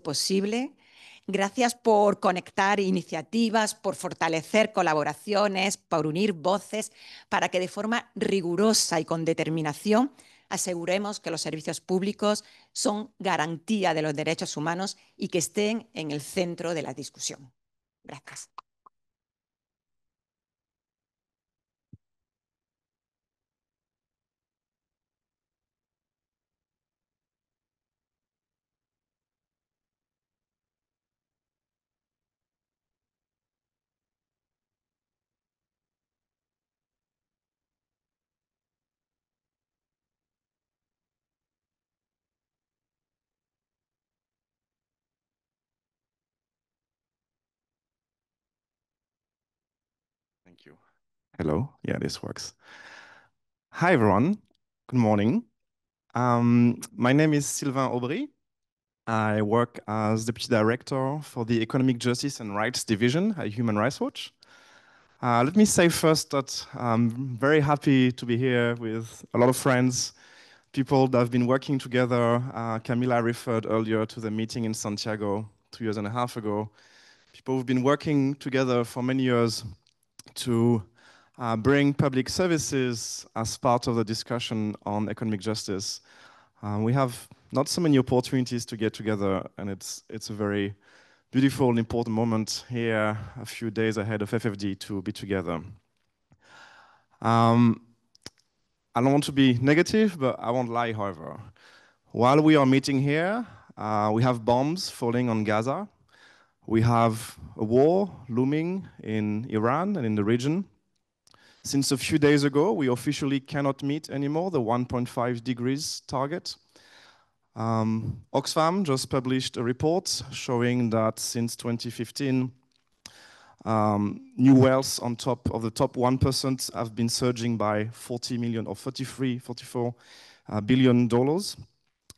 posible. Gracias por conectar iniciativas, por fortalecer colaboraciones, por unir voces, para que de forma rigurosa y con determinación aseguremos que los servicios públicos son garantía de los derechos humanos y que estén en el centro de la discusión. Gracias. Thank you. Hello. Yeah, this works. Hi, everyone. Good morning. My name is Sylvain Aubry. I work as Deputy Director for the Economic Justice and Rights Division at Human Rights Watch. Let me say first that I'm very happy to be here with a lot of friends, people that have been working together. Camila referred earlier to the meeting in Santiago 2.5 years ago. People who've been working together for many years to bring public services as part of the discussion on economic justice. We have not so many opportunities to get together, and it's a very beautiful and important moment here, a few days ahead of FFD, to be together. I don't want to be negative, but I won't lie, however. While we are meeting here, we have bombs falling on Gaza. We have a war looming in Iran and in the region. Since a few days ago, we officially cannot meet anymore the 1.5 degrees target. Oxfam just published a report showing that since 2015, new wealth on top of the top 1% have been surging by 40 million or 44 billion dollars,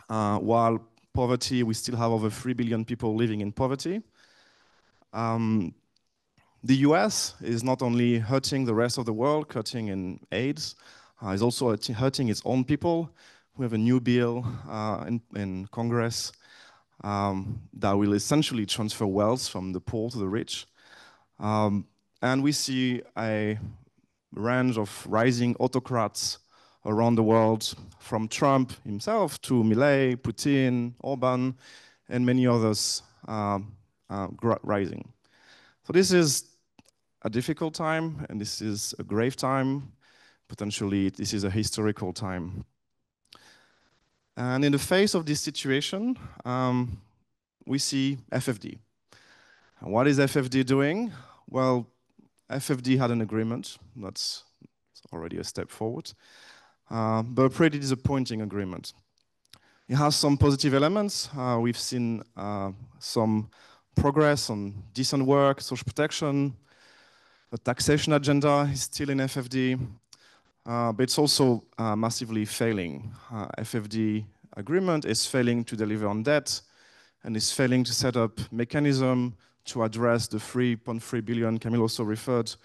while poverty, we still have over 3 billion people living in poverty. The US is not only hurting the rest of the world, cutting in AIDS, is also hurting its own people. We have a new bill in Congress that will essentially transfer wealth from the poor to the rich. And we see a range of rising autocrats around the world, from Trump himself to Milei, Putin, Orban, and many others rising. So this is a difficult time, and this is a grave time. Potentially, this is a historical time. And in the face of this situation, we see FFD. And what is FFD doing? Well, FFD had an agreement. That's already a step forward, but a pretty disappointing agreement. It has some positive elements. We've seen some progress on decent work, social protection. The taxation agenda is still in FFD, but it's also massively failing. FFD agreement is failing to deliver on debt and is failing to set up mechanism to address the 3.3 billion Camille also referred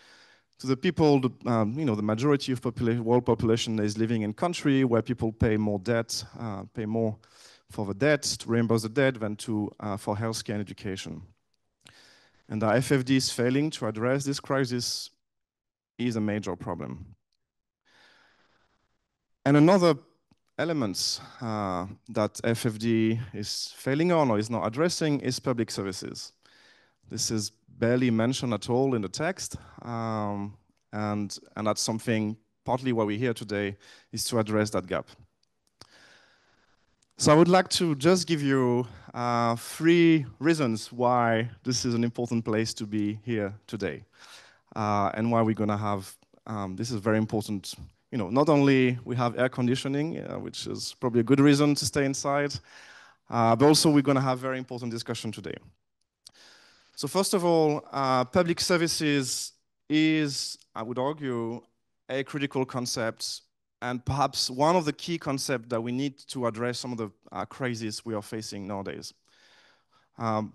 to the people, the majority of world population is living in country where people pay more debt, pay more for the debt, to reimburse the debt than for healthcare and education. And the FFD is failing to address this crisis is a major problem. And another element that FFD is failing on or is not addressing is public services. This is barely mentioned at all in the text, and that's something partly why we're here today is to address that gap. So I would like to just give you 3 reasons why this is an important place to be here today, and why we're going to have, this is very important. Not only we have air conditioning, which is probably a good reason to stay inside, but also we're going to have very important discussion today. So first of all, public services is, I would argue, a critical concept, and perhaps one of the key concepts that we need to address some of the crises we are facing nowadays.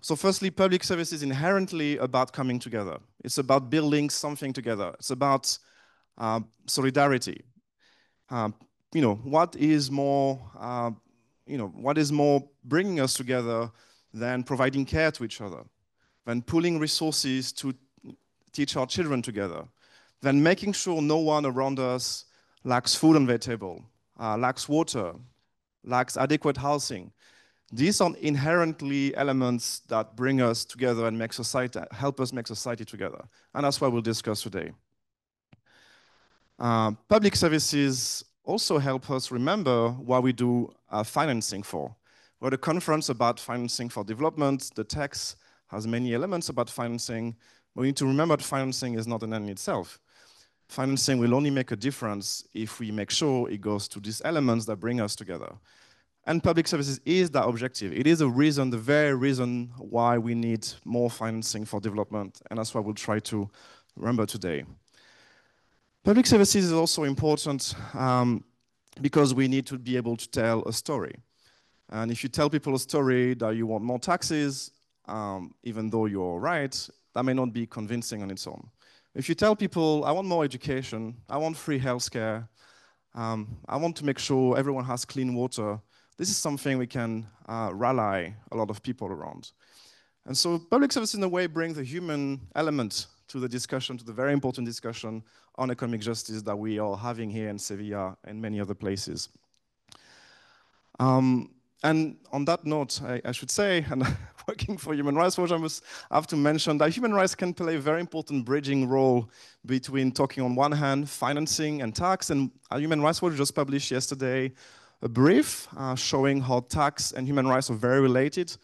So firstly, public service is inherently about coming together. It's about building something together. It's about solidarity. What is more bringing us together then providing care to each other, then pooling resources to teach our children together, then making sure no one around us lacks food on their table, lacks water, lacks adequate housing. These are inherently elements that bring us together and make society, help us make society together. And that's what we'll discuss today. Public services also help us remember what we do financing for. We're at a conference about financing for development. The text has many elements about financing. But we need to remember that financing is not an end in itself. Financing will only make a difference if we make sure it goes to these elements that bring us together. And public services is that objective. It is a reason, the very reason why we need more financing for development. And that's what we'll try to remember today. Public services is also important because we need to be able to tell a story. And if you tell people a story that you want more taxes, even though you're right, that may not be convincing on its own. If you tell people, I want more education, I want free healthcare, I want to make sure everyone has clean water, this is something we can rally a lot of people around. And so public service in a way brings the human element to the discussion, to the very important discussion on economic justice that we are having here in Sevilla and many other places. And on that note, I should say, and working for Human Rights Watch, I have to mention that human rights can play a very important bridging role between talking on one hand, financing and tax. And Human Rights Watch just published yesterday a brief showing how tax and human rights are very related.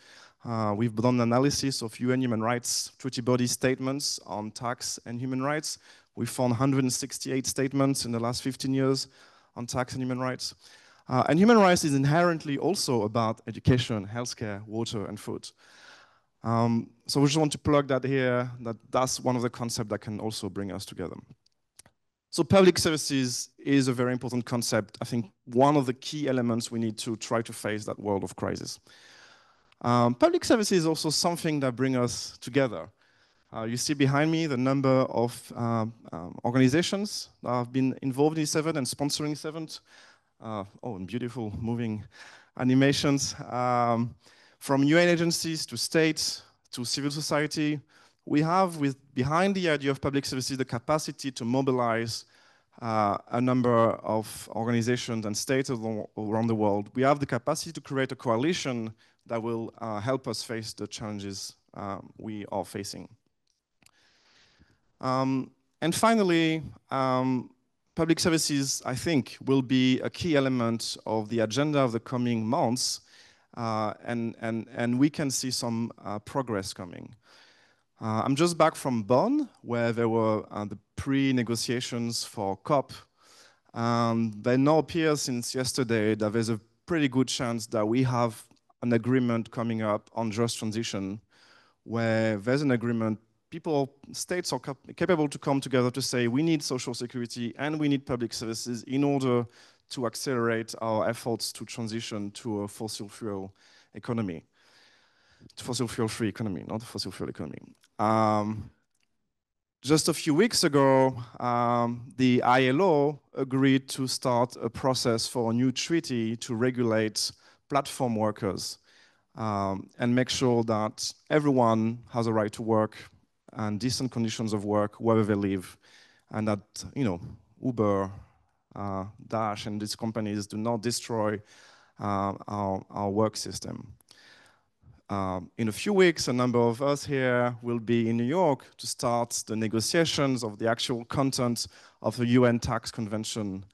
We've done an analysis of UN Human Rights Treaty Body statements on tax and human rights. We found 168 statements in the last 15 years on tax and human rights. And human rights is inherently also about education, healthcare, water, and food. So we just want to plug that here, that's one of the concepts that can also bring us together. So public services is a very important concept. I think one of the key elements we need to try to face that world of crisis. Public services is also something that brings us together. You see behind me the number of organizations that have been involved in this event and sponsoring this event. And beautiful moving animations. From UN agencies to states to civil society, we have behind the idea of public services the capacity to mobilize a number of organizations and states around the world. We have the capacity to create a coalition that will help us face the challenges we are facing. And finally, public services, I think, will be a key element of the agenda of the coming months, and we can see some progress coming. I'm just back from Bonn, where there were the pre-negotiations for COP. There now appears since yesterday that there's a pretty good chance that we have an agreement coming up on just transition, where there's an agreement. States are capable to come together to say we need social security and we need public services in order to accelerate our efforts to transition to a fossil fuel economy. Fossil fuel-free economy, not a fossil fuel economy. Just a few weeks ago, the ILO agreed to start a process for a new treaty to regulate platform workers and make sure that everyone has a right to work and decent conditions of work wherever they live, and that Uber, Dash, and these companies do not destroy our work system. In a few weeks, a number of us here will be in New York to start the negotiations of the actual content of the UN Tax Convention,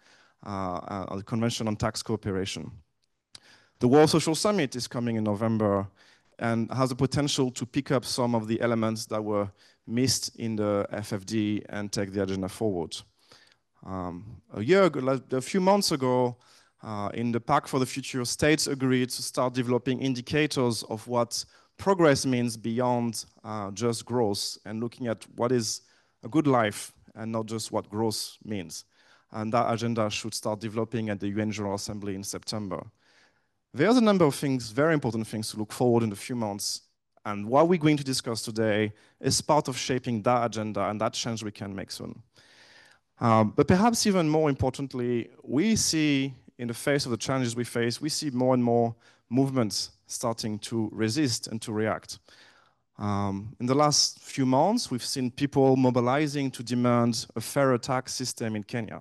the Convention on Tax Cooperation. The World Social Summit is coming in November and has the potential to pick up some of the elements that were missed in the FFD and take the agenda forward. A few months ago, in the Pact for the Future, states agreed to start developing indicators of what progress means beyond just growth and looking at what is a good life and not just what growth means. And that agenda should start developing at the UN General Assembly in September. There's a number of things, very important things to look forward in a few months. And what we're going to discuss today is part of shaping that agenda and that change we can make soon. But perhaps even more importantly, we see in the face of the challenges we face, we see more and more movements starting to resist and to react. In the last few months, we've seen people mobilizing to demand a fairer tax system in Kenya.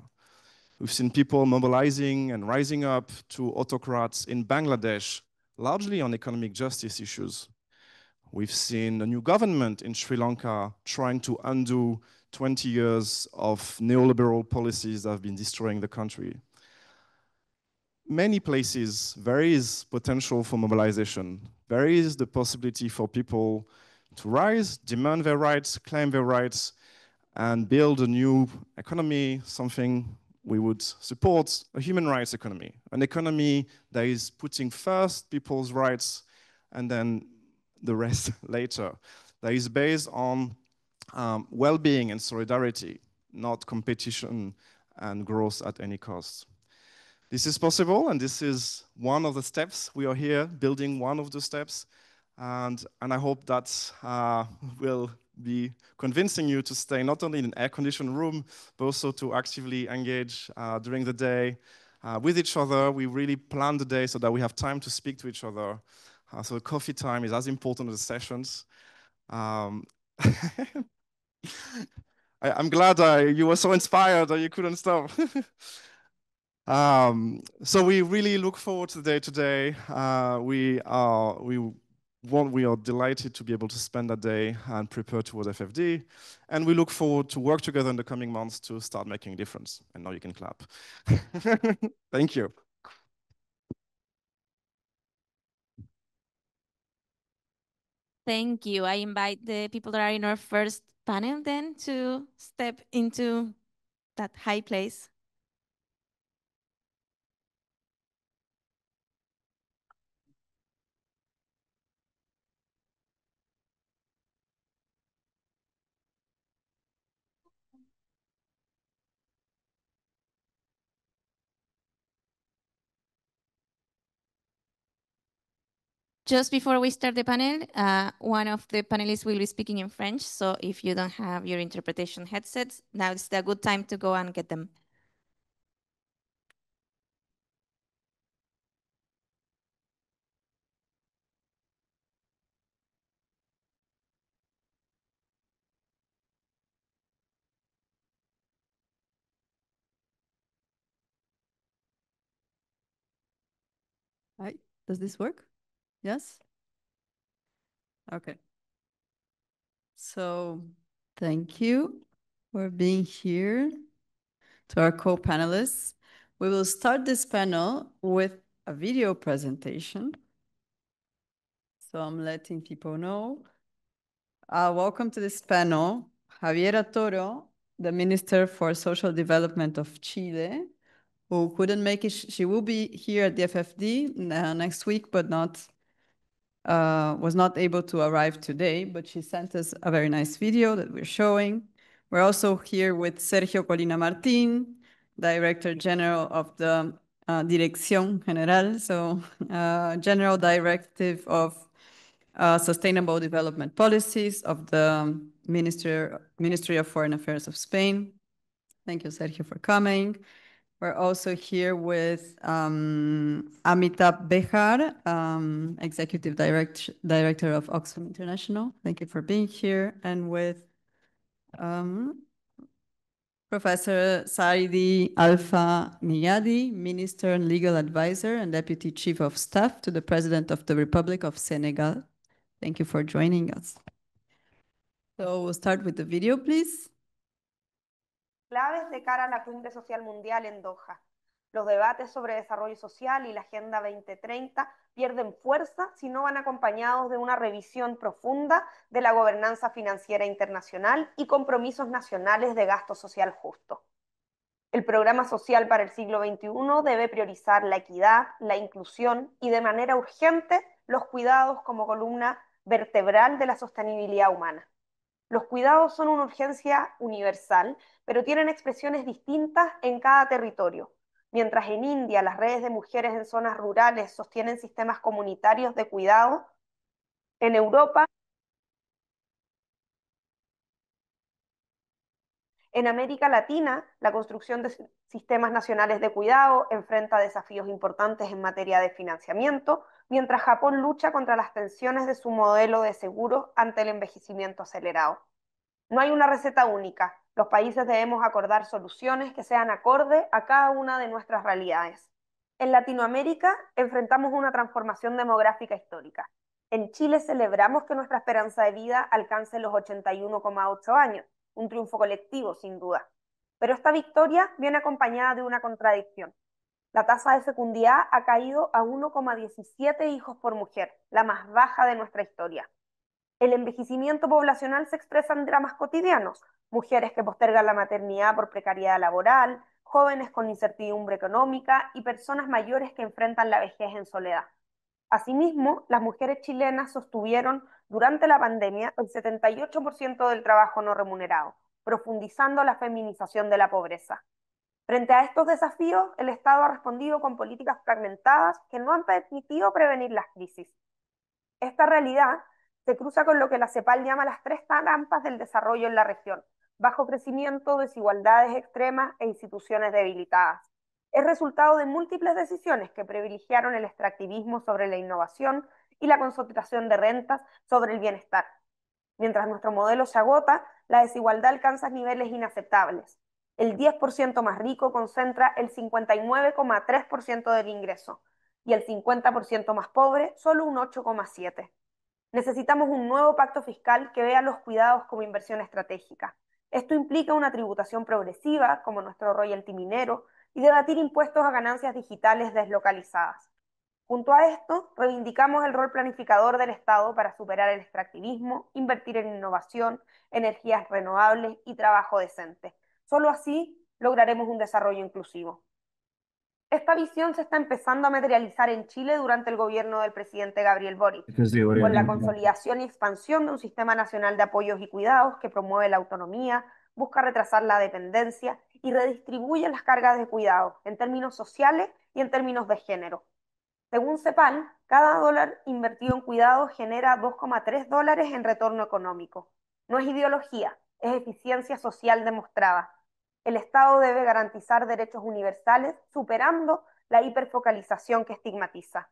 We've seen people mobilizing and rising up to autocrats in Bangladesh, largely on economic justice issues. We've seen a new government in Sri Lanka trying to undo 20 years of neoliberal policies that have been destroying the country. Many places, there is potential for mobilization. There is the possibility for people to rise, demand their rights, claim their rights, and build a new economy, something we would support, a human rights economy, an economy that is putting first people's rights and then the rest later, that is based on well-being and solidarity, not competition and growth at any cost. This is possible, and this is one of the steps. We are here building one of the steps, and I hope that will be convincing you to stay not only in an air-conditioned room, but also to actively engage during the day with each other. We really plan the day so that we have time to speak to each other. So the coffee time is as important as the sessions. I'm glad you were so inspired that you couldn't stop. So we really look forward to the day today. We are delighted to be able to spend that day and prepare towards FFD. And we look forward to work together in the coming months to start making a difference. And now you can clap. Thank you. Thank you. I invite the people that are in our first panel then to step into that high place. Just before we start the panel, one of the panelists will be speaking in French. So if you don't have your interpretation headsets, now is a good time to go and get them. Hi, does this work? Yes? Okay. So thank you for being here. To our co-panelists, we will start this panel with a video presentation. So I'm letting people know. Welcome to this panel, Javiera Toro, the Minister for Social Development of Chile, who couldn't make it. She will be here at the FFD next week, but was not able to arrive today, but she sent us a very nice video that we're showing. We're also here with Sergio Colina Martín, Director General of the Dirección General, so General Directive of Sustainable Development Policies of the Ministry of Foreign Affairs of Spain. Thank you, Sergio, for coming. We're also here with Amitabh Behar, Executive Director of Oxfam International. Thank you for being here. And with Professor Saidi Alpha Miyadi, Minister and Legal Advisor and Deputy Chief of Staff to the President of the Republic of Senegal. Thank you for joining us. So we'll start with the video, please. Claves de cara a la Cumbre Social Mundial en Doha. Los debates sobre desarrollo social y la Agenda 2030 pierden fuerza si no van acompañados de una revisión profunda de la gobernanza financiera internacional y compromisos nacionales de gasto social justo. El programa social para el siglo XXI debe priorizar la equidad, la inclusión y de manera urgente los cuidados como columna vertebral de la sostenibilidad humana. Los cuidados son una urgencia universal, pero tienen expresiones distintas en cada territorio. Mientras en India las redes de mujeres en zonas rurales sostienen sistemas comunitarios de cuidado, en Europa, en América Latina, la construcción de sistemas nacionales de cuidado enfrenta desafíos importantes en materia de financiamiento, mientras Japón lucha contra las tensiones de su modelo de seguros ante el envejecimiento acelerado. No hay una receta única. Los países debemos acordar soluciones que sean acorde a cada una de nuestras realidades. En Latinoamérica enfrentamos una transformación demográfica histórica. En Chile celebramos que nuestra esperanza de vida alcance los 81,8 años, un triunfo colectivo sin duda. Pero esta victoria viene acompañada de una contradicción. La tasa de fecundidad ha caído a 1,17 hijos por mujer, la más baja de nuestra historia. El envejecimiento poblacional se expresa en dramas cotidianos: mujeres que postergan la maternidad por precariedad laboral, jóvenes con incertidumbre económica y personas mayores que enfrentan la vejez en soledad. Asimismo, las mujeres chilenas sostuvieron durante la pandemia el 78% del trabajo no remunerado, profundizando la feminización de la pobreza. Frente a estos desafíos, el Estado ha respondido con políticas fragmentadas que no han permitido prevenir las crisis. Esta realidad se cruza con lo que la CEPAL llama las tres trampas del desarrollo en la región: bajo crecimiento, desigualdades extremas e instituciones debilitadas. Es resultado de múltiples decisiones que privilegiaron el extractivismo sobre la innovación y la concentración de rentas sobre el bienestar. Mientras nuestro modelo se agota, la desigualdad alcanza niveles inaceptables. El 10% más rico concentra el 59,3% del ingreso y el 50% más pobre solo un 8,7%. Necesitamos un nuevo pacto fiscal que vea los cuidados como inversión estratégica. Esto implica una tributación progresiva, como nuestro royalty minero, y debatir impuestos a ganancias digitales deslocalizadas. Junto a esto, reivindicamos el rol planificador del Estado para superar el extractivismo, invertir en innovación, energías renovables y trabajo decente. Solo así lograremos un desarrollo inclusivo. Esta visión se está empezando a materializar en Chile durante el gobierno del presidente Gabriel Boric, con la consolidación y expansión de un sistema nacional de apoyos y cuidados que promueve la autonomía, busca retrasar la dependencia y redistribuye las cargas de cuidado en términos sociales y en términos de género. Según CEPAL, cada dólar invertido en cuidados genera 2,3 dólares en retorno económico. No es ideología, es eficiencia social demostrada. El Estado debe garantizar derechos universales, superando la hiperfocalización que estigmatiza.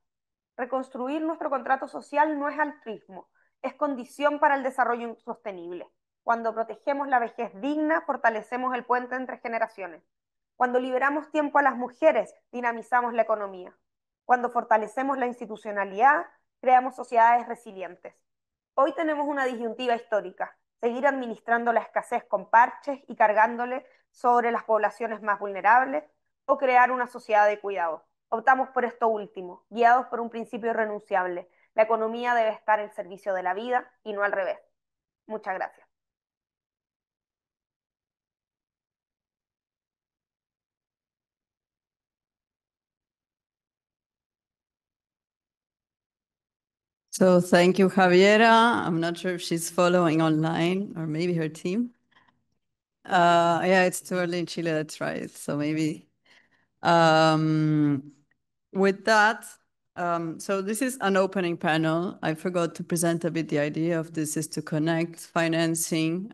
Reconstruir nuestro contrato social no es altruismo, es condición para el desarrollo sostenible. Cuando protegemos la vejez digna, fortalecemos el puente entre generaciones. Cuando liberamos tiempo a las mujeres, dinamizamos la economía. Cuando fortalecemos la institucionalidad, creamos sociedades resilientes. Hoy tenemos una disyuntiva histórica: seguir administrando la escasez con parches y cargándole sobre las poblaciones más vulnerables, o crear una sociedad de cuidado. Optamos por esto último, guiados por un principio irrenunciable: la economía debe estar al servicio de la vida y no al revés. Muchas gracias. So thank you, Javiera. I'm not sure if she's following online or maybe her team. Yeah, it's too early in Chile, that's right. So maybe with that, so this is an opening panel. I forgot to present a bit the idea of this is to connect financing,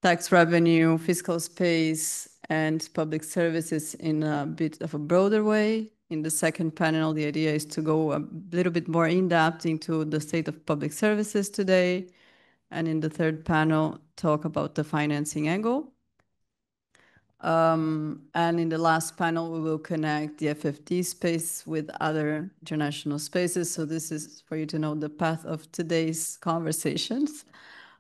tax revenue, fiscal space, and public services in a bit of a broader way. In the second panel, the idea is to go a little bit more in-depth into the state of public services today. And in the third panel, talk about the financing angle. And in the last panel, we will connect the FFT space with other international spaces. So this is for you to know the path of today's conversations.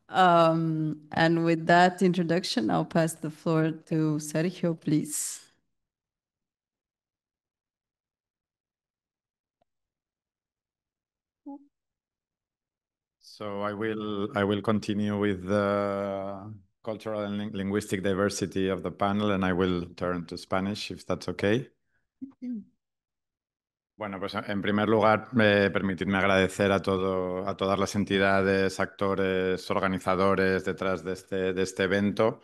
And with that introduction, I'll pass the floor to Sergio, please. So I will continue with the cultural and linguistic diversity of the panel, and I will turn to Spanish, if that's okay. Bueno, pues en primer lugar, permitidme agradecer a todas las entidades, actores, organizadores detrás de este evento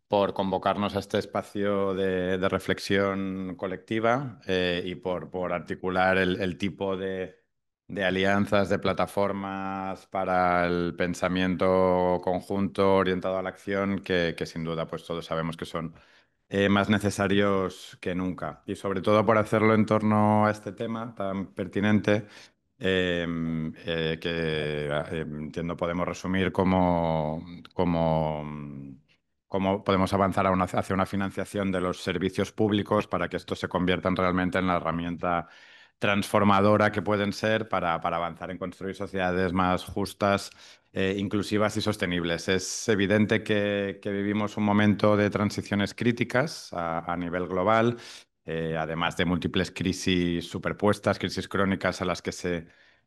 por convocarnos a este espacio de reflexión colectiva y por articular el tipo de alianzas, de plataformas para el pensamiento conjunto orientado a la acción que sin duda pues todos sabemos que son más necesarios que nunca. Y sobre todo por hacerlo en torno a este tema tan pertinente, que entiendo podemos resumir cómo podemos avanzar hacia una financiación de los servicios públicos para que estos se conviertan realmente en la herramienta transformadora que pueden ser para avanzar en construir sociedades más justas, inclusivas y sostenibles. Es evidente que vivimos un momento de transiciones críticas a nivel global, además de múltiples crisis superpuestas, crisis crónicas a las que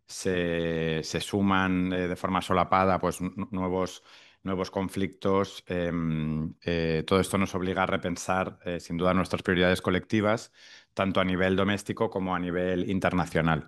se suman de forma solapada pues, nuevos conflictos. Todo esto nos obliga a repensar, sin duda, nuestras prioridades colectivas, tanto a nivel doméstico como a nivel internacional.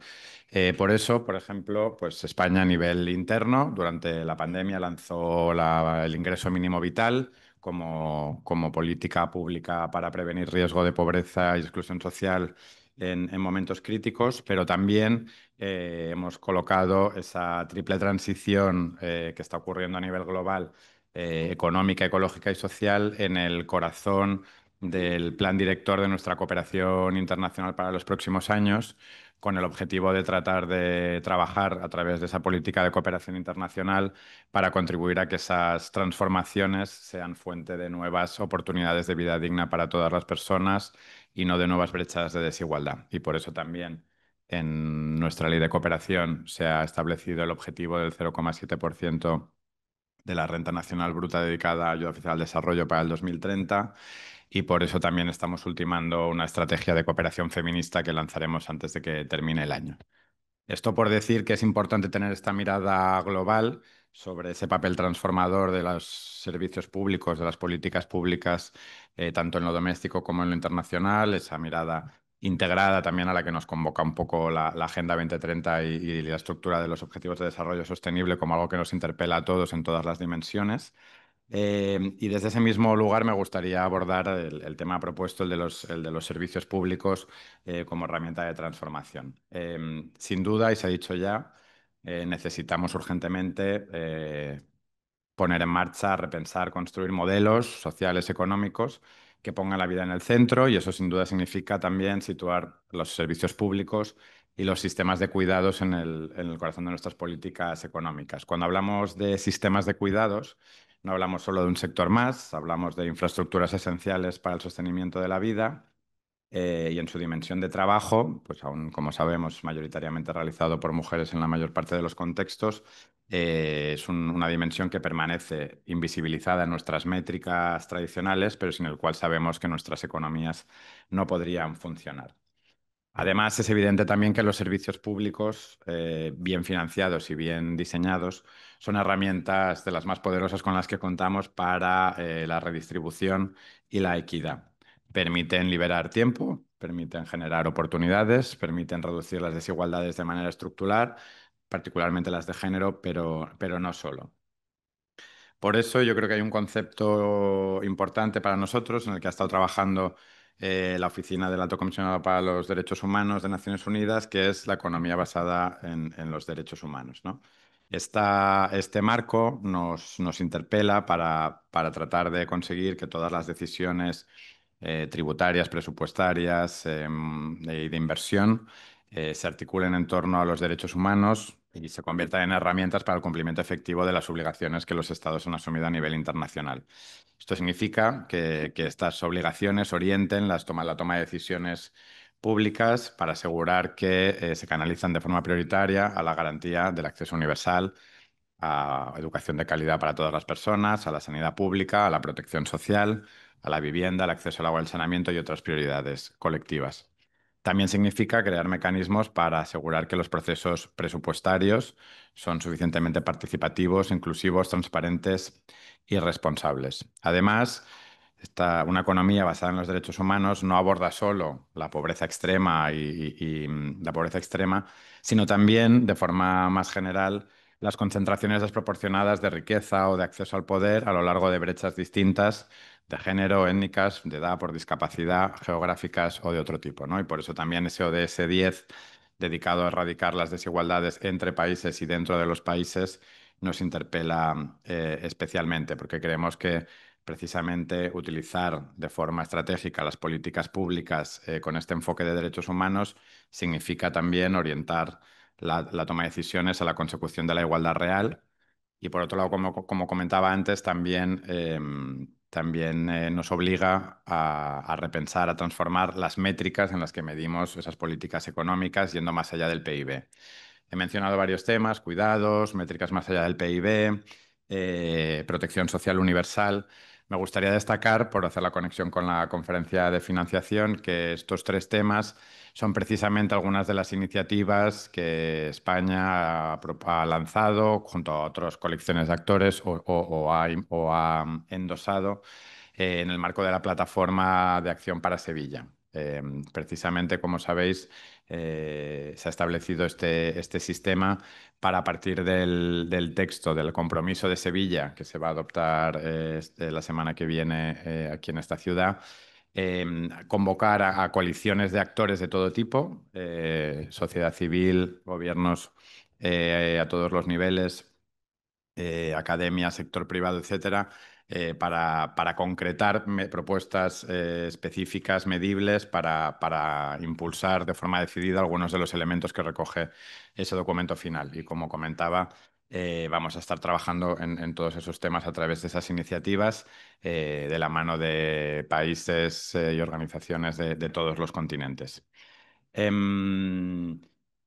Por eso, por ejemplo, pues España a nivel interno, durante la pandemia lanzó el ingreso mínimo vital como política pública para prevenir riesgo de pobreza y exclusión social en momentos críticos, pero también hemos colocado esa triple transición que está ocurriendo a nivel global, económica, ecológica y social, en el corazón del plan director de nuestra cooperación internacional para los próximos años, con el objetivo de tratar de trabajar a través de esa política de cooperación internacional para contribuir a que esas transformaciones sean fuente de nuevas oportunidades de vida digna para todas las personas y no de nuevas brechas de desigualdad. Y por eso también en nuestra ley de cooperación se ha establecido el objetivo del 0,7% de la renta nacional bruta dedicada a ayuda oficial al desarrollo para el 2030, y por eso también estamos ultimando una estrategia de cooperación feminista que lanzaremos antes de que termine el año. Esto por decir que es importante tener esta mirada global sobre ese papel transformador de los servicios públicos, de las políticas públicas, tanto en lo doméstico como en lo internacional, esa mirada integrada también a la que nos convoca un poco la Agenda 2030 y la estructura de los Objetivos de Desarrollo Sostenible como algo que nos interpela a todos en todas las dimensiones. Y desde ese mismo lugar me gustaría abordar el tema propuesto, el de los servicios públicos como herramienta de transformación. Sin duda, y se ha dicho ya, necesitamos urgentemente poner en marcha, repensar, construir modelos sociales, económicos que pongan la vida en el centro, y eso sin duda significa también situar los servicios públicos y los sistemas de cuidados en el corazón de nuestras políticas económicas. Cuando hablamos de sistemas de cuidados, no hablamos solo de un sector más, hablamos de infraestructuras esenciales para el sostenimiento de la vida, y en su dimensión de trabajo, pues aún, como sabemos, mayoritariamente realizado por mujeres en la mayor parte de los contextos, es una dimensión que permanece invisibilizada en nuestras métricas tradicionales, pero sin el cual sabemos que nuestras economías no podrían funcionar. Además, es evidente también que los servicios públicos, bien financiados y bien diseñados, son herramientas de las más poderosas con las que contamos para la redistribución y la equidad. Permiten liberar tiempo, permiten generar oportunidades, permiten reducir las desigualdades de manera estructural, particularmente las de género, pero no solo. Por eso yo creo que hay un concepto importante para nosotros en el que ha estado trabajando la Oficina del Alto Comisionado para los Derechos Humanos de Naciones Unidas, que es la economía basada en los derechos humanos, ¿no? Este marco nos interpela para tratar de conseguir que todas las decisiones tributarias, presupuestarias y de inversión se articulen en torno a los derechos humanos y se conviertan en herramientas para el cumplimiento efectivo de las obligaciones que los Estados han asumido a nivel internacional. Esto significa que estas obligaciones orienten la toma de decisiones públicas para asegurar que se canalizan de forma prioritaria a la garantía del acceso universal a educación de calidad para todas las personas, a la sanidad pública, a la protección social, a la vivienda, al acceso al agua, al saneamiento y otras prioridades colectivas. También significa crear mecanismos para asegurar que los procesos presupuestarios son suficientemente participativos, inclusivos, transparentes y responsables. Además, una economía basada en los derechos humanos no aborda solo la pobreza extrema la pobreza extrema, sino también, de forma más general, las concentraciones desproporcionadas de riqueza o de acceso al poder a lo largo de brechas distintas de género, étnicas, de edad, por discapacidad, geográficas o de otro tipo, ¿no? Y por eso también ese ODS 10, dedicado a erradicar las desigualdades entre países y dentro de los países, nos interpela especialmente, porque creemos que precisamente utilizar de forma estratégica las políticas públicas con este enfoque de derechos humanos significa también orientar la toma de decisiones a la consecución de la igualdad real. Y por otro lado, como comentaba antes, también nos obliga a repensar, a transformar las métricas en las que medimos esas políticas económicas yendo más allá del PIB. He mencionado varios temas: cuidados, métricas más allá del PIB, protección social universal. Me gustaría destacar, por hacer la conexión con la conferencia de financiación, que estos tres temas son precisamente algunas de las iniciativas que España ha lanzado junto a otras colecciones de actores o ha endosado en el marco de la Plataforma de Acción para Sevilla. Precisamente, como sabéis, se ha establecido este sistema para, a partir del texto del compromiso de Sevilla, que se va a adoptar la semana que viene aquí en esta ciudad, convocar a coaliciones de actores de todo tipo, sociedad civil, gobiernos a todos los niveles, academia, sector privado, etcétera, para concretar propuestas específicas, medibles, para impulsar de forma decidida algunos de los elementos que recoge ese documento final. Y como comentaba, vamos a estar trabajando en todos esos temas a través de esas iniciativas, de la mano de países y organizaciones de todos los continentes. Em,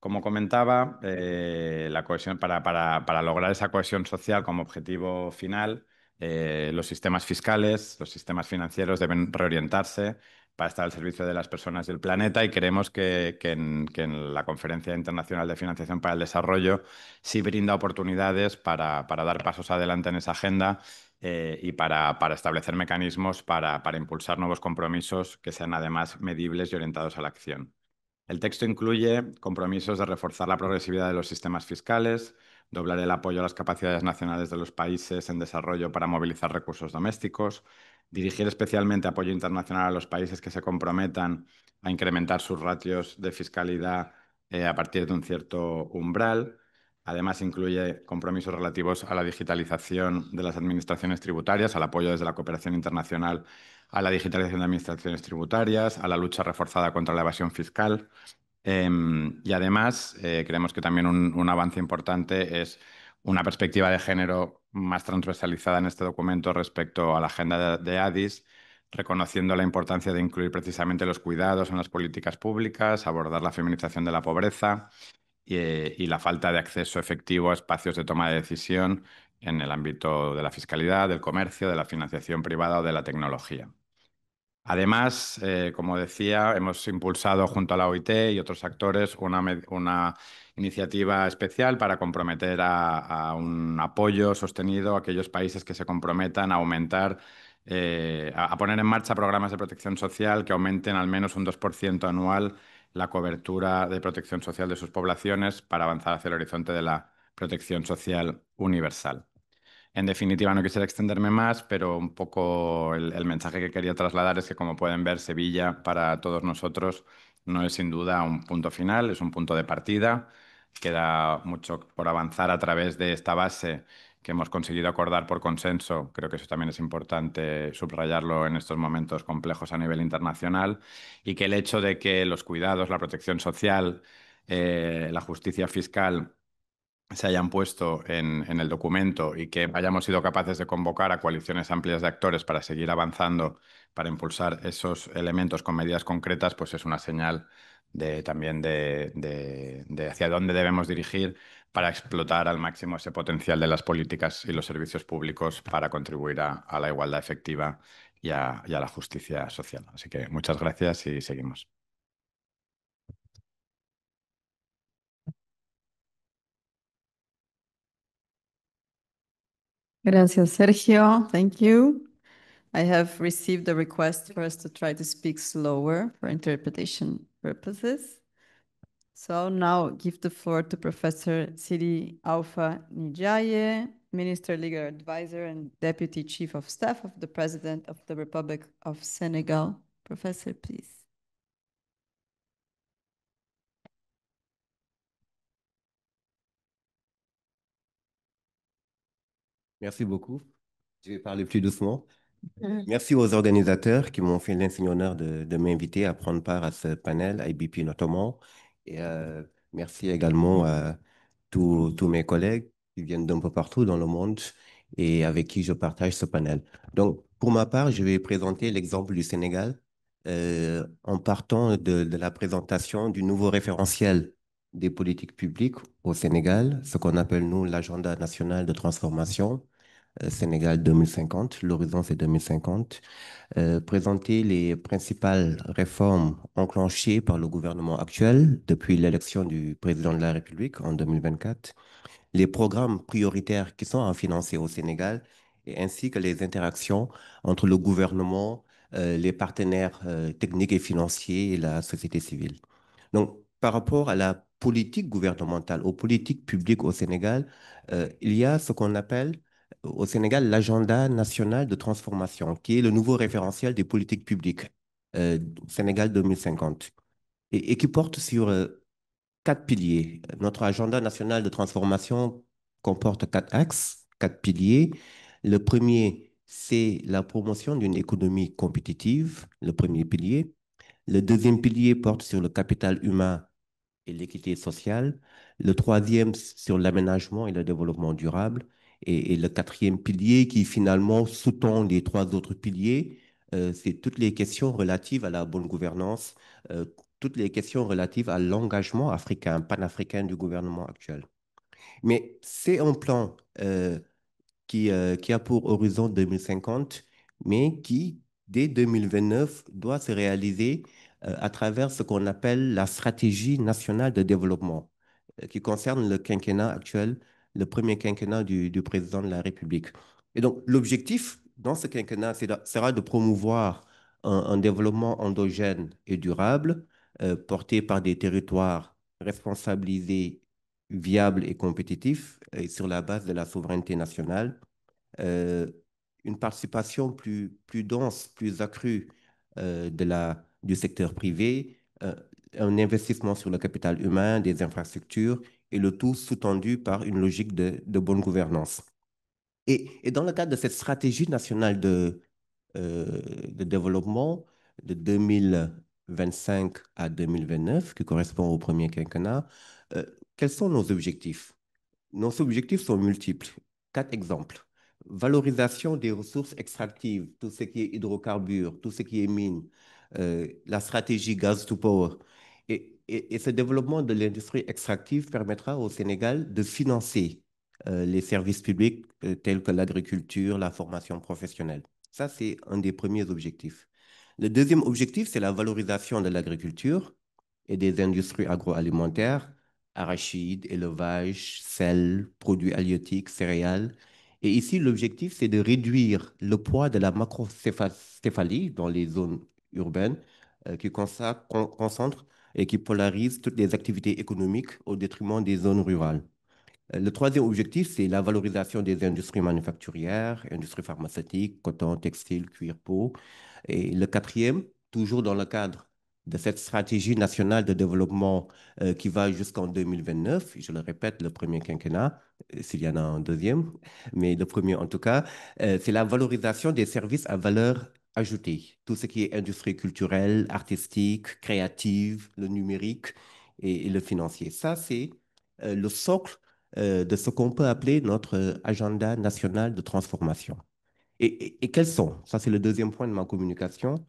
Como comentaba, la cohesión, para lograr esa cohesión social como objetivo final, los sistemas fiscales, los sistemas financieros deben reorientarse para estar al servicio de las personas y el planeta, y creemos que en la Conferencia Internacional de Financiación para el Desarrollo sí brinda oportunidades para dar pasos adelante en esa agenda, y para establecer mecanismos para impulsar nuevos compromisos que sean además medibles y orientados a la acción. El texto incluye compromisos de reforzar la progresividad de los sistemas fiscales, doblar el apoyo a las capacidades nacionales de los países en desarrollo para movilizar recursos domésticos, dirigir especialmente apoyo internacional a los países que se comprometan a incrementar sus ratios de fiscalidad a partir de un cierto umbral. Además, incluye compromisos relativos a la digitalización de las administraciones tributarias, al apoyo desde la cooperación internacional a la digitalización de administraciones tributarias, a la lucha reforzada contra la evasión fiscal. Y además, creemos que también un avance importante es una perspectiva de género más transversalizada en este documento respecto a la agenda de Addis, reconociendo la importancia de incluir precisamente los cuidados en las políticas públicas, abordar la feminización de la pobreza y la falta de acceso efectivo a espacios de toma de decisión en el ámbito de la fiscalidad, del comercio, de la financiación privada o de la tecnología. Además, como decía, hemos impulsado junto a la OIT y otros actores una iniciativa especial para comprometer a un apoyo sostenido a aquellos países que se comprometan a aumentar, a poner en marcha programas de protección social que aumenten al menos un 2% anual la cobertura de protección social de sus poblaciones para avanzar hacia el horizonte de la protección social universal. En definitiva, no quisiera extenderme más, pero un poco el mensaje que quería trasladar es que, como pueden ver, Sevilla para todos nosotros no es sin duda un punto final, es un punto de partida. Queda mucho por avanzar a través de esta base que hemos conseguido acordar por consenso. Creo que eso también es importante subrayarlo en estos momentos complejos a nivel internacional, y que el hecho de que los cuidados, la protección social, la justicia fiscal se hayan puesto en el documento y que hayamos sido capaces de convocar a coaliciones amplias de actores para seguir avanzando, para impulsar esos elementos con medidas concretas, pues es una señal también de hacia dónde debemos dirigir para explotar al máximo ese potencial de las políticas y los servicios públicos para contribuir a la igualdad efectiva y a la justicia social. Así que muchas gracias y seguimos. Gracias, Sergio. Thank you. I have received a request for us to try to speak slower for interpretation purposes. So I'll now give the floor to Professor Sidi Alpha Nijaye, Minister, Legal Advisor, and Deputy Chief of Staff of the President of the Republic of Senegal. Professor, please. Merci beaucoup. Je vais parler plus doucement. Merci aux organisateurs qui m'ont fait l'insigne honneur de m'inviter à prendre part à ce panel, IBP notamment. Et merci également à tous mes collègues qui viennent d'un peu partout dans le monde et avec qui je partage ce panel. Donc, pour ma part, je vais présenter l'exemple du Sénégal en partant de la présentation du nouveau référentiel des politiques publiques au Sénégal, ce qu'on appelle, nous, l'agenda national de transformation Sénégal 2050. L'horizon, c'est 2050. Présenter les principales réformes enclenchées par le gouvernement actuel depuis l'élection du président de la République en 2024, les programmes prioritaires qui sont à financer au Sénégal, et ainsi que les interactions entre le gouvernement, les partenaires techniques et financiers et la société civile. Donc, par rapport à la politique gouvernementale, aux politiques publiques au Sénégal, il y a ce qu'on appelle au Sénégal l'agenda national de transformation, qui est le nouveau référentiel des politiques publiques Sénégal 2050, et qui porte sur quatre piliers. Notre agenda national de transformation comporte quatre axes, quatre piliers. Le premier, c'est la promotion d'une économie compétitive, le premier pilier. Le deuxième pilier porte sur le capital humain et l'équité sociale. Le troisième sur l'aménagement et le développement durable. Et le quatrième pilier qui finalement sous-tend les trois autres piliers, c'est toutes les questions relatives à la bonne gouvernance, toutes les questions relatives à l'engagement africain, panafricain du gouvernement actuel. Mais c'est un plan qui a pour horizon 2050, mais qui, dès 2029, doit se réaliser à travers ce qu'on appelle la stratégie nationale de développement, qui concerne le quinquennat actuel, le premier quinquennat du président de la République. Et donc, l'objectif dans ce quinquennat sera de promouvoir un développement endogène et durable, porté par des territoires responsabilisés, viables et compétitifs, et sur la base de la souveraineté nationale, euh, une participation plus dense, plus accrue du secteur privé, un investissement sur le capital humain, des infrastructures, et le tout sous-tendu par une logique de bonne gouvernance. Et dans le cadre de cette stratégie nationale de développement de 2025 à 2029, qui correspond au premier quinquennat, euh, quels sont nos objectifs? Nos objectifs sont multiples. Quatre exemples. Valorisation des ressources extractives, tout ce qui est hydrocarbures, tout ce qui est mines, la stratégie Gas to Power. Et ce développement de l'industrie extractive permettra au Sénégal de financer les services publics tels que l'agriculture, la formation professionnelle. Ça, c'est un des premiers objectifs. Le deuxième objectif, c'est la valorisation de l'agriculture et des industries agroalimentaires, arachides, élevage, sel, produits halieutiques, céréales. Et ici, l'objectif, c'est de réduire le poids de la macrocéphalie dans les zones urbaines qui concentrent et qui polarisent toutes les activités économiques au détriment des zones rurales. Le troisième objectif, c'est la valorisation des industries manufacturières, industries pharmaceutiques, coton, textile, cuir, peau. Et le quatrième, toujours dans le cadre de cette stratégie nationale de développement qui va jusqu'en 2029, je le répète, le premier quinquennat, s'il y en a un deuxième, mais le premier en tout cas, c'est la valorisation des services à valeur ajoutée. Tout ce qui est industrie culturelle, artistique, créative, le numérique et le financier. Ça, c'est le socle de ce qu'on peut appeler notre agenda national de transformation. Et quels sont, ça c'est le deuxième point de ma communication,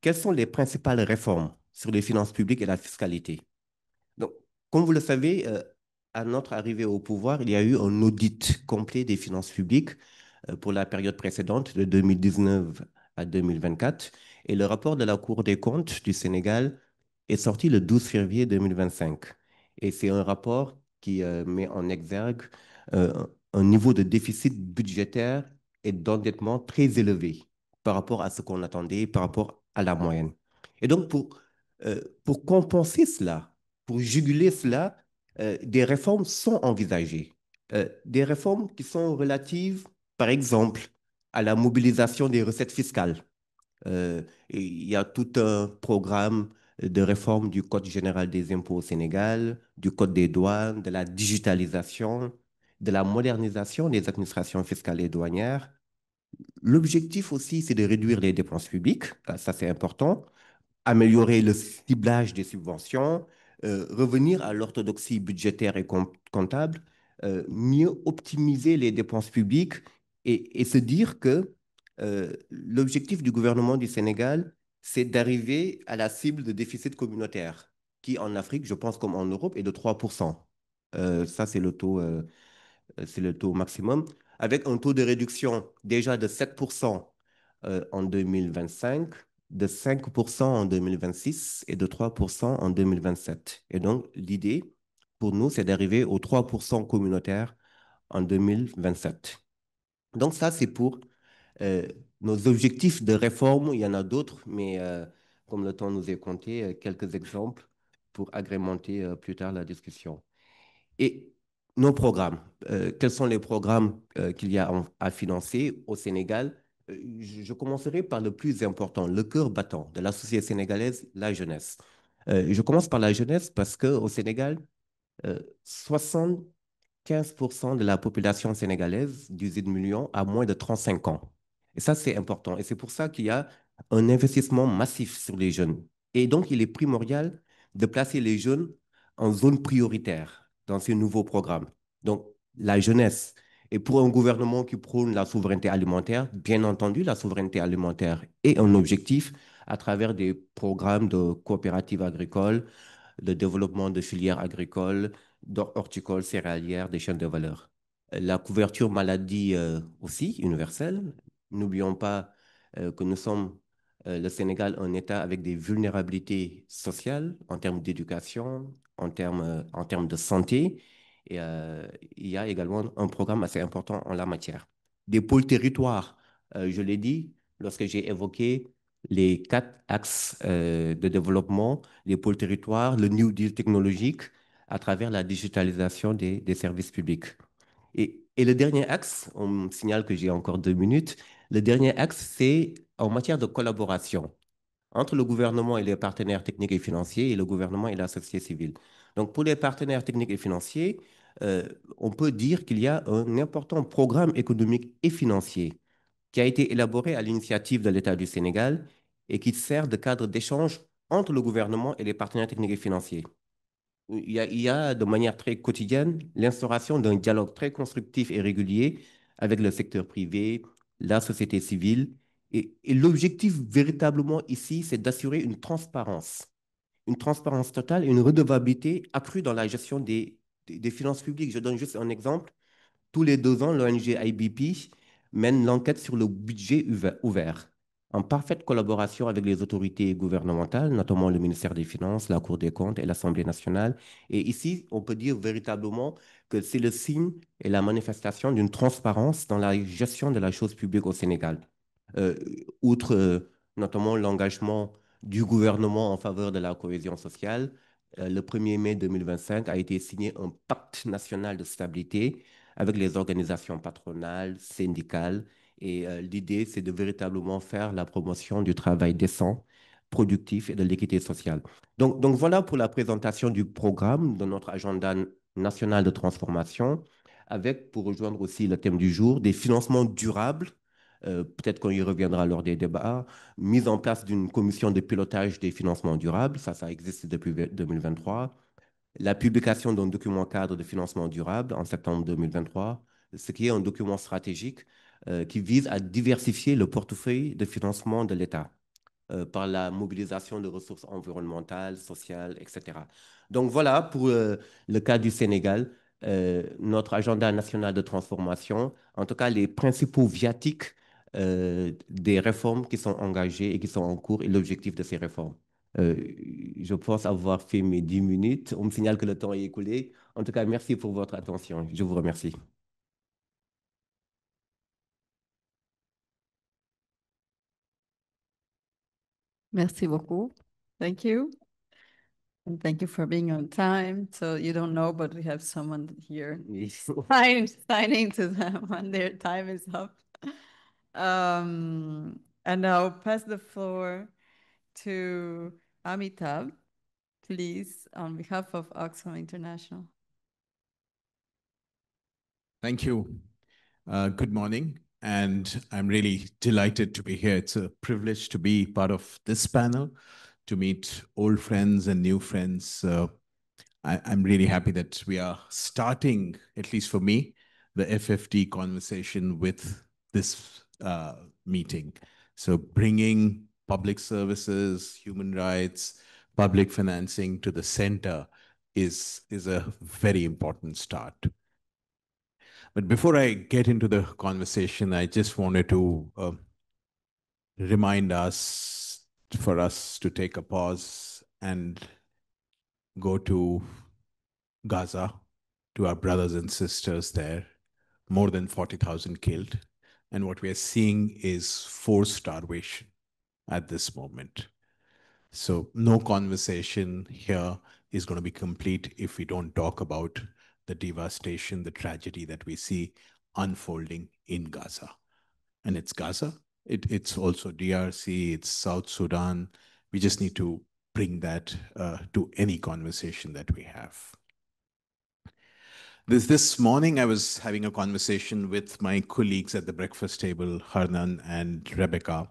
quelles sont les principales réformes sur les finances publiques et la fiscalité? Donc, comme vous le savez, à notre arrivée au pouvoir, il y a eu un audit complet des finances publiques pour la période précédente de 2019 à 2024. Et le rapport de la Cour des comptes du Sénégal est sorti le 12 février 2025. Et c'est un rapport qui met en exergue un niveau de déficit budgétaire et d'endettement très élevé par rapport à ce qu'on attendait, par rapport à la moyenne. Et donc, pour compenser cela, pour juguler cela, des réformes sont envisagées. Des réformes qui sont relatives, par exemple, à la mobilisation des recettes fiscales. Et il y a tout un programme de réforme du Code général des impôts au Sénégal, du Code des douanes, de la digitalisation, de la modernisation des administrations fiscales et douanières, L'objectif aussi, c'est de réduire les dépenses publiques, ça c'est important, améliorer le ciblage des subventions, revenir à l'orthodoxie budgétaire et comptable, mieux optimiser les dépenses publiques et se dire que l'objectif du gouvernement du Sénégal, c'est d'arriver à la cible de déficit communautaire, qui en Afrique, je pense comme en Europe, est de 3%. Ça, c'est le taux maximum, avec un taux de réduction déjà de 7% en 2025, de 5% en 2026 et de 3% en 2027. Et donc, l'idée pour nous, c'est d'arriver aux 3% communautaires en 2027. Donc, ça, c'est pour euh, nos objectifs de réforme. Il y en a d'autres, mais comme le temps nous est compté, quelques exemples pour agrémenter plus tard la discussion. Et nos programmes, quels sont les programmes qu'il y a à financer au Sénégal? Je commencerai par le plus important, le cœur battant de la société sénégalaise, la jeunesse. Je commence par la jeunesse parce qu'au Sénégal, 75% de la population sénégalaise, 18 millions, a moins de 35 ans. Et ça, c'est important. Et c'est pour ça qu'il y a un investissement massif sur les jeunes. Et donc, il est primordial de placer les jeunes en zone prioritaire dans ces nouveaux programmes. Donc, la jeunesse. Et pour un gouvernement qui prône la souveraineté alimentaire, bien entendu, la souveraineté alimentaire est un objectif à travers des programmes de coopératives agricoles, de développement de filières agricoles, horticoles, céréalières, des chaînes de valeur. La couverture maladie aussi, universelle. N'oublions pas que nous sommes, le Sénégal, un État avec des vulnérabilités sociales en termes d'éducation, en termes de santé. Et il y a également un programme assez important en la matière. Des pôles territoires, je l'ai dit lorsque j'ai évoqué les 4 axes de développement, les pôles territoires, le New Deal technologique, à travers la digitalisation des services publics. Et le dernier axe, on me signale que j'ai encore 2 minutes, le dernier axe, c'est en matière de collaboration entre le gouvernement et les partenaires techniques et financiers et le gouvernement et la société civile. Donc, pour les partenaires techniques et financiers, on peut dire qu'il y a un important programme économique et financier qui a été élaboré à l'initiative de l'État du Sénégal et qui sert de cadre d'échange entre le gouvernement et les partenaires techniques et financiers. Il y a de manière très quotidienne l'instauration d'un dialogue très constructif et régulier avec le secteur privé, la société civile. Et l'objectif véritablement ici, c'est d'assurer une transparence totale et une redevabilité accrue dans la gestion des finances publiques. Je donne juste un exemple. Tous les 2 ans, l'ONG IBP mène l'enquête sur le budget ouvert, en parfaite collaboration avec les autorités gouvernementales, notamment le ministère des Finances, la Cour des comptes et l'Assemblée nationale. Et ici, on peut dire véritablement que c'est le signe et la manifestation d'une transparence dans la gestion de la chose publique au Sénégal. Euh, outre notamment l'engagement du gouvernement en faveur de la cohésion sociale, le 1er mai 2025 a été signé un pacte national de stabilité avec les organisations patronales, syndicales. Et l'idée, c'est de véritablement faire la promotion du travail décent, productif et de l'équité sociale. Donc voilà pour la présentation du programme de notre agenda national de transformation, avec, pour rejoindre aussi le thème du jour, des financements durables. Peut-être qu'on y reviendra lors des débats, mise en place d'une commission de pilotage des financements durables, ça existe depuis 2023, la publication d'un document cadre de financement durable en septembre 2023, ce qui est un document stratégique qui vise à diversifier le portefeuille de financement de l'État par la mobilisation de ressources environnementales, sociales, etc. Donc voilà pour le cas du Sénégal, notre agenda national de transformation, en tout cas les principaux viatiques des réformes qui sont engagées et qui sont en cours et l'objectif de ces réformes. Euh, je pense avoir fait mes 10 minutes. On me signale que le temps est écoulé. En tout cas, merci pour votre attention. Je vous remercie. Merci beaucoup. Thank you. And thank you for being on time. So you don't know, but we have someone here signing to them when their time is up. And I'll pass the floor to Amitabh, please, on behalf of Oxfam International. Thank you. Good morning. and I'm really delighted to be here. It's a privilege to be part of this panel, to meet old friends and new friends. I'm really happy that we are starting, at least for me, the FFT conversation with this meeting. So bringing public services, human rights, public financing to the center is a very important start. But before I get into the conversation, I just wanted to remind us, for us to take a pause and go to Gaza, to our brothers and sisters there, more than 40,000 killed. And what we are seeing is forced starvation at this moment. So no conversation here is going to be complete if we don't talk about the devastation, the tragedy that we see unfolding in Gaza. And it's Gaza, it's also DRC, it's South Sudan. We just need to bring that to any conversation that we have. This morning, I was having a conversation with my colleagues at the breakfast table, Harnan and Rebecca,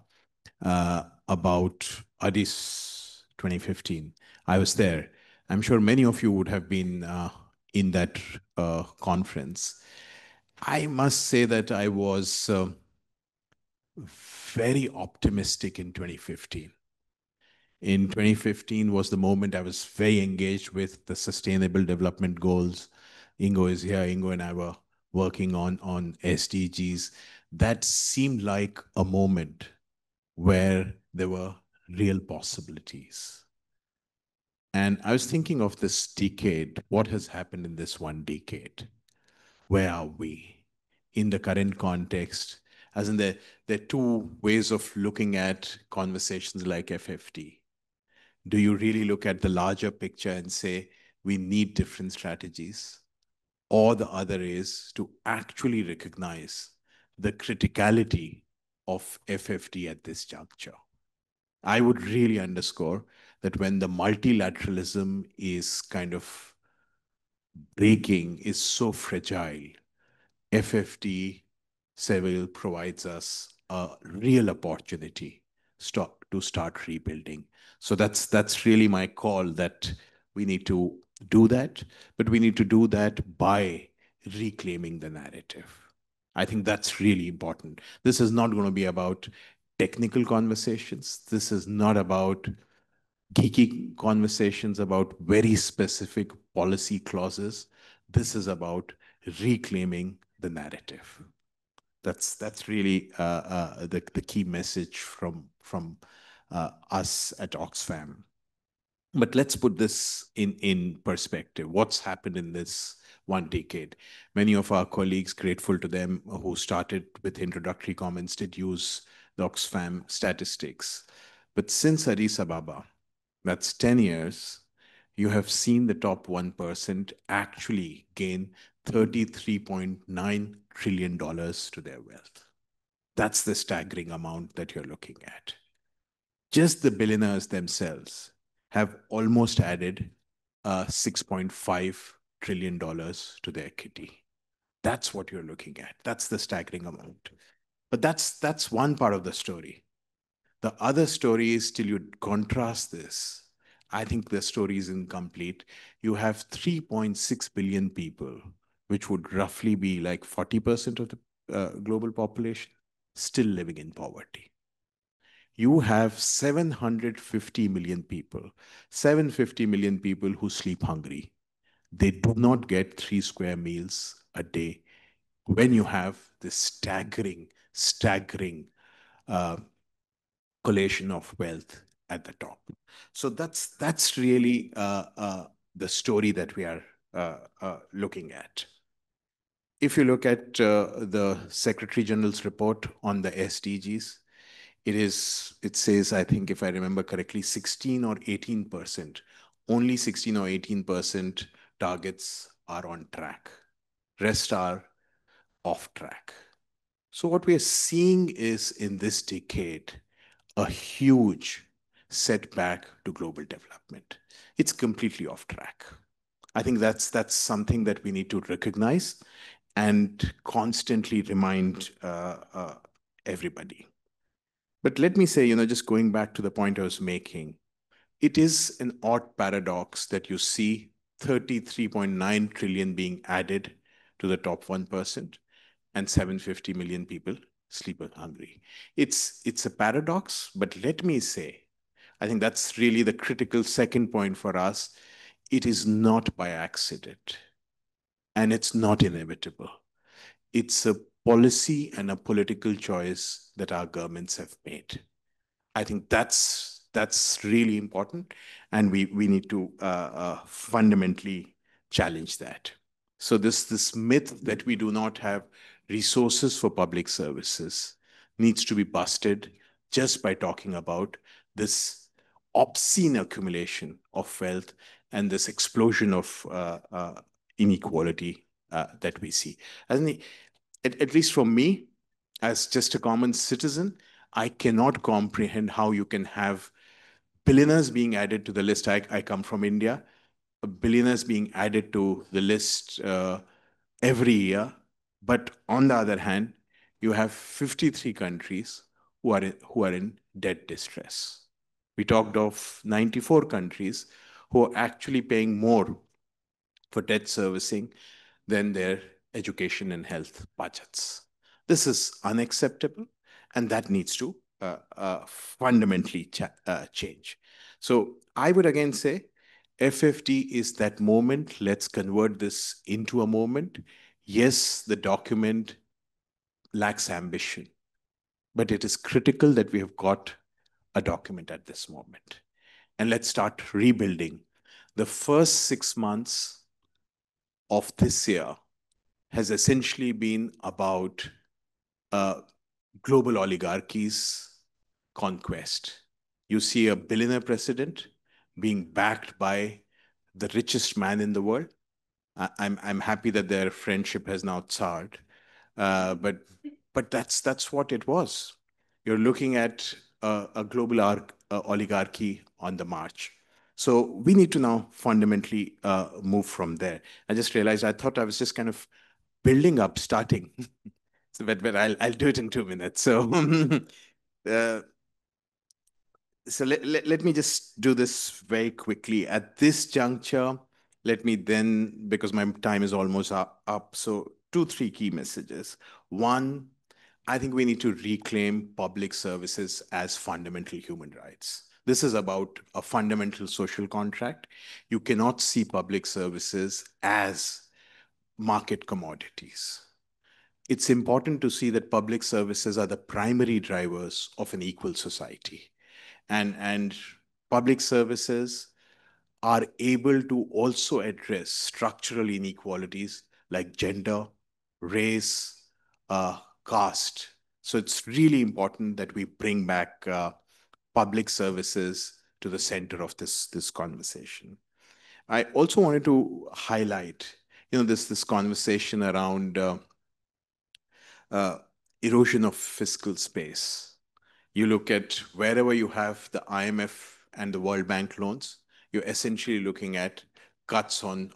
about Addis 2015. I was there. I'm sure many of you would have been in that conference. I must say that I was very optimistic in 2015. In 2015 was the moment I was very engaged with the Sustainable Development Goals. Ingo is here. Ingo and I were working on SDGs. That seemed like a moment where there were real possibilities. And I was thinking of this decade, what has happened in this one decade? Where are we in the current context? As in there are two ways of looking at conversations like FFT. Do you really look at the larger picture and say, we need different strategies? Or the other is to actually recognize the criticality of FFT at this juncture. I would really underscore that when the multilateralism is kind of breaking, is so fragile, FFT Seville provides us a real opportunity to start rebuilding. So that's really my call, that we need to do that, but we need to do that by reclaiming the narrative. I think that's really important. This is not going to be about technical conversations. This is not about geeky conversations about very specific policy clauses. This is about reclaiming the narrative. That's really the key message from us at Oxfam. But let's put this in perspective. What's happened in this one decade? Many of our colleagues, grateful to them, who started with introductory comments, did use the Oxfam statistics. But since Addis Ababa, that's 10 years, you have seen the top 1% actually gain $33.9 trillion to their wealth. That's the staggering amount that you're looking at. Just the billionaires themselves have almost added $6.5 trillion to their kitty. That's what you're looking at. That's the staggering amount. But that's one part of the story. The other story is, till you contrast this, I think the story is incomplete. You have 3.6 billion people, which would roughly be like 40% of the global population, still living in poverty. You have 750 million people, 750 million people who sleep hungry. They do not get 3 square meals a day. When you have this staggering collation of wealth at the top. So that's really the story that we are looking at. If you look at the Secretary General's report on the SDGs, it says, I think if I remember correctly, 16 or 18%, only 16 or 18% targets are on track. Rest are off track. So what we are seeing is, in this decade, a huge setback to global development. It's completely off track. I think that's something that we need to recognize and constantly remind everybody. But let me say, just going back to the point I was making, it is an odd paradox that you see 33.9 trillion being added to the top 1% and 750 million people sleep hungry. It's a paradox, but let me say, I think that's really the critical second point for us. It is not by accident, and it's not inevitable. It's a policy and a political choice that our governments have made. I think that's really important, and we need to fundamentally challenge that. So this myth that we do not have resources for public services needs to be busted just by talking about this obscene accumulation of wealth and this explosion of inequality that we see. At least for me, as just a common citizen, I cannot comprehend how you can have billionaires being added to the list. I come from India, billionaires being added to the list every year. But on the other hand, you have 53 countries who are in debt distress. We talked of 94 countries who are actually paying more for debt servicing than their education and health budgets. This is unacceptable, and that needs to fundamentally change. So I would again say FFD is that moment. Let's convert this into a moment. Yes, the document lacks ambition, but it is critical that we have got a document at this moment. And let's start rebuilding. The first 6 months of this year has essentially been about global oligarchies' conquest. You see a billionaire president being backed by the richest man in the world. I'm happy that their friendship has now soured, but that's what it was. You're looking at a global oligarchy on the march. So we need to now fundamentally move from there. I just realized I thought I was just kind of building up, starting. So, but I'll do it in 2 minutes. So, let me just do this very quickly. At this juncture, let me then, because my time is almost up, so 3 key messages. One, I think we need to reclaim public services as fundamental human rights. This is about a fundamental social contract. You cannot see public services as market commodities. It's important to see that public services are the primary drivers of an equal society. And public services are able to also address structural inequalities like gender, race, caste. So it's really important that we bring back public services to the center of this conversation. I also wanted to highlight, this conversation around erosion of fiscal space. You look at wherever you have the IMF and the World Bank loans, you're essentially looking at cuts on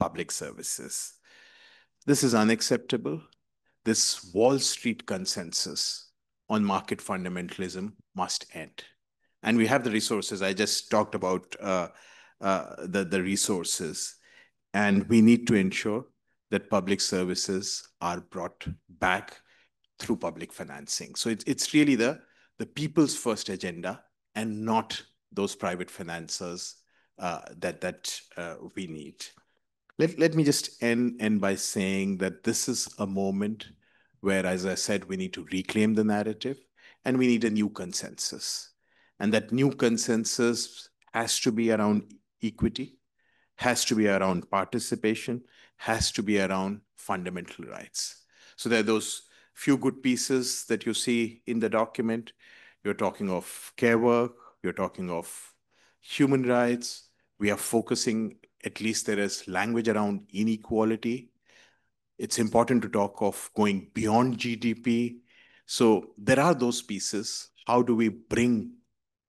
public services. This is unacceptable. This Wall Street consensus on market fundamentalism must end. And we have the resources. I just talked about the resources. And we need to ensure that public services are brought back through public financing. So it's really the people's first agenda and not those private financiers that we need. Let me just end by saying that this is a moment where, as I said, we need to reclaim the narrative and we need a new consensus. And that new consensus has to be around equity, has to be around participation, has to be around fundamental rights. So there are those few good pieces that you see in the document. You're talking of care work, you're talking of human rights. We are focusing, at least there is language around inequality. It's important to talk of going beyond GDP. So there are those pieces. How do we bring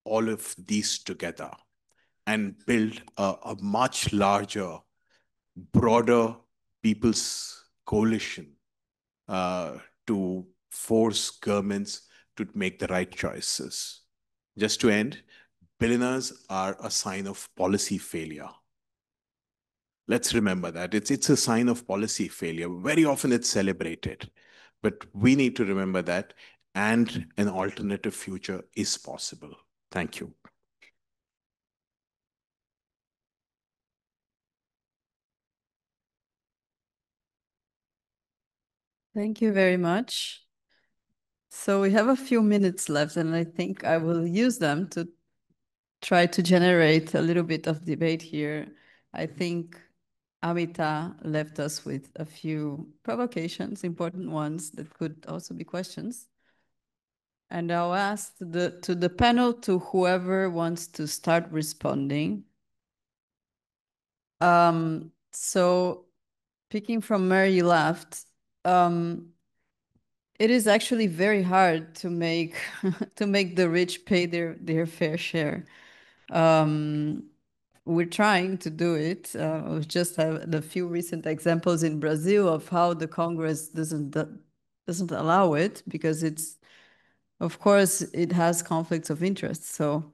all of these together and build a much larger, broader people's coalition to force governments to make the right choices. Just to end, billionaires are a sign of policy failure. Let's remember that. It's a sign of policy failure. Very often it's celebrated, but we need to remember that, and an alternative future is possible. Thank you. Thank you very much. So we have a few minutes left, and I think I will use them to try to generate a little bit of debate here. I think Amita left us with a few provocations, important ones that could also be questions. And I'll ask to the panel, to whoever wants to start responding. So picking from where you left, it is actually very hard to make to make the rich pay their fair share. We're trying to do it. We just have a few recent examples in Brazil of how the Congress doesn't allow it, because it's, of course, it has conflicts of interest. So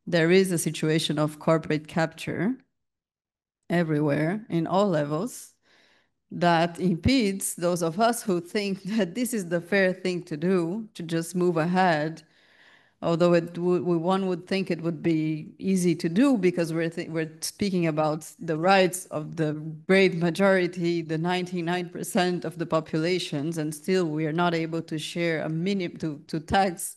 there is a situation of corporate capture everywhere in all levels that impedes those of us who think that this is the fair thing to do, to just move ahead. Although one would think it would be easy to do, because we're speaking about the rights of the great majority, the 99% of the populations, and still we are not able to share a to tax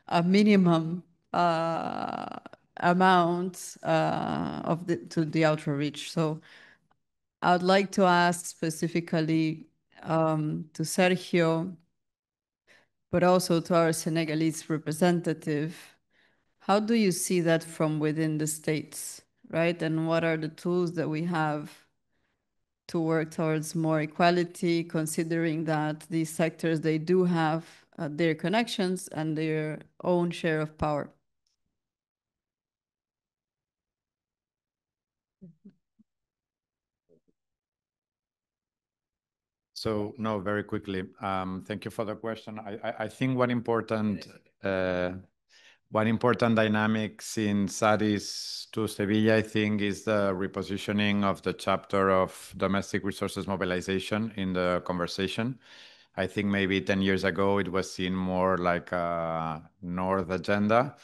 a minimum amount to the ultra rich. So I would like to ask specifically to Sergio, but also to our Senegalese representative, how do you see that from within the states, right? And what are the tools that we have to work towards more equality, considering that these sectors, they do have their connections and their own share of power? So, no, very quickly. Thank you for the question. I think one important dynamic since Addis to Sevilla, I think, is the repositioning of the chapter of domestic resources mobilization in the conversation. I think maybe 10 years ago, it was seen more like a North agenda.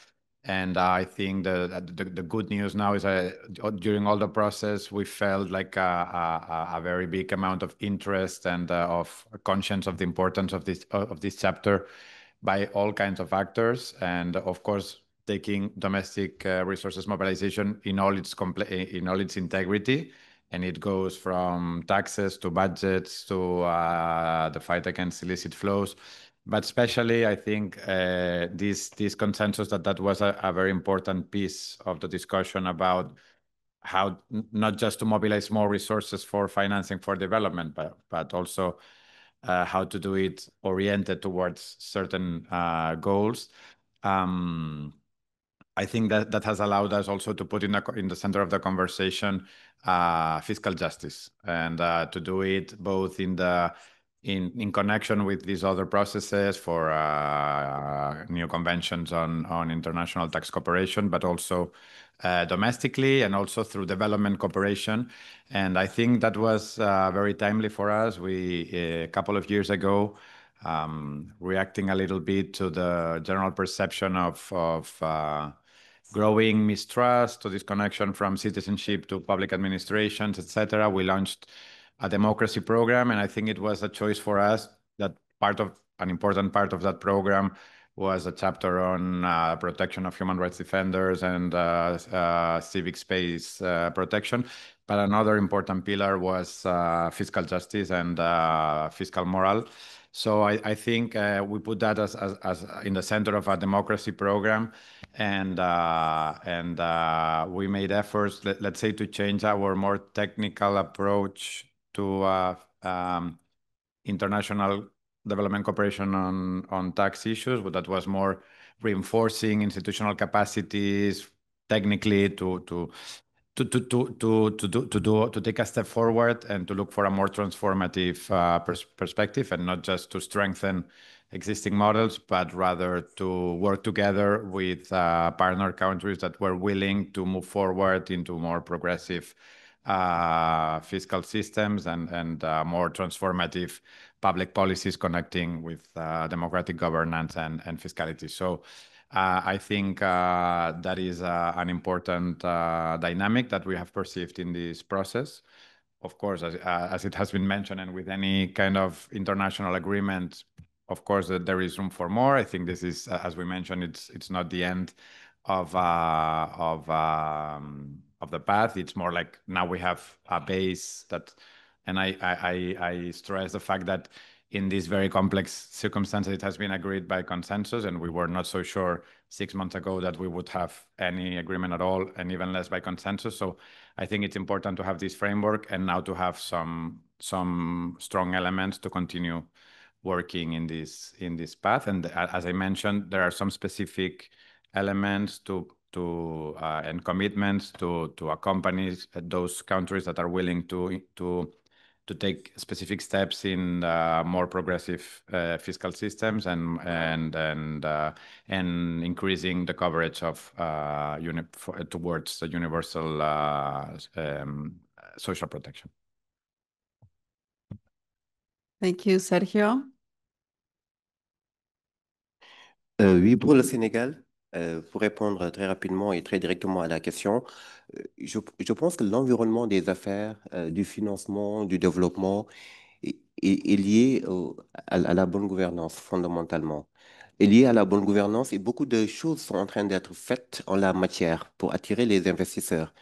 And I think the good news now is that during all the process, we felt like a very big amount of interest and of conscience of the importance of this chapter by all kinds of actors. And of course, taking domestic resources mobilization in all its integrity. And it goes from taxes to budgets to the fight against illicit flows. But especially, I think this consensus that was a very important piece of the discussion about how not just to mobilize more resources for financing for development, but also how to do it oriented towards certain goals. I think that has allowed us also to put in the center of the conversation fiscal justice, and to do it both in connection with these other processes for new conventions on international tax cooperation, but also domestically and also through development cooperation. And I think that was very timely for us. We, a couple of years ago, reacting a little bit to the general perception of growing mistrust, to disconnection from citizenship to public administrations, etc. We launched a democracy program, and I think it was a choice for us that an important part of that program was a chapter on protection of human rights defenders and civic space protection. But another important pillar was fiscal justice and fiscal moral. So I think we put that as in the center of our democracy program, and we made efforts, let's say, to change our more technical approach to international development cooperation on tax issues. But that was more reinforcing institutional capacities technically to to take a step forward and to look for a more transformative perspective, and not just to strengthen existing models, but rather to work together with partner countries that were willing to move forward into more progressive fiscal systems and more transformative public policies connecting with democratic governance and fiscality. So I think that is an important dynamic that we have perceived in this process. Of course, as it has been mentioned, and with any kind of international agreement, of course, there is room for more. I think this is, as we mentioned, it's not the end of the path. It's more like now we have a base that, and I stress the fact that in these very complex circumstances, it has been agreed by consensus, and we were not so sure 6 months ago that we would have any agreement at all, and even less by consensus. So I think it's important to have this framework and now to have some strong elements to continue working in this path. And as I mentioned, there are some specific elements and commitments to accompany those countries that are willing to take specific steps in more progressive fiscal systems and increasing the coverage of towards the universal social protection. Thank you, Sergio. Oui, pour le Sénégal, pour répondre très rapidement et très directement à la question, je pense que l'environnement des affaires, du financement, du développement est lié à la bonne gouvernance fondamentalement. Est lié à la bonne gouvernance et beaucoup de choses sont en train d'être faites en la matière pour attirer les investisseurs.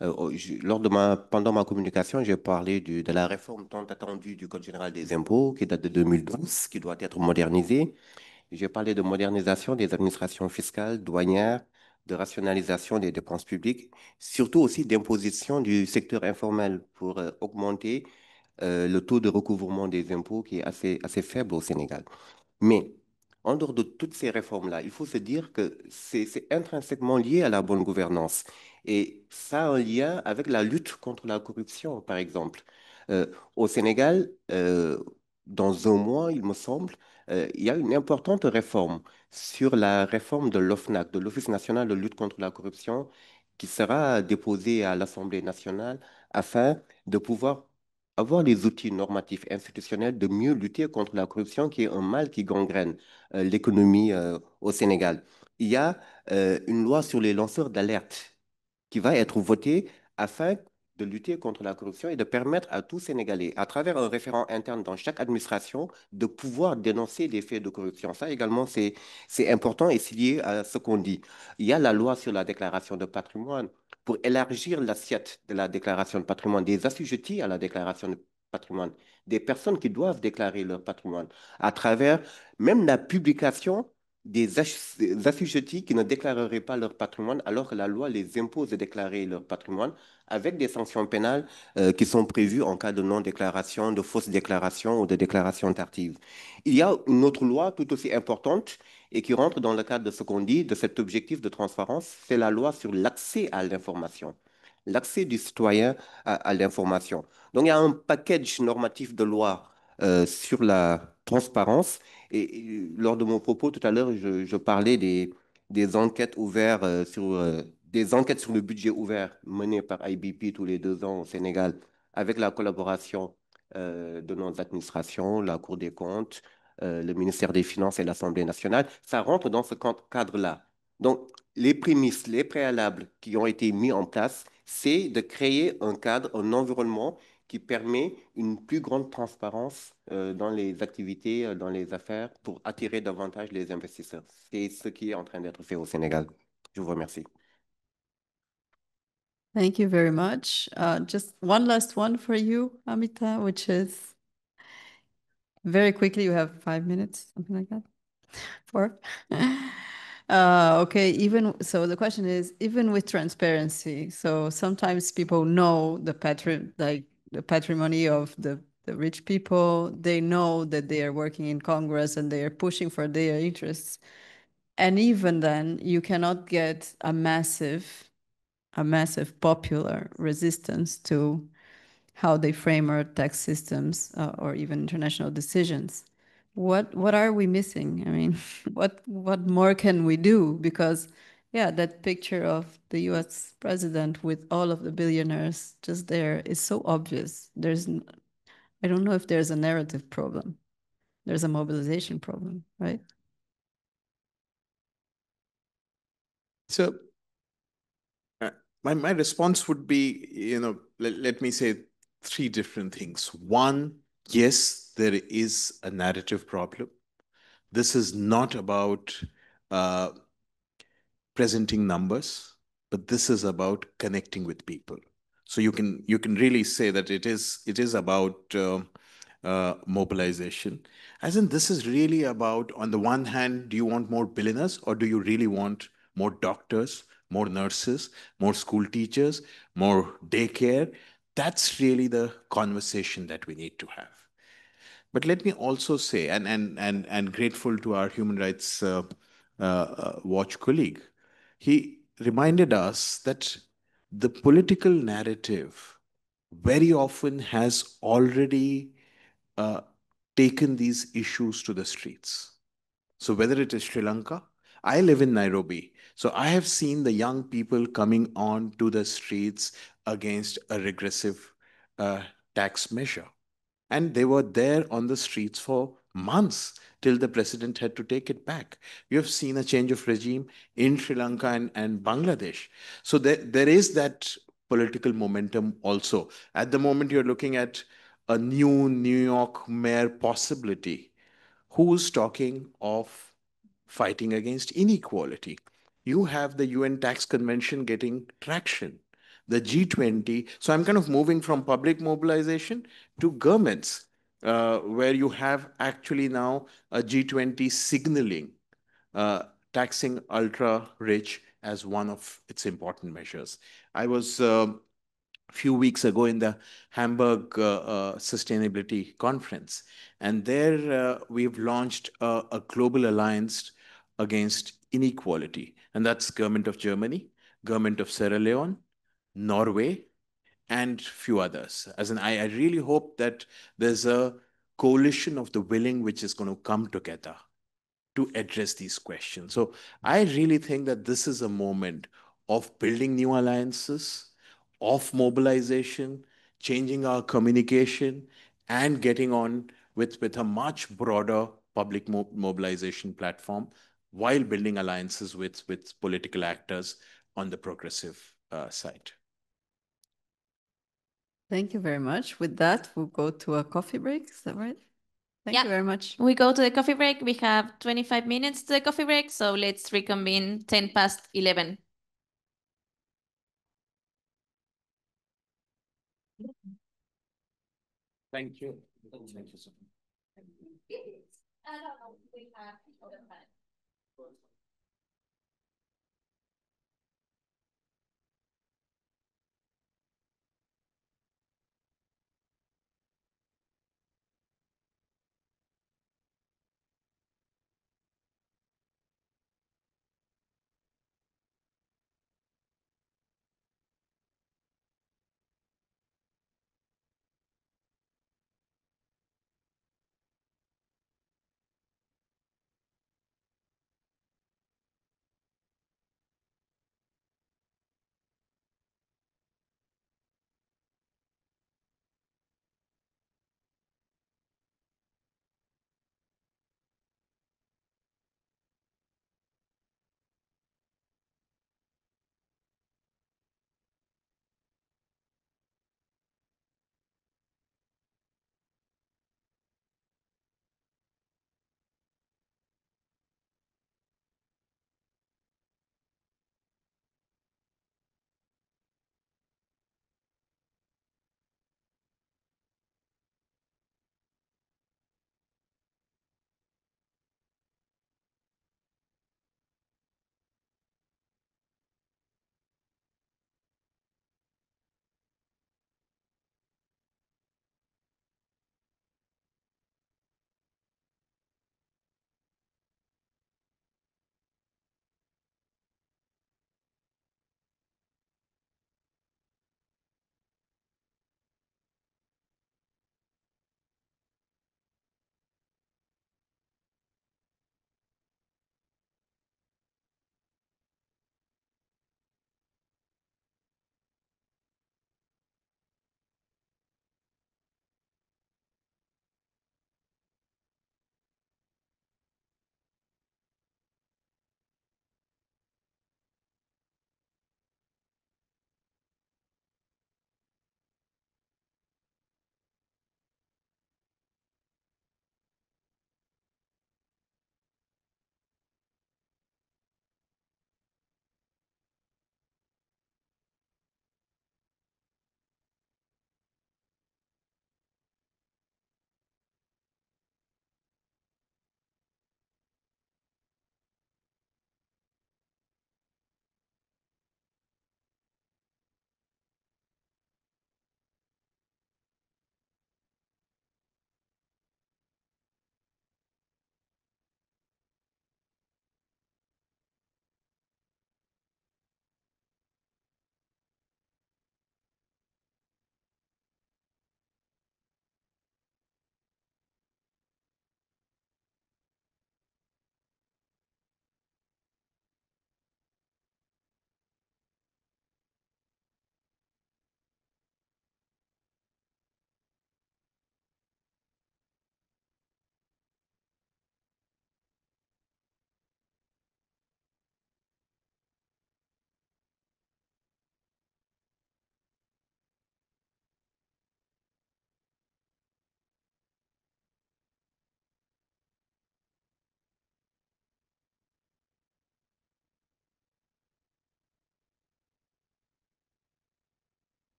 Pendant ma communication, j'ai parlé de la réforme tant attendue du Code général des impôts qui date de 2012, qui doit être modernisée. J'ai parlé de modernisation des administrations fiscales, douanières, de rationalisation des dépenses publiques, surtout aussi d'imposition du secteur informel pour augmenter le taux de recouvrement des impôts qui est assez faible au Sénégal. Mais en dehors de toutes ces réformes-là, il faut se dire que c'est intrinsèquement lié à la bonne gouvernance. Et ça a un lien avec la lutte contre la corruption, par exemple. Au Sénégal, dans un mois, il me semble, il y a une importante réforme sur la réforme de l'OFNAC, de l'Office national de lutte contre la corruption, qui sera déposée à l'Assemblée nationale afin de pouvoir avoir les outils normatifs institutionnels de mieux lutter contre la corruption, qui est un mal qui gangrène l'économie au Sénégal. Il y a une loi sur les lanceurs d'alerte qui va être votée afin de lutter contre la corruption et de permettre à tout Sénégalais, à travers un référent interne dans chaque administration, de pouvoir dénoncer des faits de corruption. Ça également, c'est important et c'est lié à ce qu'on dit. Il y a la loi sur la déclaration de patrimoine pour élargir l'assiette de la déclaration de patrimoine, des assujettis à la déclaration de patrimoine, des personnes qui doivent déclarer leur patrimoine, à travers même la publication des assujettis qui ne déclareraient pas leur patrimoine alors que la loi les impose de déclarer leur patrimoine, avec des sanctions pénales qui sont prévues en cas de non-déclaration, de fausse déclaration ou de déclaration tardive. Il y a une autre loi tout aussi importante et qui rentre dans le cadre de ce qu'on dit, de cet objectif de transparence, c'est la loi sur l'accès à l'information, l'accès du citoyen à l'information. Donc, il y a un package normatif de lois sur la transparence. Et lors de mon propos tout à l'heure, je parlais des enquêtes ouvertes des enquêtes sur le budget ouvert menées par IBP tous les 2 ans au Sénégal, avec la collaboration de nos administrations, la Cour des comptes, le ministère des Finances et l'Assemblée nationale. Ça rentre dans ce cadre-là. Donc, les prémices, les préalables qui ont été mis en place, c'est de créer un cadre, un environnement qui permet une plus grande transparence dans les activités, dans les affaires, pour attirer davantage les investisseurs. C'est ce qui est en train d'être fait au Sénégal. Je vous remercie. Thank you very much. Just one last one for you, Amita, which is very quickly, you have 5 minutes, something like that. 4. Okay, so the question is, even with transparency, so sometimes people know the patrimony of the rich people, they know that they are working in Congress and they are pushing for their interests. And even then, you cannot get a massive a massive popular resistance to how they frame our tax systems or even international decisions. What are we missing? I mean, what more can we do? Because yeah, that picture of the US president with all of the billionaires just there is so obvious. I don't know if there's a narrative problem. There's a mobilization problem, right? So my response would be, let me say three different things. One, yes, there is a narrative problem. This is not about presenting numbers, but this is about connecting with people. So you can really say that it is about mobilization. As in, this is really about, on the one hand, do you want more billionaires or do you really want more doctors, more nurses, more school teachers, more daycare? That's really the conversation that we need to have. But let me also say, and grateful to our Human Rights Watch colleague, he reminded us that the political narrative very often has already taken these issues to the streets. So whether it is Sri Lanka, I live in Nairobi. So I have seen the young people coming on to the streets against a regressive tax measure. And they were there on the streets for months till the president had to take it back. You have seen a change of regime in Sri Lanka and Bangladesh. So there is that political momentum also. At the moment, you're looking at a new New York mayor possibility. Who's talking of fighting against inequality? You have the UN Tax Convention getting traction, the G20. So I'm kind of moving from public mobilization to governments, where you have actually now a G20 signaling taxing ultra rich as one of its important measures. I was a few weeks ago in the Hamburg Sustainability Conference, and there we've launched a global alliance against inequality, and that's government of Germany, government of Sierra Leone, Norway, and few others. As in, I really hope that there's a coalition of the willing which is going to come together to address these questions. So I really think that this is a moment of building new alliances, of mobilization, changing our communication, and getting on with a much broader public mobilization platform while building alliances with political actors on the progressive side. Thank you very much. With that, we'll go to a coffee break. Is that right? Thank you very much. We go to the coffee break. We have 25 minutes to the coffee break, so let's reconvene 10 past 11. Thank you. Thank you so much.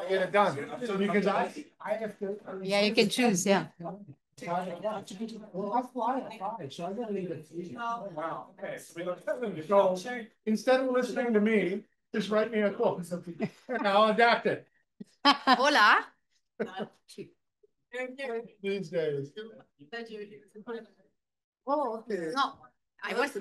Get it done. Because I have to. Yeah, you can choose, yeah. Well, I'll fly at 5, so I gotta leave at 3. Oh, wow. Okay. So instead of listening to me, just write me a quote. And I'll adapt it. Hola. These days. Oh, no, I was.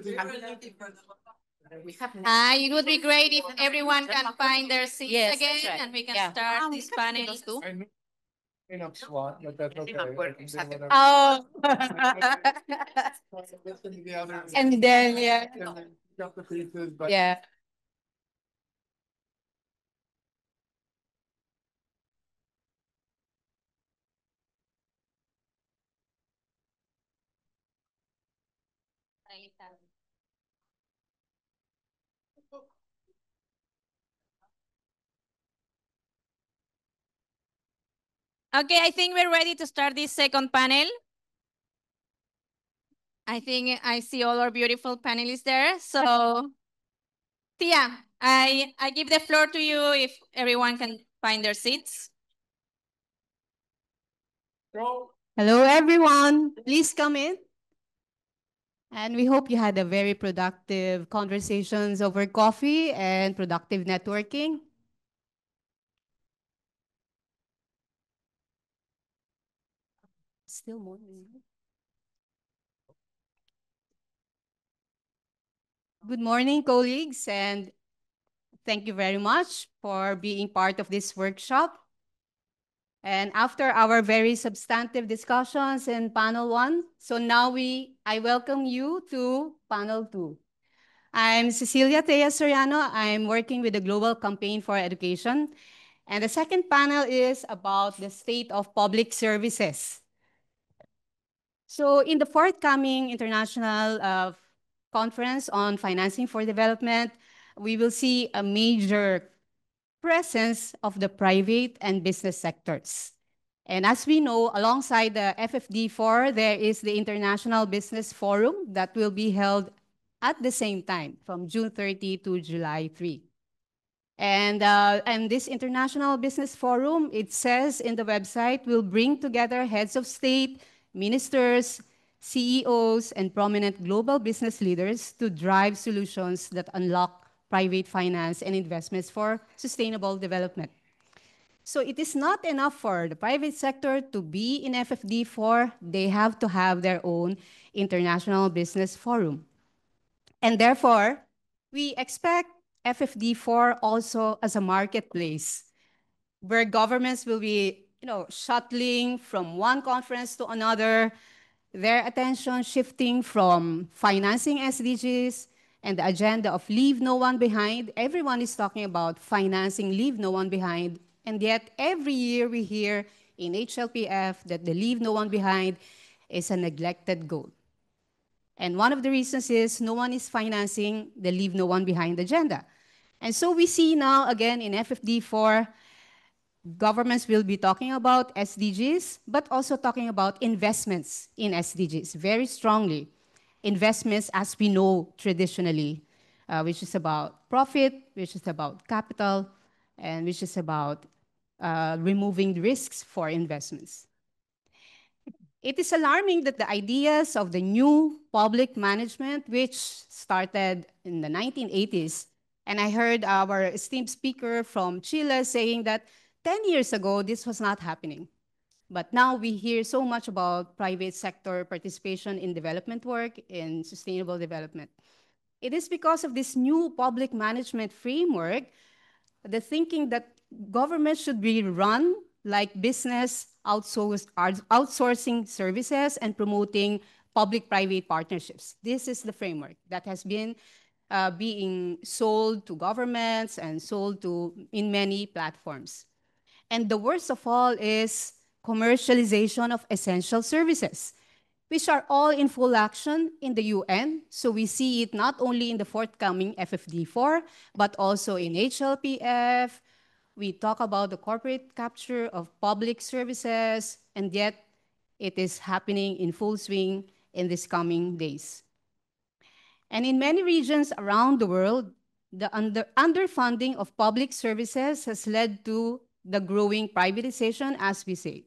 We have. It would be great if everyone can find their seats Yes, again that's right. and we can Yeah. start this panel. I knew enough SWAT, but that's okay. I can do whatever. Oh. Listen to the others. And then, yeah. And then pick up the pieces, but Yeah. Okay, I think we're ready to start this second panel. I think I see all our beautiful panelists there. So, Tia, I give the floor to you if everyone can find their seats. go. Hello, everyone. Please come in. And we hope you had a very productive conversations over coffee and productive networking. Still morning. Good morning, colleagues, and thank you very much for being part of this workshop. And after our very substantive discussions in panel 1, so now I welcome you to panel 2. I'm Cecilia Thea Soriano. I'm working with the Global Campaign for Education. And the second panel is about the state of public services. So in the forthcoming international conference on financing for development, we will see a major presence of the private and business sectors. And as we know, alongside the FFD4, there is the International Business Forum that will be held at the same time from June 30 to July 3. And this International Business Forum, it says in the website, will bring together heads of state, ministers, CEOs, and prominent global business leaders to drive solutions that unlock private finance and investments for sustainable development. So it is not enough for the private sector to be in FFD4. They have to have their own International Business Forum. And therefore, we expect FFD4 also as a marketplace where governments will be shuttling from one conference to another, their attention shifting from financing SDGs and the agenda of Leave No One Behind. Everyone is talking about financing Leave No One Behind, and yet every year we hear in HLPF that the Leave No One Behind is a neglected goal. And one of the reasons is no one is financing the Leave No One Behind agenda. And so we see now again in FFD4, governments will be talking about SDGs, but also talking about investments in SDGs very strongly. Investments as we know traditionally, which is about profit, which is about capital, and which is about removing risks for investments. It is alarming that the ideas of the new public management, which started in the 1980s, and I heard our esteemed speaker from Chile saying that 10 years ago, this was not happening. But now we hear so much about private sector participation in development work, in sustainable development. It is because of this new public management framework, the thinking that government should be run like business outsourcing services and promoting public-private partnerships. This is the framework that has been being sold to governments and sold in many platforms. And the worst of all is commercialization of essential services, which are all in full action in the UN. So we see it not only in the forthcoming FFD4, but also in HLPF. We talk about the corporate capture of public services, and yet it is happening in full swing in these coming days. And in many regions around the world, the underfunding of public services has led to the growing privatization, as we say.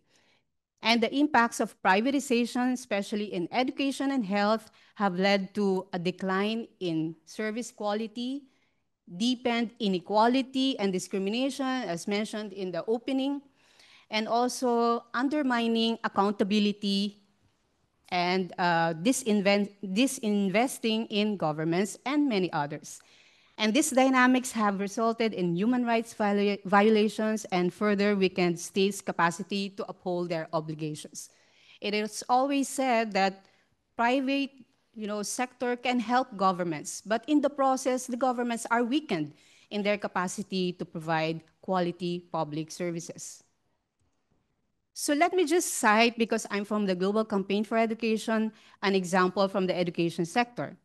And the impacts of privatization, especially in education and health, have led to a decline in service quality, deepened inequality and discrimination, as mentioned in the opening, and also undermining accountability and disinvesting in governments and many others. And these dynamics have resulted in human rights violations and further weakened states' capacity to uphold their obligations. It is always said that private sector can help governments, but in the process, the governments are weakened in their capacity to provide quality public services. So let me just cite, because I'm from the Global Campaign for Education, an example from the education sector.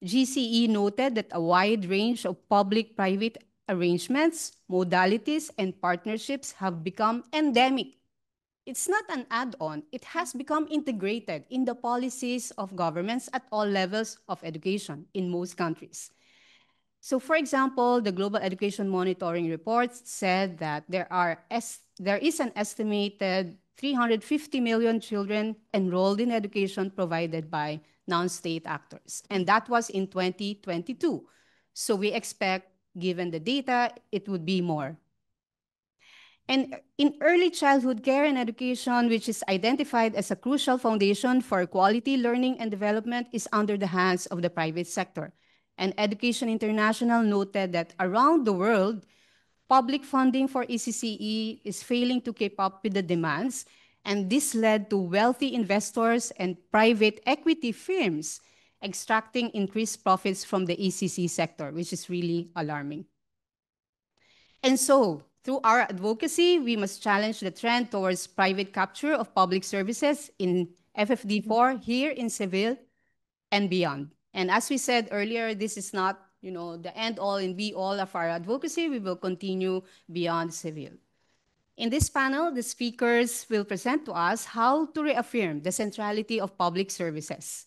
GCE noted that a wide range of public-private arrangements, modalities, and partnerships have become endemic. It's not an add-on. It has become integrated in the policies of governments at all levels of education in most countries. So for example, the Global Education Monitoring Report said that there is an estimated 350 million children enrolled in education provided by non-state actors. And that was in 2022. So we expect, given the data, it would be more. And in early childhood care and education, which is identified as a crucial foundation for quality learning and development, is under the hands of the private sector. And Education International noted that around the world, public funding for ECCE is failing to keep up with the demands, and this led to wealthy investors and private equity firms extracting increased profits from the ECC sector, which is really alarming. And so, through our advocacy, we must challenge the trend towards private capture of public services in FFD4 here in Seville and beyond. And as we said earlier, this is not the end-all and be-all of our advocacy. We will continue beyond Seville. In this panel, the speakers will present to us how to reaffirm the centrality of public services.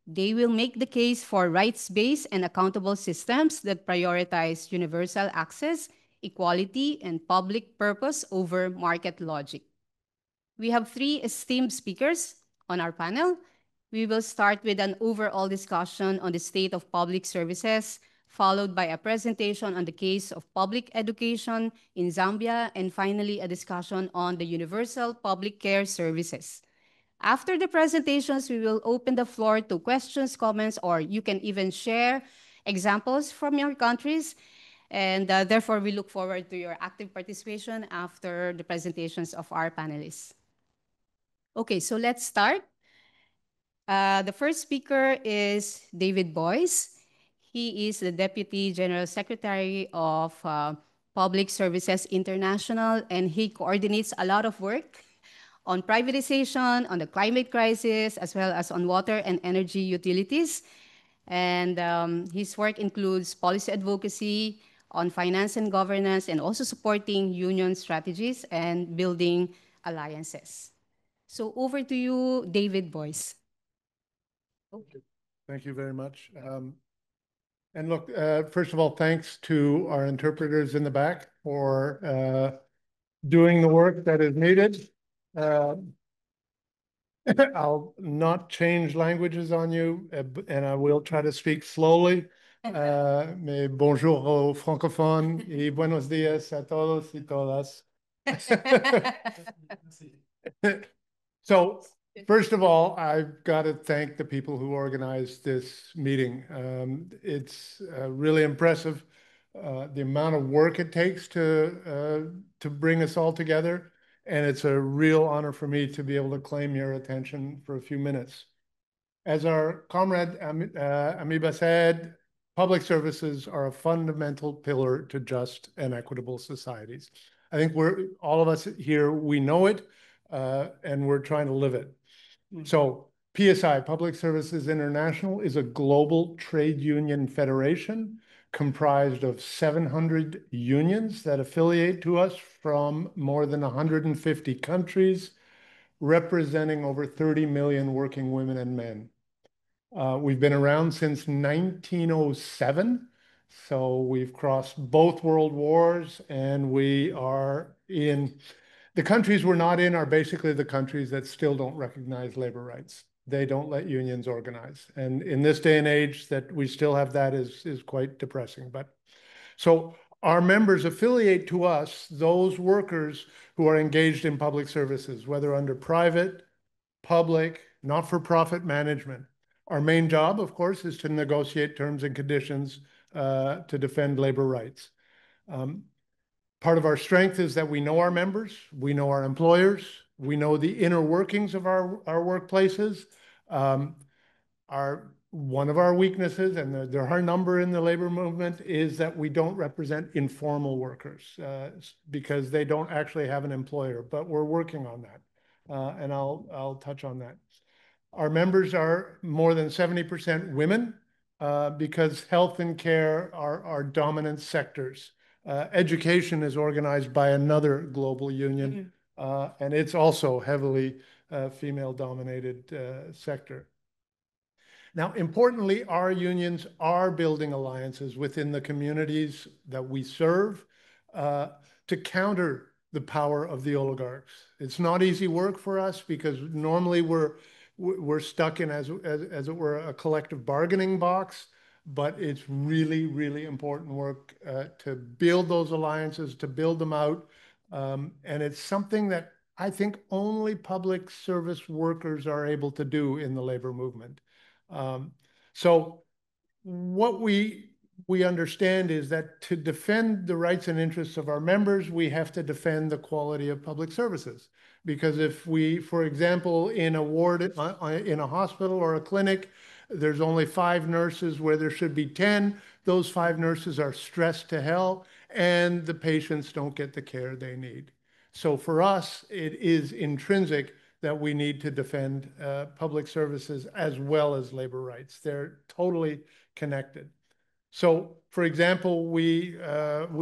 They will make the case for rights-based and accountable systems that prioritize universal access, equality, and public purpose over market logic. We have 3 esteemed speakers on our panel. We will start with an overall discussion on the state of public services, followed by a presentation on the case of public education in Zambia, and finally a discussion on the universal public care services. After the presentations, we will open the floor to questions, comments, or you can even share examples from your countries. And therefore, we look forward to your active participation after the presentations of our panelists. Okay, so let's start. The first speaker is David Boyce. He is the Deputy General Secretary of Public Services International, and he coordinates a lot of work on privatization, on the climate crisis, as well as on water and energy utilities. And his work includes policy advocacy on finance and governance, and also supporting union strategies and building alliances. So over to you, David Boyce. Thank you very much. And look, first of all, thanks to our interpreters in the back for doing the work that is needed. I'll not change languages on you, and I will try to speak slowly. Mais bonjour aux francophones et buenos días a todos y todas. So, first of all, I've got to thank the people who organized this meeting. It's really impressive, the amount of work it takes to bring us all together. And it's a real honor for me to be able to claim your attention for a few minutes. As our comrade Amiba said, public services are a fundamental pillar to just and equitable societies. I think all of us here, we know it, and we're trying to live it. So PSI, Public Services International, is a global trade union federation comprised of 700 unions that affiliate to us from more than 150 countries, representing over 30 million working women and men. We've been around since 1907, So we've crossed both world wars, and we are in the countries we're not in are basically the countries that still don't recognize labor rights. They don't let unions organize. And in this day and age that we still have that is quite depressing. But so our members affiliate to us those workers who are engaged in public services, whether under private, public, not-for-profit management. Our main job, of course, is to negotiate terms and conditions to defend labor rights. Part of our strength is that we know our members, we know our employers, we know the inner workings of our workplaces. One of our weaknesses, and there are a number in the labor movement, is that we don't represent informal workers because they don't actually have an employer, but we're working on that. And I'll touch on that. Our members are more than 70% women because health and care are dominant sectors. Education is organized by another global union, and it's also heavily female-dominated sector. Now, importantly, our unions are building alliances within the communities that we serve to counter the power of the oligarchs. It's not easy work for us because normally we're stuck in, as it were, a collective bargaining box, but it's really, really important work to build those alliances, to build them out. And it's something that I think only public service workers are able to do in the labor movement. So what we understand is that to defend the rights and interests of our members, we have to defend the quality of public services. Because if we, for example, in a ward, in a hospital or a clinic, there's only 5 nurses where there should be 10, those 5 nurses are stressed to hell, and the patients don't get the care they need. So for us, it is intrinsic that we need to defend public services as well as labor rights. They're totally connected. So, for example, we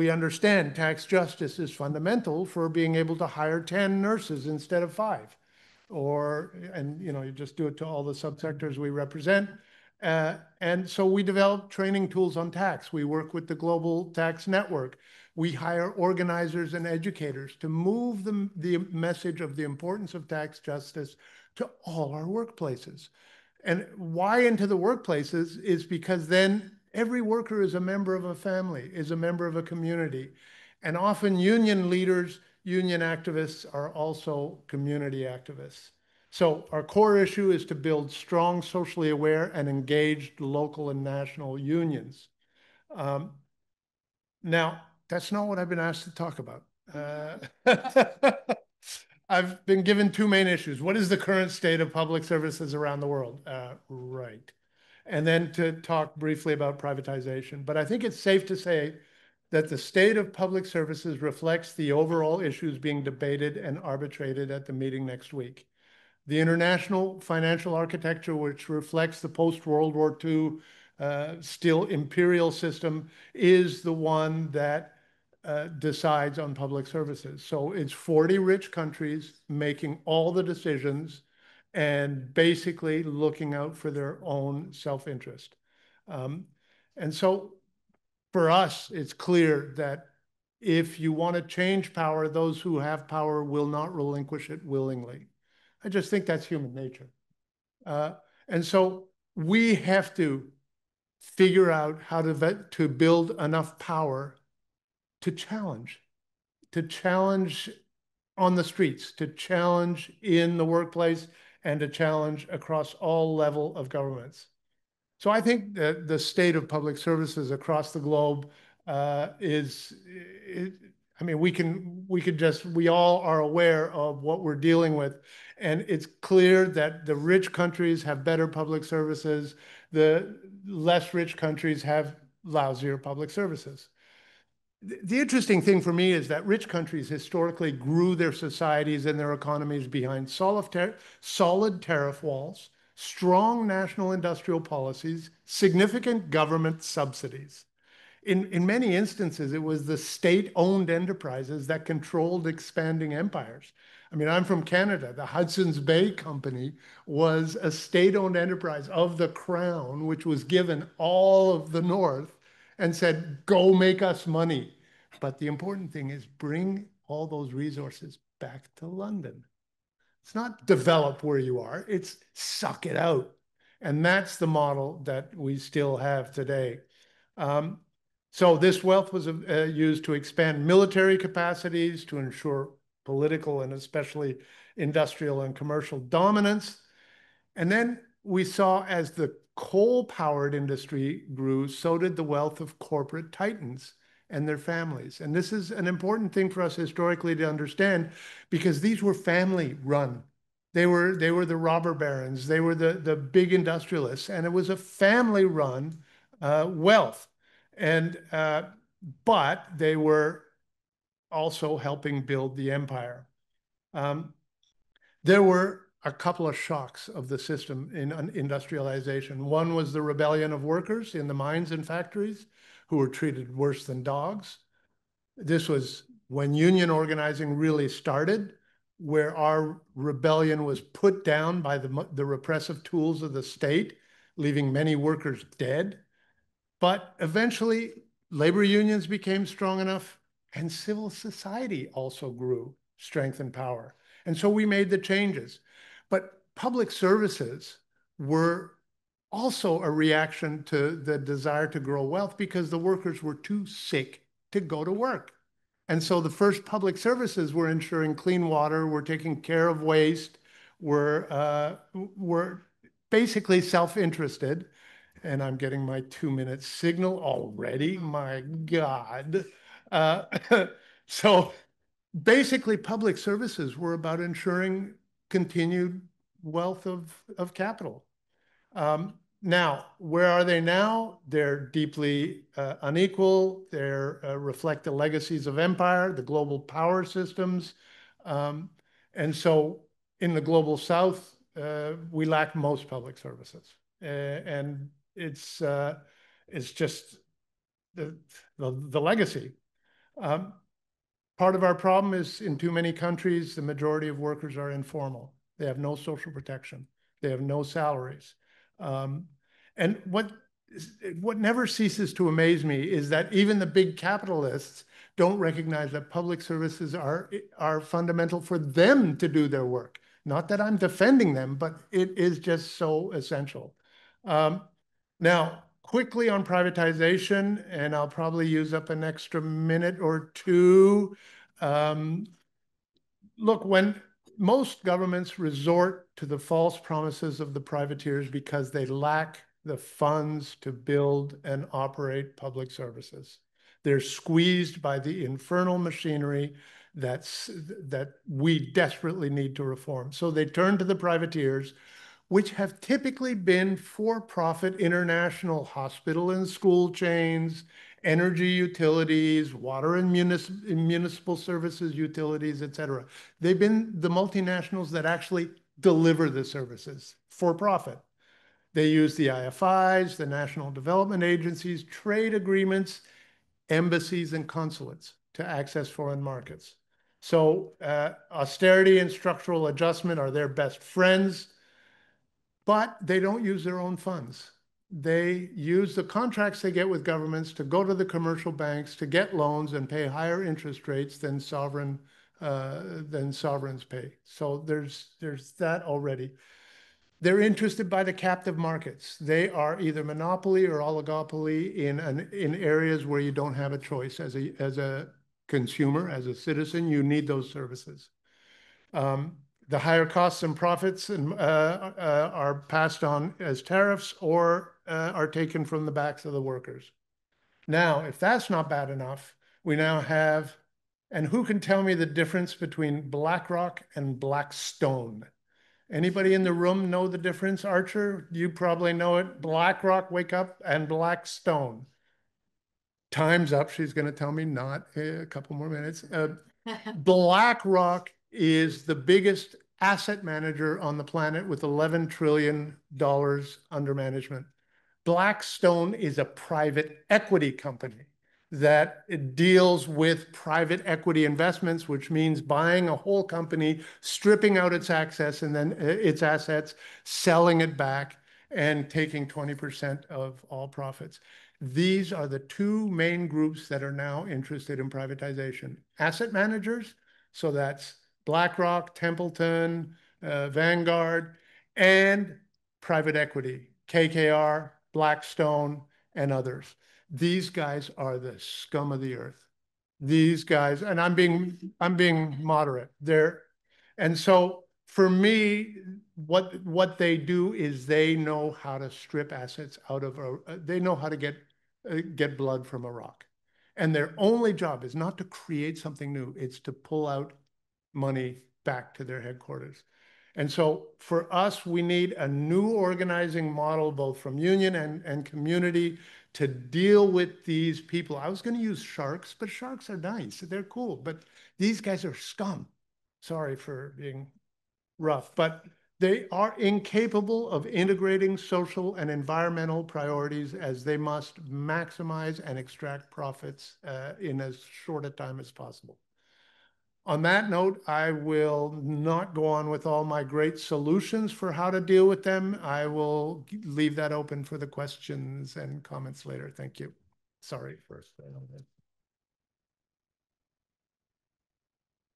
understand tax justice is fundamental for being able to hire 10 nurses instead of 5. And you just do it to all the subsectors we represent. And so we develop training tools on tax. We work with the Global Tax Network. We hire organizers and educators to move the message of the importance of tax justice to all our workplaces. And why into the workplaces is because then every worker is a member of a family, is a member of a community. And often union leaders, union activists are also community activists. So our core issue is to build strong, socially aware and engaged local and national unions. Now, that's not what I've been asked to talk about. I've been given 2 main issues. What is the current state of public services around the world? Right. And then to talk briefly about privatization. But I think it's safe to say that the state of public services reflects the overall issues being debated and arbitrated at the meeting next week. The international financial architecture, which reflects the post-World War II still imperial system, is the one that decides on public services. So it's 40 rich countries making all the decisions and basically looking out for their own self-interest. And so for us, it's clear that if you want to change power, those who have power will not relinquish it willingly. I just think that's human nature. And so we have to figure out how to build enough power to challenge on the streets, to challenge in the workplace, and to challenge across all levels of governments. So I think that the state of public services across the globe we all are aware of what we're dealing with. And it's clear that the rich countries have better public services. The less rich countries have lousier public services. The interesting thing for me is that rich countries historically grew their societies and their economies behind solid tariff walls, strong national industrial policies, significant government subsidies. In many instances, it was the state-owned enterprises that controlled expanding empires. I mean, I'm from Canada. The Hudson's Bay Company was a state-owned enterprise of the Crown, which was given all of the North. and said, go make us money. But the important thing is bring all those resources back to London. It's not develop where you are, it's suck it out. And that's the model that we still have today. So this wealth was used to expand military capacities, to ensure political and especially industrial and commercial dominance. And then we saw as the coal-powered industry grew, so did the wealth of corporate titans and their families. And this is an important thing for us historically to understand, because these were family-run. They were the robber barons, they were the big industrialists, and it was a family-run wealth. And but they were also helping build the empire. There were a couple of shocks of the system in industrialization. One was the rebellion of workers in the mines and factories who were treated worse than dogs. This was when union organizing really started, where our rebellion was put down by the repressive tools of the state, leaving many workers dead. But eventually, labor unions became strong enough, and civil society also grew strength and power. And so we made the changes. But public services were also a reaction to the desire to grow wealth, because the workers were too sick to go to work. And so the first public services were ensuring clean water, were taking care of waste, were basically self-interested. And I'm getting my 2-minute signal already. My God. So basically, public services were about ensuring continued wealth of capital. Now, where are they now? They're deeply unequal. They reflect the legacies of empire, the global power systems. And so in the global south, we lack most public services. And it's just the legacy. Part of our problem is in too many countries, the majority of workers are informal. They have no social protection. They have no salaries. And what never ceases to amaze me is that even the big capitalists don't recognize that public services are fundamental for them to do their work. Not that I'm defending them, but it is just so essential. Now, quickly on privatization, and I'll probably use up an extra minute or two. Look, when most governments resort to the false promises of the privateers because they lack the funds to build and operate public services. They're squeezed by the infernal machinery that we desperately need to reform. So they turn to the privateers, which have typically been for-profit international hospital and school chains, energy utilities, water and municipal services utilities, et cetera. They've been the multinationals that actually deliver the services for profit. They use the IFIs, the national development agencies, trade agreements, embassies, and consulates to access foreign markets. So austerity and structural adjustment are their best friends, but they don't use their own funds. They use the contracts they get with governments to go to the commercial banks to get loans and pay higher interest rates than sovereigns pay. So there's that already. They're interested by the captive markets. They are either monopoly or oligopoly in areas where you don't have a choice. As a consumer, as a citizen, you need those services. The higher costs and profits are passed on as tariffs or are taken from the backs of the workers. Now, if that's not bad enough, we now have, and who can tell me the difference between BlackRock and Blackstone? Anybody in the room know the difference, Archer? You probably know it. BlackRock, wake up, and Blackstone. Time's up. She's going to tell me not. A couple more minutes. BlackRock is the biggest asset manager on the planet with $11 trillion under management. Blackstone is a private equity company that deals with private equity investments, which means buying a whole company, stripping out its assets, and then its assets, selling it back, and taking 20% of all profits. These are the two main groups that are now interested in privatization. Asset managers, so that's BlackRock, Templeton, Vanguard, and private equity, KKR, Blackstone, and others. These guys are the scum of the earth. These guys, and I'm being moderate. And so for me, what they do is they know how to strip assets out of they know how to get blood from a rock. And their only job is not to create something new, it's to pull out money back to their headquarters. And so for us, we need a new organizing model, both from union and community, to deal with these people. I was going to use sharks, but sharks are nice. They're cool. But these guys are scum. Sorry for being rough, but they are incapable of integrating social and environmental priorities, as they must maximize and extract profits in as short a time as possible. On that note, I will not go on with all my great solutions for how to deal with them. I will leave that open for the questions and comments later. Thank you. Sorry first.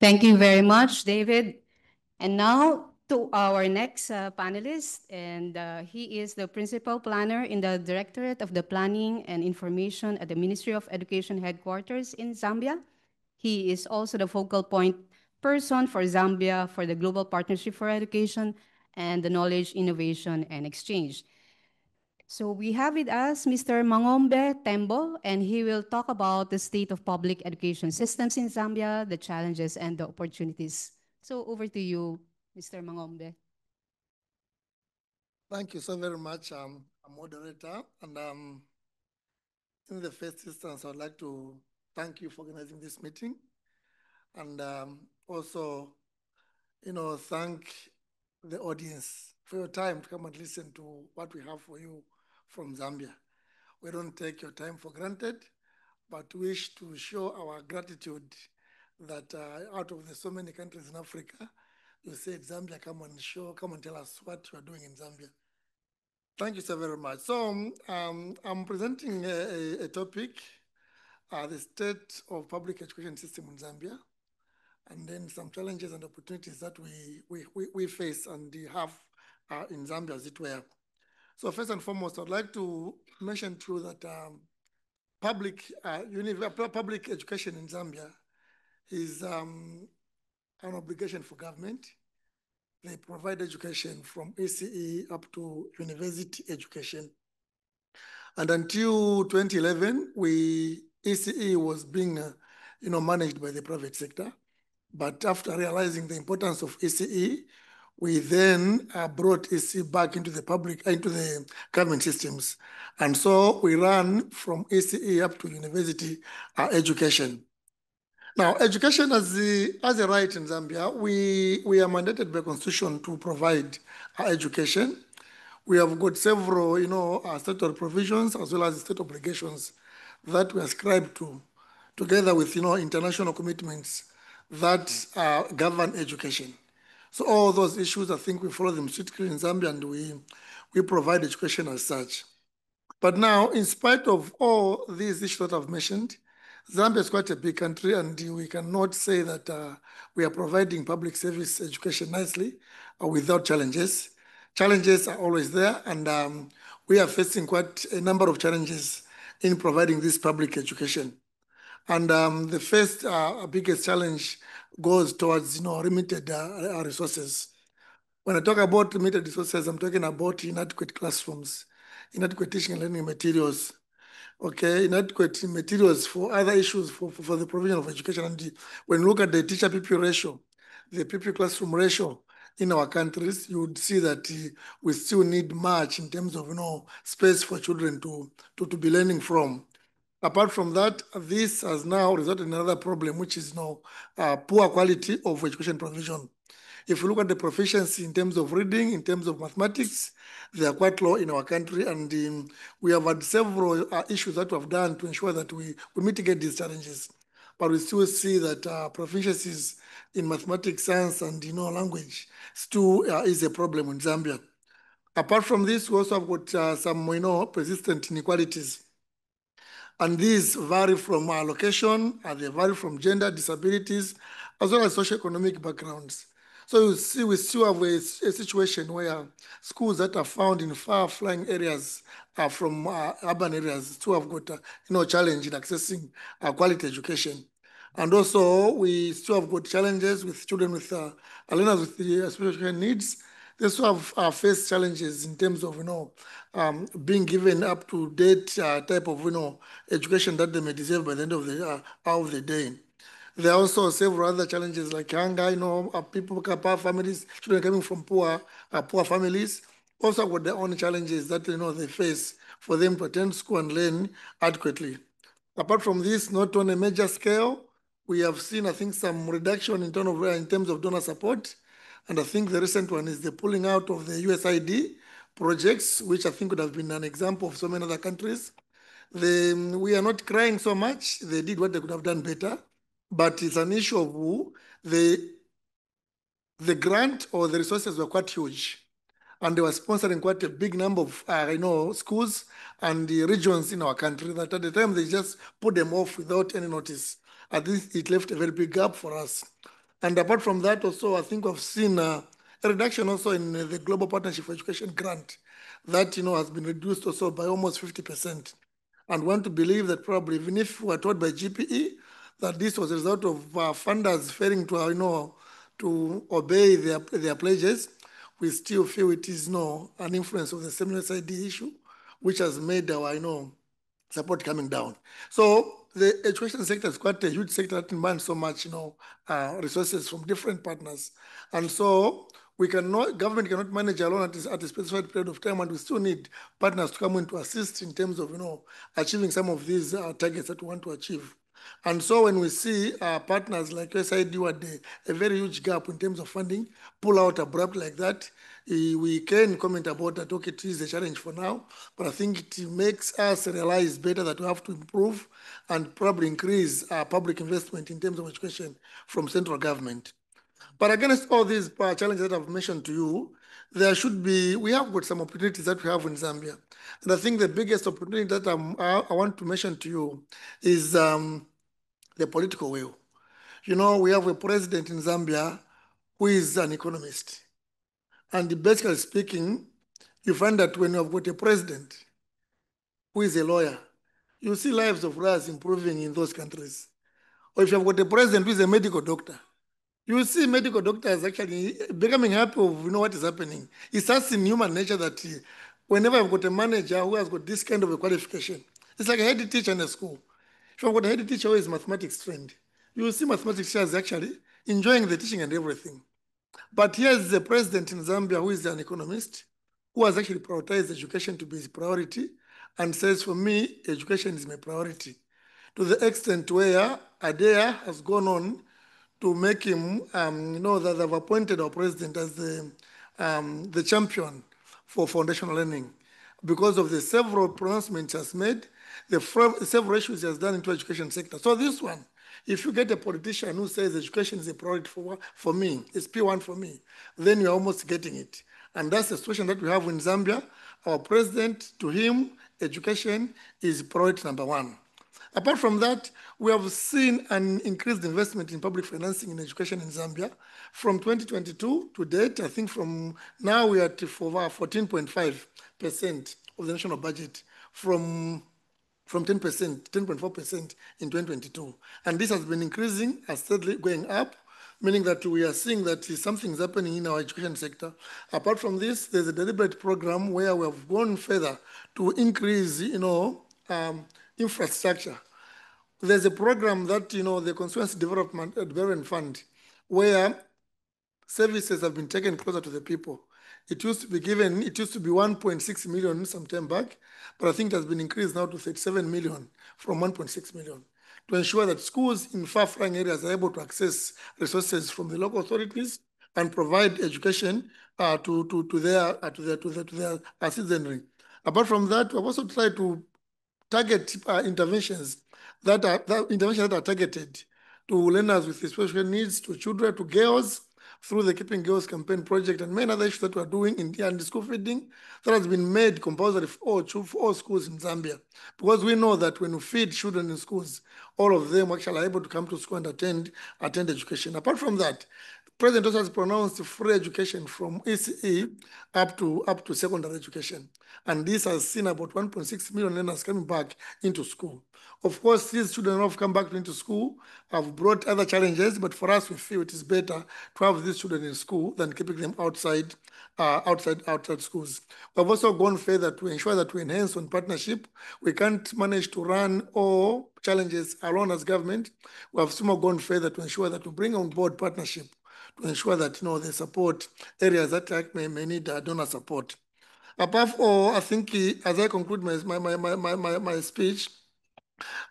Thank you very much, David. And now to our next panelist, and he is the principal planner in the Directorate of the Planning and Information at the Ministry of Education headquarters in Zambia. He is also the focal point person for Zambia for the Global Partnership for Education and the Knowledge, Innovation, and Exchange. So we have with us Mr. Mangombe Tembo, and he will talk about the state of public education systems in Zambia, the challenges and the opportunities. So over to you, Mr. Mangombe. Thank you so very much, moderator. And in the first instance, I'd like to thank you for organizing this meeting. And also, thank the audience for your time to come and listen to what we have for you from Zambia. We don't take your time for granted, but wish to show our gratitude that out of the so many countries in Africa, you said, Zambia, come and tell us what you are doing in Zambia. Thank you so very much. So I'm presenting a topic, the state of public education system in Zambia, and then some challenges and opportunities that we face and have in Zambia, as it were. So first and foremost, I'd like to mention to you that public education in Zambia is an obligation for government. They provide education from ECE up to university education. And until 2011, ECE was being managed by the private sector. But after realizing the importance of ECE, we then brought ECE back into the government systems. And so we ran from ECE up to university education. Now, education as a right in Zambia, we are mandated by Constitution to provide education. We have got several, statutory provisions as well as state obligations that we ascribe to, together with, international commitments that govern education. So all those issues, I think we follow them strictly in Zambia, and we provide education as such. But now, in spite of all these issues that I've mentioned, Zambia is quite a big country, and we cannot say that we are providing public service education nicely without challenges. Challenges are always there, and we are facing quite a number of challenges in providing this public education. And the first biggest challenge goes towards limited resources. When I talk about limited resources, I'm talking about inadequate classrooms, inadequate teaching and learning materials, inadequate materials for other issues for the provision of education. And when you look at the teacher-pupil ratio, the pupil classroom ratio in our countries, you would see that we still need much in terms of space for children to be learning from. Apart from that, this has now resulted in another problem, which is poor quality of education provision. If you look at the proficiency in terms of reading, in terms of mathematics, they are quite low in our country, and we have had several issues that we have done to ensure that we mitigate these challenges. But we still see that proficiencies in mathematics, science, and language still is a problem in Zambia. Apart from this, we also have got some persistent inequalities And these vary from location, they vary from gender, disabilities, as well as socioeconomic backgrounds. So you see, we still have a situation where schools that are found in far-flung areas from urban areas still have got challenge in accessing quality education. And also, we still have got challenges with children with learners with special needs. They still have faced challenges in terms of being given up to date type of education that they may deserve by the end of the day. There are also several other challenges like hunger. People, families, children coming from poor families, also got their own challenges that they face for them to attend school and learn adequately. Apart from this, not on a major scale, we have seen, I think, some reduction in terms of donor support. And I think the recent one is the pulling out of the USAID projects, which I think would have been an example of so many other countries. We are not crying so much. They did what they could have done better. But it's an issue of who the grant or the resources were quite huge. And they were sponsoring quite a big number of schools and the regions in our country that at the time they just put them off without any notice. At least it left a very big gap for us. And apart from that, also, I think we've seen a reduction also in the Global Partnership for Education grant that has been reduced also by almost 50%. And want to believe that probably even if we were told by GPE that this was a result of funders failing to to obey their pledges, we still feel it is an influence of the USAID issue, which has made our support coming down. So the education sector is quite a huge sector that demands so much resources from different partners, and so government cannot manage alone at a specified period of time, and we still need partners to come in to assist in terms of achieving some of these targets that we want to achieve. And so when we see partners like USAID with a very huge gap in terms of funding, pull out abrupt like that, we can comment about that, okay, it is a challenge for now, but I think it makes us realize better that we have to improve and probably increase public investment in terms of education from central government. But against all these challenges that I've mentioned to you, we have got some opportunities that we have in Zambia. And I think the biggest opportunity that I want to mention to you is the political will. We have a president in Zambia who is an economist. And basically speaking, you find that when you have got a president who is a lawyer, you see lives of lawyers improving in those countries. Or if you have got a president who is a medical doctor, you see medical doctors actually becoming happy of what is happening. It's just in human nature that whenever I've got a manager who has got this kind of a qualification, it's like a head teacher in a school. If I've got a head teacher who is mathematics trained, you will see mathematics teachers actually enjoying the teaching and everything. But here's the president in Zambia who is an economist, who has actually prioritized education to be his priority and says, for me, education is my priority. To the extent where ADEA has gone on to make him, that they've appointed our president as the champion for foundational learning because of the several pronouncements he has made, the several issues he has done into education sector. So this one, if you get a politician who says education is a priority for me, it's P1 for me, then you're almost getting it. And that's the situation that we have in Zambia. Our president, to him, education is priority number one. Apart from that, we have seen an increased investment in public financing in education in Zambia. From 2022 to date, I think from now we are at 14.5% of the national budget from 10%, 10.4% in 2022. And this has been increasing, steadily going up, meaning that we are seeing that something's happening in our education sector. Apart from this, there's a deliberate program where we have gone further to increase, infrastructure. There's a program that, the Constituency Development Fund, where services have been taken closer to the people. It used to be 1.6 million some time back, but I think it has been increased now to 37 million from 1.6 million to ensure that schools in far-flung areas are able to access resources from the local authorities and provide education to their citizenry. Apart from that, we've also tried to target interventions that are targeted to learners with special needs, to children, to girls, through the Keeping Girls Campaign project and many other issues that we're doing in school feeding that has been made compulsory for all schools in Zambia. Because we know that when we feed children in schools, all of them actually are able to come to school and attend education. Apart from that, the President also has pronounced free education from ECE up to secondary education. And this has seen about 1.6 million learners coming back into school. Of course, these children who have come back into school have brought other challenges, but for us, we feel it is better to have these children in school than keeping them outside schools. We've also gone further to ensure that we enhance on partnership. We can't manage to run all challenges alone as government. We have somehow gone further to ensure that we bring on board partnership to ensure that they support areas that may need donor support. Above all, I think as I conclude my speech,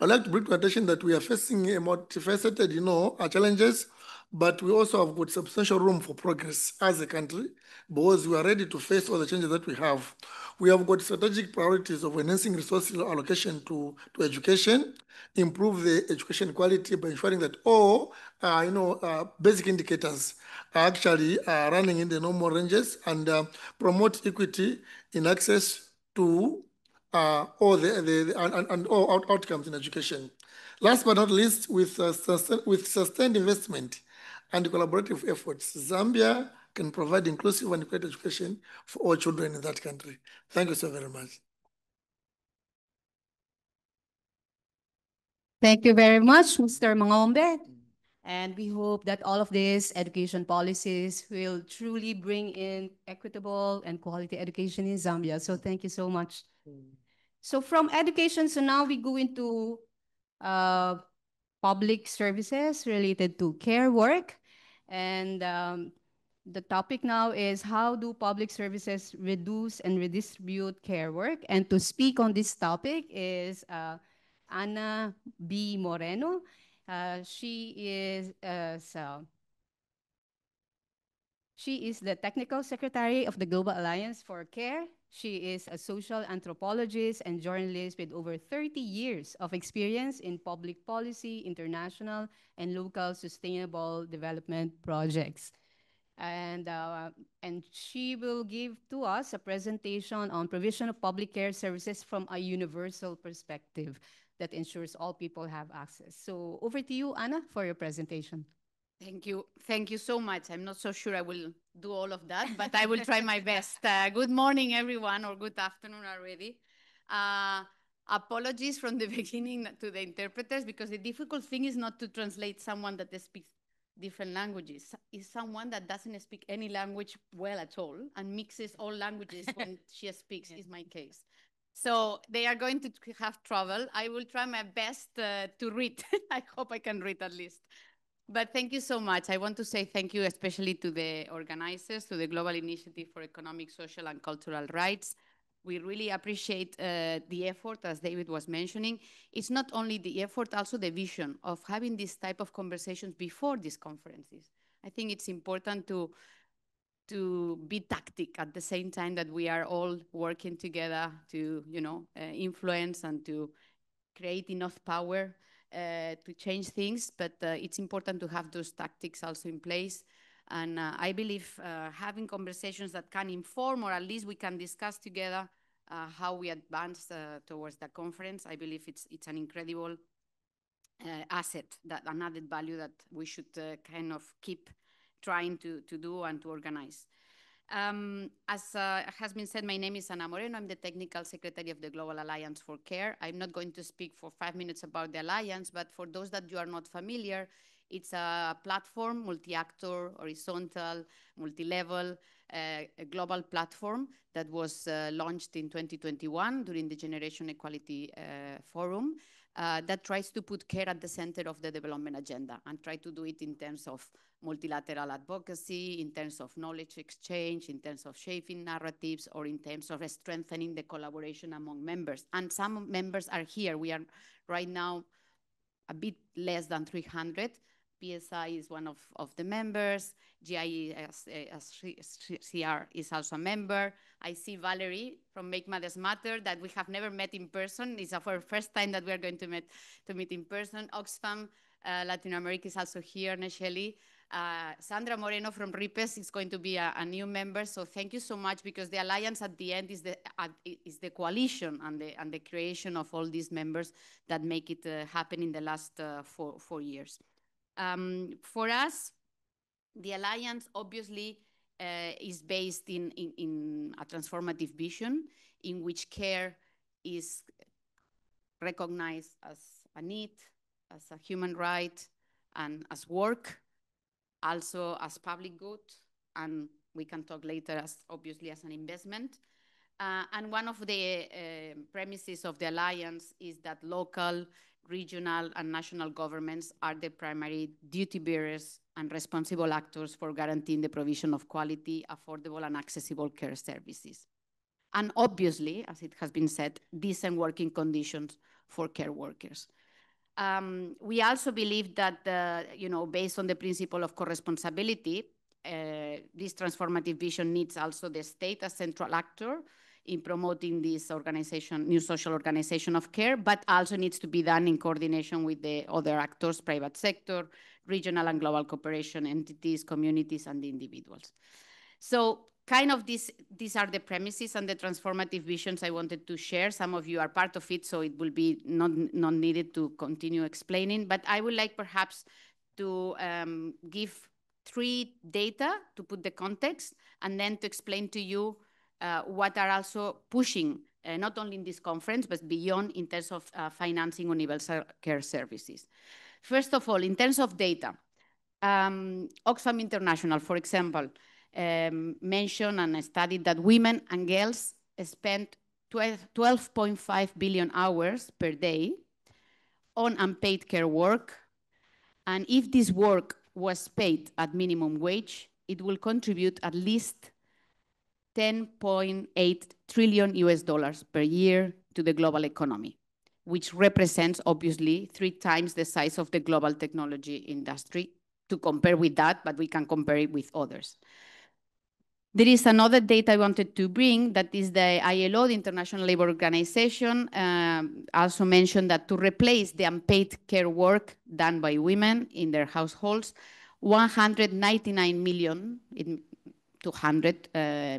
I'd like to bring to attention that we are facing a multifaceted, challenges, but we also have got substantial room for progress as a country because we are ready to face all the changes that we have. We have got strategic priorities of enhancing resource allocation to education, improve the education quality by ensuring that all, basic indicators are actually running in the normal ranges and promote equity in access to all all outcomes in education. Last but not least, with sustained investment and collaborative efforts, Zambia can provide inclusive and equitable education for all children in that country. Thank you so very much. Thank you very much, Mr. Mangombe. And we hope that all of these education policies will truly bring in equitable and quality education in Zambia. So thank you so much. So from education, so now we go into public services related to care work. And the topic now is how do public services reduce and redistribute care work? And to speak on this topic is Ana B. Moreno. She is the Technical Secretary of the Global Alliance for Care. She is a social anthropologist and journalist with over 30 years of experience in public policy, international, and local sustainable development projects. And she will give to us a presentation on provision of public care services from a universal perspective that ensures all people have access. So over to you, Anna, for your presentation. Thank you. Thank you so much. I'm not so sure I will do all of that, but I will try my best. Good morning, everyone, or good afternoon already. Apologies from the beginning to the interpreters, because the difficult thing is not to translate someone that speaks different languages. It's someone that doesn't speak any language well at all and mixes all languages when she speaks, is my case. So they are going to have trouble. I will try my best to read. I hope I can read at least. But thank you so much. I want to say thank you especially to the organizers, to the Global Initiative for Economic, Social, and Cultural Rights. We really appreciate the effort, as David was mentioning. It's not only the effort, also the vision of having this type of conversations before these conferences. I think it's important to be tactic at the same time that we are all working together to, influence and to create enough power to change things. But it's important to have those tactics also in place. And I believe having conversations that can inform, or at least we can discuss together how we advance towards the conference, I believe it's an incredible asset, that an added value that we should kind of keep trying to do and to organize. As has been said, my name is Ana Moreno. I'm the Technical Secretary of the Global Alliance for Care. I'm not going to speak for 5 minutes about the Alliance, but for those that you are not familiar, it's a platform, multi-actor, horizontal, multi-level, a global platform that was launched in 2021 during the Generation Equality Forum that tries to put care at the center of the development agenda and try to do it in terms of multilateral advocacy, in terms of knowledge exchange, in terms of shaping narratives, or in terms of strengthening the collaboration among members. And some members are here. We are right now a bit less than 300. PSI is one of the members. GIECR is also a member. I see Valerie from Make Mothers Matter that we have never met in person. It's our first time that we are going to meet in person. Oxfam, Latin America is also here, Necheli. Sandra Moreno from RIPES is going to be a new member. So thank you so much, because the Alliance at the end is the coalition and the creation of all these members that make it happen in the last 4 years. For us, the Alliance obviously is based in a transformative vision in which care is recognized as a need, as a human right, and as work, also as public good, and we can talk later as obviously as an investment. And one of the premises of the Alliance is that local, regional, and national governments are the primary duty bearers and responsible actors for guaranteeing the provision of quality, affordable, and accessible care services. And obviously, as it has been said, decent working conditions for care workers. We also believe that, based on the principle of co-responsibility, this transformative vision needs also the state as central actor in promoting this organization, new social organization of care, but also needs to be done in coordination with the other actors, private sector, regional and global cooperation entities, communities, and the individuals. So kind of these are the premises and the transformative visions I wanted to share. Some of you are part of it, so it will be not needed to continue explaining, but I would like perhaps to give 3 data to put the context, and then to explain to you what are also pushing, not only in this conference, but beyond in terms of financing universal care services. First of all, in terms of data, Oxfam International, for example, mentioned and studied that women and girls spend 12.5 billion hours per day on unpaid care work. And if this work was paid at minimum wage, it will contribute at least $10.8 trillion per year to the global economy, which represents obviously 3 times the size of the global technology industry. To compare with that, but we can compare it with others. There is another data I wanted to bring, that is the ILO, the International Labour Organization, also mentioned that to replace the unpaid care work done by women in their households, 199 million, 200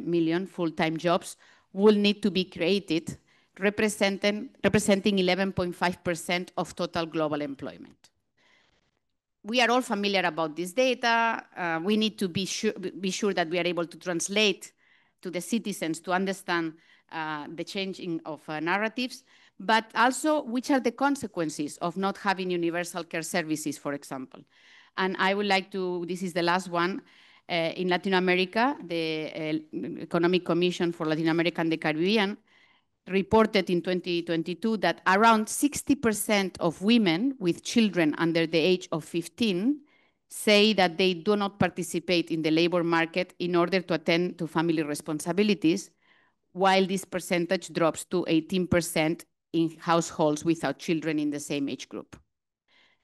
million full-time jobs will need to be created, representing 11.5% of total global employment. We are all familiar about this data. We need to be sure that we are able to translate to the citizens to understand the changing of narratives, but also which are the consequences of not having universal care services, for example. And I would like to, this is the last one, in Latin America, the Economic Commission for Latin America and the Caribbean reported in 2022 that around 60% of women with children under the age of 15 say that they do not participate in the labor market in order to attend to family responsibilities, while this percentage drops to 18% in households without children in the same age group.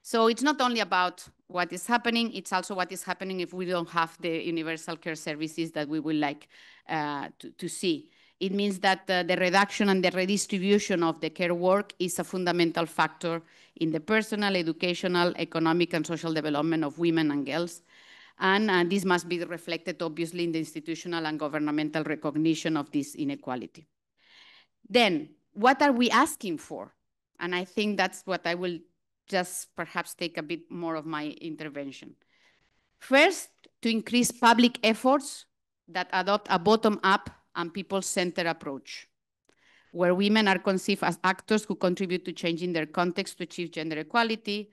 So it's not only about what is happening, it's also what is happening if we don't have the universal care services that we would like to see. It means that the reduction and the redistribution of the care work is a fundamental factor in the personal, educational, economic, and social development of women and girls. And this must be reflected, obviously, in the institutional and governmental recognition of this inequality. Then, what are we asking for? And I think that's what I will just perhaps take a bit more of my intervention. First, to increase public efforts that adopt a bottom-up and people-centered approach, where women are conceived as actors who contribute to changing their context to achieve gender equality,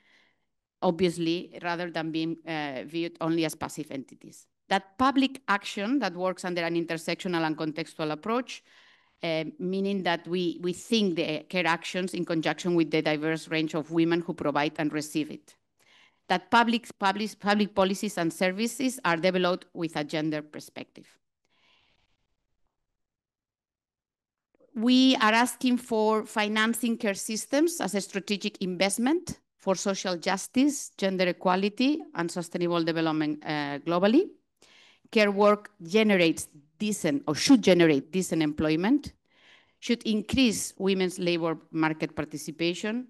obviously, rather than being viewed only as passive entities. That public action that works under an intersectional and contextual approach, meaning that we think the care actions in conjunction with the diverse range of women who provide and receive it. That public policies and services are developed with a gender perspective. We are asking for financing care systems as a strategic investment for social justice, gender equality, and sustainable development globally. Care work generates decent, or should generate decent employment, should increase women's labor market participation,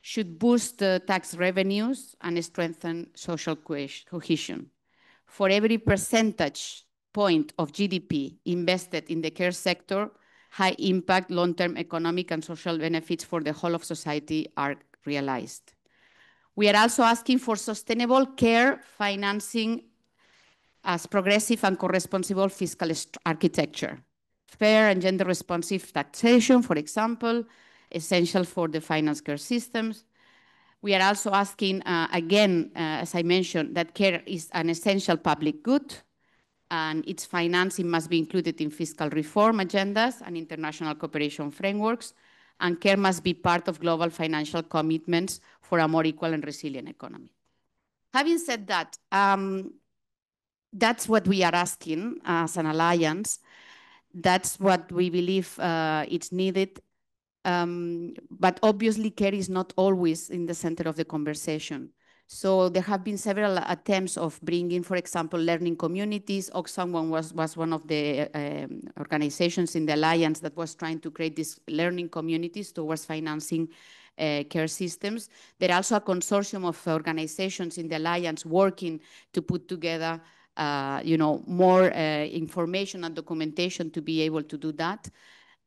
should boost tax revenues and strengthen social cohesion. For every percentage point of GDP invested in the care sector, high impact long-term economic and social benefits for the whole of society are realized. We are also asking for sustainable care financing as progressive and co-responsible fiscal architecture. Fair and gender-responsive taxation, for example, essential for the finance care systems. We are also asking, again, as I mentioned, that care is an essential public good, and its financing must be included in fiscal reform agendas and international cooperation frameworks, and care must be part of global financial commitments for a more equal and resilient economy. Having said that, that's what we are asking as an alliance. That's what we believe it's needed. But obviously, care is not always in the center of the conversation. So there have been several attempts of bringing, for example, learning communities. Oxfam was one of the organizations in the Alliance that was trying to create these learning communities towards financing care systems. There are also a consortium of organizations in the Alliance working to put together more information and documentation to be able to do that.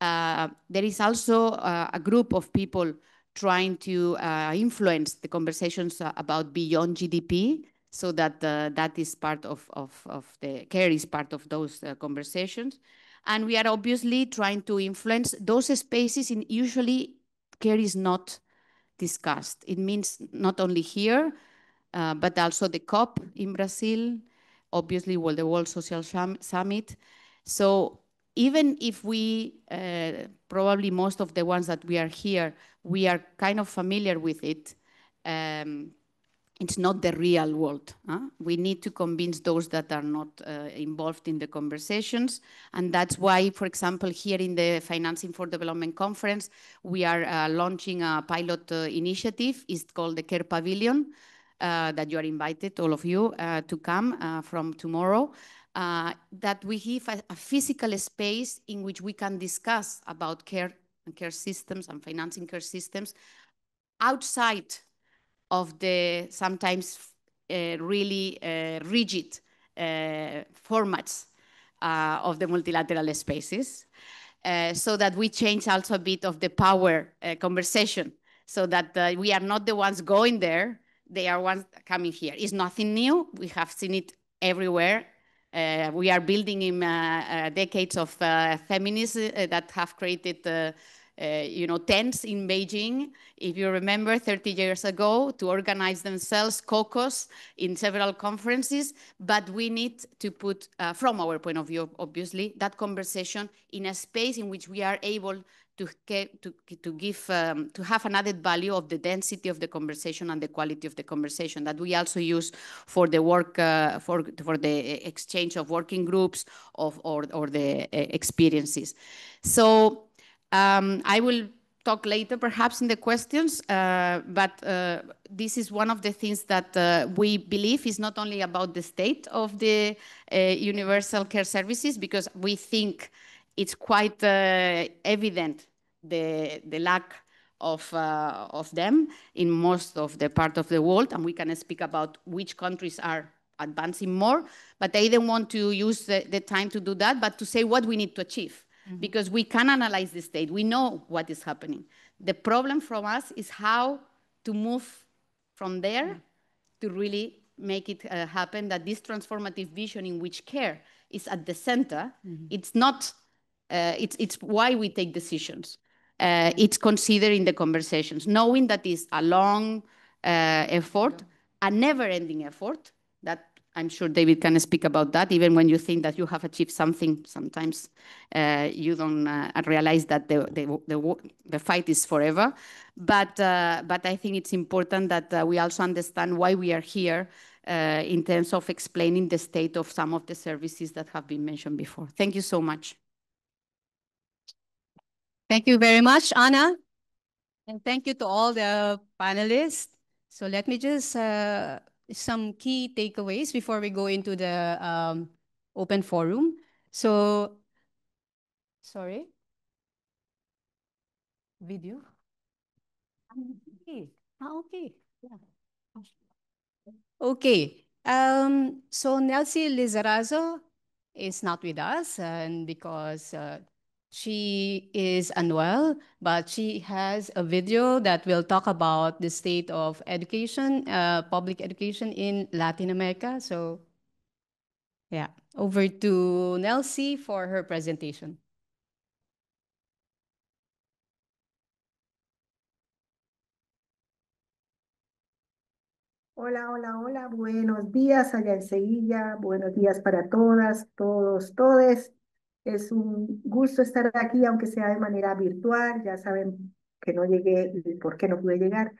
There is also a group of people trying to influence the conversations about beyond GDP, so that that is part of the care is part of those conversations. And we are obviously trying to influence those spaces. In usually, care is not discussed. It means not only here, but also the COP in Brazil, obviously, the World Social Summit. So even if we, probably most of the ones that we are here, we are kind of familiar with it, it's not the real world. We need to convince those that are not involved in the conversations. And that's why, for example, here in the Financing for Development Conference, we are launching a pilot initiative. It's called the Care Pavilion, that you are invited, all of you, to come from tomorrow. That we give a physical space in which we can discuss about care and care systems and financing care systems outside of the sometimes really rigid formats of the multilateral spaces, so that we change also a bit of the power conversation, so that we are not the ones going there, they are ones coming here. It's nothing new. We have seen it everywhere. We are building in decades of feminism that have created tents in Beijing, if you remember, 30 years ago, to organize themselves, caucus in several conferences. But we need to put, from our point of view, obviously, that conversation in a space in which we are able to have an added value of the density of the conversation and the quality of the conversation that we also use for the work, for the exchange of working groups or the experiences. So I will talk later, perhaps in the questions, but this is one of the things that we believe is not only about the state of the universal care services, because we think it's quite evident the lack of them in most of the part of the world, and we can speak about which countries are advancing more, but I didn't want to use the time to do that, but to say what we need to achieve. Mm-hmm. Because we can analyze the state, we know what is happening. The problem from us is how to move from there to really make it happen, that this transformative vision in which care is at the center, it's not, it's why we take decisions. It's considered in the conversations, knowing that it's a long effort, a never-ending effort, that I'm sure David can speak about that. Even when you think that you have achieved something, sometimes you don't realize that the fight is forever. But I think it's important that we also understand why we are here in terms of explaining the state of some of the services that have been mentioned before. Thank you so much. Thank you very much, Ana. And thank you to all the panelists. So let me just, some key takeaways before we go into the open forum. So, sorry. Video. Okay. Yeah. Okay. So Nelsie Lizarazo is not with us, and because she is unwell, but she has a video that will talk about the state of education, public education in Latin America. So yeah, over to Nelsie for her presentation. Hola, hola, hola, buenos días allá en Sevilla, buenos días para todas, todos, todes. Es un gusto estar aquí, aunque sea de manera virtual. Ya saben que no llegué y por qué no pude llegar,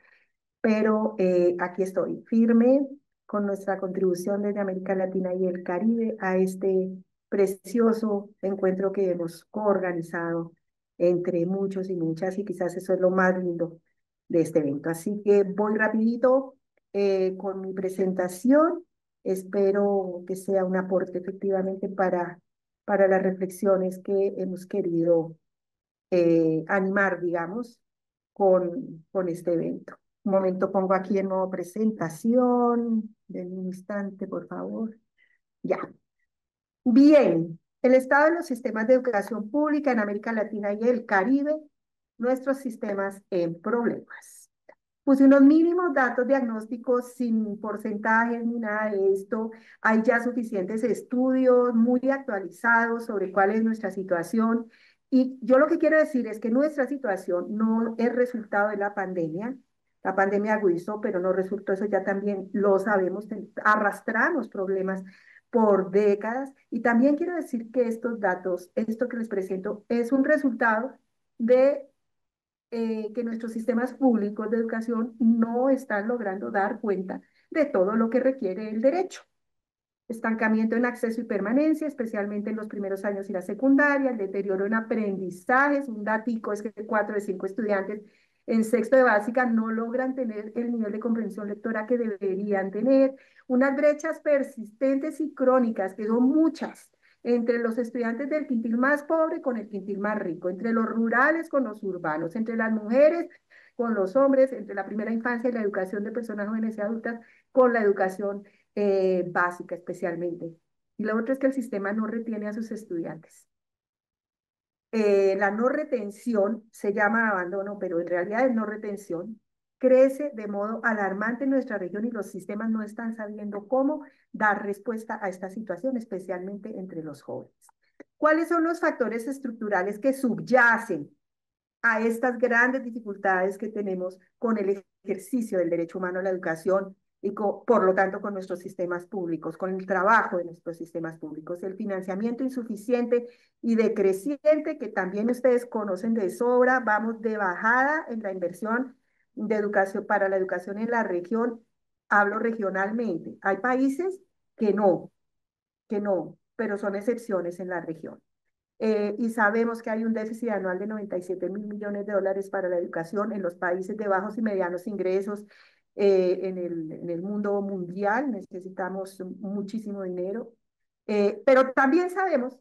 pero aquí estoy, firme con nuestra contribución desde América Latina y el Caribe a este precioso encuentro que hemos coorganizado entre muchos y muchas, y quizás eso es lo más lindo de este evento. Así que voy rapidito con mi presentación. Espero que sea un aporte efectivamente para las reflexiones que hemos querido animar, digamos, con este evento. Un momento, pongo aquí en modo presentación. Denme un instante, por favor. Ya. Bien, el estado de los sistemas de educación pública en América Latina y el Caribe, nuestros sistemas en problemas. Puse unos mínimos datos diagnósticos sin porcentajes ni nada de esto. Hay ya suficientes estudios muy actualizados sobre cuál es nuestra situación. Y yo lo que quiero decir es que nuestra situación no es resultado de la pandemia. La pandemia agudizó, pero no resultó, eso ya también lo sabemos, arrastramos problemas por décadas. Y también quiero decir que estos datos, esto que les presento, es un resultado de que nuestros sistemas públicos de educación no están logrando dar cuenta de todo lo que requiere el derecho. Estancamiento en acceso y permanencia, especialmente en los primeros años y la secundaria, el deterioro en aprendizajes, un datico es que 4 de 5 estudiantes en sexto de básica no logran tener el nivel de comprensión lectora que deberían tener, unas brechas persistentes y crónicas, que son muchas, entre los estudiantes del quintil más pobre con el quintil más rico, entre los rurales con los urbanos, entre las mujeres con los hombres, entre la primera infancia y la educación de personas jóvenes y adultas con la educación básica especialmente. Y la otra es que el sistema no retiene a sus estudiantes. La no retención se llama abandono, pero en realidad es no retención. Crece de modo alarmante en nuestra región y los sistemas no están sabiendo cómo dar respuesta a esta situación, especialmente entre los jóvenes. ¿Cuáles son los factores estructurales que subyacen a estas grandes dificultades que tenemos con el ejercicio del derecho humano a la educación y por lo tanto con nuestros sistemas públicos, con el trabajo de nuestros sistemas públicos? El financiamiento insuficiente y decreciente, que también ustedes conocen de sobra. Vamos de bajada en la inversión de educación para la educación en la región. Hablo regionalmente. Hay países que no, pero son excepciones en la región. Y sabemos que hay un déficit anual de 97.000 millones de dólares para la educación en los países de bajos y medianos ingresos en el mundo mundial. Necesitamos muchísimo dinero. Pero también sabemos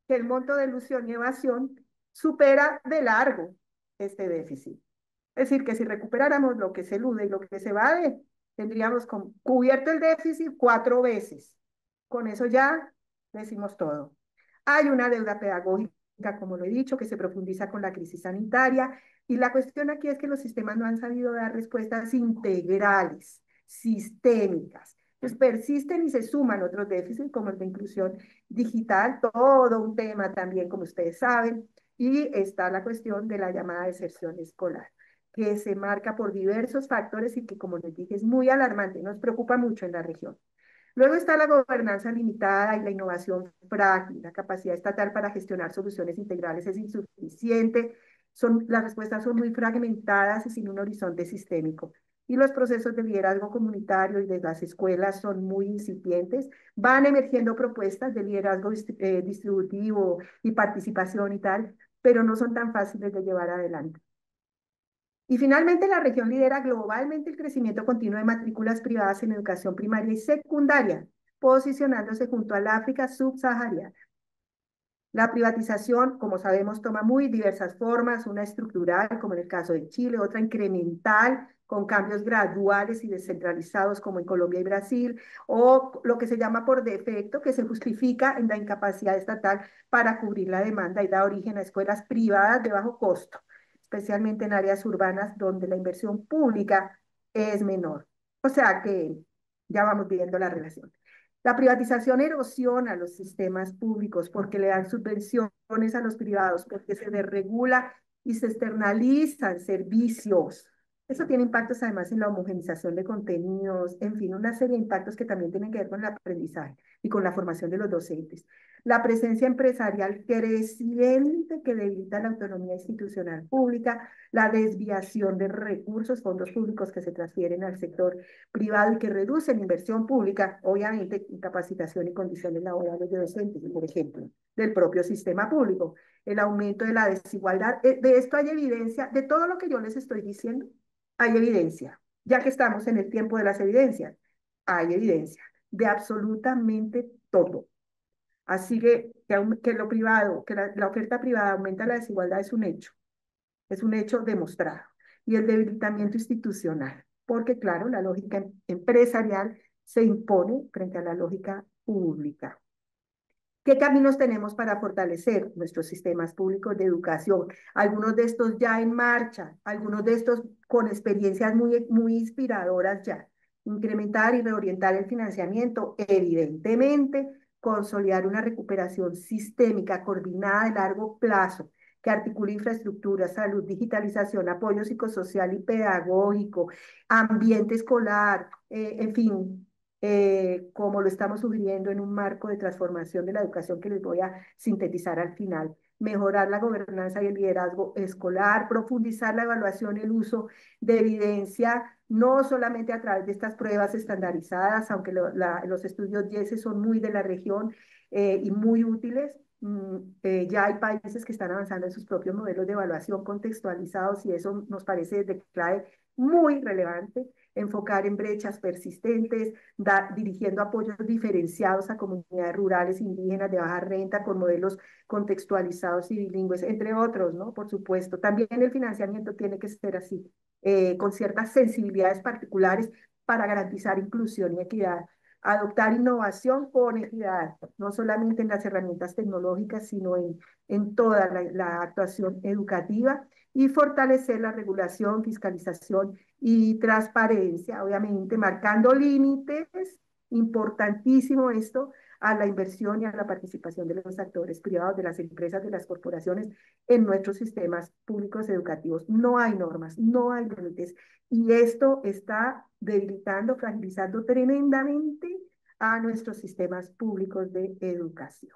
que el monto de elusión y evasión supera de largo este déficit. Es decir, que si recuperáramos lo que se elude y lo que se evade, tendríamos cubierto el déficit 4 veces. Con eso ya decimos todo. Hay una deuda pedagógica, como lo he dicho, que se profundiza con la crisis sanitaria, y la cuestión aquí es que los sistemas no han sabido dar respuestas integrales, sistémicas. Pues persisten y se suman otros déficits, como el de inclusión digital, todo un tema también, como ustedes saben, y está la cuestión de la llamada deserción escolar, que se marca por diversos factores y que, como les dije, es muy alarmante, nos preocupa mucho en la región. Luego está la gobernanza limitada y la innovación frágil. La capacidad estatal para gestionar soluciones integrales es insuficiente. Las respuestas son muy fragmentadas y sin un horizonte sistémico. Y los procesos de liderazgo comunitario y de las escuelas son muy incipientes. Van emergiendo propuestas de liderazgo distributivo y participación y tal, pero no son tan fáciles de llevar adelante. Y finalmente, la región lidera globalmente el crecimiento continuo de matrículas privadas en educación primaria y secundaria, posicionándose junto al África subsahariana. La privatización, como sabemos, toma muy diversas formas, una estructural, como en el caso de Chile, otra incremental, con cambios graduales y descentralizados como en Colombia y Brasil, o lo que se llama por defecto, que se justifica en la incapacidad estatal para cubrir la demanda y da origen a escuelas privadas de bajo costo, especialmente en áreas urbanas donde la inversión pública es menor. O sea que ya vamos viendo la relación. La privatización erosiona los sistemas públicos porque le dan subvenciones a los privados, porque se desregula y se externalizan servicios. Eso tiene impactos además en la homogenización de contenidos, en fin, una serie de impactos que también tienen que ver con el aprendizaje y con la formación de los docentes. La presencia empresarial creciente que debilita la autonomía institucional pública, la desviación de recursos, fondos públicos que se transfieren al sector privado y que reducen inversión pública, obviamente, en capacitación y condiciones laborales de docentes, por ejemplo, del propio sistema público. El aumento de la desigualdad, de esto hay evidencia, de todo lo que yo les estoy diciendo, hay evidencia. Ya que estamos en el tiempo de las evidencias, hay evidencia de absolutamente todo. Así que lo privado, que la oferta privada aumenta la desigualdad es un hecho demostrado. Y el debilitamiento institucional, porque claro, la lógica empresarial se impone frente a la lógica pública. ¿Qué caminos tenemos para fortalecer nuestros sistemas públicos de educación? Algunos de estos ya en marcha, algunos de estos con experiencias muy inspiradoras ya. Incrementar y reorientar el financiamiento, evidentemente, consolidar una recuperación sistémica coordinada de largo plazo que articule infraestructura, salud, digitalización, apoyo psicosocial y pedagógico, ambiente escolar, en fin, como lo estamos sugiriendo en un marco de transformación de la educación que les voy a sintetizar al final. Mejorar la gobernanza y el liderazgo escolar, profundizar la evaluación y el uso de evidencia, no solamente a través de estas pruebas estandarizadas, aunque los estudios YESE son muy de la región y muy útiles. Ya hay países que están avanzando en sus propios modelos de evaluación contextualizados y eso nos parece de clave muy relevante. Enfocar en brechas persistentes, dirigiendo apoyos diferenciados a comunidades rurales, indígenas de baja renta, con modelos contextualizados y bilingües, entre otros, ¿no? Por supuesto. También el financiamiento tiene que ser así, con ciertas sensibilidades particulares para garantizar inclusión y equidad. Adoptar innovación con equidad, no solamente en las herramientas tecnológicas, sino en toda la actuación educativa y fortalecer la regulación, fiscalización y transparencia, obviamente, marcando límites, importantísimo esto, a la inversión y a la participación de los actores privados, de las empresas, de las corporaciones en nuestros sistemas públicos educativos. No hay normas, no hay límites. Y esto está debilitando, fragilizando tremendamente a nuestros sistemas públicos de educación.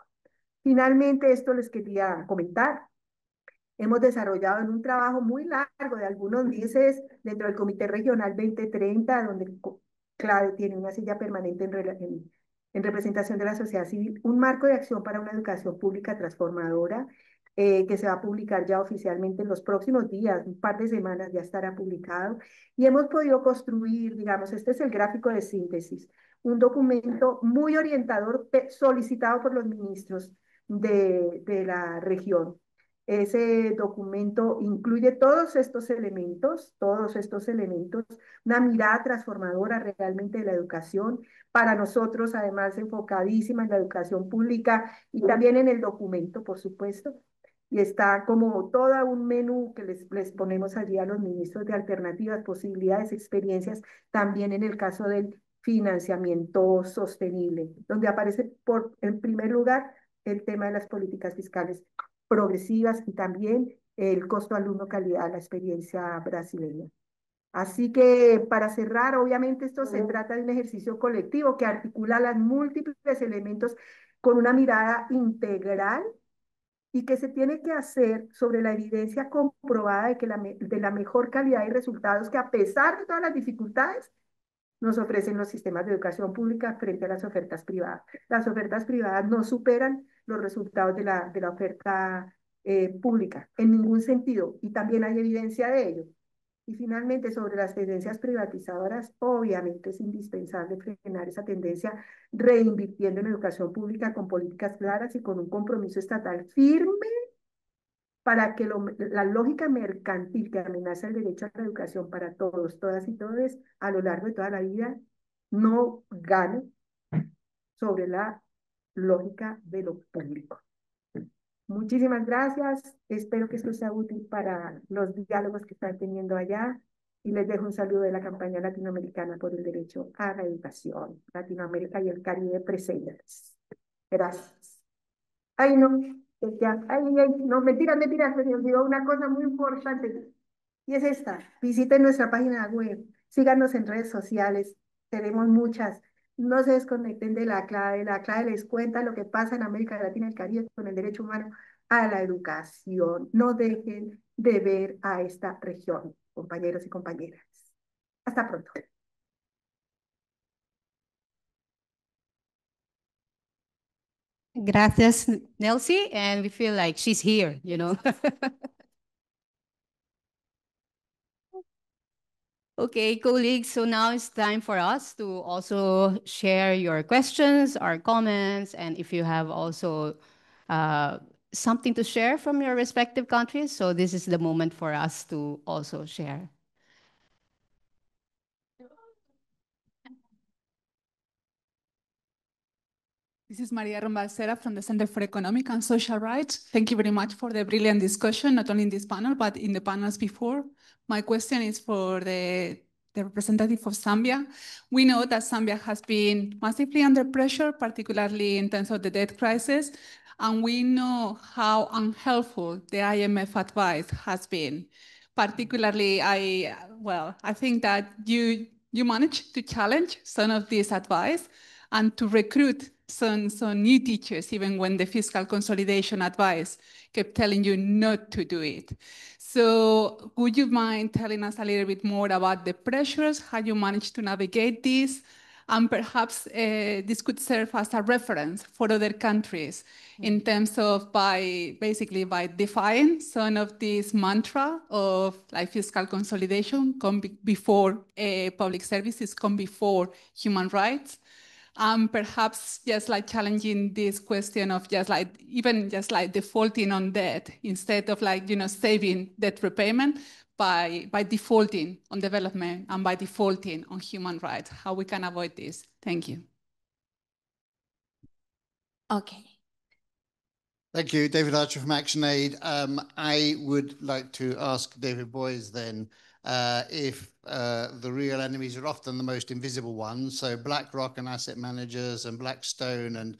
Finalmente, esto les quería comentar. Hemos desarrollado en un trabajo muy largo de algunos meses dentro del Comité Regional 2030, donde CLADE tiene una silla permanente en representación de la sociedad civil, un marco de acción para una educación pública transformadora que se va a publicar ya oficialmente en los próximos días, un par de semanas ya estará publicado. Y hemos podido construir, digamos, este es el gráfico de síntesis, un documento muy orientador solicitado por los ministros de la región. Ese documento incluye todos estos elementos, una mirada transformadora realmente de la educación, para nosotros además enfocadísima en la educación pública y también en el documento, por supuesto. Y está como todo un menú que les ponemos allí a los ministros de alternativas, posibilidades, experiencias, también en el caso del financiamiento sostenible, donde aparece en primer lugar el tema de las políticas fiscales progresivas y también el costo alumno calidad, la experiencia brasileña. Así que para cerrar, obviamente esto se trata de un ejercicio colectivo que articula los múltiples elementos con una mirada integral y que se tiene que hacer sobre la evidencia comprobada de la mejor calidad y resultados que a pesar de todas las dificultades nos ofrecen los sistemas de educación pública frente a las ofertas privadas. Las ofertas privadas no superan los resultados de la oferta pública en ningún sentido y también hay evidencia de ello. Y finalmente, sobre las tendencias privatizadoras, obviamente es indispensable frenar esa tendencia reinvirtiendo en educación pública con políticas claras y con un compromiso estatal firme para que la lógica mercantil que amenaza el derecho a la educación para todos, todas y todos a lo largo de toda la vida no gane sobre la lógica de lo público. Muchísimas gracias. Espero que esto sea útil para los diálogos que están teniendo allá. Y les dejo un saludo de la campaña latinoamericana por el derecho a la educación. Latinoamérica y el Caribe presentes. Gracias. Ay, no. Ya, ay, no, mentira, se me olvidó una cosa muy importante. Y es esta. Visiten nuestra página web. Síganos en redes sociales. Tenemos muchas. No se desconecten de la clave. La clave les cuenta lo que pasa en América Latina y el Caribe con el derecho humano a la educación. No dejen de ver a esta región, compañeros y compañeras. Hasta pronto. Gracias, Nelsie, and we feel like she's here, you know. Okay, colleagues, so now it's time for us to also share your questions, our comments, and if you have also something to share from your respective countries. So this is the moment for us to also share. This is Maria Rombalcera from the Center for Economic and Social Rights. Thank you very much for the brilliant discussion, not only in this panel, but in the panels before. My question is for the representative of Zambia. We know that Zambia has been massively under pressure, particularly in terms of the debt crisis, and we know how unhelpful the IMF advice has been. Particularly, I think that you managed to challenge some of this advice and to recruit some new teachers, even when the fiscal consolidation advice kept telling you not to do it. So would you mind telling us a little bit more about the pressures, how you managed to navigate this, and perhaps this could serve as a reference for other countries in terms of by defying some of this mantra of like fiscal consolidation come before public services, come before human rights. Perhaps just like challenging this question of even defaulting on debt instead of saving debt repayment by defaulting on development and by defaulting on human rights, how we can avoid this. Thank you. Okay. Thank you, David Archer from ActionAid. I would like to ask David Boys then if the real enemies are often the most invisible ones. So BlackRock and asset managers and Blackstone and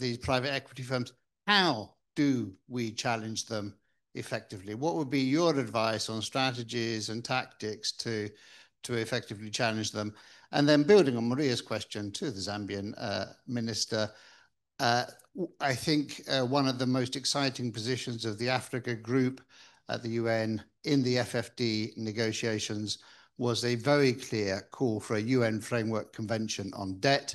these private equity firms, how do we challenge them effectively? What would be your advice on strategies and tactics to effectively challenge them? And then building on Maria's question to the Zambian minister, I think one of the most exciting positions of the Africa Group at the UN in the FFD negotiations was a very clear call for a UN framework convention on debt.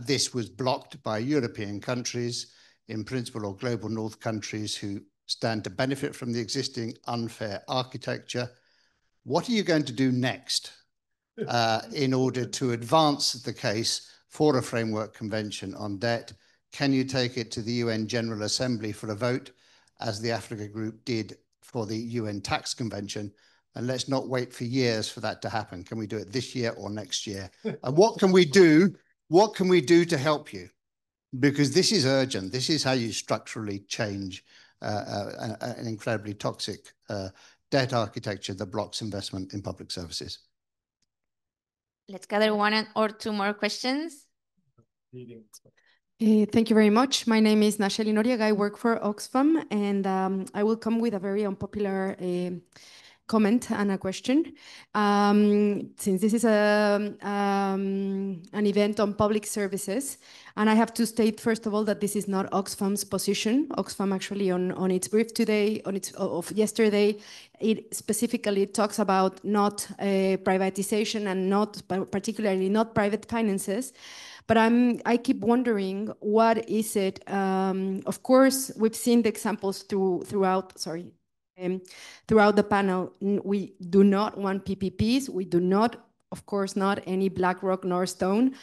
This was blocked by European countries, in principle, or global north countries who stand to benefit from the existing unfair architecture. What are you going to do next in order to advance the case for a framework convention on debt? Can you take it to the UN General Assembly for a vote, as the Africa Group did for the UN Tax Convention? And let's not wait for years for that to happen. Can we do it this year or next year? And what can we do? What can we do to help you? Because this is urgent. This is how you structurally change an incredibly toxic debt architecture that blocks investment in public services. Let's gather one or two more questions. Thank you very much. My name is Nacheli Noriega. I work for Oxfam, and I will come with a very unpopular comment and a question. Since this is an event on public services, and I have to state, first of all, that this is not Oxfam's position. Oxfam actually on its brief today, of yesterday, it specifically talks about not privatization and not, particularly not private finances. But I keep wondering, what is it? Of course, we've seen the examples throughout the panel. We do not want PPPs. We do not, of course, not any BlackRock nor Stone.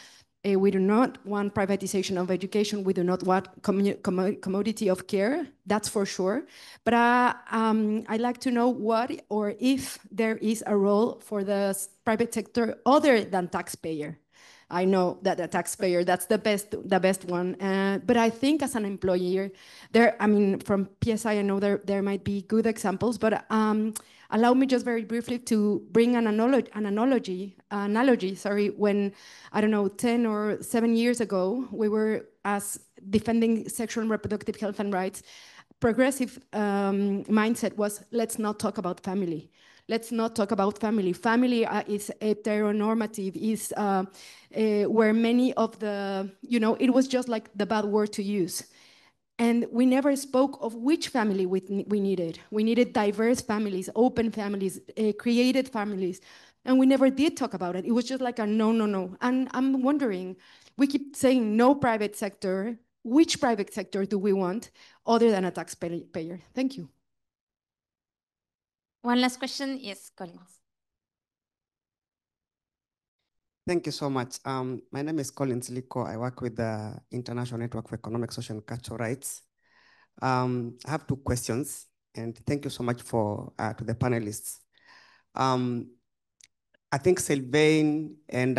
We do not want privatization of education. We do not want commodity of care, that's for sure. But I'd like to know what or if there is a role for the private sector other than taxpayer. I know that the taxpayer, that's the best one. But I think as an employer, from PSI, I know there might be good examples, but allow me just very briefly to bring an analogy, when, I don't know, 10 or 7 years ago, we were defending sexual and reproductive health and rights. Progressive mindset was, let's not talk about family. Let's not talk about family. Family is heteronormative, is where many of the, it was just like the bad word to use. And we never spoke of which family we needed. We needed diverse families, open families, created families. And we never did talk about it. It was just like a no, no, no. And I'm wondering, we keep saying no private sector. Which private sector do we want other than a taxpayer? Thank you. One last question, yes, Collins. Thank you so much. My name is Collins Liko. I work with the International Network for Economic, Social, and Cultural Rights. I have 2 questions, and thank you so much to the panelists. I think Sylvain and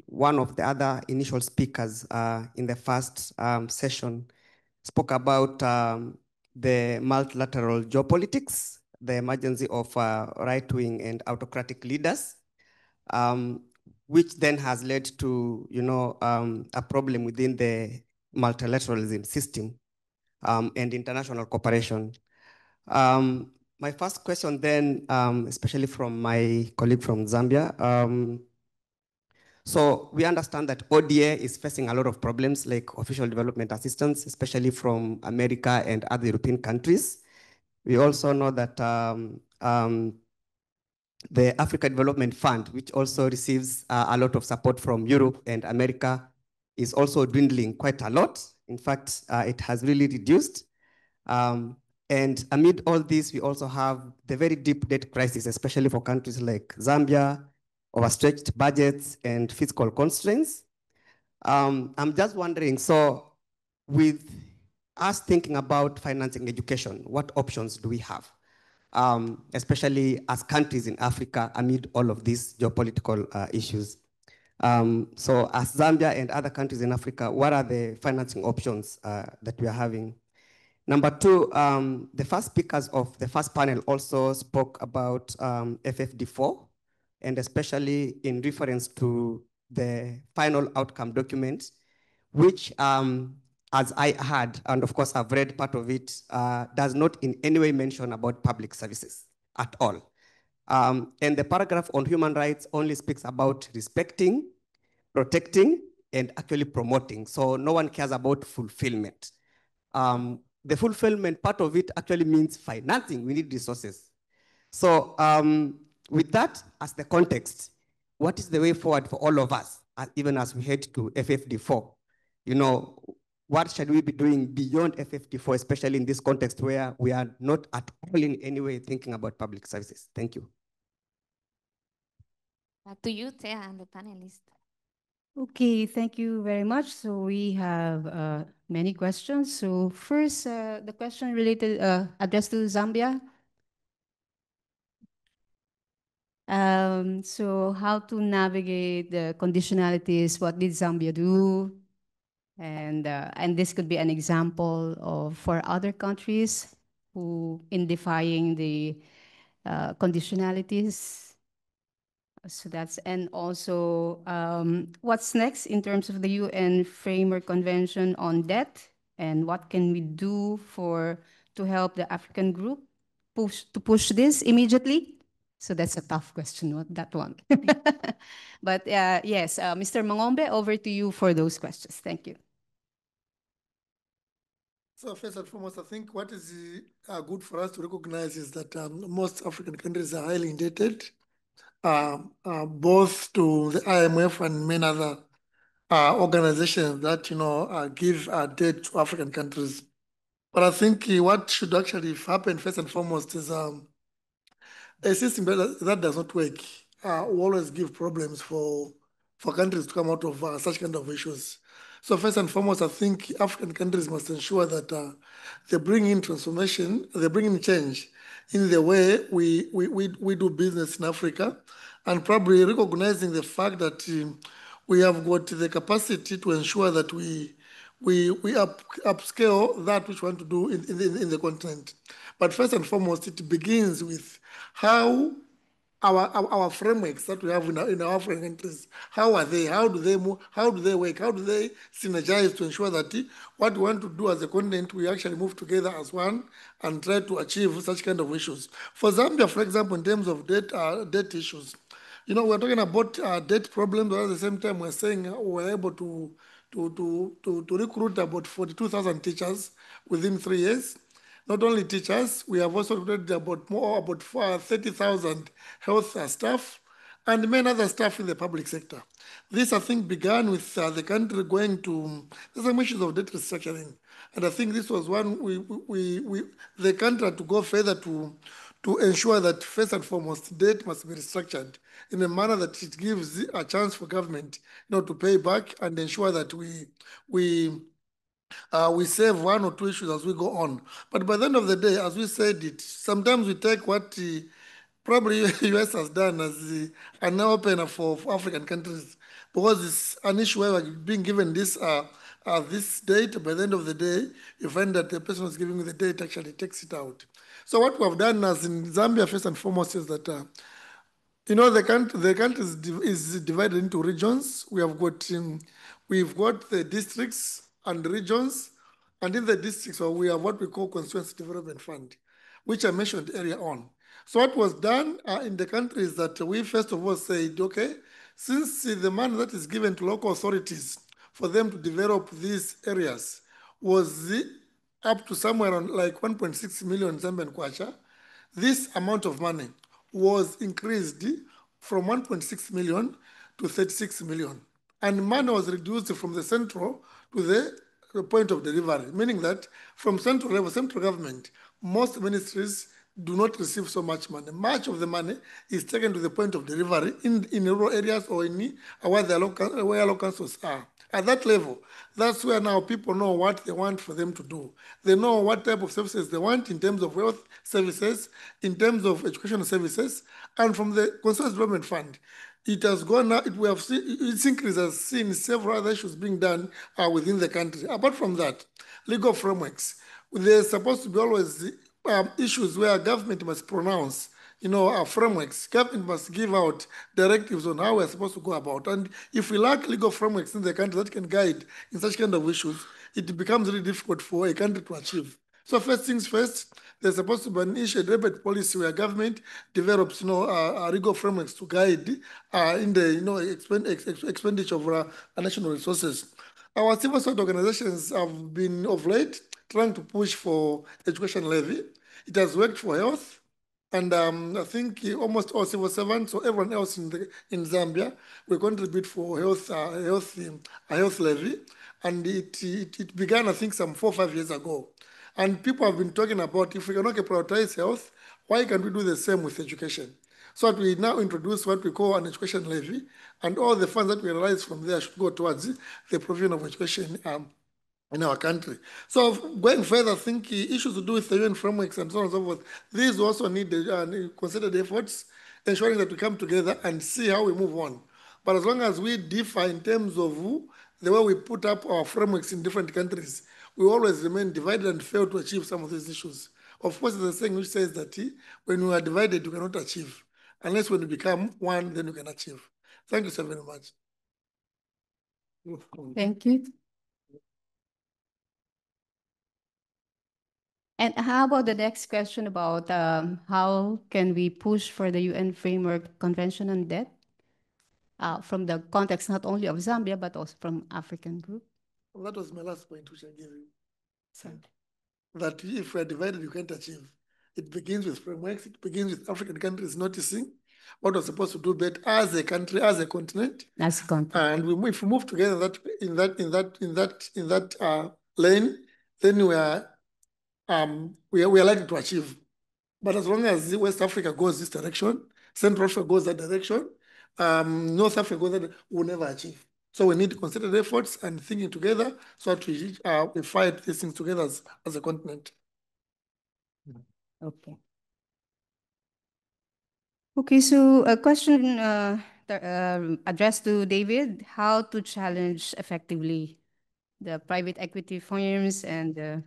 one of the other initial speakers in the first session spoke about the multilateral geopolitics, the emergence of right-wing and autocratic leaders, which then has led to, a problem within the multilateralism system and international cooperation. My first question then, especially from my colleague from Zambia, so we understand that ODA is facing a lot of problems like official development assistance, especially from America and other European countries. We also know that the Africa Development Fund, which also receives a lot of support from Europe and America, is also dwindling quite a lot. In fact, it has really reduced. And amid all this, we also have the very deep debt crisis, especially for countries like Zambia, overstretched budgets and fiscal constraints. I'm just wondering, so with us thinking about financing education, what options do we have? Especially as countries in Africa amid all of these geopolitical issues. So as Zambia and other countries in Africa, what are the financing options that we are having? Number 2, the first speakers of the first panel also spoke about FFD4, and especially in reference to the final outcome document, which, as I heard, and of course I've read part of it, does not in any way mention about public services at all. And the paragraph on human rights only speaks about respecting, protecting, and actually promoting. So no one cares about fulfillment. The fulfillment part of it actually means financing. We need resources. So with that as the context, what is the way forward for all of us, even as we head to FFD4? What should we be doing beyond FFD4, especially in this context where we are not at all in any way thinking about public services? Thank you. Back to you, Thea, and the panelists. Okay, thank you very much. So we have many questions. So first, the question related, addressed to Zambia. So how to navigate the conditionalities, what did Zambia do? And this could be an example for other countries who, in defying the conditionalities. So that's, and also what's next in terms of the UN Framework Convention on Debt, and what can we do to help the African group push this immediately? So that's a tough question, that one. But yes, Mr. Mangombe, over to you for those questions. Thank you. So first and foremost, I think what is good for us to recognize is that most African countries are highly indebted, both to the IMF and many other organizations that give debt to African countries. But I think what should actually happen first and foremost is a system that does not work will always give problems for for countries to come out of such kind of issues. So first and foremost, I think African countries must ensure that they bring in transformation, they bring in change in the way we do business in Africa, and probably recognizing the fact that we have got the capacity to ensure that we upscale that which we want to do in the continent. But first and foremost, it begins with how our frameworks that we have in our African countries, how are they? How do they move? How do they work? How do they synergize to ensure that what we want to do as a continent, we actually move together as one and try to achieve such kind of issues. For Zambia, for example, in terms of debt issues, we're talking about debt problems, but at the same time, we're saying we're able to recruit about 42,000 teachers within 3 years. Not only teachers, we have also recruited about 30,000 health staff and many other staff in the public sector. This, I think, began with the country going to some issues of debt restructuring. And I think this was one the country had to go further to ensure that first and foremost, debt must be restructured in a manner that it gives a chance for government to pay back and ensure that we save one or two issues as we go on. But by the end of the day, as we said sometimes we take what probably US has done as an opener for African countries, because it's an issue where we're being given this date. By the end of the day, you find that the person who's giving you the date actually takes it out. So what we have done as in Zambia, first and foremost, is that the country is divided into regions. We've got the districts and regions, and in the districts, we have what we call Constituency Development Fund, which I mentioned earlier on. So what was done in the country is that we first of all said, okay, since the money that is given to local authorities for them to develop these areas was up to somewhere around like 1.6 million Zambian kwacha, this amount of money was increased from 1.6 million to 36 million. And money was reduced from the central to the point of delivery, meaning that from central level, central government, most ministries do not receive so much money. Much of the money is taken to the point of delivery in rural areas or where local councils are. At that level, that's where now people know what they want for them to do. They know what type of services they want in terms of health services, in terms of educational services, and from the Constituency Development Fund, it has gone up. We have seen its increase has seen several other issues being done within the country. Apart from that, legal frameworks. There's supposed to be always issues where government must pronounce, frameworks. Government must give out directives on how we're supposed to go about. And if we lack legal frameworks in the country that can guide in such kind of issues, it becomes really difficult for a country to achieve. So first things first, there's supposed to be an debate policy where government develops, legal frameworks to guide in the expenditure of national resources. Our civil society organizations have been of late trying to push for education levy. It has worked for health, and I think almost all civil servants or everyone else in Zambia will contribute for a health levy, and it began I think some 4 or 5 years ago. And people have been talking about if we cannot prioritize health, why can't we do the same with education? So that we now introduce what we call an education levy, and all the funds that we realize from there should go towards the provision of education in our country. So going further, I think issues to do with the UN frameworks and so on and so forth, these also need considered efforts, ensuring that we come together and see how we move on. But as long as we differ in terms of the way we put up our frameworks in different countries, we always remain divided and fail to achieve some of these issues. Of course, there's a saying which says that when we are divided, you cannot achieve. Unless when you become one, then you can achieve. Thank you so very much. Thank you. And how about the next question about how can we push for the UN Framework Convention on Debt from the context not only of Zambia, but also from African group? Well, that was my last point, which I gave you. Sorry. That if we're divided, you can't achieve. It begins with frameworks. It begins with African countries noticing what we're supposed to do better as a country, as a continent. As a continent. And if we move together in that lane, then we are likely to achieve. But as long as West Africa goes this direction, Central Africa goes that direction, North Africa that will never achieve. So we need concerted efforts and thinking together so that we fight these things together as a continent. Okay. Okay, so a question addressed to David: how to challenge effectively the private equity firms and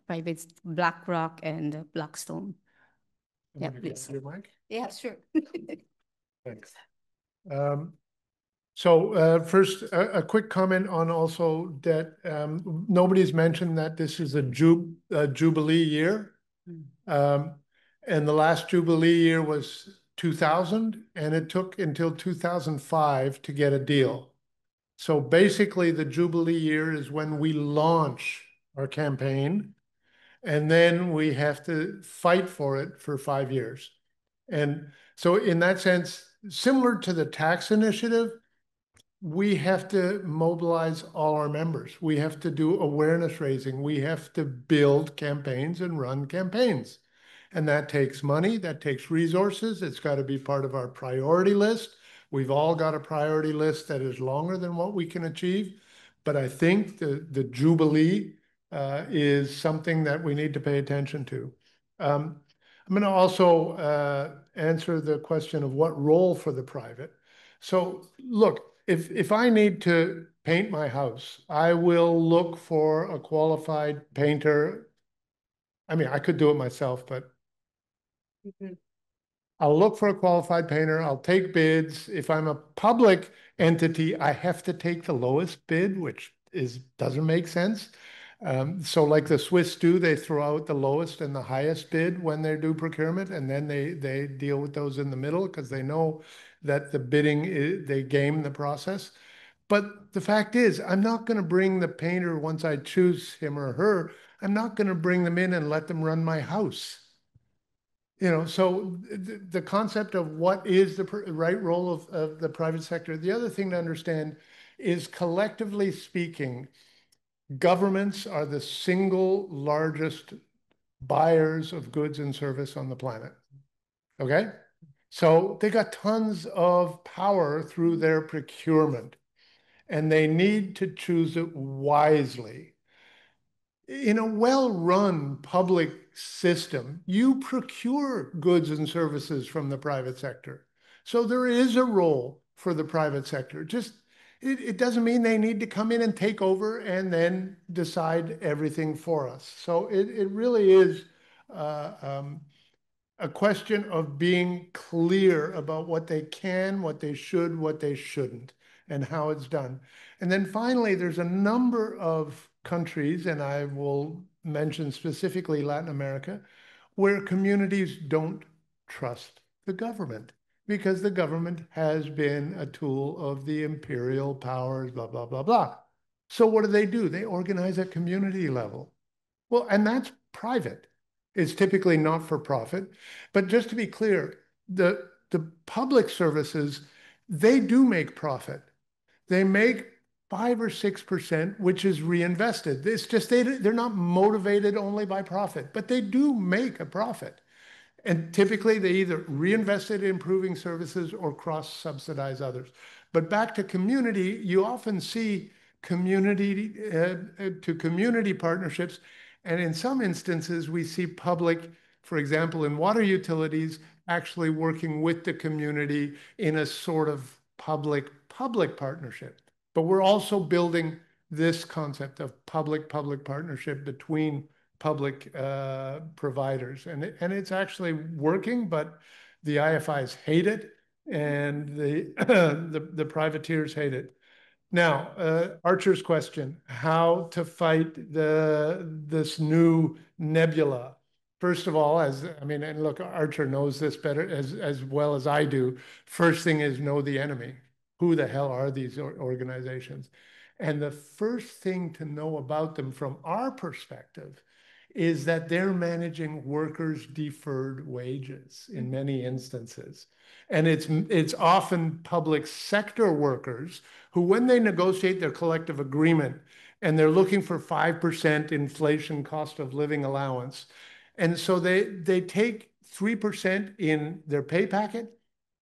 private BlackRock and Blackstone. Yeah, please. Your mic? Yeah, sure. Thanks. First, a quick comment on also that nobody's mentioned that this is a Jubilee year. And the last Jubilee year was 2000, and it took until 2005 to get a deal. So basically, the Jubilee year is when we launch our campaign, and then we have to fight for it for 5 years. And so in that sense, similar to the tax initiative, we have to mobilize all our members. We have to do awareness raising. We have to build campaigns and run campaigns. And that takes money, that takes resources. It's got to be part of our priority list. We've all got a priority list that is longer than what we can achieve. But I think the Jubilee is something that we need to pay attention to. I'm going to also answer the question of what role for the private. So look, if I need to paint my house, I will look for a qualified painter. I mean, I could do it myself, but I'll look for a qualified painter. I'll take bids. If I'm a public entity, I have to take the lowest bid, which doesn't make sense. So like the Swiss do, they throw out the lowest and the highest bid when they do procurement, and then they deal with those in the middle because they know that the bidding, they game the process. But the fact is, I'm not going to bring the painter once I choose him or her. I'm not going to bring them in and let them run my house. So the concept of what is the right role of the private sector. The other thing to understand is, collectively speaking, governments are the single largest buyers of goods and service on the planet. Okay? So they got tons of power through their procurement, and they need to choose it wisely. In a well-run public system, you procure goods and services from the private sector. So there is a role for the private sector. Just it doesn't mean they need to come in and take over and then decide everything for us. So it really is a question of being clear about what they can, what they should, what they shouldn't, and how it's done. And then finally, there's a number of countries, and I will mention specifically Latin America, where communities don't trust the government because the government has been a tool of the imperial powers, blah, blah, blah, blah. So what do? They organize at community level. Well, and that's private. It's typically not for profit. But just to be clear, the public services, they do make profit. They make 5 or 6%, which is reinvested. It's just they're not motivated only by profit, but they do make a profit. And typically they either reinvest it in improving services or cross-subsidize others. But back to community, you often see community to community partnerships. And in some instances, we see public, for example, in water utilities, actually working with the community in a sort of public partnership. But we're also building this concept of public-public partnership between public providers. And it's actually working, but the IFIs hate it, and the privateers hate it. Now, Archer's question, how to fight this new nebula. First of all, and look, Archer knows this better as well as I do. First thing is know the enemy. Who the hell are these organizations? And the first thing to know about them from our perspective is that they're managing workers' deferred wages in many instances. And it's often public sector workers who, when they negotiate their collective agreement and they're looking for 5% inflation cost of living allowance, and so they take 3% in their pay packet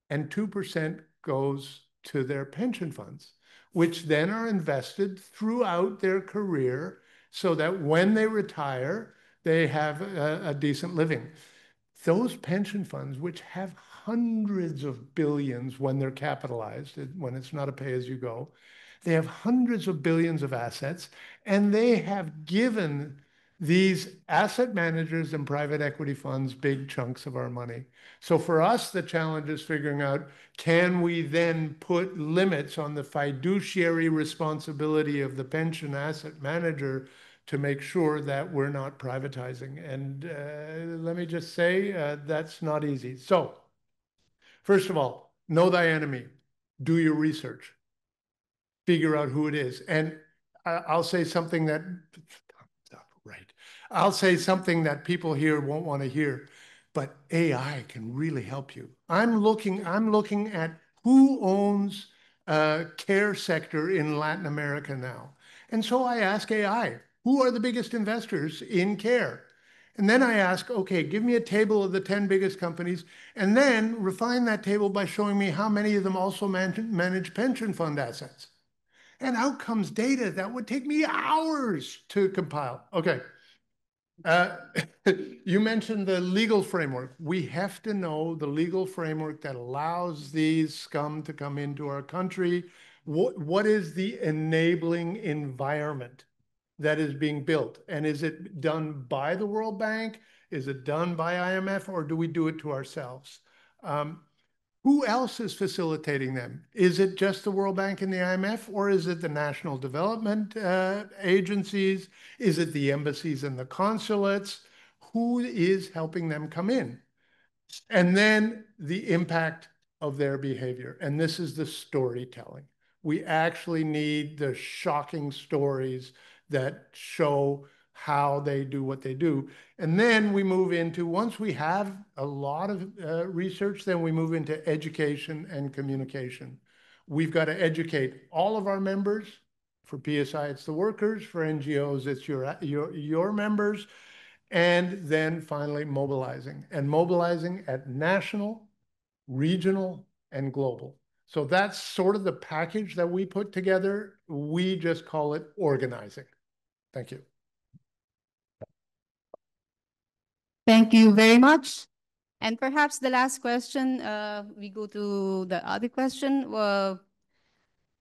and 2% goes to their pension funds, which then are invested throughout their career so that when they retire, they have a decent living. Those pension funds, which have hundreds of billions when they're capitalized, when it's not a pay-as-you-go, they have hundreds of billions of assets, and they have given these asset managers and private equity funds big chunks of our money. So for us, the challenge is figuring out, can we then put limits on the fiduciary responsibility of the pension asset manager to make sure that we're not privatizing? And let me just say, that's not easy. So first of all, know thy enemy, do your research, figure out who it is. And I'll say something that, right, I'll say something that people here won't want to hear, but AI can really help you. I'm looking at who owns care sector in Latin America now. And so I ask AI, who are the biggest investors in care? And then I ask, okay, give me a table of the 10 biggest companies, and then refine that table by showing me how many of them also manage pension fund assets. And out comes data that would take me hours to compile. Okay. You mentioned the legal framework. We have to know the legal framework that allows these scum to come into our country. What is the enabling environment that is being built? And is it done by the World Bank? Is it done by IMF, or do we do it to ourselves? Who else is facilitating them? Is it just the World Bank and the IMF, or is it the national development agencies? Is it the embassies and the consulates? Who is helping them come in? And then the impact of their behavior. And this is the storytelling. We actually need the shocking stories that show how they do what they do. And then we move into, once we have a lot of research, then we move into education and communication. We've got to educate all of our members. For PSI, it's the workers. For NGOs, it's your members. And then finally mobilizing, and mobilizing at national, regional, and global. So that's sort of the package that we put together. We just call it organizing. Thank you. Thank you very much. And perhaps the last question, we go to the other question.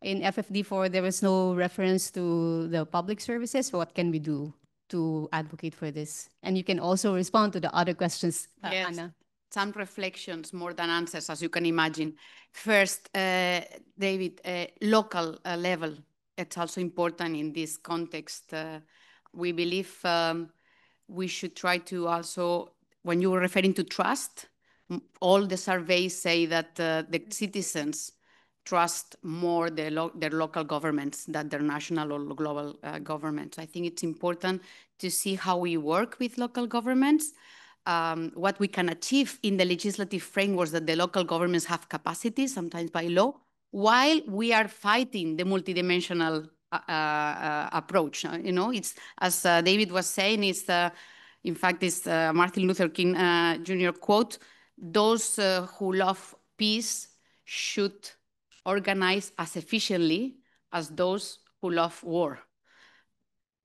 In FFD4, there was no reference to the public services. What can we do to advocate for this? And you can also respond to the other questions, yes. Anna. Some reflections more than answers, as you can imagine. First, David, local level, it's also important in this context. We believe we should try to also, when you were referring to trust, all the surveys say that the citizens trust more their local governments than their national or global governments. I think it's important to see how we work with local governments, what we can achieve in the legislative frameworks that the local governments have capacity, sometimes by law, while we are fighting the multidimensional approach. You know, it's, as David was saying, it's in fact, it's Martin Luther King Jr. quote, those who love peace should organize as efficiently as those who love war.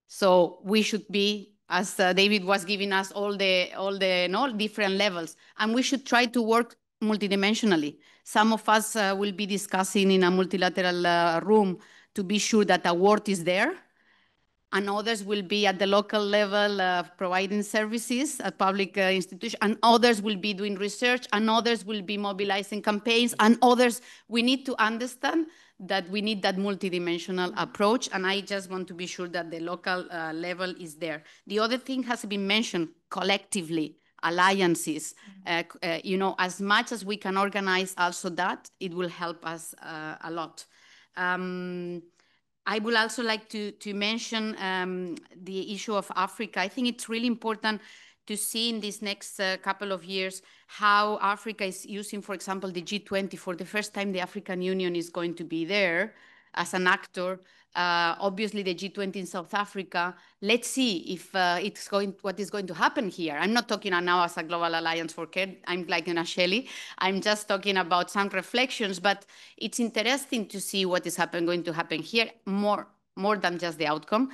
So we should be, as David was giving us all the different levels, and we should try to work multidimensionally. Some of us will be discussing in a multilateral room to be sure that a word is there, and others will be at the local level providing services at public institutions, and others will be doing research, and others will be mobilizing campaigns, and others, we need to understand that we need that multidimensional approach, and I just want to be sure that the local level is there. The other thing has been mentioned, collectively, alliances. You know, as much as we can organize also that, it will help us a lot. I would also like to mention the issue of Africa. I think it's really important to see in these next couple of years how Africa is using, for example, the G20. For the first time, the African Union is going to be there as an actor Obviously, the G20 in South Africa. Let's see if what is going to happen here. I'm not talking now as a Global Alliance for Care. I'm like Nacheli. I'm just talking about some reflections, but it's interesting to see what is going to happen here more than just the outcome,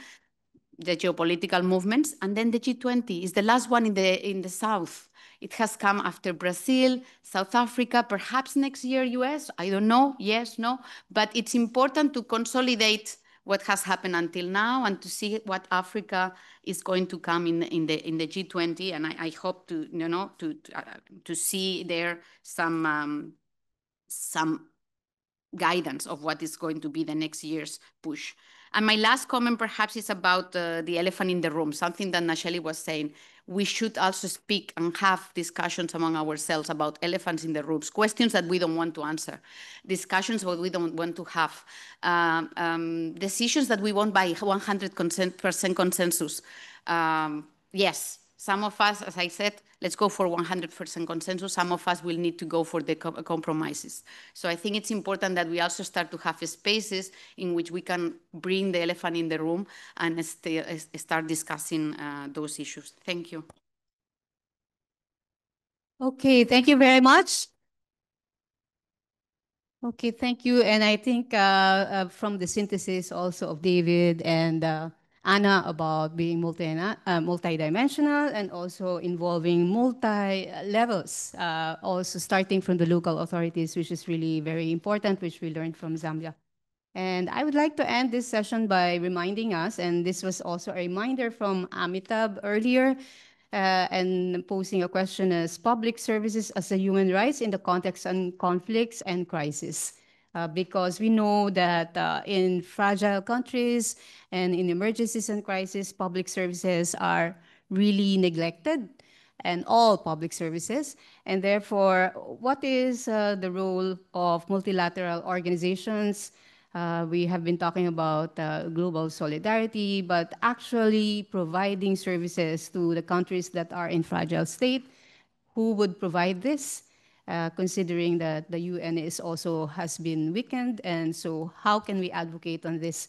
the geopolitical movements. And then the G20 is the last one in the South. It has come after Brazil, South Africa, perhaps next year US. I don't know. Yes, no. But it's important to consolidate what has happened until now and to see what Africa is going to come in the G20. And I hope to see there some guidance of what is going to be the next year's push. And my last comment perhaps is about the elephant in the room, something that Nacheli was saying. We should also speak and have discussions among ourselves about elephants in the rooms, questions that we don't want to answer, discussions that we don't want to have, decisions that we want by 100% consensus. Yes, some of us, as I said, let's go for 100% consensus. Some of us will need to go for the compromises. So I think it's important that we also start to have spaces in which we can bring the elephant in the room and start discussing those issues. Thank you. Okay, thank you very much. Okay, thank you. And I think from the synthesis also of David and Anna about being multidimensional and also involving multi-levels, also starting from the local authorities, which is really very important, which we learned from Zambia. And I would like to end this session by reminding us, and this was also a reminder from Amitabh earlier, and posing a question as public services as a human rights in the context of conflicts and crisis. Because we know that in fragile countries and in emergencies and crises, public services are really neglected, and all public services. And therefore, what is the role of multilateral organizations? We have been talking about global solidarity, but actually providing services to the countries that are in fragile state. Who would provide this? Considering that the UN has been weakened, and so how can we advocate on this,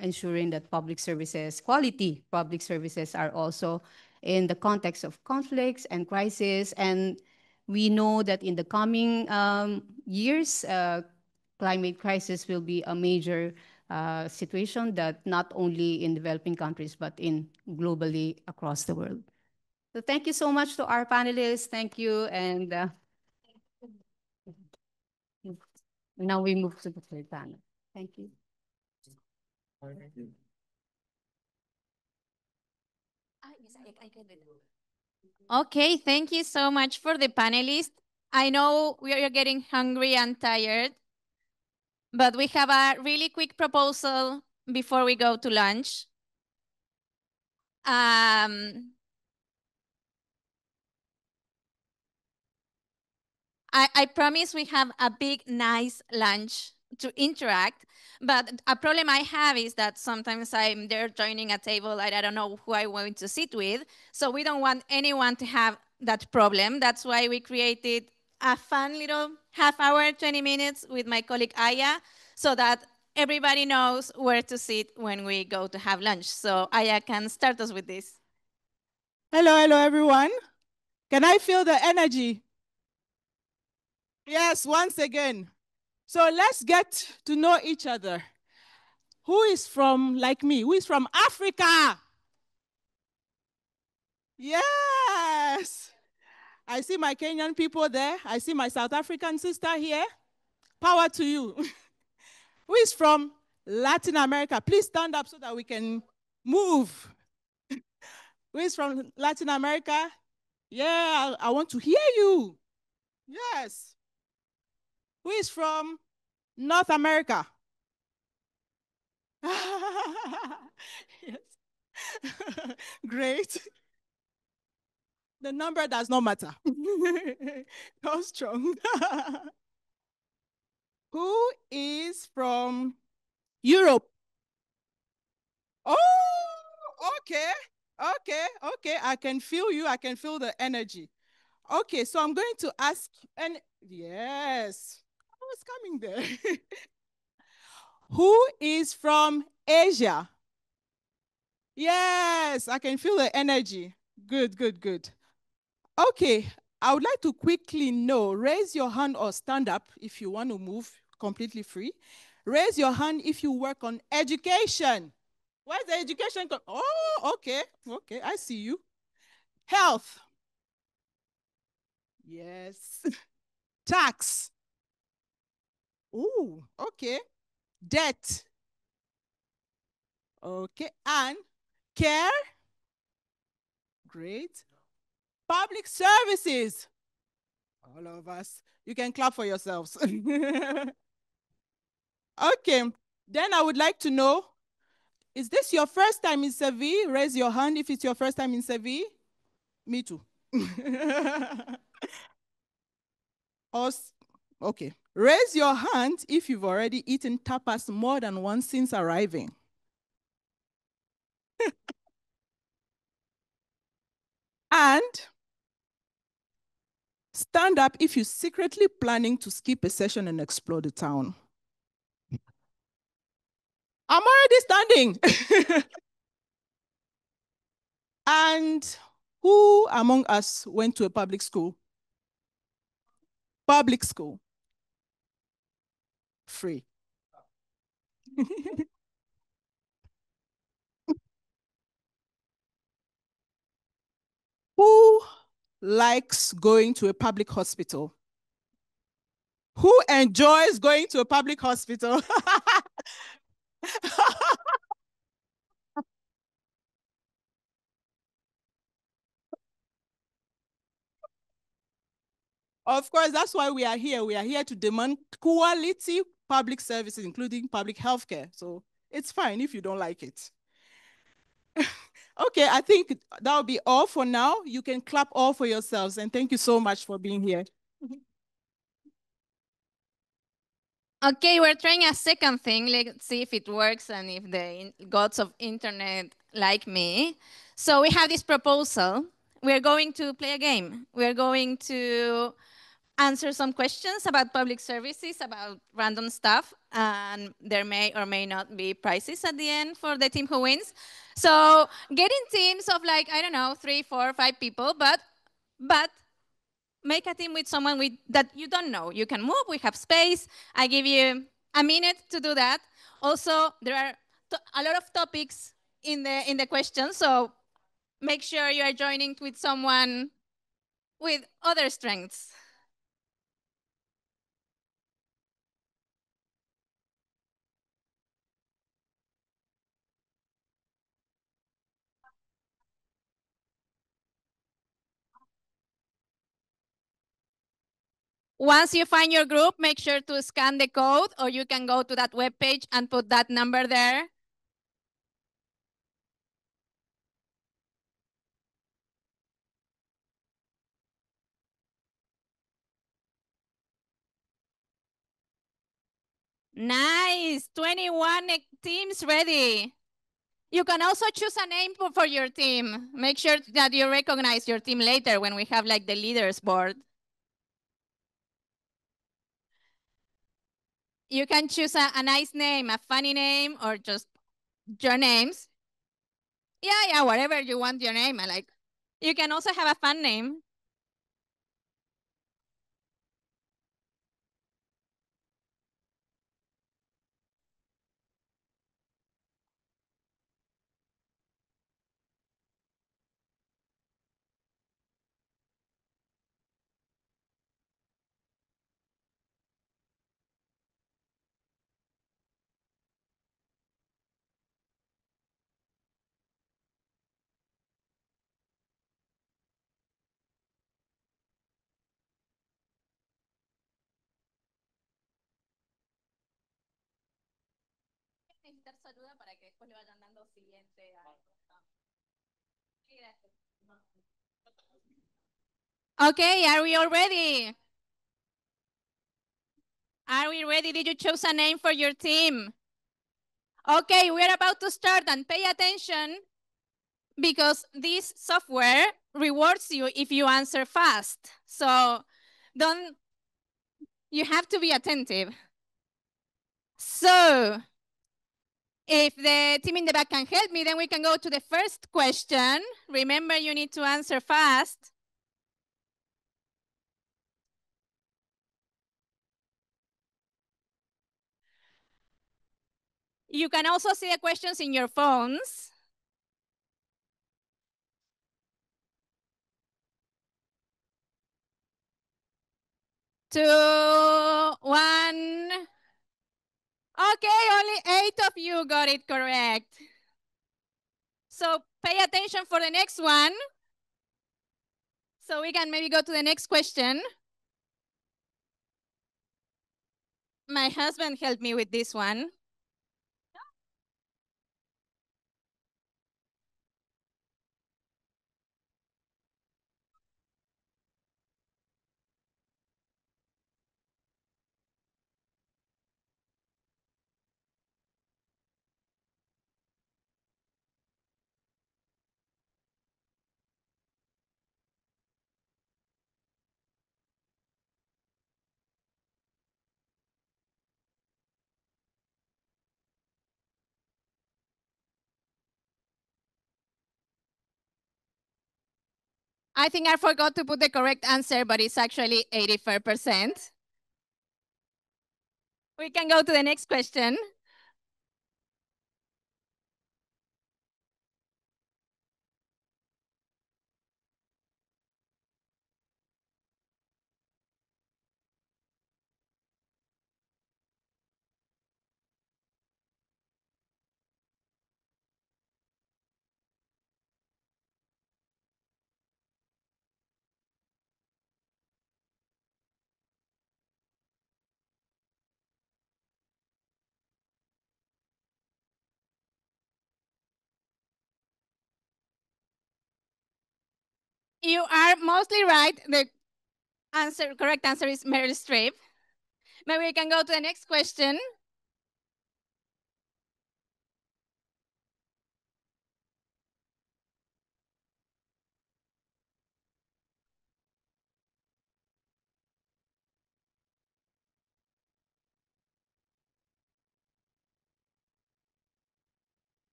ensuring that public services, quality public services, are also in the context of conflicts and crises? And we know that in the coming years, climate crisis will be a major situation that not only in developing countries, but in globally across the world. So thank you so much to our panelists. Thank you. And now we move to the third panel. Thank you. Okay, thank you so much for the panelists. I know we are getting hungry and tired, but we have a really quick proposal before we go to lunch. I promise we have a big, nice lunch to interact, but a problem I have is that sometimes I'm there joining a table and I don't know who I'm going to sit with, so we don't want anyone to have that problem. That's why we created a fun little half hour, 20 minutes with my colleague Aya, so that everybody knows where to sit when we go to have lunch. So Aya can start us with this. Hello, everyone. Can I feel the energy? Yes, once again. So let's get to know each other. Who is from, like me, who is from Africa? Yes. I see my Kenyan people there. I see my South African sister here. Power to you. Who is from Latin America? Please stand up so that we can move. Who is from Latin America? Yeah, I want to hear you. Yes. Who is from North America? Yes. Great. The number does not matter. How strong. Who is from Europe? Oh, okay. I can feel you. I can feel the energy. Okay, so I'm going to ask, and yes, I was coming there. Who is from Asia. Yes, I can feel the energy. Good, good, good. Okay, I would like to quickly know, raise your hand or stand up if you want to move completely free. Raise your hand if you work on education. Where's the education? Oh, okay, okay, I see you. Health. Yes. Tax. Ooh, okay. Debt. Okay, and care. Great. Public services. All of us. You can clap for yourselves. Okay, then I would like to know, is this your first time in Seville? Raise your hand if it's your first time in Seville. Me too. Okay, raise your hand if you've already eaten tapas more than once since arriving. And stand up if you're secretly planning to skip a session and explore the town. I'm already standing. And who among us went to a public school? Public school. Free. Who likes going to a public hospital? Who enjoys going to a public hospital? Of course, that's why we are here. We are here to demand quality public services, including public healthcare. So it's fine if you don't like it. Okay, I think that'll be all for now. You can clap all for yourselves, and thank you so much for being here. Okay, we're trying a second thing. Let's see if it works and if the gods of internet like me. So we have this proposal. We're going to play a game. We're going to answer some questions about public services, about random stuff, and there may or may not be prizes at the end for the team who wins. So get in teams of like, I don't know, 3, 4, 5 people, but make a team with someone that you don't know. You can move, we have space. I give you a minute to do that. Also, there are a lot of topics in the questions, so make sure you are joining with someone with other strengths. Once you find your group, make sure to scan the code, or you can go to that webpage and put that number there. Nice, 21 teams ready. You can also choose a name for your team. Make sure that you recognize your team later when we have like the leaders board. You can choose a nice name, a funny name, or just your names. Yeah, whatever you want your name. Like, you can also have a fun name. Necesitar su ayuda para que después le vayan dando siguiente a... Okay, are we all ready? Are we ready? Did you choose a name for your team? Okay, we're about to start, and pay attention because this software rewards you if you answer fast. So you have to be attentive. So If the team in the back can help me, then we can go to the first question. Remember, you need to answer fast. You can also see the questions in your phones. 2, 1. Okay, only 8 of you got it correct. So pay attention for the next one. So we can maybe go to the next question. My husband helped me with this one. I think I forgot to put the correct answer, but it's actually 84%. We can go to the next question. You are mostly right. The correct answer is Meryl Streep. Maybe we can go to the next question.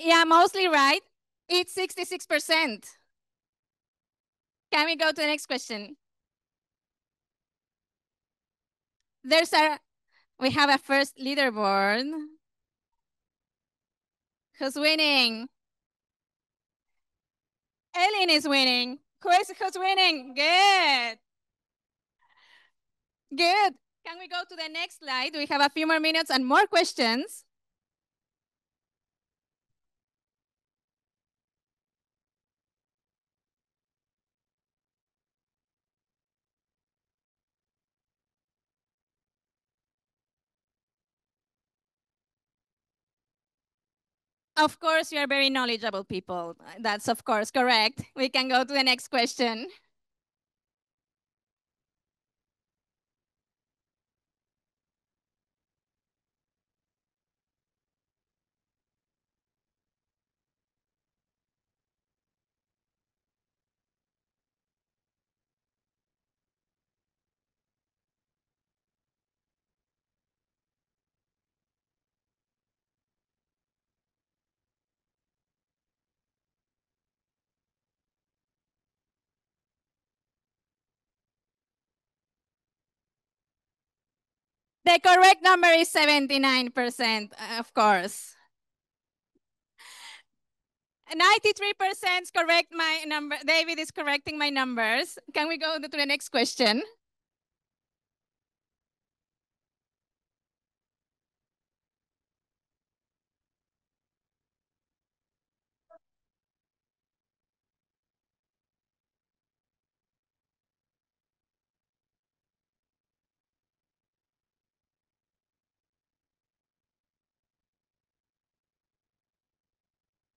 Yeah, mostly right. It's 66%. Can we go to the next question? We have a first leaderboard. Who's winning? Ellen is winning. Who's winning? Good. Good. Can we go to the next slide? We have a few more minutes and more questions. Of course, you are very knowledgeable people. That's of course correct. We can go to the next question. The correct number is 79%, of course. 93% correct my number. David is correcting my numbers. Can we go to the next question?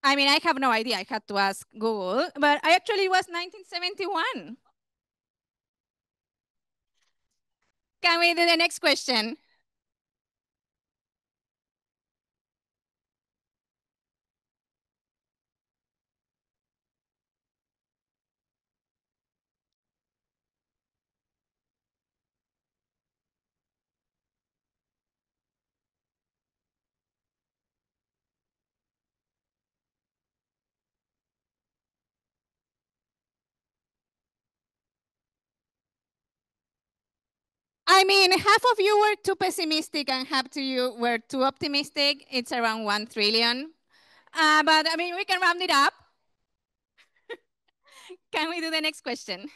I mean, I have no idea. I had to ask Google, but I actually was 1971. Can we do the next question? I mean, half of you were too pessimistic and half of you were too optimistic. It's around 1 trillion. But I mean, we can round it up. Can we do the next question?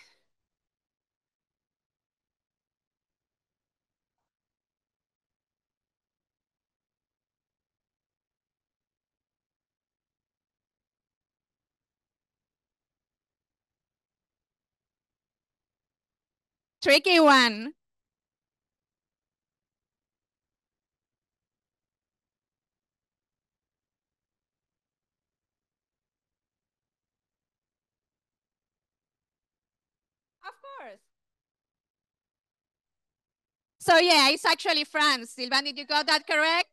Tricky one. Of course. So yeah, it's actually France. Sylvain, did you got that correct?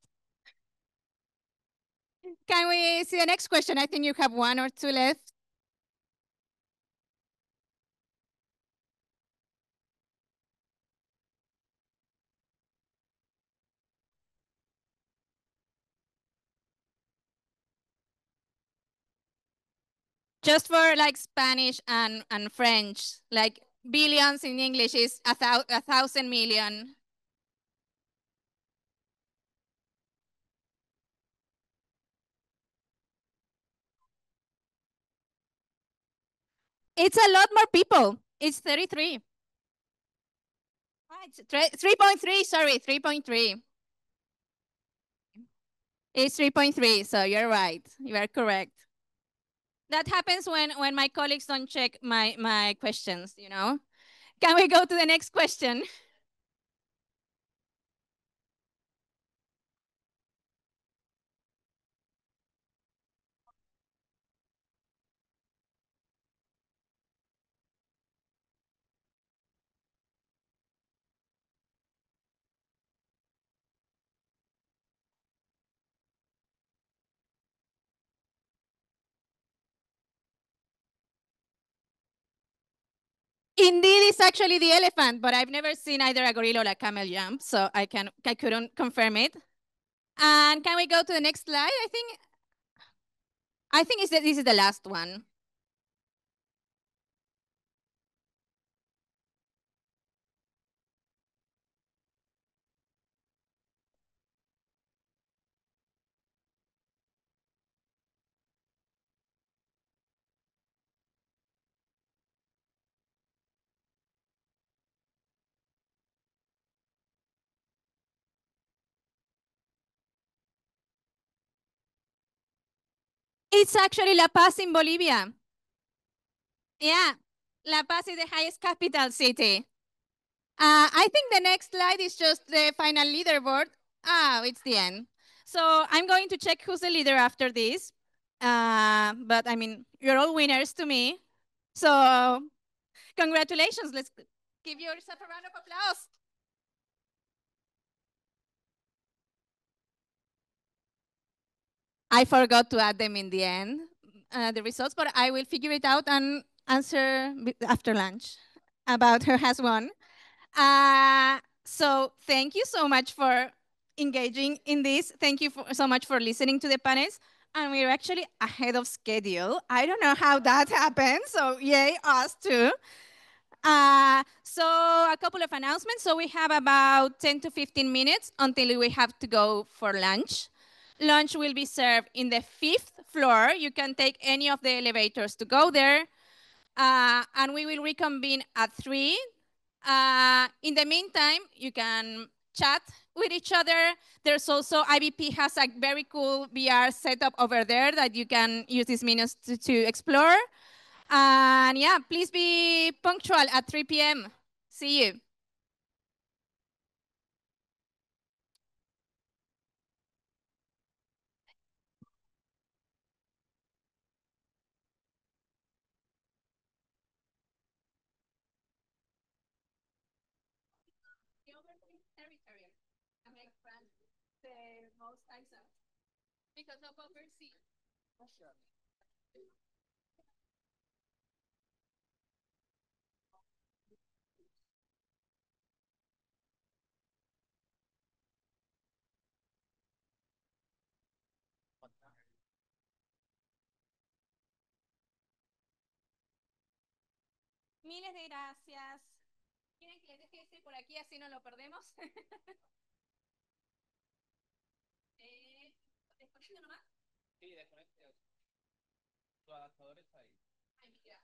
Can we see the next question? I think you have 1 or 2 left. Just for like Spanish and French, like billions in English is 1,000 million. It's a lot more people. It's 33. It's 3.3, sorry, 3.3. It's 3.3, so you're right. You are correct. That happens when my colleagues don't check my questions, you know? Can we go to the next question? Indeed, it's actually the elephant, but I've never seen either a gorilla or a camel jump, so I couldn't confirm it. And can we go to the next slide? I think this is the last one. It's actually La Paz in Bolivia. Yeah, La Paz is the highest capital city. I think the next slide is just the final leaderboard. It's the end. So I'm going to check who's the leader after this. But I mean, you're all winners to me. So congratulations. Let's give yourself a round of applause. I forgot to add them in the end, the results, but I will figure it out and answer after lunch about who has won. So thank you so much for engaging in this. Thank you so much for listening to the panels. And we're actually ahead of schedule. I don't know how that happened, so yay, us too. So a couple of announcements. So we have about 10 to 15 minutes until we have to go for lunch. Lunch will be served in the 5th floor. You can take any of the elevators to go there. And we will reconvene at 3. In the meantime, you can chat with each other. There's also, IBP has a very cool VR setup over there that you can use these minutes to explore. And yeah, please be punctual at 3 p.m. See you. Because of overseas. Miles de gracias. ¿Quieren que les deje ese por aquí así no lo perdemos? ¿Desconecto nomás? Sí, desconecte. Tu adaptador está ahí. Ay, mira.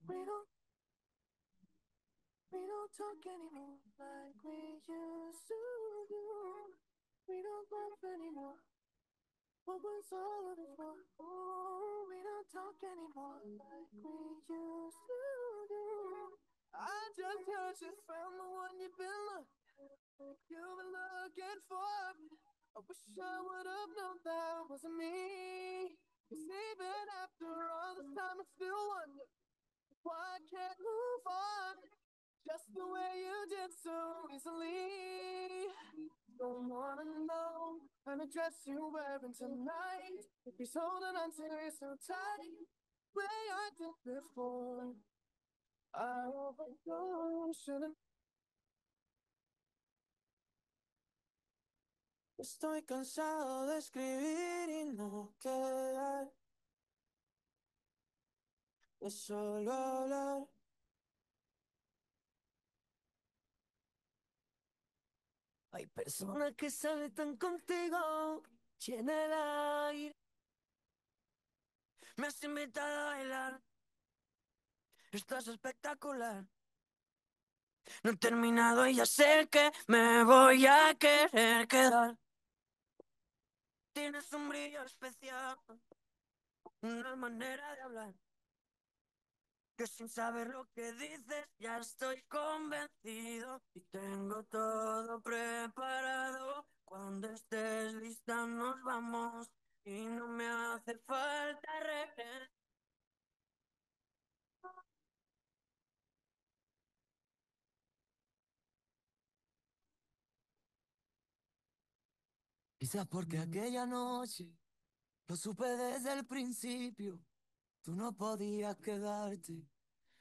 We don't talk anymore like we used to do. We don't laugh anymore. What was all of it for? Oh, we don't talk anymore like we used to do. I just heard you found the one you've been looking for. I wish I would have known that wasn't me. 'Cause even after all this time, I still wonder why I can't move on just the way you did so easily. Don't wanna know kind of dress you're wearing tonight. If he's holding on to you so tight, way I did before. I overdosed, shouldn't. Estoy cansado de escribir y no quedar. De solo hablar. Hay personas que saltan contigo, llena el aire. Me has invitado a bailar. Estás espectacular. No he terminado y ya sé que me voy a querer quedar. Tienes un brillo especial, una manera de hablar, que sin saber lo que dices ya estoy convencido y tengo todo preparado. Cuando estés lista nos vamos y no me hace falta regresar. Quizás porque aquella noche lo supe desde el principio, tú no podías quedarte.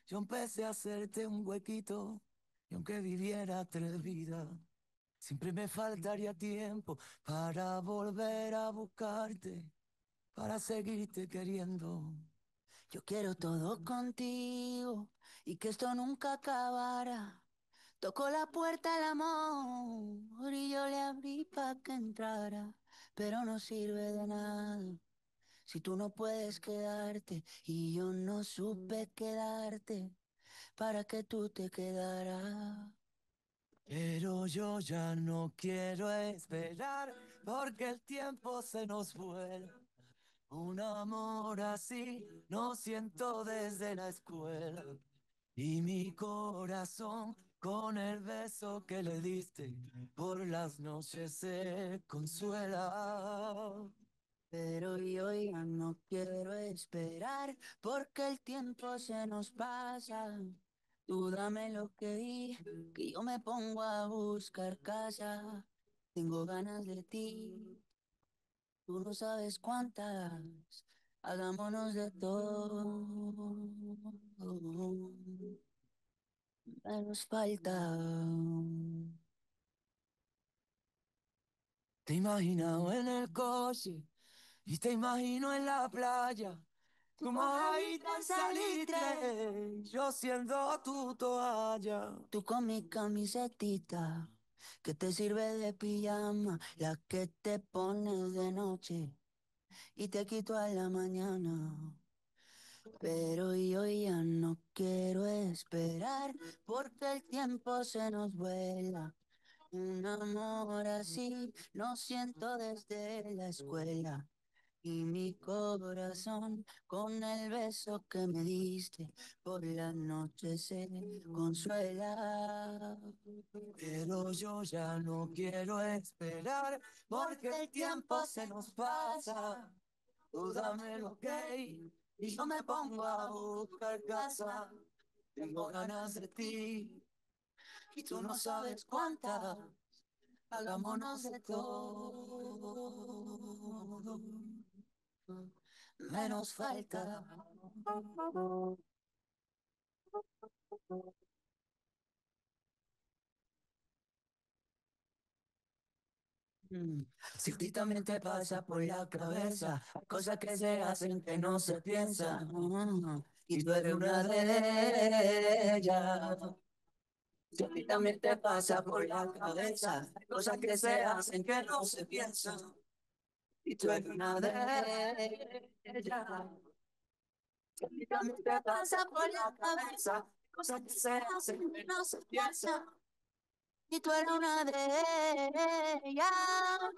Yo empecé a hacerte un huequito y aunque viviera 3 vidas, siempre me faltaría tiempo para volver a buscarte, para seguirte queriendo. Yo quiero todo contigo y que esto nunca acabara. Tocó la puerta el amor y yo le abrí pa' que entrara, pero no sirve de nada si tú no puedes quedarte y yo no supe quedarte para que tú te quedaras. Pero yo ya no quiero esperar porque el tiempo se nos vuela. Un amor así no siento desde la escuela. Y mi corazón con el beso que le diste por las noches se consuela. Pero yo ya no quiero esperar porque el tiempo se nos pasa. Tú dame lo que yo me pongo a buscar casa. Tengo ganas de ti, tú no sabes cuántas. Hagámonos de todo. Menos falta. Te imagino en el coche y te imagino en la playa. Tu mojadita en salitre, yo siendo tu toalla. Tú con mi camisetita, que te sirve de pijama, la que te pones de noche y te quito a la mañana. Pero yo ya no quiero esperar, porque el tiempo se nos vuela. Un amor así lo siento desde la escuela. Y mi corazón con el beso que me diste por la noche se consuela. Pero yo ya no quiero esperar porque el tiempo se nos pasa. Tú dame lo que y yo me pongo a buscar casa. Tengo ganas de ti y tú no sabes cuántas. Hagámonos de todo. Menos falta. Si a ti también te pasa por la cabeza cosas que se hacen que no se piensan, y tú eres una de ellas. Si a ti también te pasa por la cabeza cosas que se hacen que no se piensan, y tú eres una de ellas. También te pasa por la cabeza, cosas que se hacen y no se piensan. Y tú eres una de ellas, yeah. A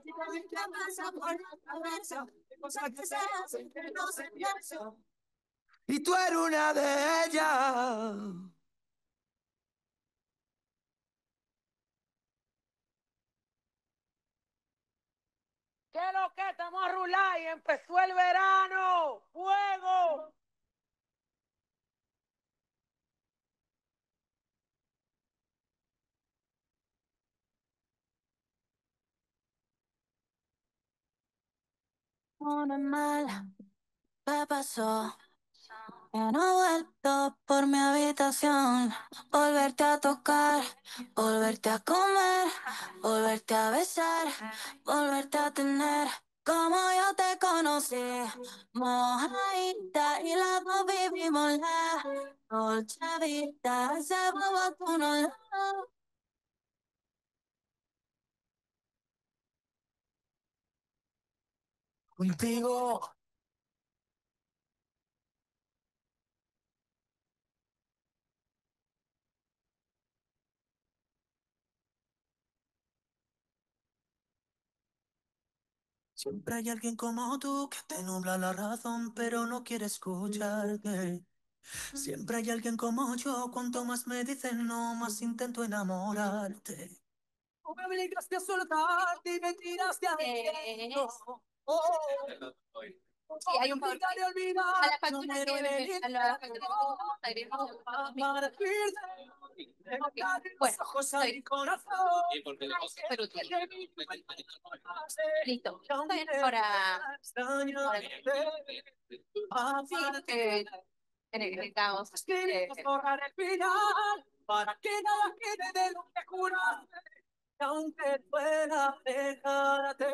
ti también te pasa por la cabeza, cosas que se hacen que no se piensan. Y tú eres una de ellas. ¿Qué es lo que estamos a rular y empezó el verano? ¡Fuego! Una mala me pasó. Ya no he vuelto por mi habitación, volverte a tocar, volverte a comer, volverte a besar, volverte a tener como yo te conocí, mojadita y las dos vivimos la dolce vida, ese bobo tú no lo. Contigo. Siempre hay alguien como tú que te nubla la razón, pero no quiere escucharte. Siempre hay alguien como yo, cuanto más me dicen no, más intento enamorarte. Tú me obligaste a soltarte y me tiraste a Sí, hay un favor. A la factura que debe, a la factura que agregamos Para bueno, estoy. Pero listo. Ahora sí, en el caos. borrar el final, para que nada quede de lo que juraste, aunque pueda dejarte.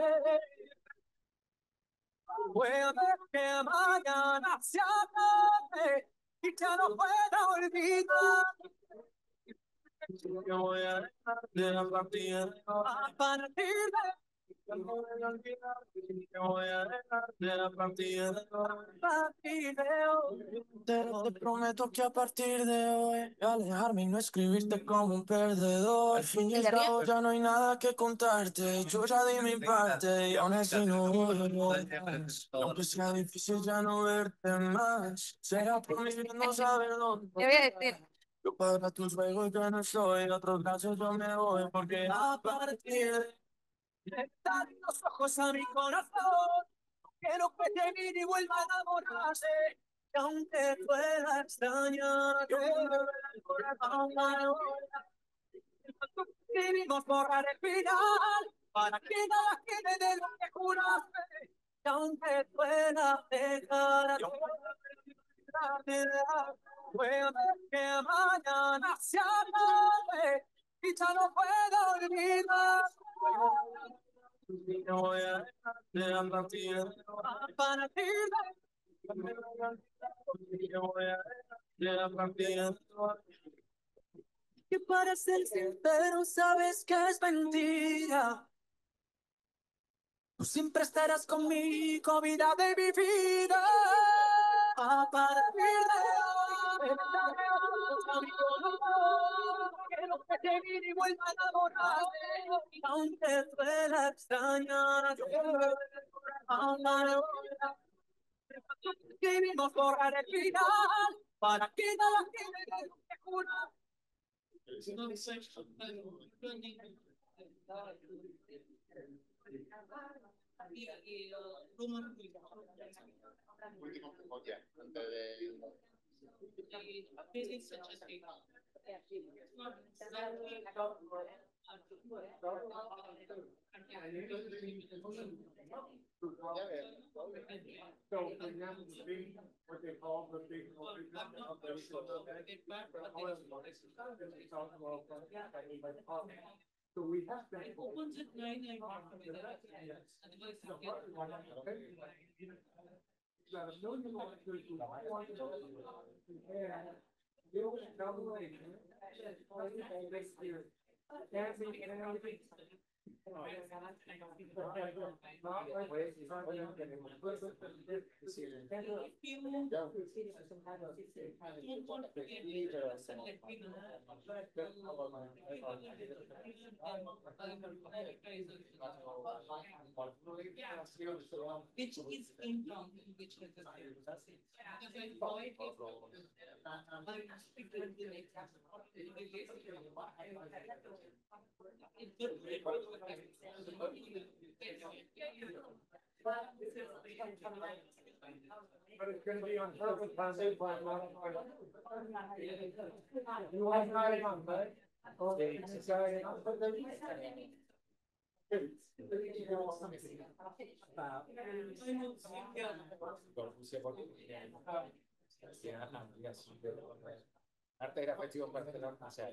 Puede que mañana se acabe y ya no pueda olvidar. Yo voy a dejar de partir a partir de. Yo voy a dejar de partir de hoy. Te prometo que a partir de hoy alejarme y no escribirte como un perdedor. Al fin y al cabo ya no hay nada que contarte. Yo ya di mi parte y aún así no vuelvo. Aunque sea difícil ya no verte más. Será por mí no saber dónde. Te voy a decir. Yo para tus juegos ya no soy, otros brazos yo me voy, porque a partir de estar los ojos a mi corazón, quiero que te mire y vuelva a enamorarse, y aunque pueda extrañar, que el corazón queremos borrar el final, para que nada quede de lo que juraste, y aunque pueda dejar puede que mañana se acabe y ya no puedo olvidar. No voy a dejar de partir para ti. No voy a dejar de partir. Que para ser sincero sabes que es mentira. Tú siempre estarás conmigo, vida de mi vida. A partir de hoy, quiero que te mire y vuelva a enamorarte. Aunque duela extrañar, queremos borrar el final para que nada quede de lo que jura. What they call the big. So we have Which is income, which is But it's gonna be on purpose, you want to on, right? Okay. Arte gráfico para hacer o sea,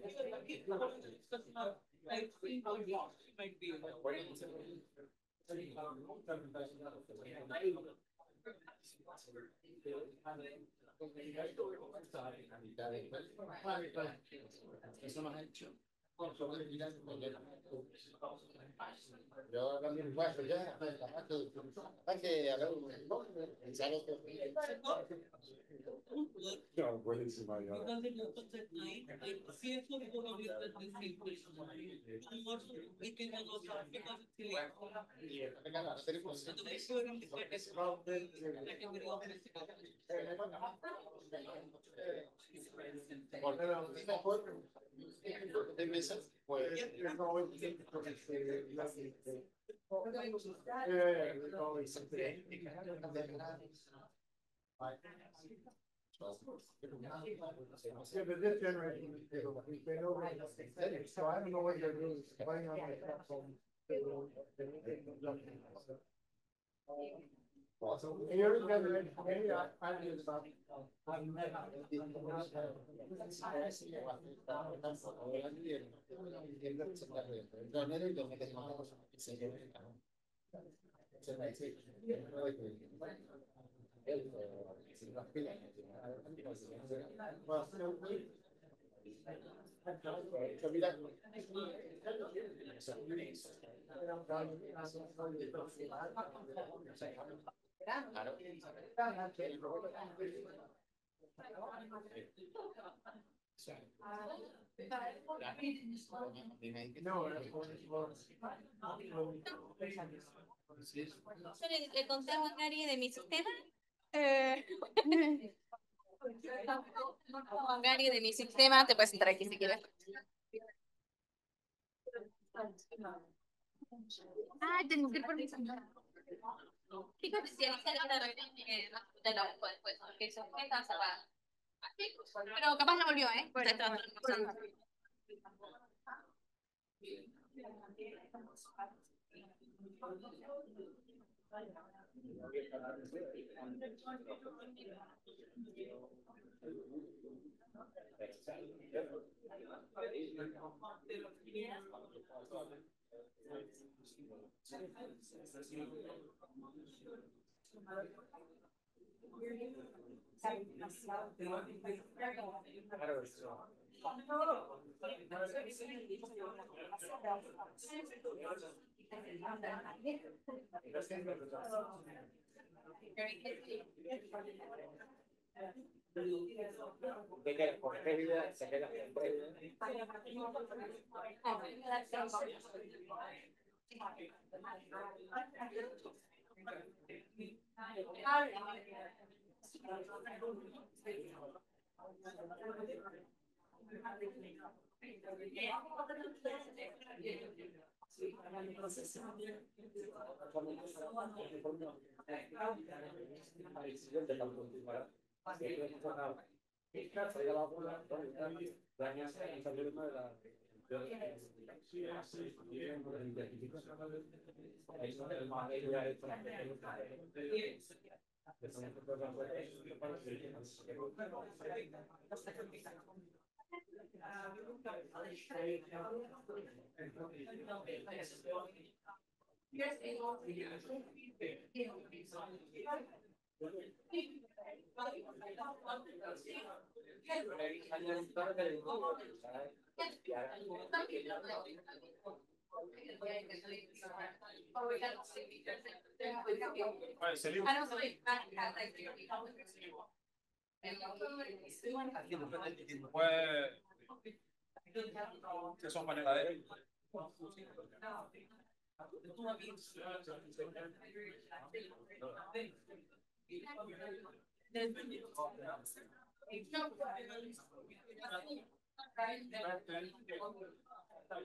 eso nos ha hecho. Yo también, bueno, ya, que a ver, No, buenísima, ya. Yeah, but this generation, they know aesthetics, so I don't know what they're doing, playing on my platform. So here is generation, maybe I did about. Yo le conté a Gary de mi sistema. Gary de mi sistema, te puedes entrar aquí si quieres. Ah, tengo que ir por mi celular. Chico especializada en la de la después, porque eso está cerrada. Pero capaz no volvió, ¿eh? Ustedes estaban almorzando.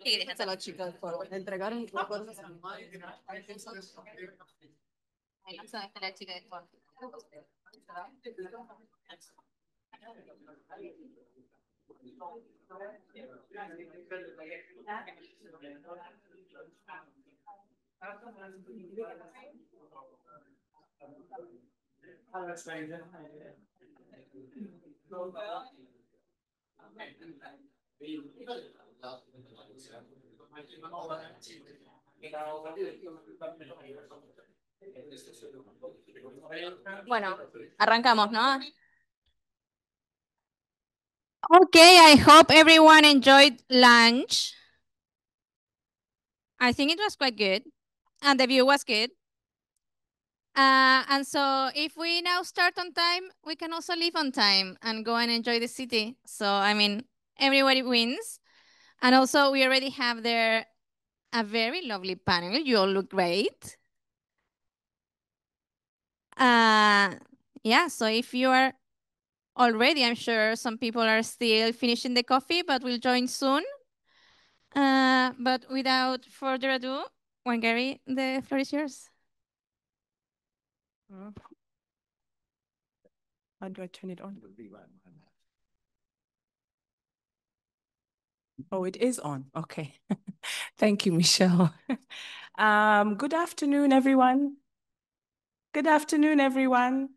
Sí, déjense la chica, por favor. Entregaron las cosas a mi madre. Ahí no se va a estar la chica de fondo. Bueno, arrancamos, ¿no? Okay, I hope everyone enjoyed lunch. I think it was quite good, and the view was good. And so if we now start on time, we can also leave on time and go and enjoy the city. So, I mean, everybody wins. And also, we already have there a very lovely panel. You all look great. Yeah, so if you are already, I'm sure some people are still finishing the coffee, but we'll join soon. But without further ado, Wangari, the floor is yours. How do I turn it on? Oh, it is on. Okay. Thank you, Michelle. Good afternoon, everyone. Good afternoon, everyone.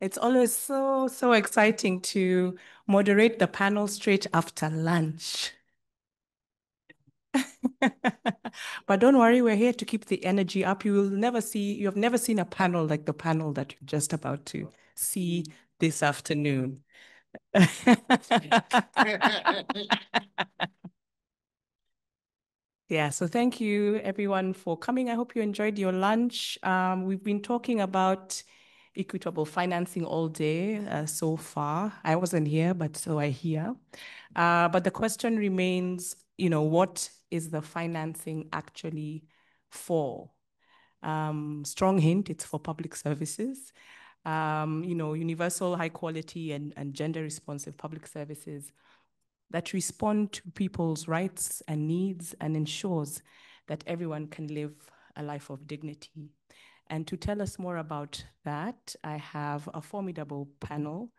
It's always so exciting to moderate the panel straight after lunch. But don't worry, we're here to keep the energy up. You have never seen a panel like the panel that you're just about to see this afternoon. Yeah, so thank you everyone for coming. I hope you enjoyed your lunch. We've been talking about equitable financing all day so far. I wasn't here, but so I hear. But the question remains, what is the financing actually for? Strong hint, it's for public services. Universal, high quality and gender responsive public services that respond to people's rights and needs and ensures that everyone can live a life of dignity. And to tell us more about that, I have a formidable panel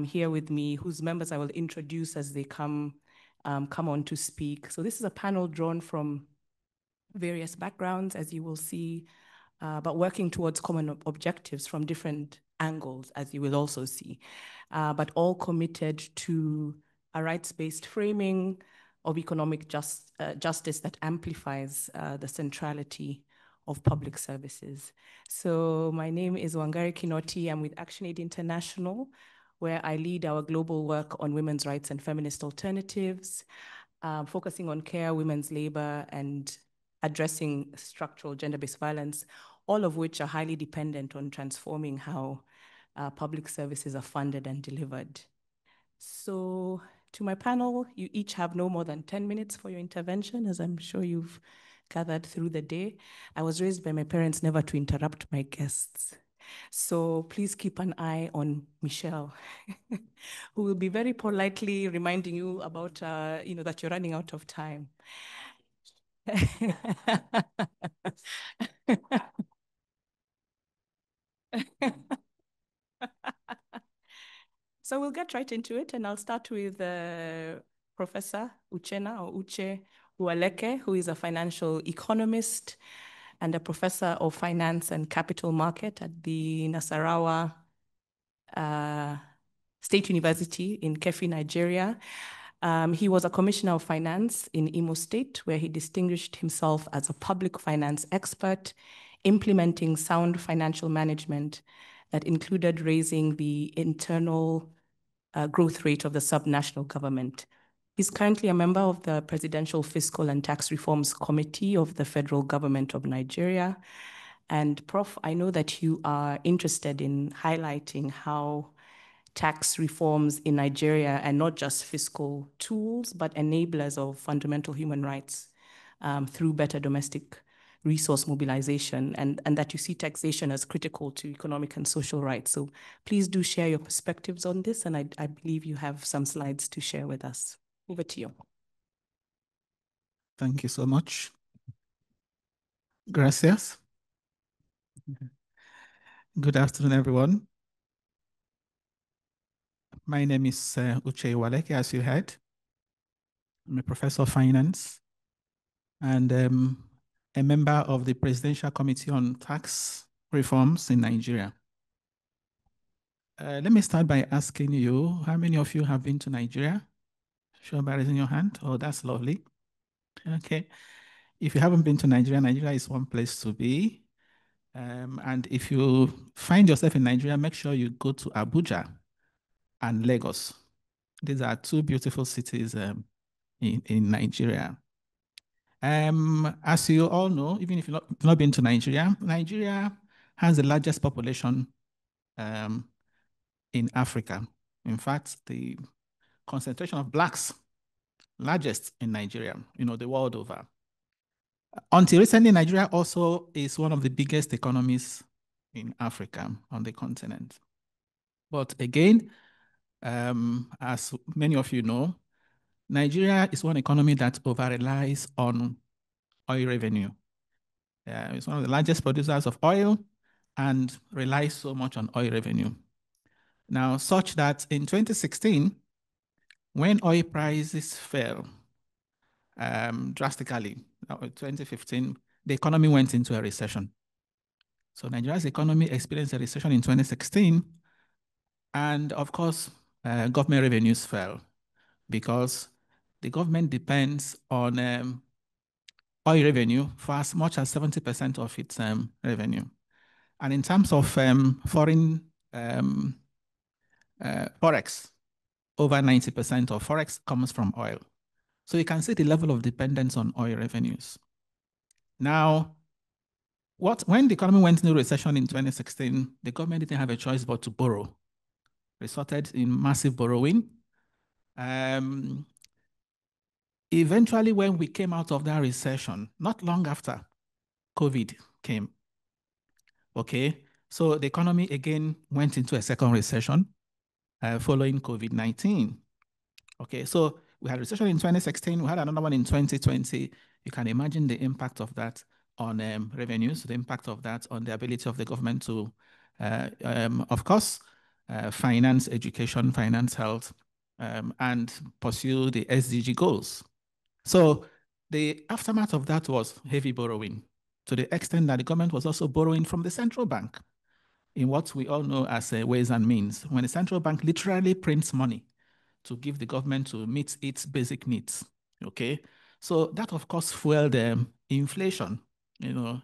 here with me, whose members I will introduce as they come on to speak. So this is a panel drawn from various backgrounds, as you will see, but working towards common objectives from different angles, as you will also see, but all committed to a rights-based framing of economic justice that amplifies the centrality of public services. So my name is Wangari Kinoti. I'm with ActionAid International, where I lead our global work on women's rights and feminist alternatives, focusing on care, women's labor, and addressing structural gender-based violence, all of which are highly dependent on transforming how public services are funded and delivered. So to my panel, you each have no more than 10 minutes for your intervention, as I'm sure you've gathered through the day. I was raised by my parents never to interrupt my guests. So please keep an eye on Michelle, who will be very politely reminding you about, that you're running out of time. So we'll get right into it, and I'll start with Professor Uchenna or Uche Uwaleke, who is a financial economist and a professor of finance and capital market at the Nasarawa State University in Kefi, Nigeria. He was a commissioner of finance in Imo State, where he distinguished himself as a public finance expert, implementing sound financial management that included raising the internal growth rate of the subnational government He's currently a member of the Presidential Fiscal and Tax Reforms Committee of the Federal Government of Nigeria. And Prof, I know that you are interested in highlighting how tax reforms in Nigeria are not just fiscal tools, but enablers of fundamental human rights through better domestic resource mobilization, and that you see taxation as critical to economic and social rights. So please do share your perspectives on this, and I believe you have some slides to share with us. Over to you. Thank you so much. Gracias. Good afternoon, everyone. My name is Uche Waleke, as you heard. I'm a professor of finance and a member of the Presidential Committee on Tax Reforms in Nigeria. Let me start by asking you, how many of you have been to Nigeria? Show by raising your hand. Oh, that's lovely. Okay. If you haven't been to Nigeria, Nigeria is one place to be. And if you find yourself in Nigeria, make sure you go to Abuja and Lagos. These are two beautiful cities in Nigeria. As you all know, even if you've not been to Nigeria, Nigeria has the largest population in Africa. In fact, the concentration of Blacks, largest in Nigeria, the world over. Until recently, Nigeria also is one of the biggest economies in Africa, on the continent. But again, as many of you know, Nigeria is one economy that over-relies on oil revenue. It's one of the largest producers of oil and relies so much on oil revenue. Now, such that in 2016, when oil prices fell drastically, in 2015, the economy went into a recession. So Nigeria's economy experienced a recession in 2016. And of course, government revenues fell because the government depends on oil revenue for as much as 70% of its revenue. And in terms of foreign forex, over 90% of forex comes from oil. So you can see the level of dependence on oil revenues. Now, when the economy went into recession in 2016, the government didn't have a choice but to borrow. Resulted in massive borrowing. Eventually, when we came out of that recession, not long after COVID came, okay, so the economy again went into a second recession following COVID-19. Okay, so we had a recession in 2016, we had another one in 2020. You can imagine the impact of that on revenues, the impact of that on the ability of the government to, of course, finance education, finance health, and pursue the SDG goals. So the aftermath of that was heavy borrowing, to the extent that the government was also borrowing from the central bank in what we all know as ways and means, when the central bank literally prints money to give the government to meet its basic needs, okay? So that, of course, fueled inflation, in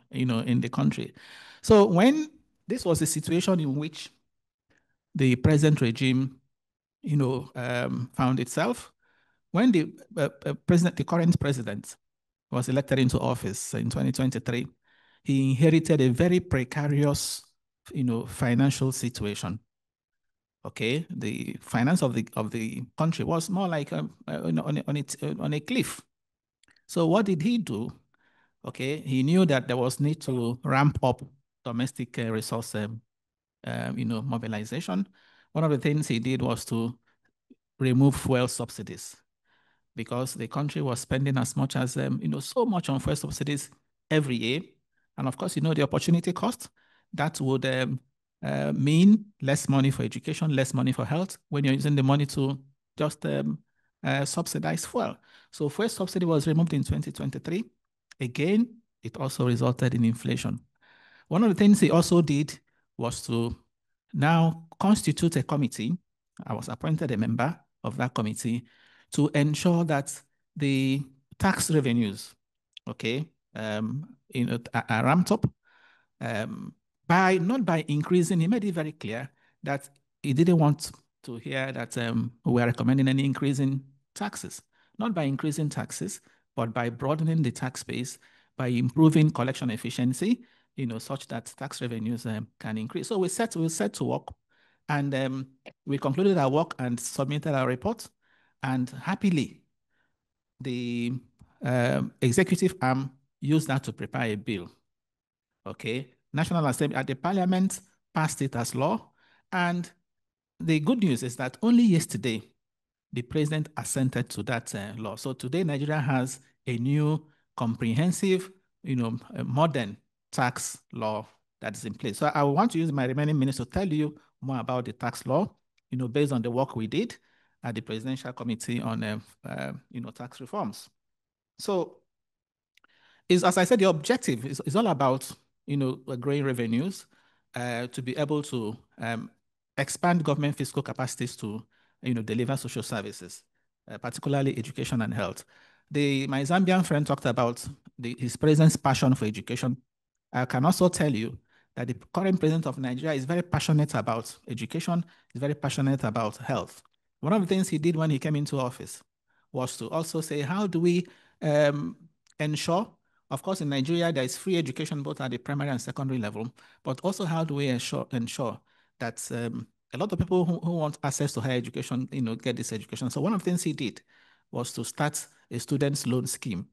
the country. So when this was a situation in which the present regime, found itself, when the current president was elected into office in 2023, he inherited a very precarious, financial situation. Okay, the finance of the country was more like on a cliff. So what did he do? Okay, he knew that there was need to ramp up domestic resource, mobilization. One of the things he did was to remove fuel subsidies, because the country was spending as much as, so much on fuel subsidies every year. And of course, the opportunity cost, that would mean less money for education, less money for health, when you're using the money to just subsidize fuel. So fuel subsidy was removed in 2023. Again, it also resulted in inflation. One of the things he also did was to now constitute a committee. I was appointed a member of that committee to ensure that the tax revenues, okay, are ramped up not by increasing. He made it very clear that he didn't want to hear that we are recommending any increase in taxes. not by increasing taxes, but by broadening the tax base, by improving collection efficiency, such that tax revenues can increase. So we set to work, and we concluded our work and submitted our report, and happily, the executive arm used that to prepare a bill. Okay, National Assembly at the Parliament passed it as law, and the good news is that only yesterday the president assented to that law. So today Nigeria has a new comprehensive, modern tax law that is in place. So I want to use my remaining minutes to tell you more about the tax law, based on the work we did at the Presidential Committee on, tax reforms. So, as I said, the objective is all about, growing revenues to be able to expand government fiscal capacities to, deliver social services, particularly education and health. My Zambian friend talked about his president's passion for education. I can also tell you that the current president of Nigeria is very passionate about education, is very passionate about health. One of the things he did when he came into office was to also say, how do we ensure, of course, in Nigeria, there is free education both at the primary and secondary level, but also how do we ensure that a lot of people who want access to higher education, get this education. So one of the things he did was to start a student's loan scheme,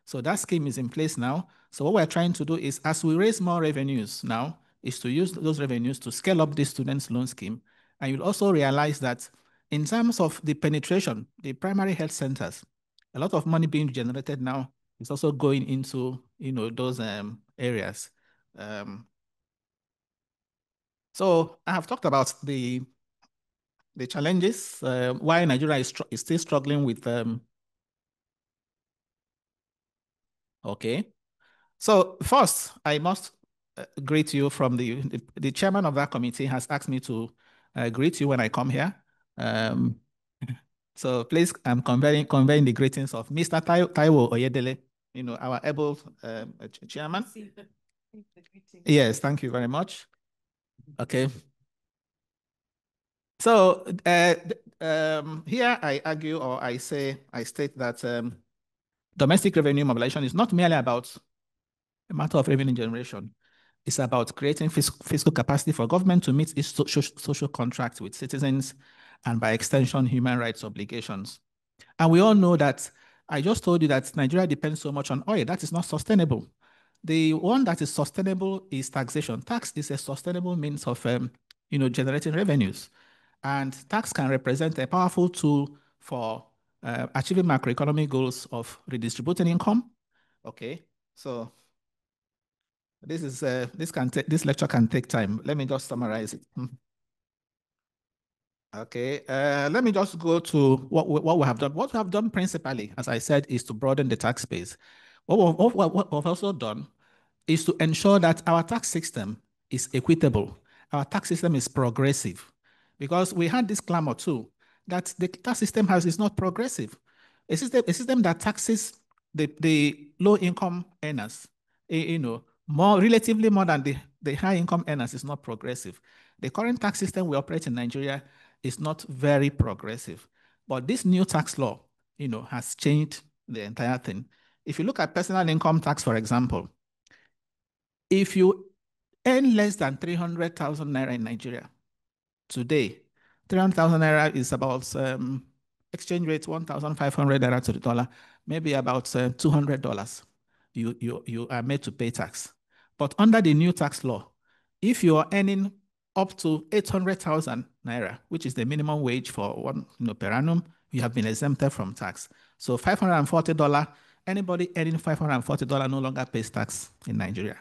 So that scheme is in place now. So what we're trying to do is, as we raise more revenues now, is to use those revenues to scale up this student's loan scheme. And you'll also realize that in terms of the penetration, the primary health centers, a lot of money being generated now is also going into, those areas. So I have talked about the challenges, why Nigeria is still struggling with. Okay, so first I must greet you from the chairman of that committee has asked me to greet you when I come here. So please, I'm conveying the greetings of Mr. Taiwo Oyedele, our able chairman. Yes, thank you very much. Okay. So here I argue, or I state that domestic revenue mobilization is not merely about a matter of revenue generation. It's about creating fiscal capacity for government to meet its social contracts with citizens and, by extension, human rights obligations. And we all know that, I just told you that Nigeria depends so much on oil. That is not sustainable. The one that is sustainable is taxation. Tax is a sustainable means of generating revenues. And tax can represent a powerful tool for achieving macroeconomic goals of redistributing income. Okay, so this lecture can take time. Let me just summarize it. Okay, let me just go to what we have done. What we have done principally, as I said, is to broaden the tax base. What we've also done is to ensure that our tax system is equitable. Our tax system is progressive, because we had this clamor too, that the tax system is not progressive. A system that taxes the low-income earners, relatively more than the high-income earners is not progressive. The current tax system we operate in Nigeria is not very progressive. But this new tax law, has changed the entire thing. If you look at personal income tax, for example, if you earn less than 300,000 naira in Nigeria today, 300,000 naira is about exchange rate 1,500 naira to the dollar, maybe about $200. You are made to pay tax. But under the new tax law, if you are earning up to 800,000 naira, which is the minimum wage for one per annum, you have been exempted from tax. So $540, anybody earning $540 no longer pays tax in Nigeria.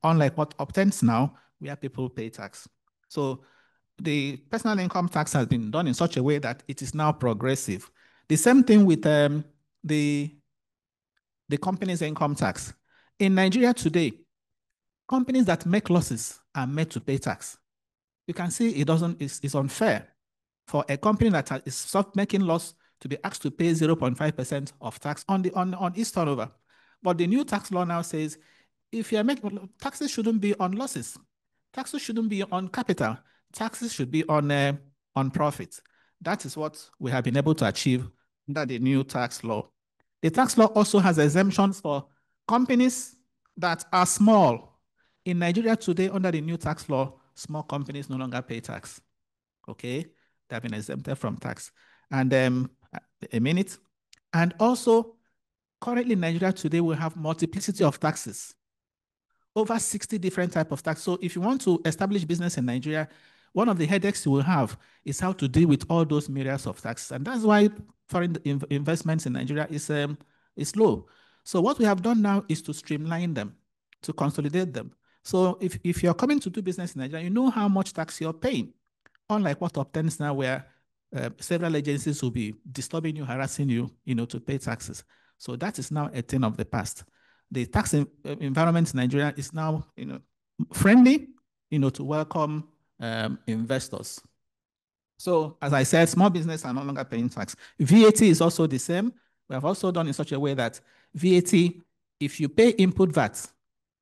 Unlike what obtains now, where people pay tax. So the personal income tax has been done in such a way that it is now progressive. The same thing with the company's income tax. In Nigeria today, companies that make losses are made to pay tax. You can see it's unfair for a company that is making loss to be asked to pay 0.5% of tax on its turnover. But the new tax law now says, if you're making taxes shouldn't be on losses. Taxes shouldn't be on capital. Taxes should be on profits. That is what we have been able to achieve under the new tax law. The tax law also has exemptions for companies that are small. In Nigeria today, under the new tax law, small companies no longer pay tax. Okay, they have been exempted from tax. And a minute. And also, currently in Nigeria today, we have multiplicity of taxes. Over 60 different types of tax. So if you want to establish business in Nigeria, one of the headaches you will have is how to deal with all those myriads of taxes. And that's why foreign investments in Nigeria is low. So what we have done now is to streamline them, to consolidate them. So if you're coming to do business in Nigeria, you know how much tax you're paying. Unlike what obtains now, where several agencies will be disturbing you, harassing you, to pay taxes. So that is now a thing of the past. The tax environment in Nigeria is now, friendly, to welcome investors. So as I said, small business are no longer paying tax. VAT is also the same. We have also done in such a way that VAT, if you pay input VAT,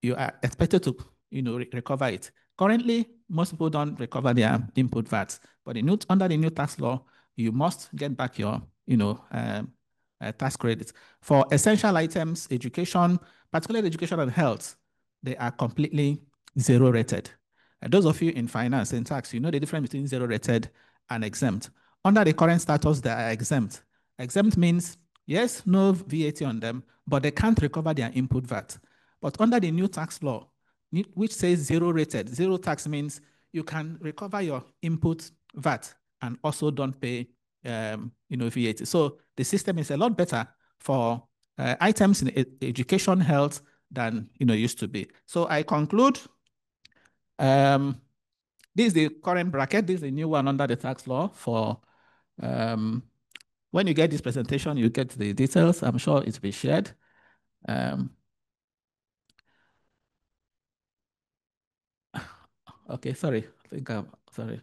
you are expected to, recover it. Currently, most people don't recover their input VAT, but under the new tax law, you must get back your, tax credits. For essential items, education, particularly education and health, they are completely zero rated. And those of you in finance and tax, you know the difference between zero rated and exempt. Under the current status, they are exempt. Exempt means, yes, no VAT on them, but they can't recover their input VAT. But under the new tax law, which says zero rated, zero tax means you can recover your input VAT and also don't pay VAT. So the system is a lot better for items in education, health than used to be. So I conclude. This is the current bracket. This is the new one under the tax law. For when you get this presentation, you get the details. I'm sure it's been shared. Okay, sorry. I think I'm sorry.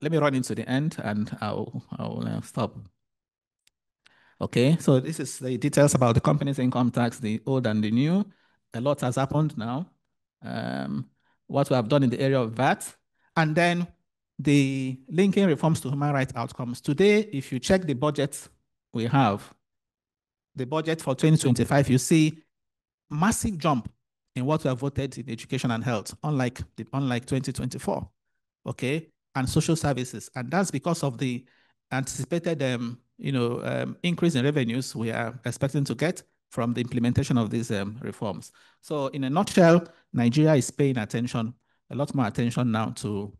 Let me run into the end, and I'll stop. Okay, so this is the details about the company's income tax, the old and the new. A lot has happened now. What we have done in the area of VAT, and then the linking reforms to human rights outcomes. Today, if you check the budget we have, the budget for 2025, you see massive jump in what we have voted in education and health, unlike 2024, okay, and social services. And that's because of the anticipated increase in revenues we are expecting to get from the implementation of these reforms. So in a nutshell, Nigeria is paying attention, a lot more attention now to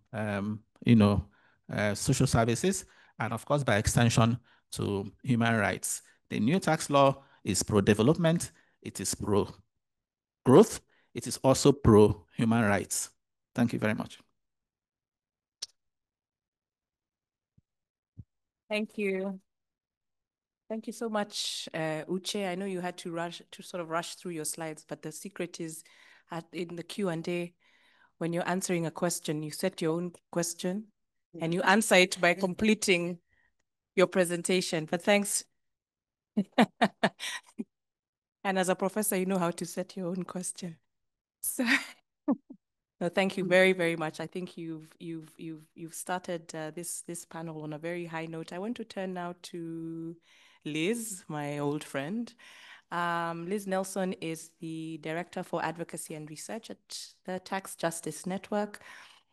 social services, and of course, by extension, to human rights. The new tax law is pro-development, it is pro-growth, it is also pro-human rights. Thank you very much. Thank you. Thank you so much, Uche. I know you had to rush through your slides, but the secret is in the Q&A, when you're answering a question, you set your own question and you answer it by completing your presentation. But thanks. And as a professor, you know how to set your own question. So no, thank you very, very much. I think you've started this panel on a very high note. I want to turn now to Liz, my old friend. Liz Nelson is the Director for Advocacy and Research at the Tax Justice Network.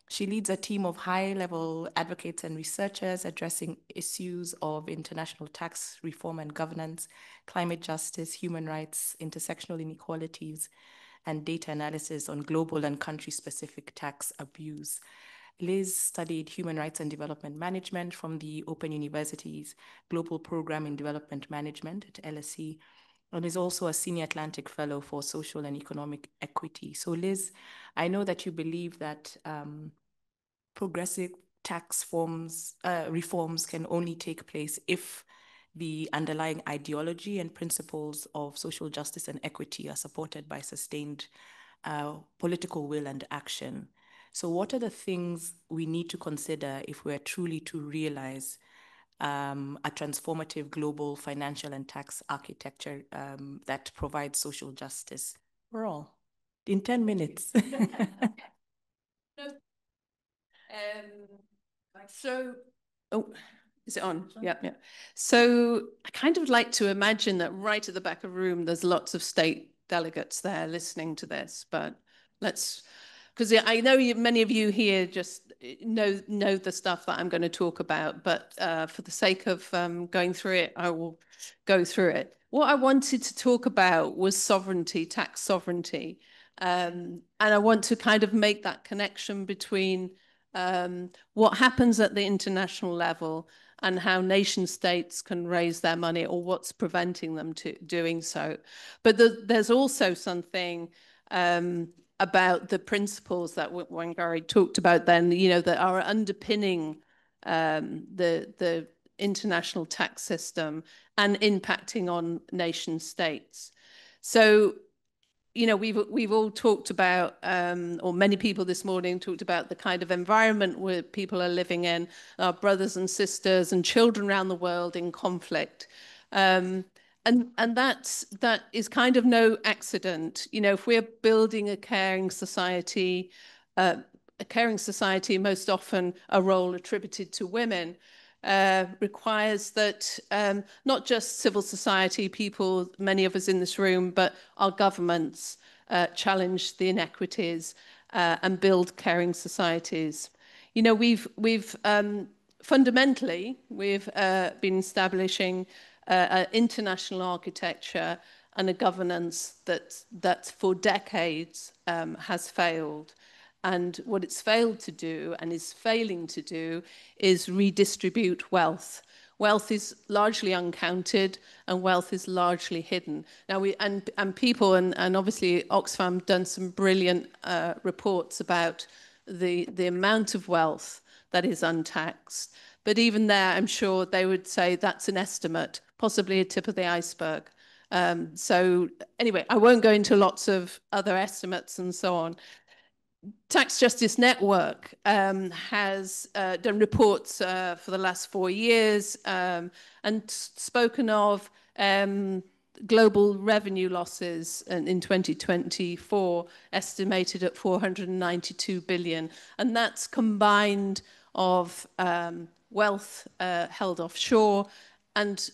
She leads a team of high-level advocates and researchers addressing issues of international tax reform and governance, climate justice, human rights, intersectional inequalities, and data analysis on global and country-specific tax abuse. Liz studied Human Rights and Development Management from the Open University's Global Program in Development Management at LSE, and is also a Senior Atlantic Fellow for Social and Economic Equity. So Liz, I know that you believe that progressive tax reforms can only take place if the underlying ideology and principles of social justice and equity are supported by sustained political will and action. So what are the things we need to consider if we're truly to realize a transformative global financial and tax architecture that provides social justice for all? In 10 minutes. So Oh, is it on? Yeah, yeah. So I kind of like to imagine that right at the back of the room, there's lots of state delegates there listening to this, but let's, because I know many of you here just know the stuff that I'm going to talk about, but for the sake of going through it, I will go through it. What I wanted to talk about was sovereignty, tax sovereignty. And I want to kind of make that connection between what happens at the international level and how nation states can raise their money, or what's preventing them to doing so. But there's also something about the principles that Wangari talked about then, you know, that are underpinning the international tax system and impacting on nation states. So, you know, we've all talked about, or many people this morning talked about the kind of environment where people are living in, our brothers and sisters and children around the world in conflict. And that is kind of no accident. You know, if we're building a caring society, most often a role attributed to women, requires that not just civil society people, many of us in this room, but our governments challenge the inequities and build caring societies. You know, we've fundamentally, we've been establishing an international architecture and a governance that for decades has failed. And what it's failed to do and is failing to do is redistribute wealth. Wealth is largely uncounted and wealth is largely hidden. Now, people, and obviously Oxfam done some brilliant reports about the amount of wealth that is untaxed. But even there, I'm sure they would say that's an estimate, possibly a tip of the iceberg. So anyway, I won't go into lots of other estimates and so on. Tax Justice Network has done reports for the last 4 years and spoken of global revenue losses in 2024, estimated at 492 billion. And that's combined of wealth held offshore and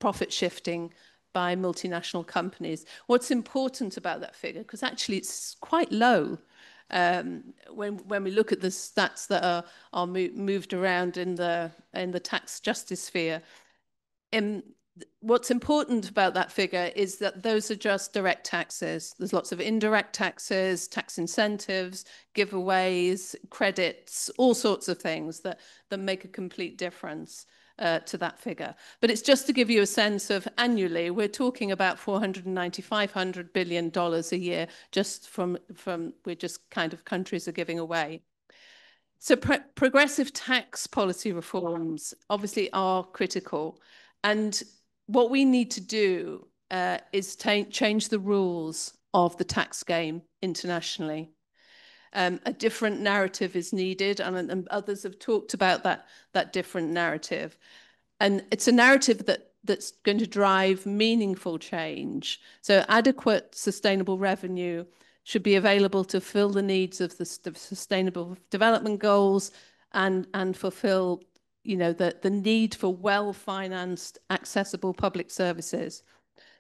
profit shifting by multinational companies. What's important about that figure, because actually it's quite low, when we look at the stats that are moved around in the tax justice sphere, what's important about that figure is that those are just direct taxes. There's lots of indirect taxes, tax incentives, giveaways, credits, all sorts of things that make a complete difference to that figure. But it's just to give you a sense of annually, we're talking about $500 billion a year just from we're just kind of countries are giving away. So progressive tax policy reforms obviously are critical. And what we need to do is change the rules of the tax game internationally. A different narrative is needed, and others have talked about that different narrative. And it's a narrative that's going to drive meaningful change. So adequate sustainable revenue should be available to fill the needs of the Sustainable Development Goals and fulfill, you know, the need for well-financed, accessible public services.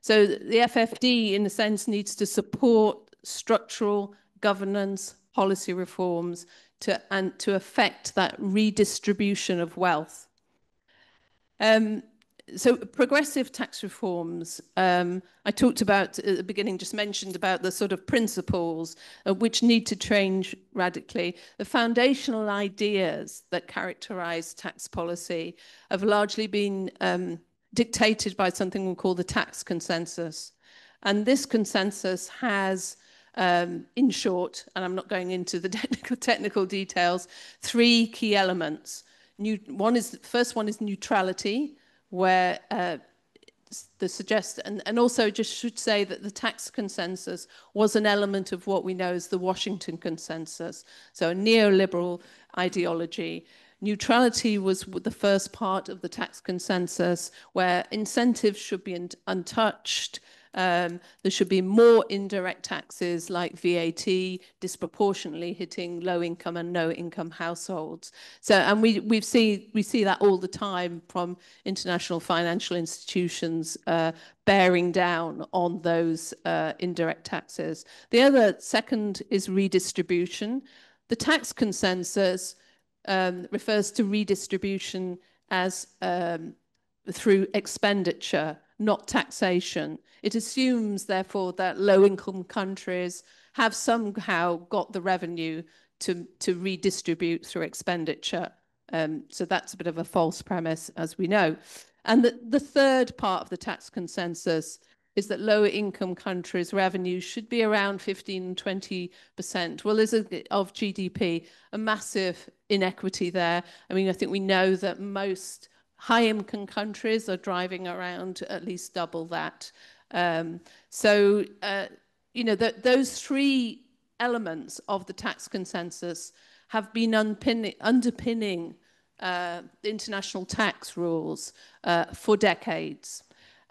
So the FFD, in a sense, needs to support structural governance policy reforms to affect that redistribution of wealth. So progressive tax reforms, I talked about at the beginning, just mentioned about the sort of principles which need to change radically. The foundational ideas that characterize tax policy have largely been dictated by something we call the tax consensus. And this consensus has, in short, and I'm not going into the technical details, 3 key elements. The first one is neutrality, where and also just should say that the tax consensus was an element of what we know as the Washington Consensus, so a neoliberal ideology. Neutrality was the first part of the tax consensus, where incentives should be untouched, There should be more indirect taxes like VAT, disproportionately hitting low-income and no-income households. So, and we see that all the time from international financial institutions bearing down on those indirect taxes. The other second is redistribution. The tax consensus refers to redistribution as through expenditure, not taxation. It assumes, therefore, that low-income countries have somehow got the revenue to redistribute through expenditure. So that's a bit of a false premise, as we know. And the third part of the tax consensus is that lower-income countries' revenue should be around 15 to 20%. Well, there's of GDP, a massive inequity there. I mean, I think we know that most high-income countries are driving around at least double that. You know, those three elements of the tax consensus have been underpinning the international tax rules for decades.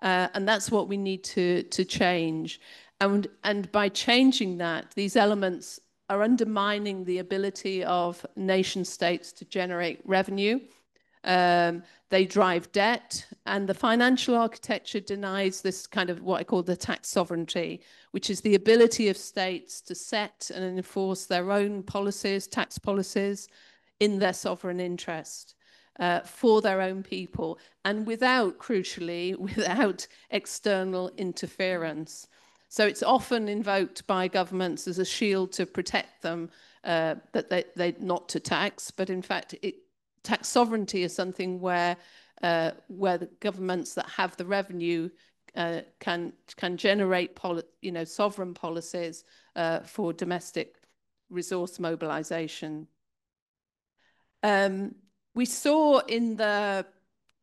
And that's what we need to change. And by changing that, these elements are undermining the ability of nation states to generate revenue. They drive debt, and the financial architecture denies this kind of what I call the tax sovereignty, which is the ability of states to set and enforce their own policies, tax policies, in their sovereign interest for their own people, and without, crucially, without external interference. So it's often invoked by governments as a shield to protect them, that they not to tax, but in fact, tax sovereignty is something where the governments that have the revenue can generate sovereign policies for domestic resource mobilization. We saw in the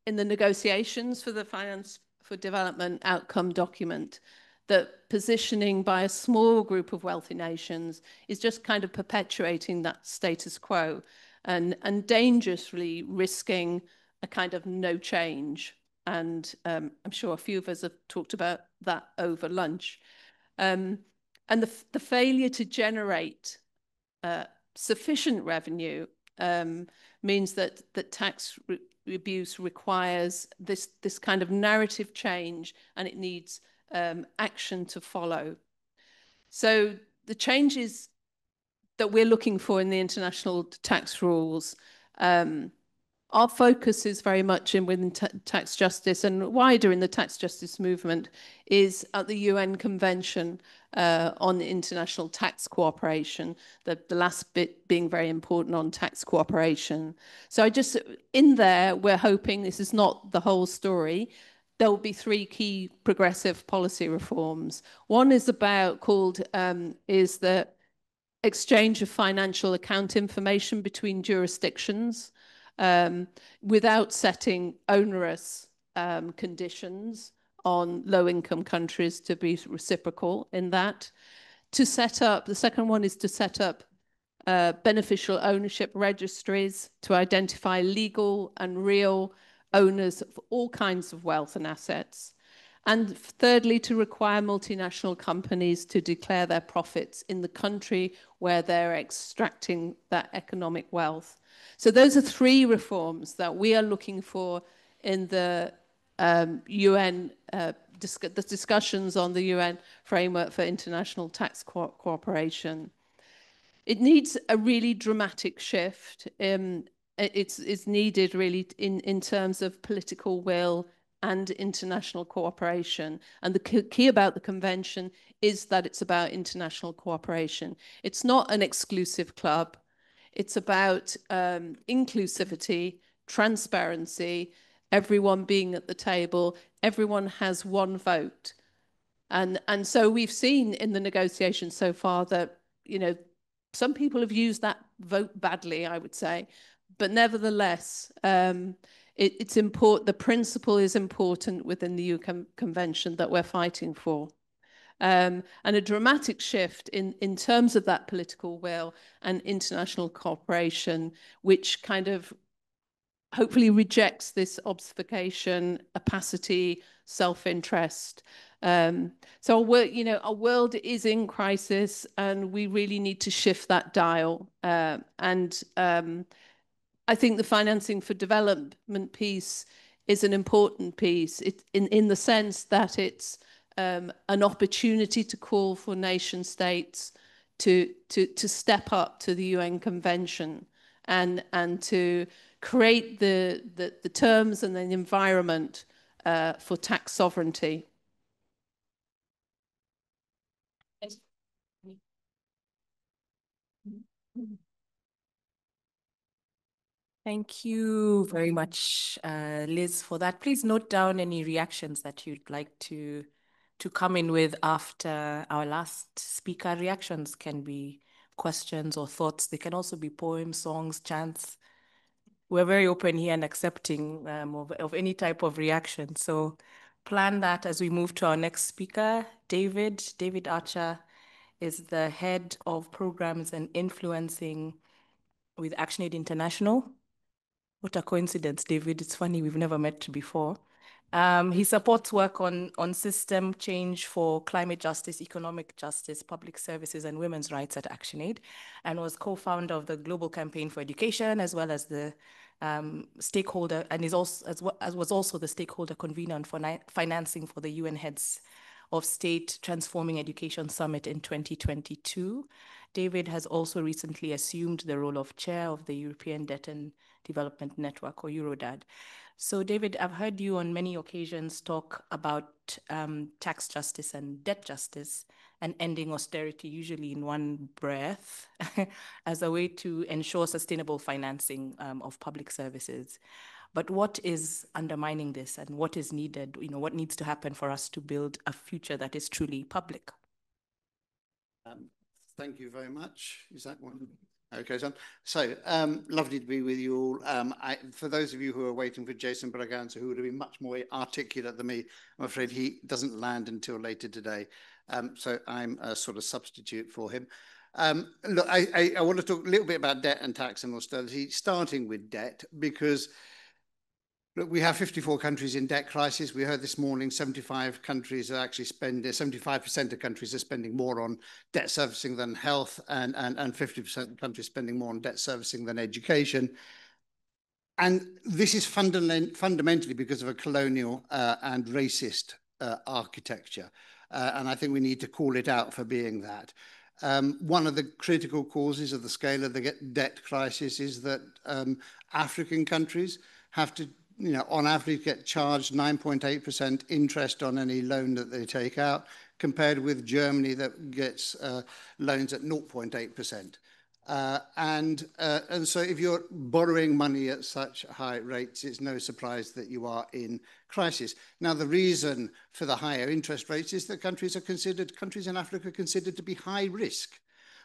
negotiations for the Finance for Development outcome document that positioning by a small group of wealthy nations is just kind of perpetuating that status quo and dangerously risking a kind of no change. And I'm sure a few of us have talked about that over lunch. And the failure to generate sufficient revenue means that tax abuse requires this kind of narrative change, and it needs action to follow. So the changes that we're looking for in the international tax rules, our focus is very much within tax justice, and wider in the tax justice movement is at the UN Convention on International Tax Cooperation, the last bit being very important on tax cooperation. So in there, we're hoping, this is not the whole story, there will be three key progressive policy reforms. One is is the exchange of financial account information between jurisdictions, without setting onerous conditions on low-income countries to be reciprocal in that. The second one is to set up beneficial ownership registries to identify legal and real owners of all kinds of wealth and assets. And thirdly, to require multinational companies to declare their profits in the country where they're extracting that economic wealth. So those are three reforms that we are looking for in the UN, the discussions on the UN framework for international tax cooperation. It needs a really dramatic shift. It's needed really in terms of political will and international cooperation. And the key about the convention is that it's about international cooperation. It's not an exclusive club. It's about inclusivity, transparency, everyone being at the table, everyone has one vote. And so we've seen in the negotiations so far that, some people have used that vote badly, I would say, but nevertheless, it's important. The principle is important within the UN Convention that we're fighting for. And a dramatic shift in terms of that political will and international cooperation, which kind of hopefully rejects this obfuscation, opacity, self-interest, So our world is in crisis, and we really need to shift that dial. I think the financing for development piece is an important piece in the sense that it's an opportunity to call for nation states to step up to the UN Convention and to create the terms and the environment for tax sovereignty. Thank you very much, Liz, for that. Please note down any reactions that you'd like to come in with after our last speaker. Reactions can be questions or thoughts. They can also be poems, songs, chants. We're very open here and accepting of any type of reaction. So plan that as we move to our next speaker. David Archer is the head of programs and influencing with ActionAid International. What a coincidence, David. It's funny, we've never met before. He supports work on system change for climate justice, economic justice, public services, and women's rights at ActionAid, and was co-founder of the Global Campaign for Education, as well as the stakeholder, and was also the stakeholder convener on financing for the UN Heads of State Transforming Education Summit in 2022. David has also recently assumed the role of chair of the European Debt and Development Network, or Eurodad. So David, I've heard you on many occasions talk about tax justice and debt justice and ending austerity, usually in one breath, as a way to ensure sustainable financing of public services. But what is undermining this, and what is needed? What needs to happen for us to build a future that is truly public? Thank you very much. Is that one? Okay, so lovely to be with you all. For those of you who are waiting for Jason Braganza, who would have been much more articulate than me, I'm afraid he doesn't land until later today. So I'm a sort of substitute for him. Look, I want to talk a little bit about debt and tax and austerity, starting with debt, because look, we have 54 countries in debt crisis. We heard this morning 75 countries are actually spending, 75% of countries are spending more on debt servicing than health, and 50% of countries spending more on debt servicing than education. And this is fundamentally because of a colonial and racist architecture. And I think we need to call it out for being that. One of the critical causes of the scale of the debt crisis is that African countries have to, on average, get charged 9.8% interest on any loan that they take out, compared with Germany that gets loans at 0.8%. And so if you're borrowing money at such high rates, it's no surprise that you are in crisis. Now, the reason for the higher interest rates is that countries in Africa are considered to be high risk.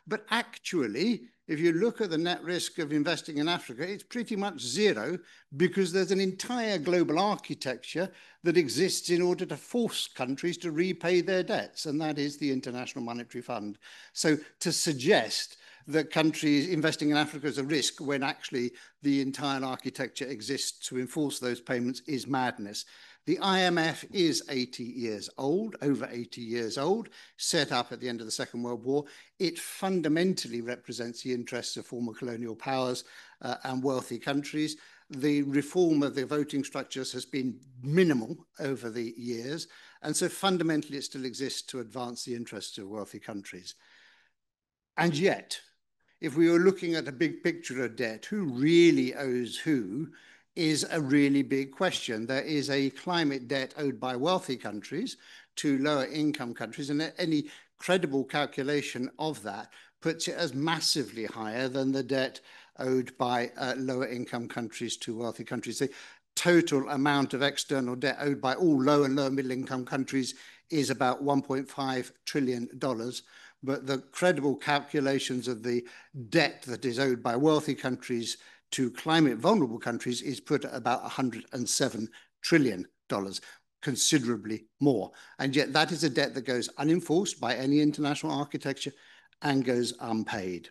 But actually, if you look at the net risk of investing in Africa, it's pretty much zero, because there's an entire global architecture that exists in order to force countries to repay their debts, and that is the International Monetary Fund. So to suggest that countries investing in Africa is a risk when actually the entire architecture exists to enforce those payments is madness. The IMF is 80 years old, over 80 years old, set up at the end of the Second World War. It fundamentally represents the interests of former colonial powers and wealthy countries. The reform of the voting structures has been minimal over the years, and so fundamentally it still exists to advance the interests of wealthy countries. And yet, if we were looking at a big picture of debt, who really owes who, is a really big question. There is a climate debt owed by wealthy countries to lower income countries, and any credible calculation of that puts it as massively higher than the debt owed by lower income countries to wealthy countries. The total amount of external debt owed by all low and lower middle income countries is about $1.5 trillion. But the credible calculations of the debt that is owed by wealthy countries to climate vulnerable countries is put at about $107 trillion, considerably more. And yet that is a debt that goes unenforced by any international architecture and goes unpaid.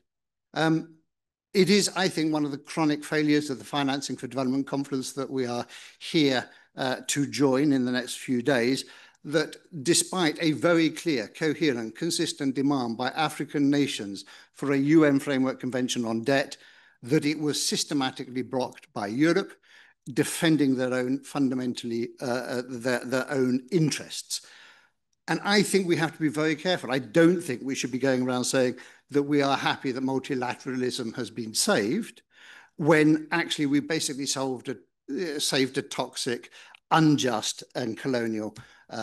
It is, I think, one of the chronic failures of the Financing for Development Conference that we are here to join in the next few days, that despite a very clear, coherent, consistent demand by African nations for a UN Framework Convention on Debt, that it was systematically blocked by Europe, defending their own, fundamentally, their own interests. And I think we have to be very careful. I don't think we should be going around saying that we are happy that multilateralism has been saved, when actually we basically saved a toxic, unjust and colonial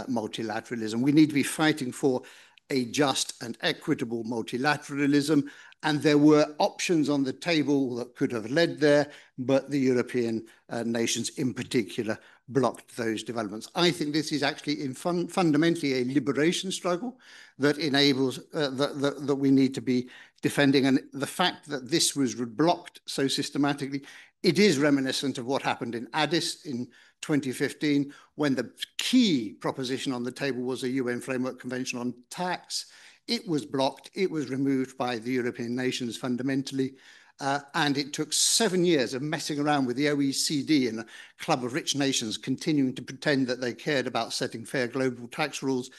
multilateralism. We need to be fighting for a just and equitable multilateralism, and there were options on the table that could have led there, but the European nations in particular blocked those developments. I think this is actually fundamentally a liberation struggle that enables, that we need to be defending. And the fact that this was blocked so systematically, it is reminiscent of what happened in Addis in 2015, when the key proposition on the table was a UN Framework Convention on Tax. It was blocked, it was removed by the European nations fundamentally, and it took 7 years of messing around with the OECD and a club of rich nations continuing to pretend that they cared about setting fair global tax rules,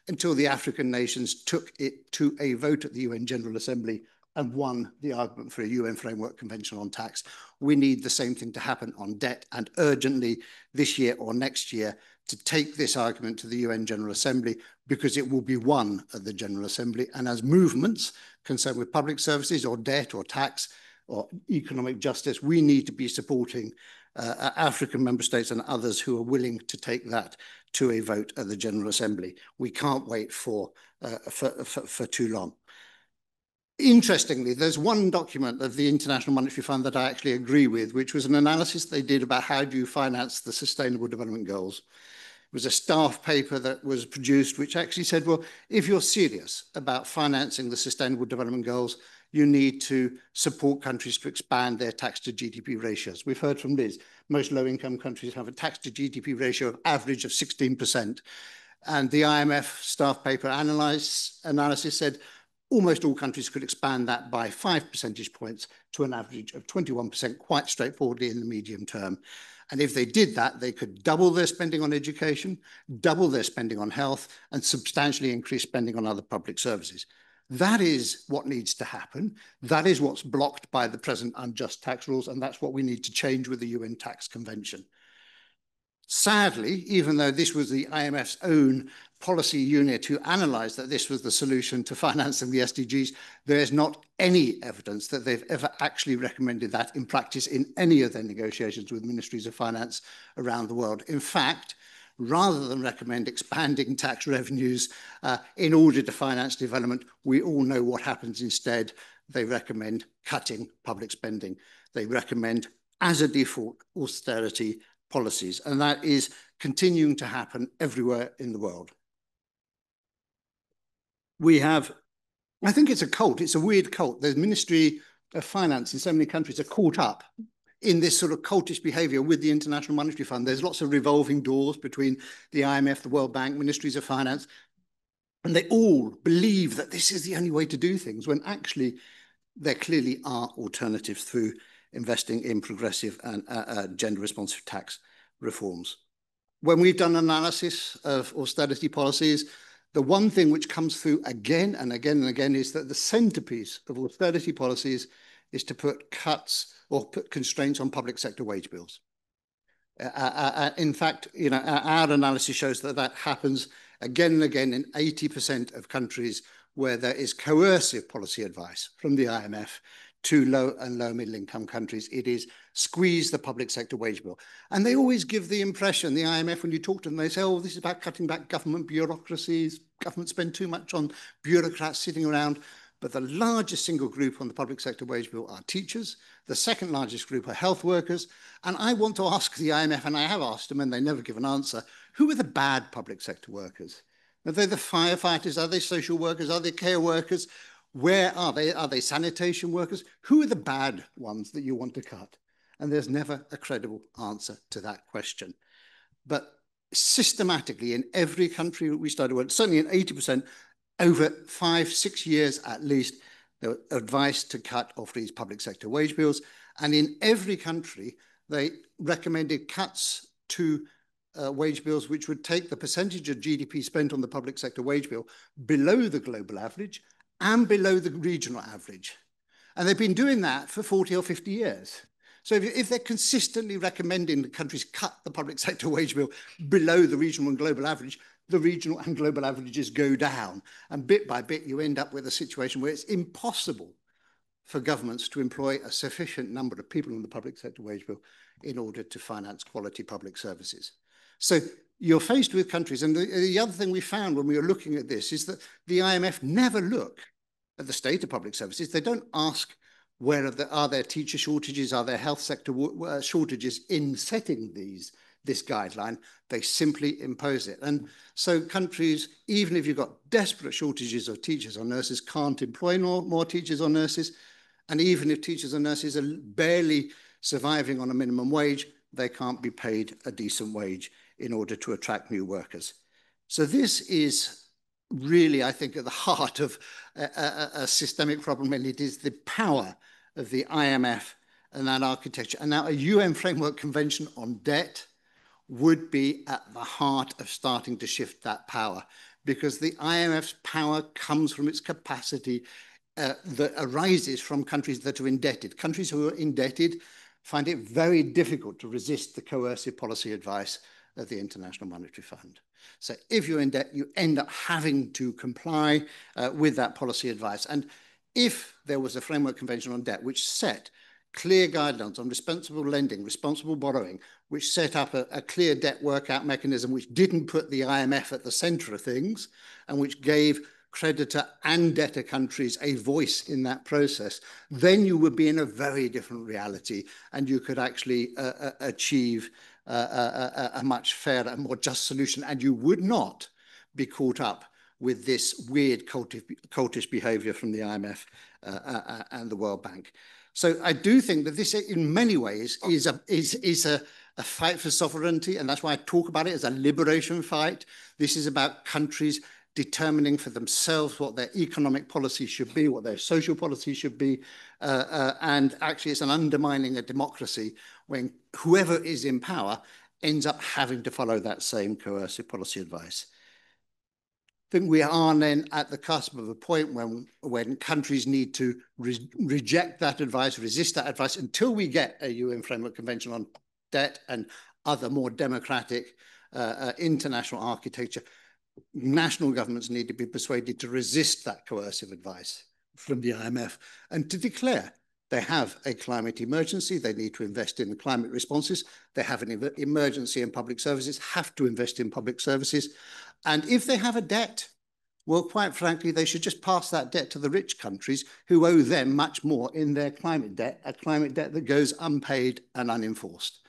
until the African nations took it to a vote at the UN General Assembly and won the argument for a UN Framework Convention on Tax. We need the same thing to happen on debt, and urgently this year or next year to take this argument to the UN General Assembly, because it will be won at the General Assembly. And as movements concerned with public services or debt or tax or economic justice, we need to be supporting African member states and others who are willing to take that to a vote at the General Assembly. We can't wait for too long. Interestingly, there's one document of the International Monetary Fund that I actually agree with, which was an analysis they did about how do you finance the Sustainable Development Goals. It was a staff paper that was produced, which actually said, well, if you're serious about financing the Sustainable Development Goals, you need to support countries to expand their tax to GDP ratios. We've heard from Liz, most low-income countries have a tax to GDP ratio of average of 16%. And the IMF staff paper analysis said, almost all countries could expand that by 5 percentage points to an average of 21%, quite straightforwardly in the medium term. And if they did that, they could double their spending on education, double their spending on health, and substantially increase spending on other public services. That is what needs to happen. That is what's blocked by the present unjust tax rules, and that's what we need to change with the UN Tax Convention. Sadly, even though this was the IMF's own policy unit who analysed that this was the solution to financing the SDGs, there is not any evidence that they've ever actually recommended that in practice in any of their negotiations with ministries of finance around the world. In fact, rather than recommend expanding tax revenues in order to finance development, we all know what happens instead. They recommend cutting public spending. They recommend, as a default, austerity policies, and that is continuing to happen everywhere in the world. We have, I think it's a cult, it's a weird cult. The Ministry of Finance in so many countries are caught up in this sort of cultish behavior with the International Monetary Fund. There's lots of revolving doors between the IMF, the World Bank, Ministries of Finance, and they all believe that this is the only way to do things, when actually there clearly are alternatives through investing in progressive and gender-responsive tax reforms. When we've done analysis of austerity policies, the one thing which comes through again and again and again is that the centerpiece of austerity policies is to put cuts or put constraints on public sector wage bills. In fact, you know, our analysis shows that that happens again and again in 80% of countries where there is coercive policy advice from the IMF to low and low middle income countries. It is squeeze the public sector wage bill. And they always give the impression, the IMF, when you talk to them, they say, oh, this is about cutting back government bureaucracies. Government spend too much on bureaucrats sitting around. But the largest single group on the public sector wage bill are teachers. The second largest group are health workers. And I want to ask the IMF, and I have asked them, and they never give an answer, who are the bad public sector workers? Are they the firefighters? Are they social workers? Are they care workers? Where are they? Are they sanitation workers? Who are the bad ones that you want to cut? And there's never a credible answer to that question. But systematically in every country we studied, well, certainly in 80%, over 5-6 years at least, there was advice to cut off these public sector wage bills. And in every country, they recommended cuts to wage bills which would take the percentage of GDP spent on the public sector wage bill below the global average and below the regional average. And they've been doing that for 40 or 50 years. So if they're consistently recommending that countries cut the public sector wage bill below the regional and global average, the regional and global averages go down. And bit by bit, you end up with a situation where it's impossible for governments to employ a sufficient number of people in the public sector wage bill in order to finance quality public services. So you're faced with countries, and the other thing we found when we were looking at this is that the IMF never look at the state of public services. They don't ask where are there teacher shortages, are there health sector shortages in setting this guideline. They simply impose it. And so countries, even if you've got desperate shortages of teachers or nurses, can't employ more teachers or nurses. And even if teachers and nurses are barely surviving on a minimum wage, they can't be paid a decent wage in order to attract new workers. So this is really, I think, at the heart of a systemic problem, and it is the power of the IMF and that architecture. And now a UN Framework Convention on Debt would be at the heart of starting to shift that power, because the IMF's power comes from its capacity that arises from countries that are indebted. Countries who are indebted find it very difficult to resist the coercive policy advice of the International Monetary Fund. So if you're in debt, you end up having to comply with that policy advice. And if there was a framework convention on debt which set clear guidelines on responsible lending, responsible borrowing, which set up a clear debt workout mechanism, which didn't put the IMF at the center of things, and which gave creditor and debtor countries a voice in that process, then you would be in a very different reality, and you could actually achieve a much fairer and more just solution, and you would not be caught up with this weird cultish behavior from the IMF and the World Bank. So I do think that this, in many ways, is a fight for sovereignty, and that's why I talk about it as a liberation fight. This is about countries determining for themselves what their economic policy should be, what their social policy should be, and actually it's an undermining of democracy when whoever is in power ends up having to follow that same coercive policy advice. I think we are then at the cusp of a point when countries need to reject that advice, resist that advice, until we get a UN Framework Convention on Debt and other more democratic international architecture. National governments need to be persuaded to resist that coercive advice from the IMF and to declare they have a climate emergency. They need to invest in the climate responses. They have an emergency in public services, have to invest in public services. And if they have a debt, well, quite frankly, they should just pass that debt to the rich countries who owe them much more in their climate debt, a climate debt that goes unpaid and unenforced.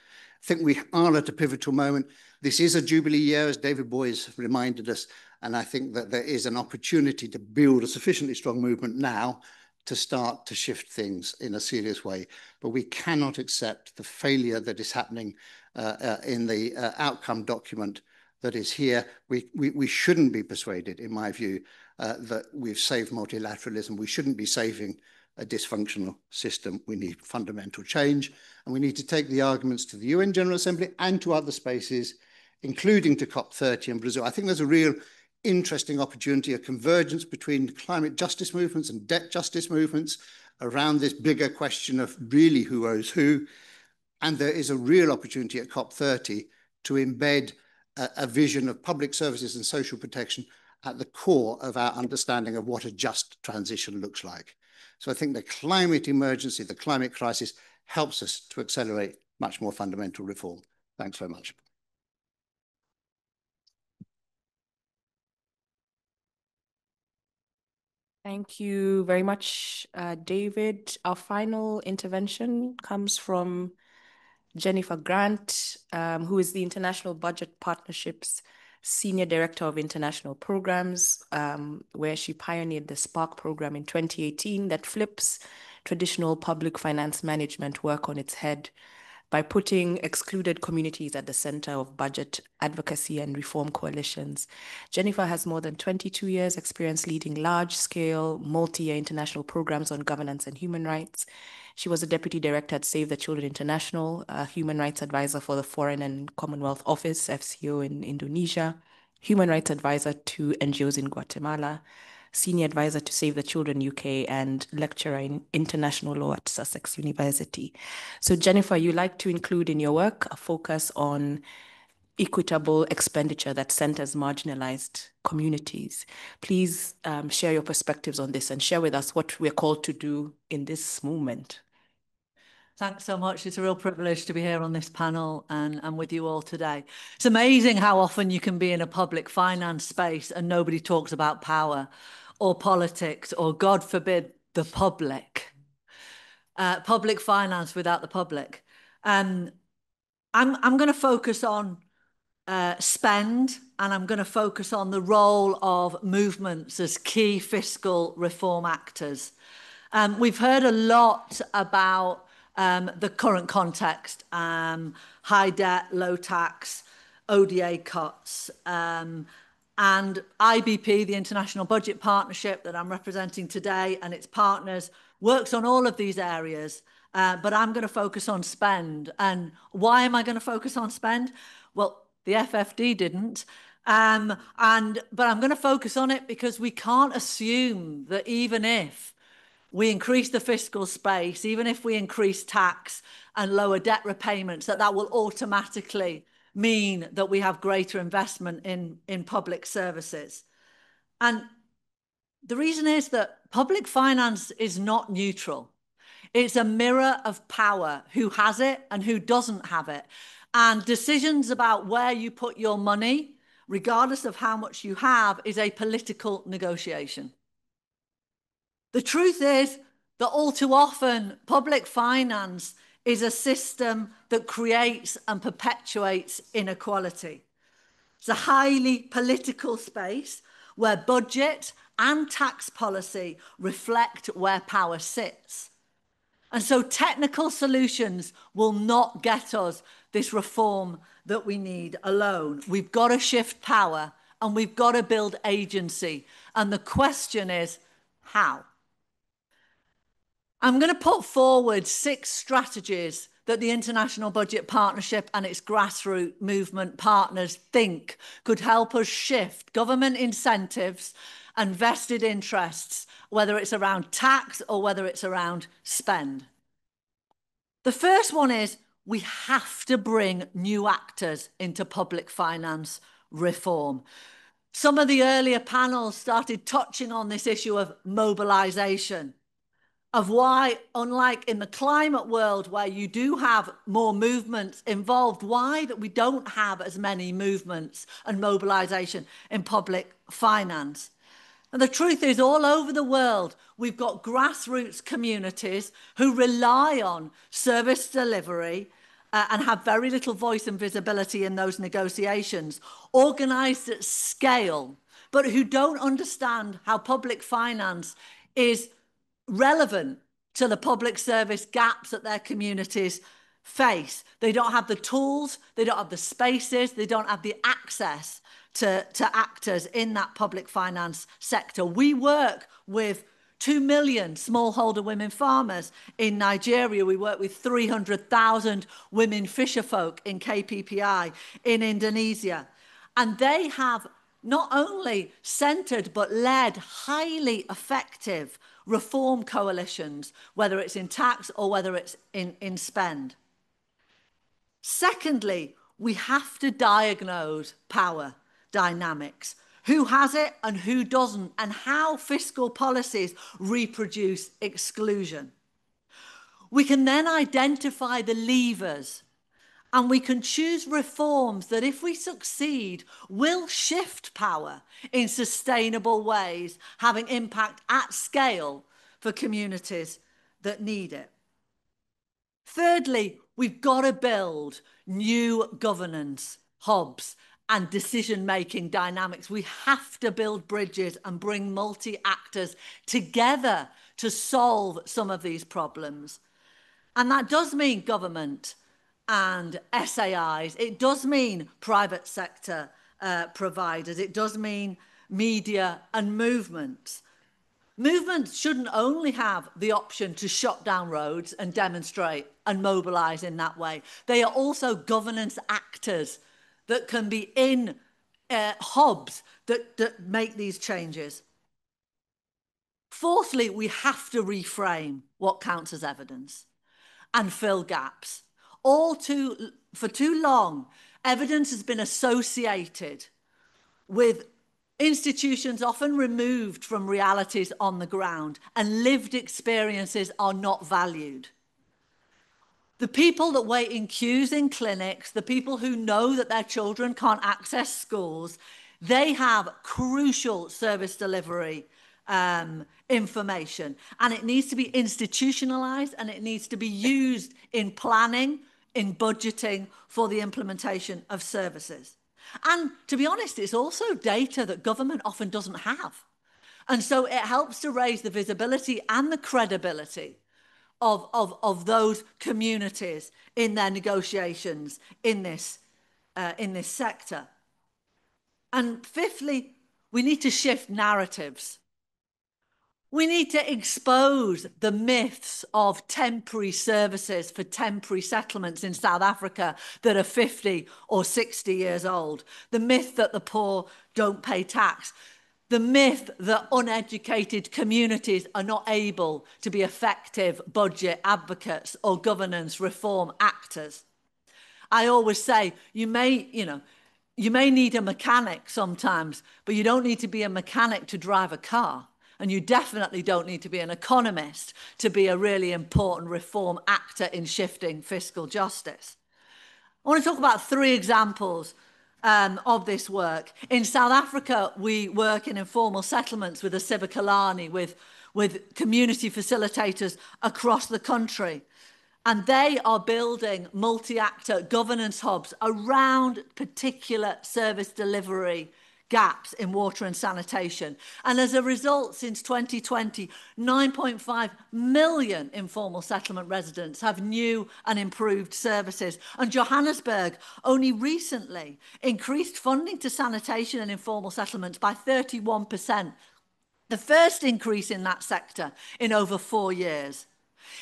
I think we are at a pivotal moment. This is a Jubilee year, as David Boies reminded us, and I think that there is an opportunity to build a sufficiently strong movement now to start to shift things in a serious way. But we cannot accept the failure that is happening in the outcome document that is here. We shouldn't be persuaded, in my view, that we've saved multilateralism. We shouldn't be saving a dysfunctional system. We need fundamental change, and we need to take the arguments to the UN General Assembly and to other spaces, including to COP30 in Brazil. I think there's a real interesting opportunity, a convergence between climate justice movements and debt justice movements around this bigger question of really who owes who. And there is a real opportunity at COP30 to embed a vision of public services and social protection at the core of our understanding of what a just transition looks like. So I think the climate emergency, the climate crisis, helps us to accelerate much more fundamental reform. Thanks very much. Thank you very much, David. Our final intervention comes from Jennifer Grant, who is the International Budget Partnerships Senior Director of International Programs, where she pioneered the SPARK program in 2018 that flips traditional public finance management work on its head by putting excluded communities at the center of budget advocacy and reform coalitions. Jennifer has more than 22 years experience leading large-scale, multi-year international programs on governance and human rights. She was a deputy director at Save the Children International, a human rights advisor for the Foreign and Commonwealth Office, FCO, in Indonesia, human rights advisor to NGOs in Guatemala, senior advisor to Save the Children UK, and lecturer in international law at Sussex University. So Jennifer, you like to include in your work a focus on equitable expenditure that centers marginalized communities. Please share your perspectives on this and share with us what we're called to do in this movement. Thanks so much. It's a real privilege to be here on this panel and with you all today. It's amazing how often you can be in a public finance space and nobody talks about power or politics or, God forbid, the public. Public finance without the public. I'm going to focus on spend, and I'm going to focus on the role of movements as key fiscal reform actors. We've heard a lot about the current context, high debt, low tax, ODA cuts, and IBP, the International Budget Partnership that I'm representing today, and its partners, works on all of these areas, but I'm going to focus on spend. And why am I going to focus on spend? Well, the FFD didn't, but I'm going to focus on it because we can't assume that even if we increase the fiscal space, even if we increase tax and lower debt repayments, that will automatically mean that we have greater investment in public services. And the reason is that public finance is not neutral. It's a mirror of power, who has it and who doesn't have it. And decisions about where you put your money, regardless of how much you have, is a political negotiation. The truth is that all too often, public finance is a system that creates and perpetuates inequality. It's a highly political space where budget and tax policy reflect where power sits. And so technical solutions will not get us this reform that we need alone. We've got to shift power and we've got to build agency. And the question is, how? I'm going to put forward 6 strategies that the International Budget Partnership and its grassroots movement partners think could help us shift government incentives and vested interests, whether it's around tax or whether it's around spend. The first one is we have to bring new actors into public finance reform. Some of the earlier panels started touching on this issue of mobilization, of why, unlike in the climate world where you do have more movements involved, why that we don't have as many movements and mobilization in public finance. And the truth is, all over the world, we've got grassroots communities who rely on service delivery and have very little voice and visibility in those negotiations, organized at scale, but who don't understand how public finance is relevant to the public service gaps that their communities face. They don't have the tools, they don't have the spaces, they don't have the access to actors in that public finance sector. We work with 2 million smallholder women farmers in Nigeria. We work with 300,000 women fisherfolk in KPPI in Indonesia. And they have not only centered but led highly effective reform coalitions, whether it's in tax or whether it's in spend. Secondly, we have to diagnose power dynamics. Who has it and who doesn't, and how fiscal policies reproduce exclusion. We can then identify the levers, and we can choose reforms that, if we succeed, will shift power in sustainable ways, having impact at scale for communities that need it. Thirdly, we've got to build new governance hubs and decision-making dynamics. We have to build bridges and bring multi-actors together to solve some of these problems. And that does mean government and SAIs. It does mean private sector providers. It does mean media and movements. Movements shouldn't only have the option to shut down roads and demonstrate and mobilise in that way. They are also governance actors that can be in hubs that make these changes. Fourthly, we have to reframe what counts as evidence and fill gaps. For too long, evidence has been associated with institutions often removed from realities on the ground, and lived experiences are not valued. The people that wait in queues in clinics, the people who know that their children can't access schools, they have crucial service delivery information, and it needs to be institutionalized, and it needs to be used in planning, in budgeting for the implementation of services. And to be honest, it's also data that government often doesn't have. And so it helps to raise the visibility and the credibility of those communities in their negotiations in this sector. And fifthly, we need to shift narratives. We need to expose the myths of temporary services for temporary settlements in South Africa that are 50 or 60 years old. The myth that the poor don't pay tax. The myth that uneducated communities are not able to be effective budget advocates or governance reform actors. I always say, you may need a mechanic sometimes, but you don't need to be a mechanic to drive a car. And you definitely don't need to be an economist to be a really important reform actor in shifting fiscal justice. I want to talk about 3 examples of this work. In South Africa, we work in informal settlements with the Sivikalani, with community facilitators across the country. And they are building multi-actor governance hubs around particular service delivery gaps in water and sanitation. And as a result, since 2020, 9.5 million informal settlement residents have new and improved services. And Johannesburg only recently increased funding to sanitation and informal settlements by 31%, the first increase in that sector in over 4 years.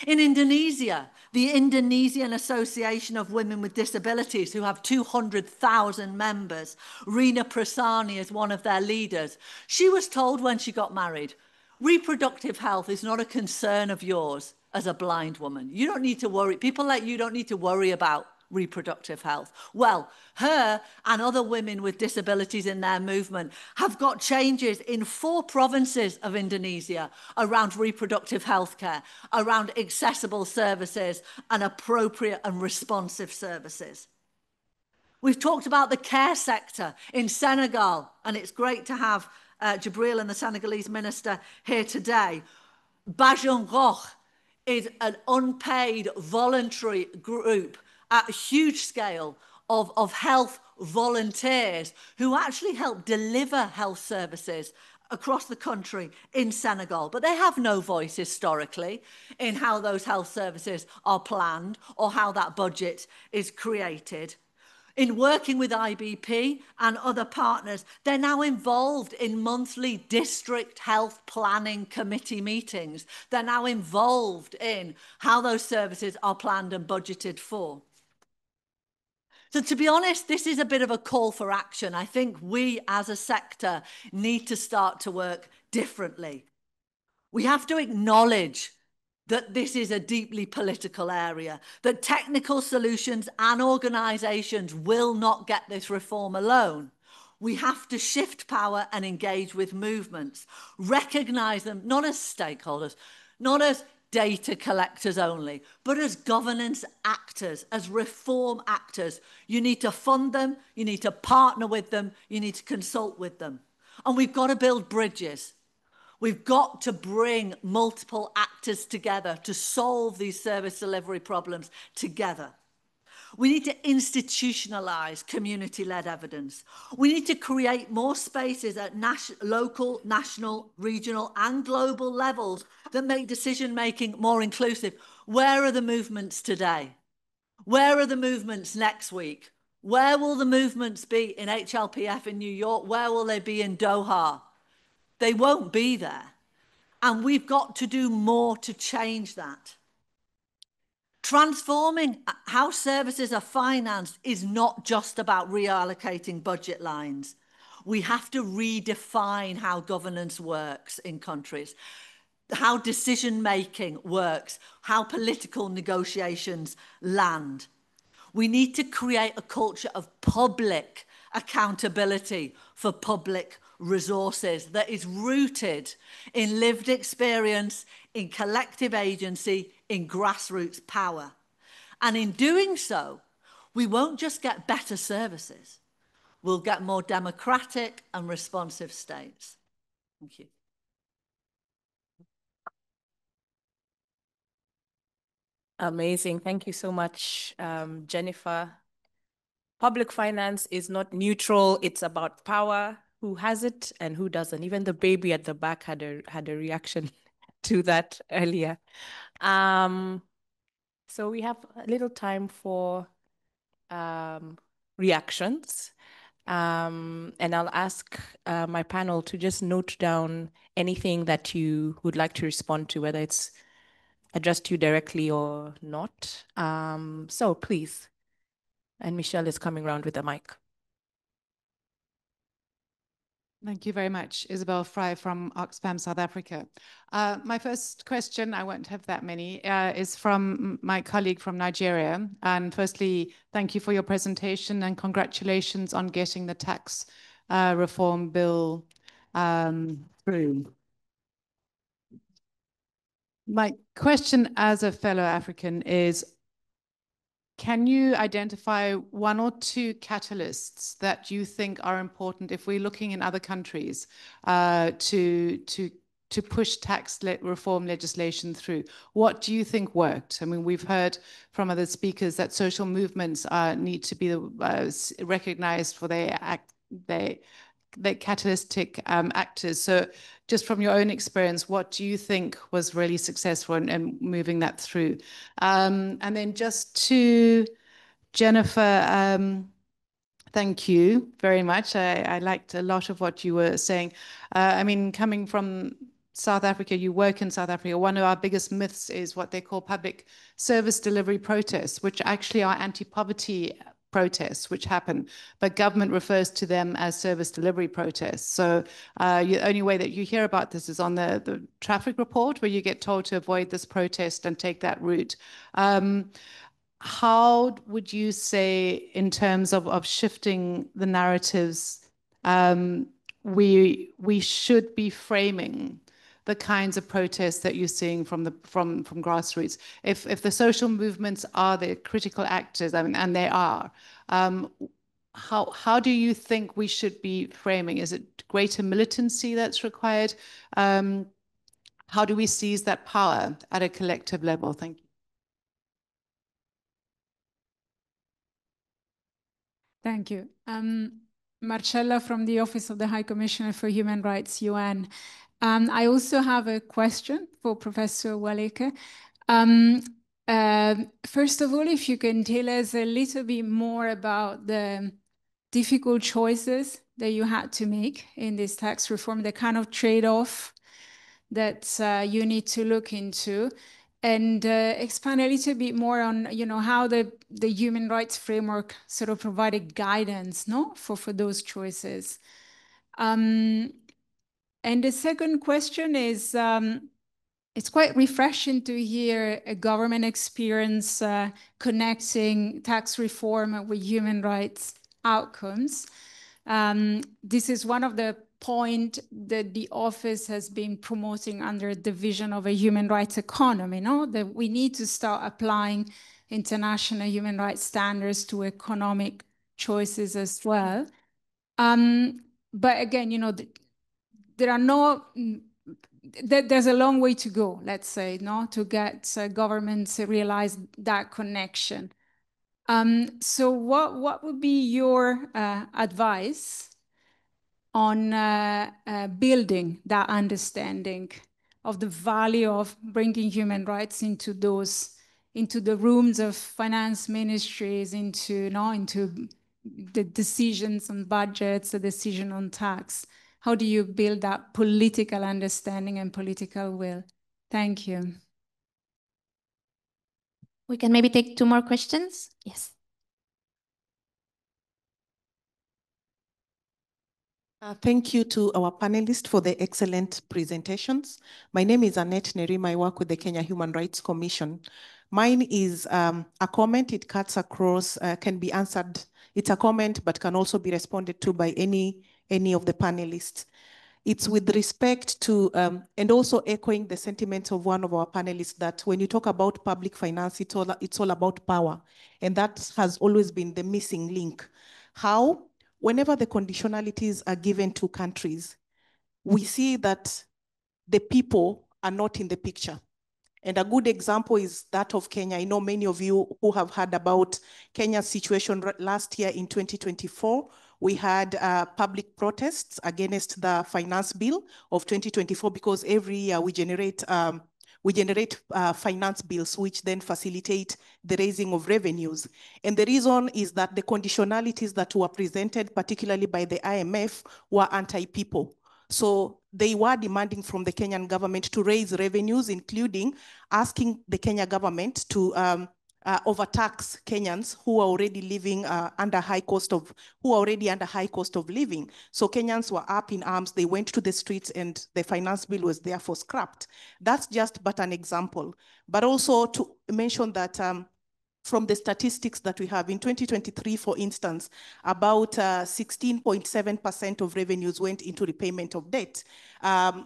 In Indonesia, the Indonesian Association of Women with Disabilities, who have 200,000 members, Rina Prasani is one of their leaders. She was told when she got married, reproductive health is not a concern of yours as a blind woman. You don't need to worry. People like you don't need to worry about reproductive health. Well, her and other women with disabilities in their movement have got changes in 4 provinces of Indonesia around reproductive health care, around accessible services and appropriate and responsive services. We've talked about the care sector in Senegal, and it's great to have Jibril and the Senegalese minister here today. Bajun Goch is an unpaid voluntary group at a huge scale of health volunteers who actually help deliver health services across the country in Senegal. But they have no voice historically in how those health services are planned or how that budget is created. In working with IBP and other partners, they're now involved in monthly district health planning committee meetings. They're now involved in how those services are planned and budgeted for. So to be honest, this is a bit of a call for action. I think we as a sector need to start to work differently. We have to acknowledge that this is a deeply political area, that technical solutions and organisations will not get this reform alone. We have to shift power and engage with movements, recognise them not as stakeholders, not as data collectors only, but as governance actors, as reform actors. You need to fund them, you need to partner with them, you need to consult with them. And we've got to build bridges. We've got to bring multiple actors together to solve these service delivery problems together. We need to institutionalize community-led evidence. We need to create more spaces at local, national, regional, and global levels that make decision-making more inclusive. Where are the movements today? Where are the movements next week? Where will the movements be in HLPF in New York? Where will they be in Doha? They won't be there. And we've got to do more to change that. Transforming how services are financed is not just about reallocating budget lines. We have to redefine how governance works in countries, how decision-making works, how political negotiations land. We need to create a culture of public accountability for public resources that is rooted in lived experience, in collective agency, in grassroots power. And in doing so, we won't just get better services, we'll get more democratic and responsive states. Thank you. Amazing. Thank you so much, Jennifer. Public finance is not neutral. It's about power, who has it and who doesn't. Even the baby at the back had a reaction to that earlier. So we have a little time for reactions. And I'll ask my panel to just note down anything that you would like to respond to, whether it's addressed to you directly or not. So please. And Michelle is coming around with the mic. Thank you very much. Isabel Fry from Oxfam, South Africa. My first question, I won't have that many, is from my colleague from Nigeria. And firstly, thank you for your presentation and congratulations on getting the tax reform bill through. My question as a fellow African is, can you identify one or two catalysts that you think are important if we're looking in other countries to push tax reform legislation through? What do you think worked? I mean, we've heard from other speakers that social movements need to be recognized for their catalytic actors. So just from your own experience, what do you think was really successful in moving that through? And then just to Jennifer, thank you very much. I liked a lot of what you were saying. I mean, coming from South Africa, you work in South Africa, one of our biggest myths is what they call public service delivery protests, which actually are anti-poverty protests which happen, but government refers to them as service delivery protests. So the only way that you hear about this is on the traffic report, where you get told to avoid this protest and take that route. How would you say, in terms of shifting the narratives, we should be framing the kinds of protests that you're seeing from grassroots? If the social movements are the critical actors, I mean, and they are, how do you think we should be framing? Is it greater militancy that's required? How do we seize that power at a collective level? Thank you. Thank you. Marcella from the Office of the High Commissioner for Human Rights, UN. I also have a question for Professor Waleke. First of all, if you can tell us a little bit more about the difficult choices that you had to make in this tax reform, the kind of trade-off that you need to look into, and expand a little bit more on, how the human rights framework sort of provided guidance, for those choices. And the second question is, it's quite refreshing to hear a government experience connecting tax reform with human rights outcomes. This is one of the points that the office has been promoting under the vision of a human rights economy, that we need to start applying international human rights standards to economic choices as well. But again, there's a long way to go, let's say, to get governments to realize that connection. So what would be your advice on building that understanding of the value of bringing human rights into those into the rooms of finance ministries, into the decisions on budgets, the decision on tax? How do you build that political understanding and political will? Thank you. We can maybe take 2 more questions. Yes. Thank you to our panelists for the excellent presentations. My name is Annette Nerima. I work with the Kenya Human Rights Commission. Mine is a comment. It cuts across, can be answered. It's a comment, but can also be responded to by any of the panelists. It's with respect to, and also echoing the sentiments of one of our panelists, that when you talk about public finance, it's all about power. And that has always been the missing link. How? Whenever the conditionalities are given to countries, we see that the people are not in the picture. And a good example is that of Kenya. I know many of you who have heard about Kenya's situation last year in 2024. We had public protests against the finance bill of 2024 because every year we generate finance bills, which then facilitate the raising of revenues. And the reason is that the conditionalities that were presented, particularly by the IMF, were anti-people. So they were demanding from the Kenyan government to raise revenues, including asking the Kenya government to overtax Kenyans who are already living under high cost of living. So Kenyans were up in arms. They went to the streets, and the finance bill was therefore scrapped. That's just but an example. But also to mention that from the statistics that we have in 2023, for instance, about 16.7% of revenues went into repayment of debt.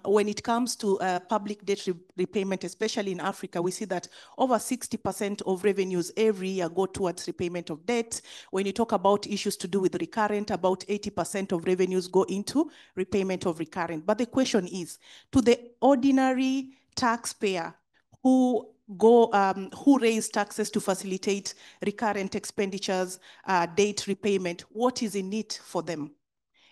When it comes to public debt repayment, especially in Africa, we see that over 60% of revenues every year go towards repayment of debt. When you talk about issues to do with recurrent, about 80% of revenues go into repayment of recurrent. But the question is, to the ordinary taxpayer who raise taxes to facilitate recurrent expenditures, debt repayment, what is in it for them?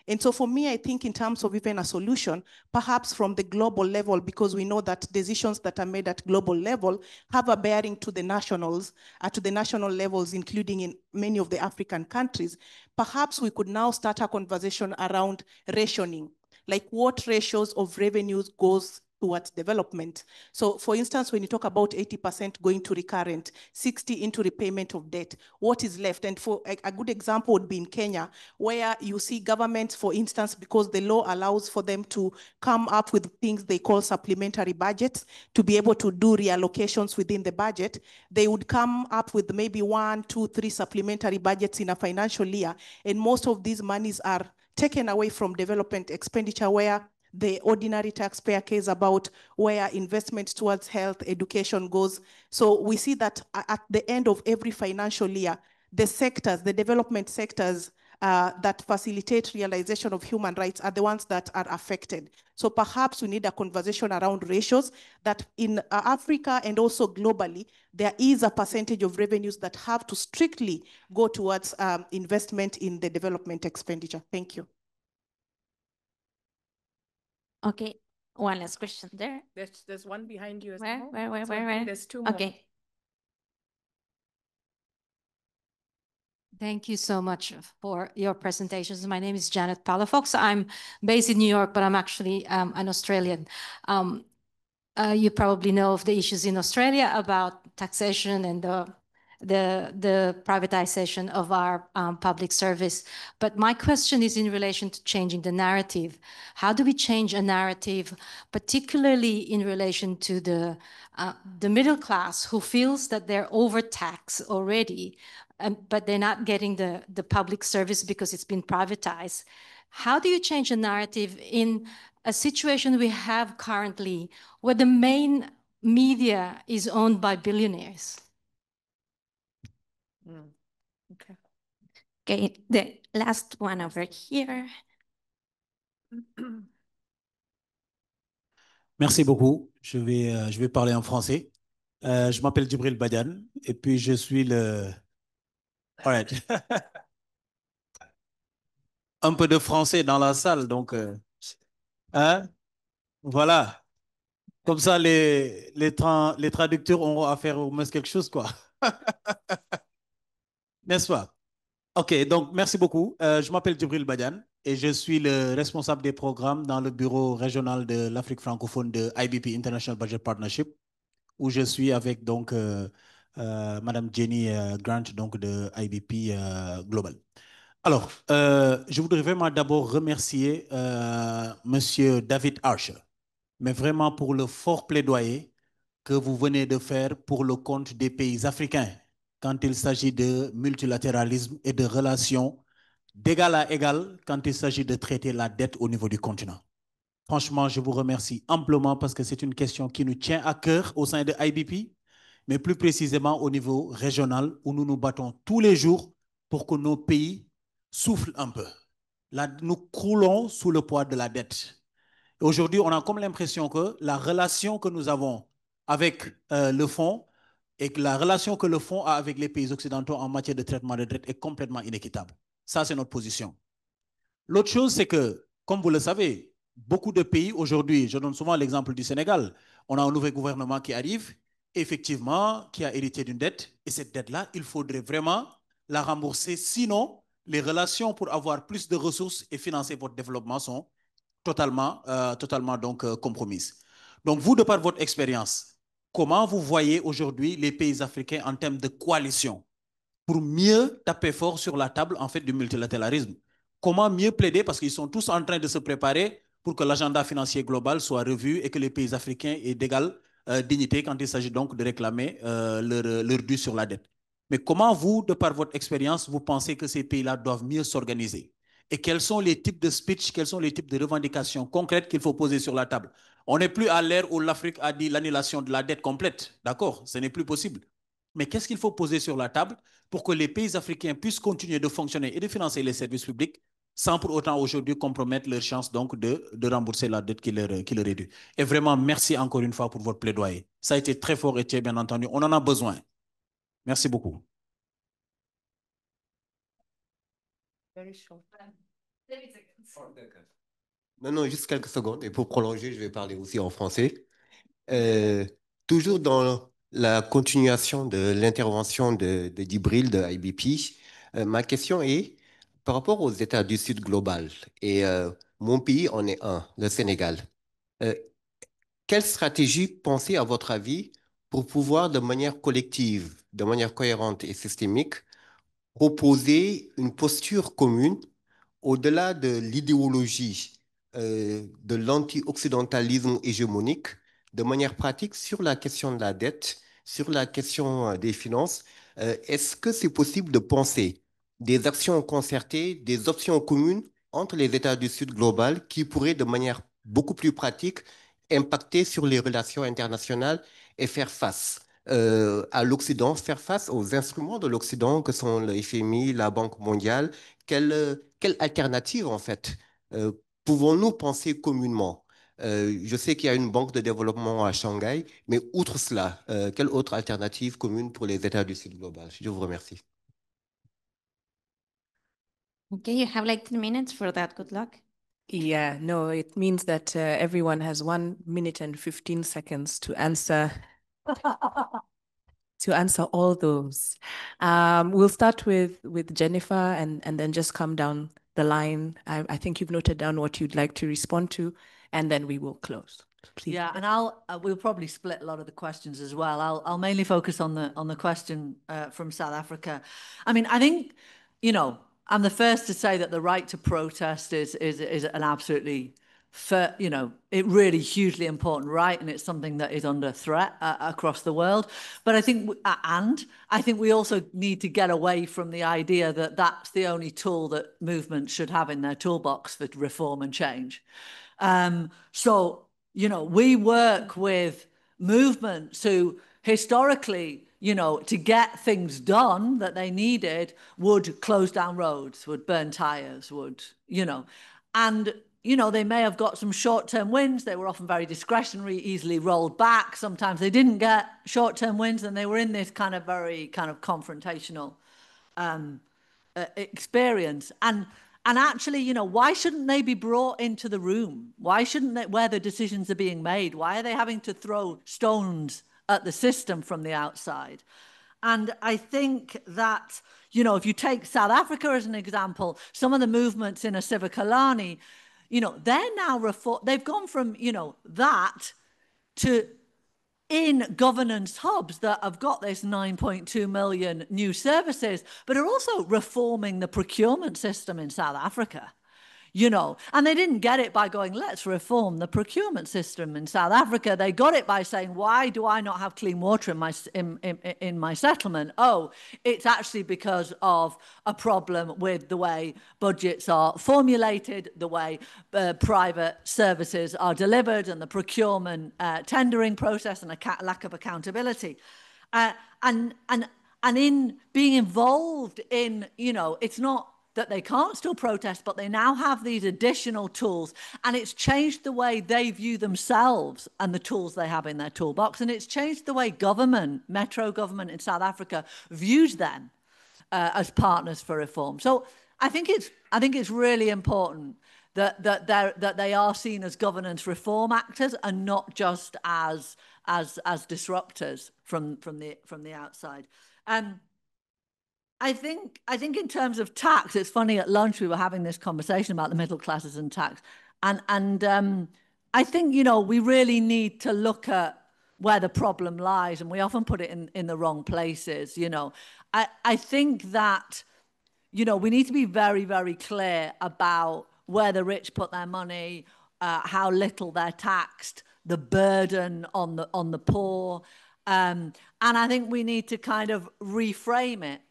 And so for me, I think in terms of even a solution, perhaps from the global level, because we know that decisions that are made at global level have a bearing to the nationals, to the national levels, including in many of the African countries, perhaps we could now start a conversation around rationing, like what ratios of revenues goes towards development. So for instance, when you talk about 80% going to recurrent, 60 into repayment of debt, what is left? And for a good example would be in Kenya, where you see governments, for instance, because the law allows for them to come up with things they call supplementary budgets to be able to do reallocations within the budget, they would come up with maybe 1, 2, 3 supplementary budgets in a financial year. And most of these monies are taken away from development expenditure, where the ordinary taxpayer cares about where investment towards health, education goes. So we see that at the end of every financial year, the sectors, the development sectors that facilitate realization of human rights are the ones that are affected. So perhaps we need a conversation around ratios that in Africa and also globally, there is a percentage of revenues that have to strictly go towards investment in the development expenditure. Thank you. Okay, one last question there. There's one behind you as well. Where? There's 2 more. Okay. Thank you so much for your presentations. My name is Janet Palafox. I'm based in New York, but I'm actually an Australian. You probably know of the issues in Australia about taxation and the privatization of our public service. But my question is in relation to changing the narrative. How do we change a narrative, particularly in relation to the middle class who feels that they're overtaxed already, but they're not getting the public service because it's been privatized? How do you change a narrative in a situation we have currently where the main media is owned by billionaires? Okay, the last one over here. Merci beaucoup. Je vais parler en français. Je m'appelle Djibril Badian et puis je suis le... All right. Un peu de français dans la salle, donc... Hein? Voilà. Comme ça, les traducteurs auront à faire au moins quelque chose, quoi. N'est-ce pas? OK, donc merci beaucoup. Je m'appelle Djibril Badiane et je suis le responsable des programmes dans le bureau régional de l'Afrique francophone de IBP, International Budget Partnership, où je suis avec donc Madame Jenny Grant donc de IBP Global. Alors, je voudrais vraiment d'abord remercier Monsieur David Archer, mais vraiment pour le fort plaidoyer que vous venez de faire pour le compte des pays africains quand il s'agit de multilatéralisme et de relations d'égal à égal quand il s'agit de traiter la dette au niveau du continent. Franchement, je vous remercie amplement parce que c'est une question qui nous tient à cœur au sein de IBP, mais plus précisément au niveau régional où nous nous battons tous les jours pour que nos pays soufflent un peu. Là, nous croulons sous le poids de la dette. Aujourd'hui, on a comme l'impression que la relation que nous avons avec le fonds et que la relation que le fonds a avec les pays occidentaux en matière de traitement de dette est complètement inéquitable. Ça, c'est notre position. L'autre chose, c'est que, comme vous le savez, beaucoup de pays aujourd'hui, je donne souvent l'exemple du Sénégal, on a un nouveau gouvernement qui arrive, effectivement, qui a hérité d'une dette, et cette dette-là, il faudrait vraiment la rembourser, sinon les relations pour avoir plus de ressources et financer votre développement sont totalement donc compromises. Donc vous, de par votre expérience, comment vous voyez aujourd'hui les pays africains en termes de coalition pour mieux taper fort sur la table en fait du multilatéralisme? Comment mieux plaider, parce qu'ils sont tous en train de se préparer pour que l'agenda financier global soit revu et que les pays africains aient d'égale dignité quand il s'agit donc de réclamer leur dû sur la dette. Mais comment vous, de par votre expérience, vous pensez que ces pays-là doivent mieux s'organiser? Et quels sont les types de speech, quels sont les types de revendications concrètes qu'il faut poser sur la table? On n'est plus à l'ère où l'Afrique a dit l'annulation de la dette complète. D'accord, ce n'est plus possible. Mais qu'est-ce qu'il faut poser sur la table pour que les pays africains puissent continuer de fonctionner et de financer les services publics sans pour autant aujourd'hui compromettre leur chance donc de rembourser la dette qui leur est due? Et vraiment, merci encore une fois pour votre plaidoyer. Ça a été très fort et très bien entendu. On en a besoin. Merci beaucoup. Non, juste quelques secondes. Et pour prolonger, je vais parler aussi en français. Toujours dans la continuation de l'intervention de Djibril de IBP, ma question est par rapport aux États du Sud global. Et mon pays en est un, le Sénégal. Quelle stratégie pensez, à votre avis, pour pouvoir de manière collective, de manière cohérente et systémique, proposer une posture commune au-delà de l'idéologie de l'anti-occidentalisme hégémonique, de manière pratique sur la question de la dette, sur la question des finances? Est-ce que c'est possible de penser des actions concertées, des options communes entre les États du Sud global qui pourraient de manière beaucoup plus pratique impacter sur les relations internationales et faire face à l'Occident, faire face aux instruments de l'Occident que sont le FMI, la Banque mondiale? Quelle alternative, en fait, pouvons-nous penser communément? Je sais qu'il y a une banque de développement à Shanghai, mais outre cela, quelle autre alternative commune pour les États du Sud global? Je vous remercie. Okay, you have like 10 minutes for that. Good luck. Yeah, no, it means that everyone has 1 minute and 15 seconds to answer all those. We'll start with Jennifer and then just come down the line. I think you've noted down what you'd like to respond to, and then we will close. Please. Yeah, and we'll probably split a lot of the questions as well. I'll mainly focus on the question from South Africa. I mean, I think, you know, I'm the first to say that the right to protest is an absolutely you know, it really hugely important right, and it's something that is under threat across the world. But I think, we also need to get away from the idea that that's the only tool that movements should have in their toolbox for reform and change. So, you know, we work with movements who historically, you know, to get things done that they needed, would close down roads, would burn tires, would, you know, and, you know, they may have got some short-term wins. They were often very discretionary, easily rolled back. Sometimes they didn't get short-term wins, and they were in this kind of very kind of confrontational experience. And And actually, you know, why shouldn't they be brought into the room? Why shouldn't they, where the decisions are being made? Why are they having to throw stones at the system from the outside? And I think that, you know, if you take South Africa as an example, some of the movements in Esivakalani, you know, they're now they've gone from, you know, that to in governance hubs that have got this 9.2 million new services, but are also reforming the procurement system in South Africa. You know, and they didn't get it by going, let's reform the procurement system in South Africa. They got it by saying, why do I not have clean water in my settlement? Oh, it's actually because of a problem with the way budgets are formulated, the way private services are delivered, and the procurement tendering process, and a lack of accountability. And in being involved in, you know, it's not that they can't still protest, but they now have these additional tools, and it's changed the way they view themselves and the tools they have in their toolbox, and it's changed the way government, Metro government in South Africa, views them as partners for reform. So I think it's really important that they are seen as governance reform actors and not just as disruptors from the outside. I think in terms of tax, it's funny, at lunch we were having this conversation about the middle classes and tax. And I think, you know, we really need to look at where the problem lies, and we often put it in the wrong places, you know. I think that, you know, we need to be very, very clear about where the rich put their money, how little they're taxed, the burden on the poor. And I think we need to kind of reframe it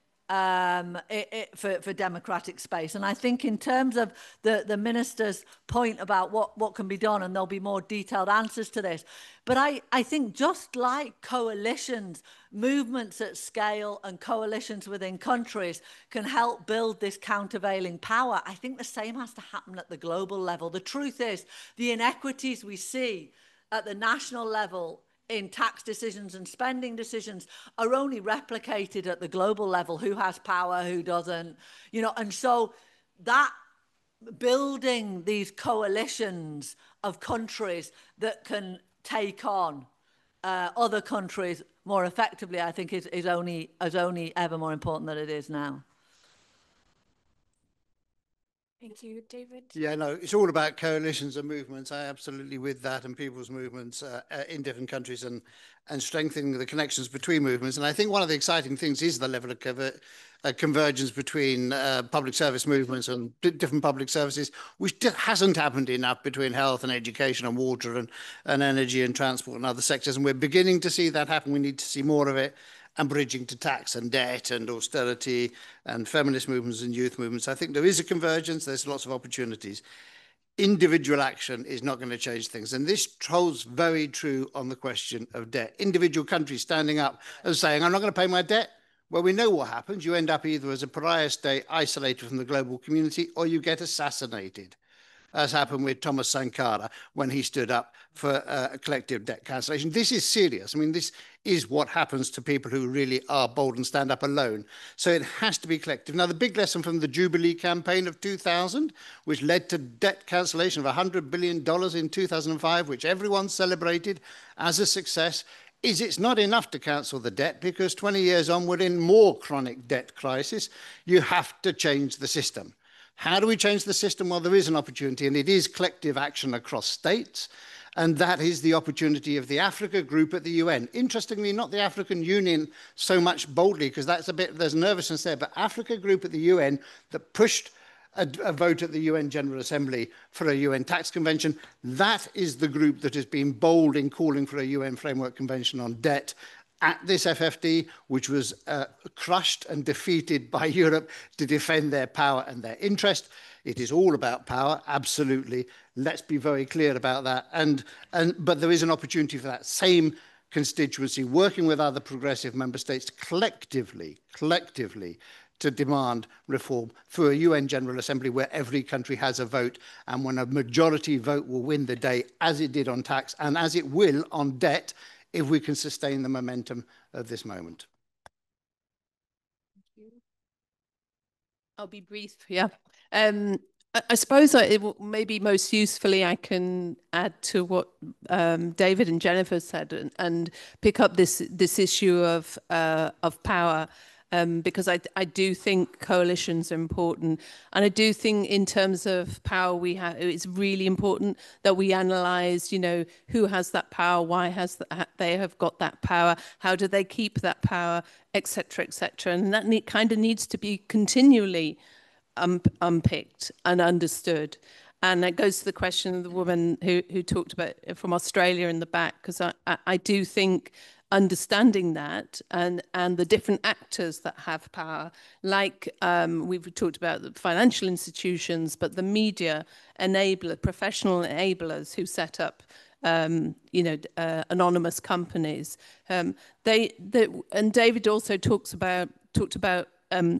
for democratic space. And I think in terms of the minister's point about what can be done, and there'll be more detailed answers to this, but I think just like coalitions, movements at scale and coalitions within countries can help build this countervailing power, I think the same has to happen at the global level. The truth is, the inequities we see at the national level in tax decisions and spending decisions are only replicated at the global level. Who has power, who doesn't, you know. And so that building these coalitions of countries that can take on other countries more effectively, I think is only ever more important than it is now. Thank you, David. Yeah, no, it's all about coalitions and movements. I absolutely with that, and people's movements in different countries, and strengthening the connections between movements. And I think one of the exciting things is the level of convergence between public service movements and different public services, which hasn't happened enough between health and education and water and energy and transport and other sectors. And we're beginning to see that happen. We need to see more of it. And bridging to tax and debt and austerity and feminist movements and youth movements. I think there is a convergence. There's lots of opportunities. Individual action is not going to change things. And this holds very true on the question of debt. Individual countries standing up and saying, I'm not going to pay my debt. Well, we know what happens. You end up either as a pariah state isolated from the global community, or you get assassinated, as happened with Thomas Sankara when he stood up for collective debt cancellation. This is serious. I mean, this is what happens to people who really are bold and stand up alone. So it has to be collective. Now, the big lesson from the Jubilee campaign of 2000, which led to debt cancellation of $100 billion in 2005, which everyone celebrated as a success, is it's not enough to cancel the debt, because 20 years on, we're in more chronic debt crisis. You have to change the system. How do we change the system? Well, there is an opportunity, and it is collective action across states. And that is the opportunity of the Africa Group at the UN. Interestingly, not the African Union so much boldly, because that's there's nervousness there, but Africa Group at the UN that pushed a vote at the UN General Assembly for a UN tax convention. That is the group that has been bold in calling for a UN framework convention on debt at this FFD, which was crushed and defeated by Europe to defend their power and their interest. It is all about power, absolutely. Let's be very clear about that. But there is an opportunity for that same constituency, working with other progressive member states collectively to demand reform through a UN General Assembly where every country has a vote, and when a majority vote will win the day, as it did on tax and as it will on debt, if we can sustain the momentum of this moment. I'll be brief, yeah. I suppose maybe most usefully I can add to what David and Jennifer said and pick up this issue of power. Because I do think coalitions are important. And I do think in terms of power, it's really important that we analyze, who has that power, why they have got that power, how do they keep that power, et cetera, et cetera. And that kind of needs to be continually unpicked and understood. And that goes to the question of the woman who talked about from Australia in the back, because I do think understanding that and the different actors that have power, like we've talked about the financial institutions, but the media professional enablers who set up anonymous companies. And David also talked about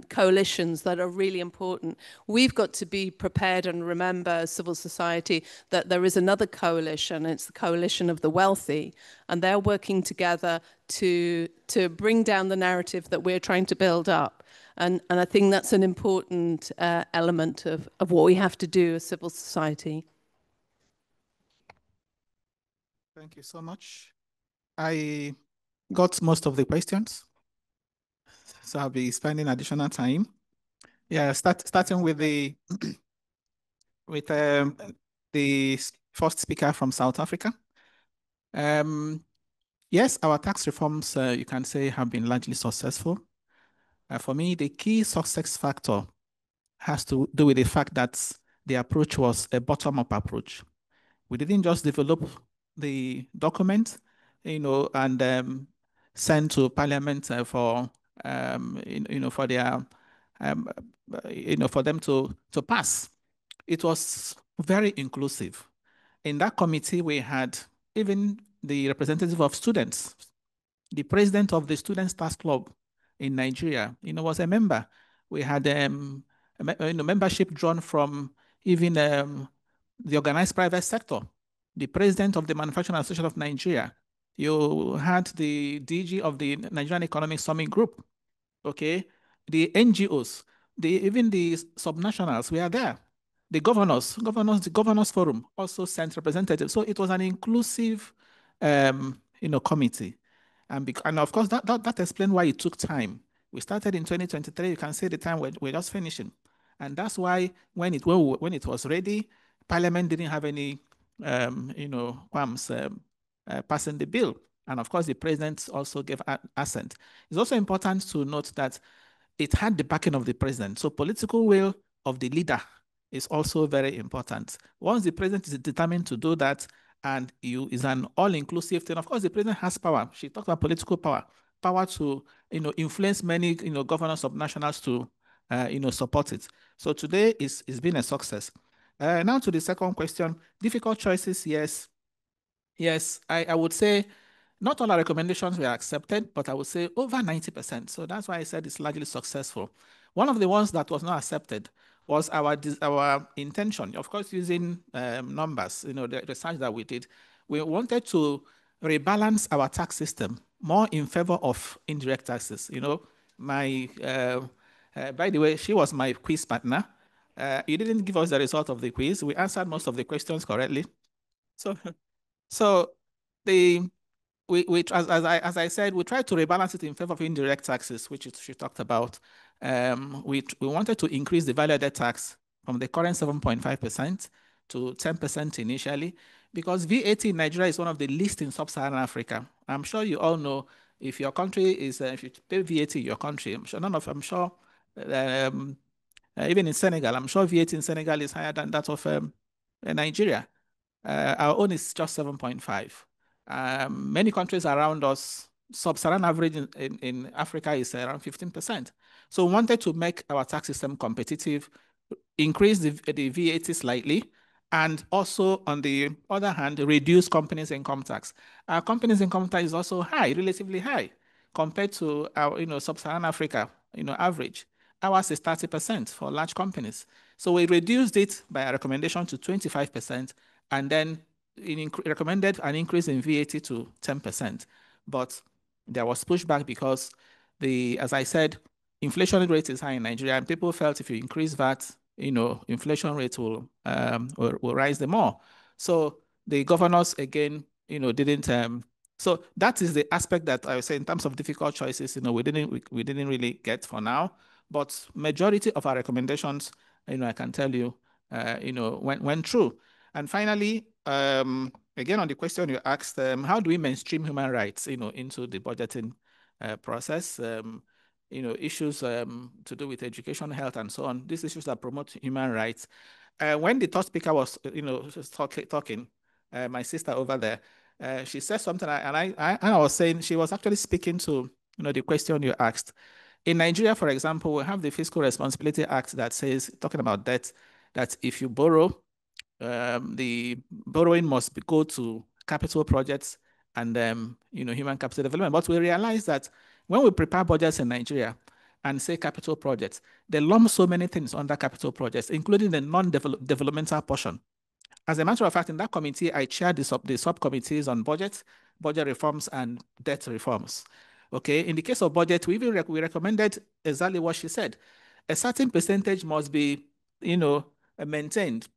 coalitions that are really important. We've got to be prepared and remember, civil society, that there is another coalition. It's the coalition of the wealthy, and they're working together to bring down the narrative that we're trying to build up. And I think that's an important element of what we have to do as civil society. Thank you so much. I got most of the questions, so I'll be spending additional time. Yeah, starting with the first speaker from South Africa. Yes, our tax reforms, you can say, have been largely successful. For me, the key success factor has to do with the fact that the approach was a bottom-up approach. We didn't just develop the document, and send to Parliament for for their for them to pass. It was very inclusive. In that committee, we had even the representative of students. The president of the Students' Task Club in Nigeria, was a member. We had membership drawn from even the organized private sector. The president of the Manufacturing Association of Nigeria. You had the DG of the Nigerian Economic Summit Group. Okay, the NGOs, even the subnationals were there. The governors forum also sent representatives. So it was an inclusive, committee. And of course, that explained why it took time. We started in 2023. You can see the time we're just finishing. And that's why when it was ready, Parliament didn't have any, qualms passing the bill. And of course, the president also gave assent. It's also important to note that it had the backing of the president. So political will of the leader is also very important. Once the president is determined to do that, and is an all-inclusive thing, of course, the president has power. She talked about political power to, influence many, governors of nationals to, support it. So today it's been a success. Now to the second question, difficult choices, yes. Yes, I would say not all our recommendations were accepted, but I would say over 90%. So that's why I said it's largely successful. One of the ones that was not accepted was our intention, of course, using numbers, the research that we did. We wanted to rebalance our tax system more in favor of indirect taxes. By the way, she was my quiz partner. You didn't give us the result of the quiz. We answered most of the questions correctly. So as I said, we tried to rebalance it in favor of indirect taxes, which she talked about. We wanted to increase the value-added tax from the current 7.5% to 10% initially, because VAT in Nigeria is one of the least in sub-Saharan Africa. I'm sure you all know if your country is, if you pay VAT in your country, even in Senegal, I'm sure VAT in Senegal is higher than that of Nigeria. Our own is just 7.5. Many countries around us, sub-Saharan average in Africa is around 15%. So we wanted to make our tax system competitive, increase the VAT slightly, and also, on the other hand, reduce companies' income tax. Our companies' income tax is also high, relatively high, compared to our sub-Saharan Africa average. Ours is 30% for large companies. So we reduced it by a recommendation to 25%, and then recommended an increase in VAT to 10%. But there was pushback because as I said, inflation rate is high in Nigeria, and people felt if you increase VAT, inflation rate will rise the more. So the governors again, didn't. So that is the aspect that I would say in terms of difficult choices, we didn't really get for now. But majority of our recommendations, I can tell you, went through. And finally, again on the question you asked, how do we mainstream human rights, into the budgeting process? Issues to do with education, health, and so on. These issues that promote human rights. When the third speaker was, talking, my sister over there, she said something, and I was saying she was actually speaking to, the question you asked. In Nigeria, for example, we have the Fiscal Responsibility Act that says, talking about debt, that if you borrow, the borrowing must go to capital projects and human capital development. But we realize that when we prepare budgets in Nigeria and say capital projects, they lump so many things under capital projects, including the non-developmental portion. As a matter of fact, in that committee, I chaired the subcommittees on budget reforms, and debt reforms. Okay, in the case of budget, we recommended exactly what she said. A certain percentage must be, maintained.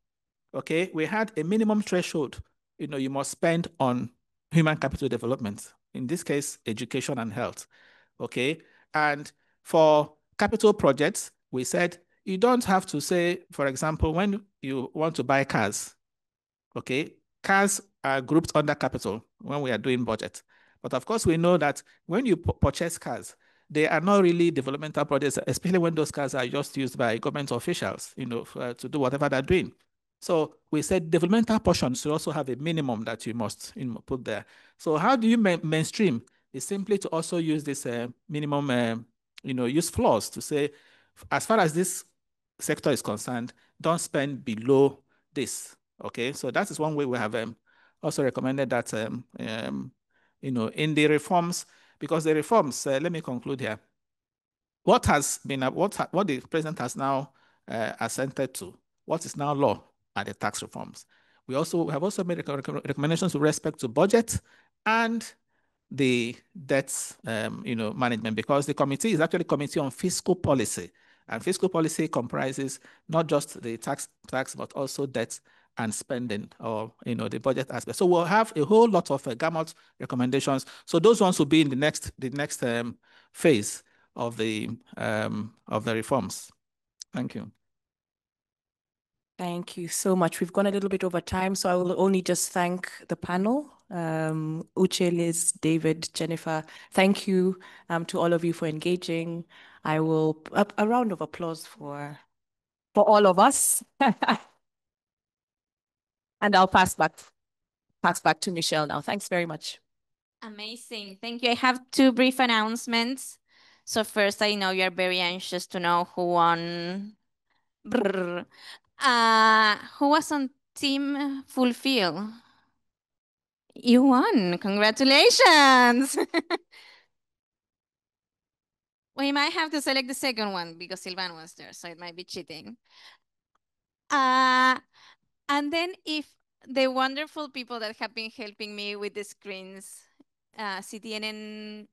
Okay, we had a minimum threshold, you must spend on human capital development. In this case, education and health. Okay, and for capital projects, we said you don't have to say, for example, when you want to buy cars, okay, cars are grouped under capital when we are doing budget. But of course, we know that when you purchase cars, they are not really developmental projects, especially when those cars are just used by government officials, to do whatever they're doing. So we said developmental portions should also have a minimum that you must put there. So how do you mainstream? It's simply to also use this minimum, use floors to say, as far as this sector is concerned, don't spend below this. Okay, so that is one way we have also recommended that, in the reforms, because the reforms, let me conclude here. What has been, what the president has now assented to, what is now law are the tax reforms. We have also made recommendations with respect to budget and the debt, management, because the committee is actually a committee on fiscal policy, and fiscal policy comprises not just the tax, but also debt and spending, or the budget aspect. So we'll have a whole lot of gamut recommendations. So those ones will be in the next phase of the reforms. Thank you. Thank you so much. We've gone a little bit over time, so I will only just thank the panel, Uche, Liz, David, Jennifer. Thank you to all of you for engaging. I will, a round of applause for all of us. And I'll pass back to Michelle now. Thanks very much. Amazing. Thank you. I have two brief announcements. So first, I know you're very anxious to know who won. Brr. Who was on Team Fulfill? You won. Congratulations. We might have to select the second one because Silvan was there, so it might be cheating. And then if the wonderful people that have been helping me with the screens, si tienen...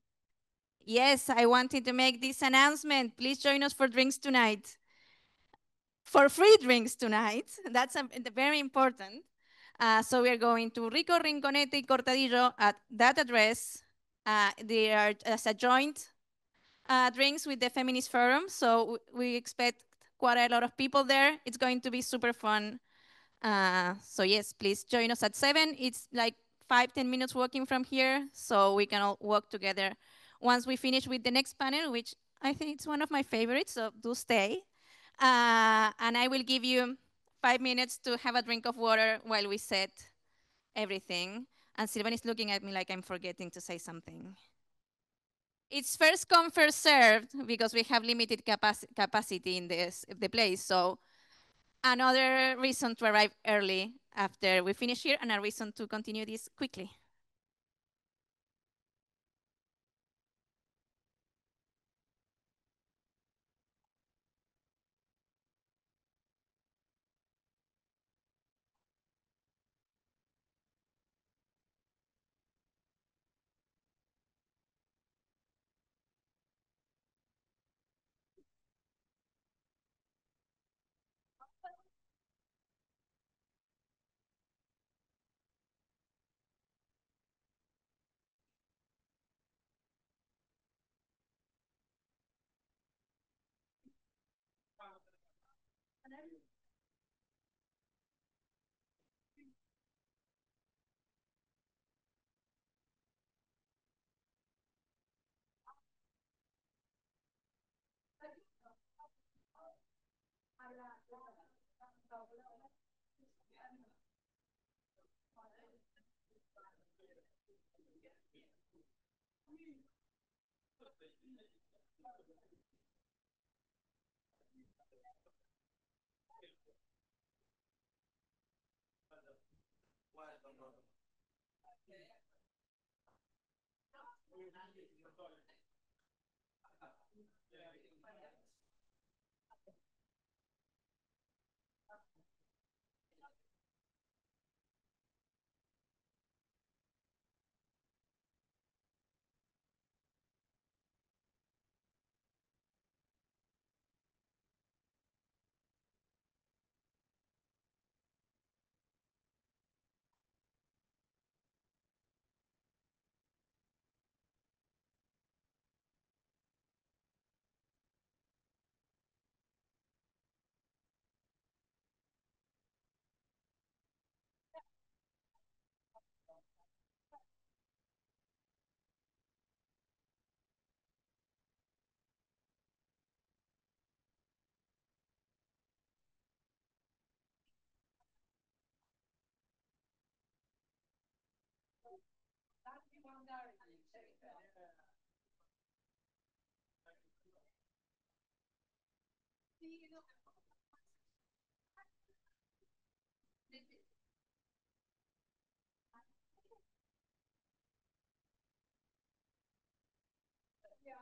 Yes, I wanted to make this announcement. Please join us for drinks tonight. For free drinks tonight. That's very important. So we are going to Rico, Rinconete, y Cortadillo at that address. They are as a joint drinks with the Feminist Forum. So we expect quite a lot of people there. It's going to be super fun. So yes, please join us at 7. It's like 5-10 minutes walking from here. So we can all walk together once we finish with the next panel, which I think it's one of my favorites, so do stay. And I will give you 5 minutes to have a drink of water while we set everything. And Silvan is looking at me like I'm forgetting to say something. It's first come, first served, because we have limited capacity in the place. So another reason to arrive early after we finish here, and a reason to continue this quickly. Human Rights Watch. Yeah,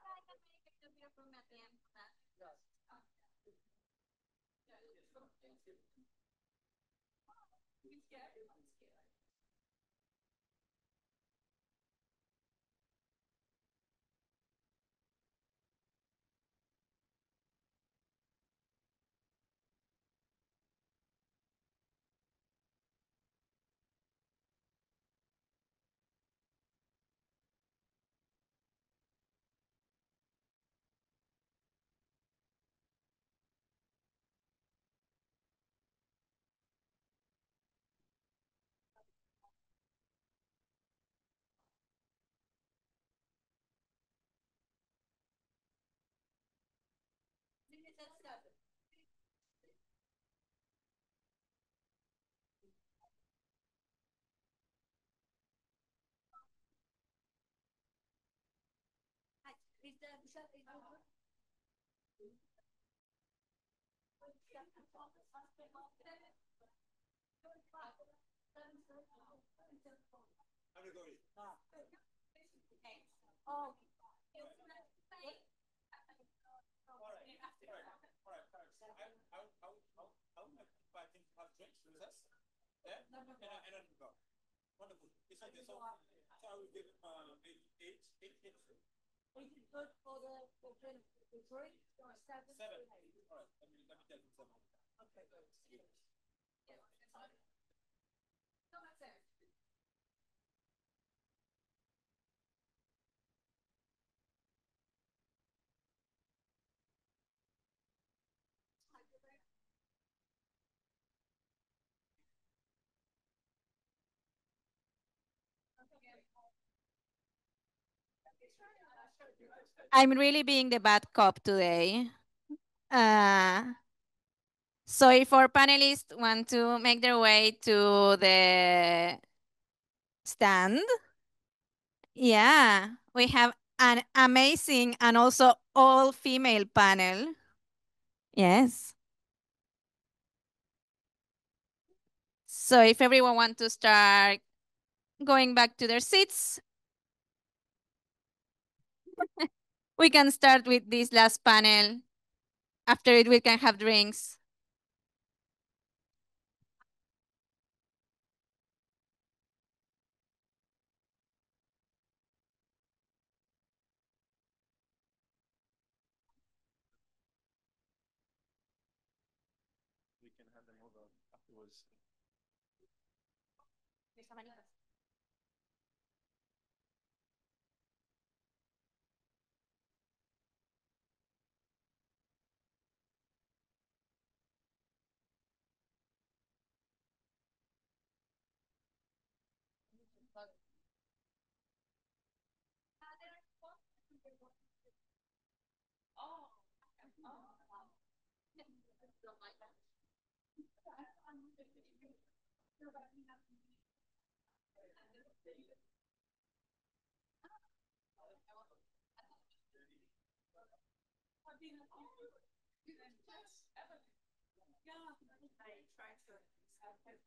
I can make a little bit of room at the end for that. You scared? I'm scared. Wonderful. It's okay. So I will give maybe eight hits. Is it good for the three or seven? Seven. All right. Let me tell you seven. Okay, good. Yeah. So that's it. I'm really being the bad cop today. So if our panelists want to make their way to the stand, yeah, we have an amazing and also all-female panel. Yes. So if everyone wants to start going back to their seats, we can start with this last panel. After it, we can have drinks. We can hand them over afterwards.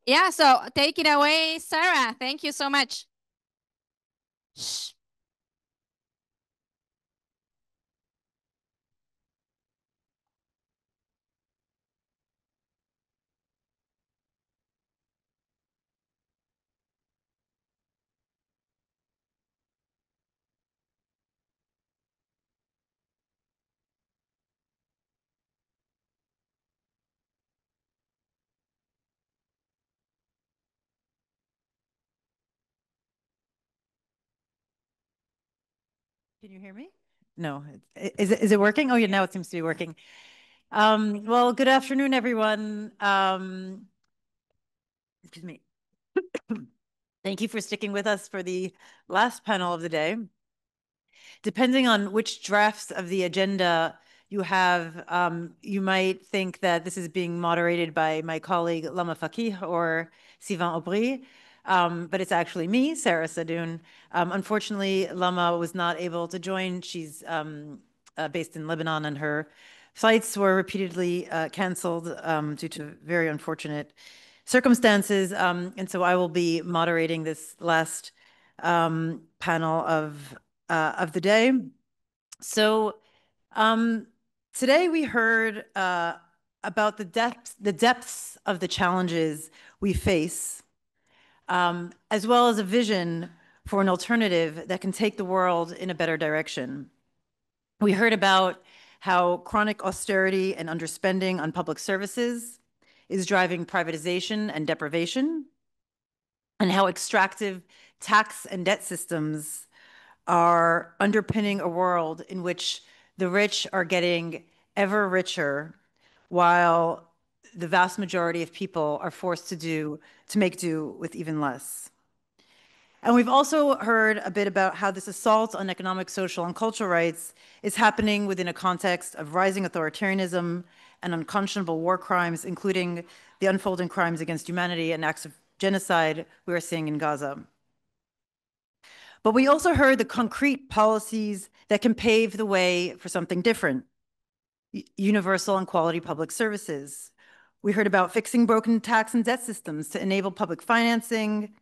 Yeah, so take it away, Sarah. Thank you so much. Shh. Can you hear me? No. Is it working? Oh, yeah, now it seems to be working. Well, good afternoon, everyone. Excuse me. Thank you for sticking with us for the last panel of the day. Depending on which drafts of the agenda you have, you might think that this is being moderated by my colleague Lama Fakih or Sylvain Aubry, but it's actually me, Sarah Sadoun. Unfortunately, Lama was not able to join. She's based in Lebanon, and her flights were repeatedly canceled due to very unfortunate circumstances. And so I will be moderating this last panel of the day. So today we heard about the depths of the challenges we face, as well as a vision for an alternative that can take the world in a better direction. We heard about how chronic austerity and underspending on public services is driving privatization and deprivation, and how extractive tax and debt systems are underpinning a world in which the rich are getting ever richer, while the vast majority of people are forced to make do with even less. And we've also heard a bit about how this assault on economic, social, and cultural rights is happening within a context of rising authoritarianism and unconscionable war crimes, including the unfolding crimes against humanity and acts of genocide we are seeing in Gaza. But we also heard the concrete policies, that can pave the way for something different. Universal and quality public services. We heard about fixing broken tax and debt systems to enable public financing.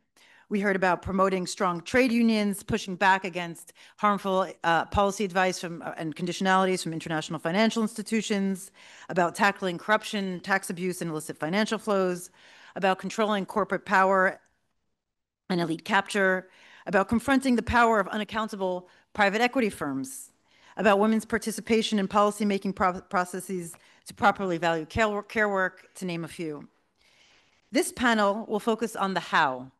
We heard about promoting strong trade unions, pushing back against harmful policy advice and conditionalities from international financial institutions, about tackling corruption, tax abuse, and illicit financial flows, about controlling corporate power and elite capture, about confronting the power of unaccountable private equity firms, about women's participation in policymaking processes to properly value care work, to name a few. This panel will focus on the how.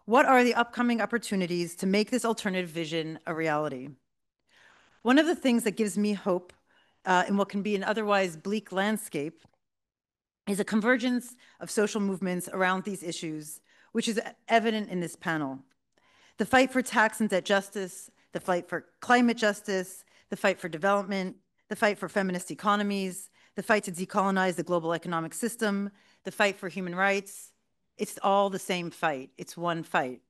What are the upcoming opportunities to make this alternative vision a reality? One of the things that gives me hope in what can be an otherwise bleak landscape is a convergence of social movements around these issues, which is evident in this panel. The fight for tax and debt justice, the fight for climate justice, the fight for development, the fight for feminist economies, the fight to decolonize the global economic system, the fight for human rights. It's all the same fight. It's one fight.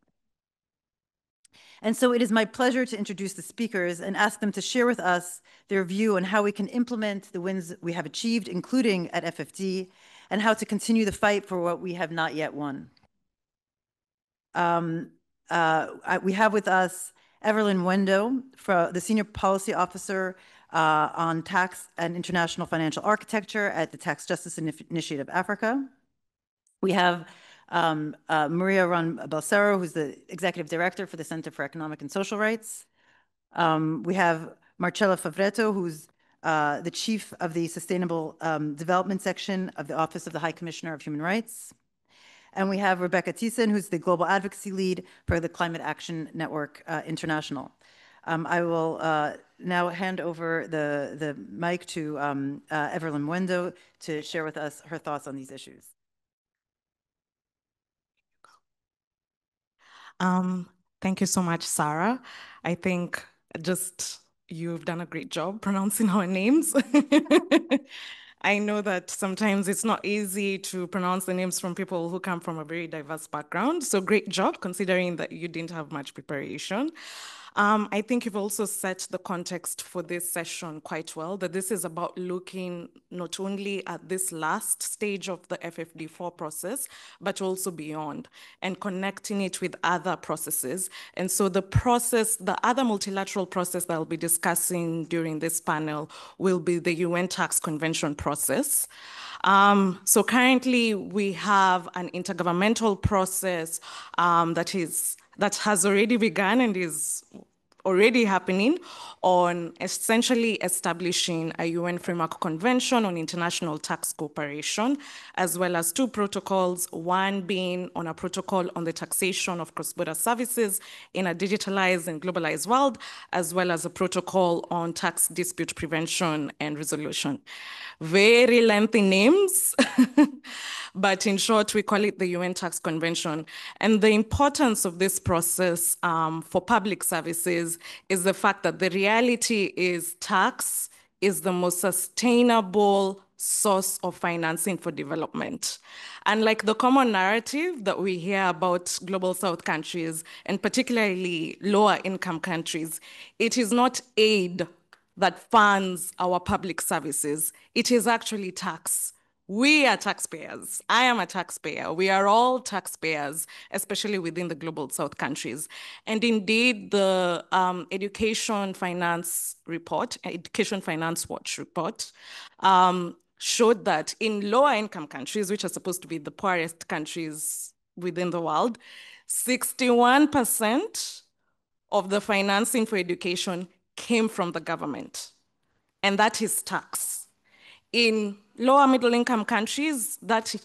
And so it is my pleasure to introduce the speakers and ask them to share with us their view on how we can implement the wins we have achieved, including at FFD, and how to continue the fight for what we have not yet won. We have with us Evelyn Wendo, the Senior Policy Officer on Tax and International Financial Architecture at the Tax Justice Initiative Africa. We have Maria Ron Balsero, who's the Executive Director for the Center for Economic and Social Rights. We have Marcella Favretto, who's the Chief of the Sustainable Development Section of the Office of the High Commissioner of Human Rights. And we have Rebecca Thiessen, who's the Global Advocacy Lead for the Climate Action Network International. I will now hand over the mic to Evelyn Wendo to share with us her thoughts on these issues. Thank you so much, Sarah. I think you've done a great job pronouncing our names. I know that sometimes it's not easy to pronounce the names from people who come from a very diverse background. So great job, considering that you didn't have much preparation. I think you've also set the context for this session quite well, that this is about looking not only at this last stage of the FFD4 process, but also beyond, and connecting it with other processes. And so the other multilateral process that I'll be discussing during this panel will be the UN Tax Convention process. So currently we have an intergovernmental process that has already begun and is already happening on essentially establishing a UN Framework Convention on International Tax Cooperation, as well as two protocols, one being on a protocol on the taxation of cross-border services in a digitalized and globalized world, as well as a protocol on tax dispute prevention and resolution. Very lengthy names, but in short, we call it the UN Tax Convention. And the importance of this process for public services is the fact that the reality is tax is the most sustainable source of financing for development. Unlike the common narrative that we hear about global South countries, and particularly lower income countries, it is not aid that funds our public services. It is actually tax. We are taxpayers. I am a taxpayer. We are all taxpayers, especially within the global South countries. And indeed, the Education Finance Watch report, showed that in lower income countries, which are supposed to be the poorest countries within the world, 61% of the financing for education came from the government, and that is tax. In lower middle income countries, that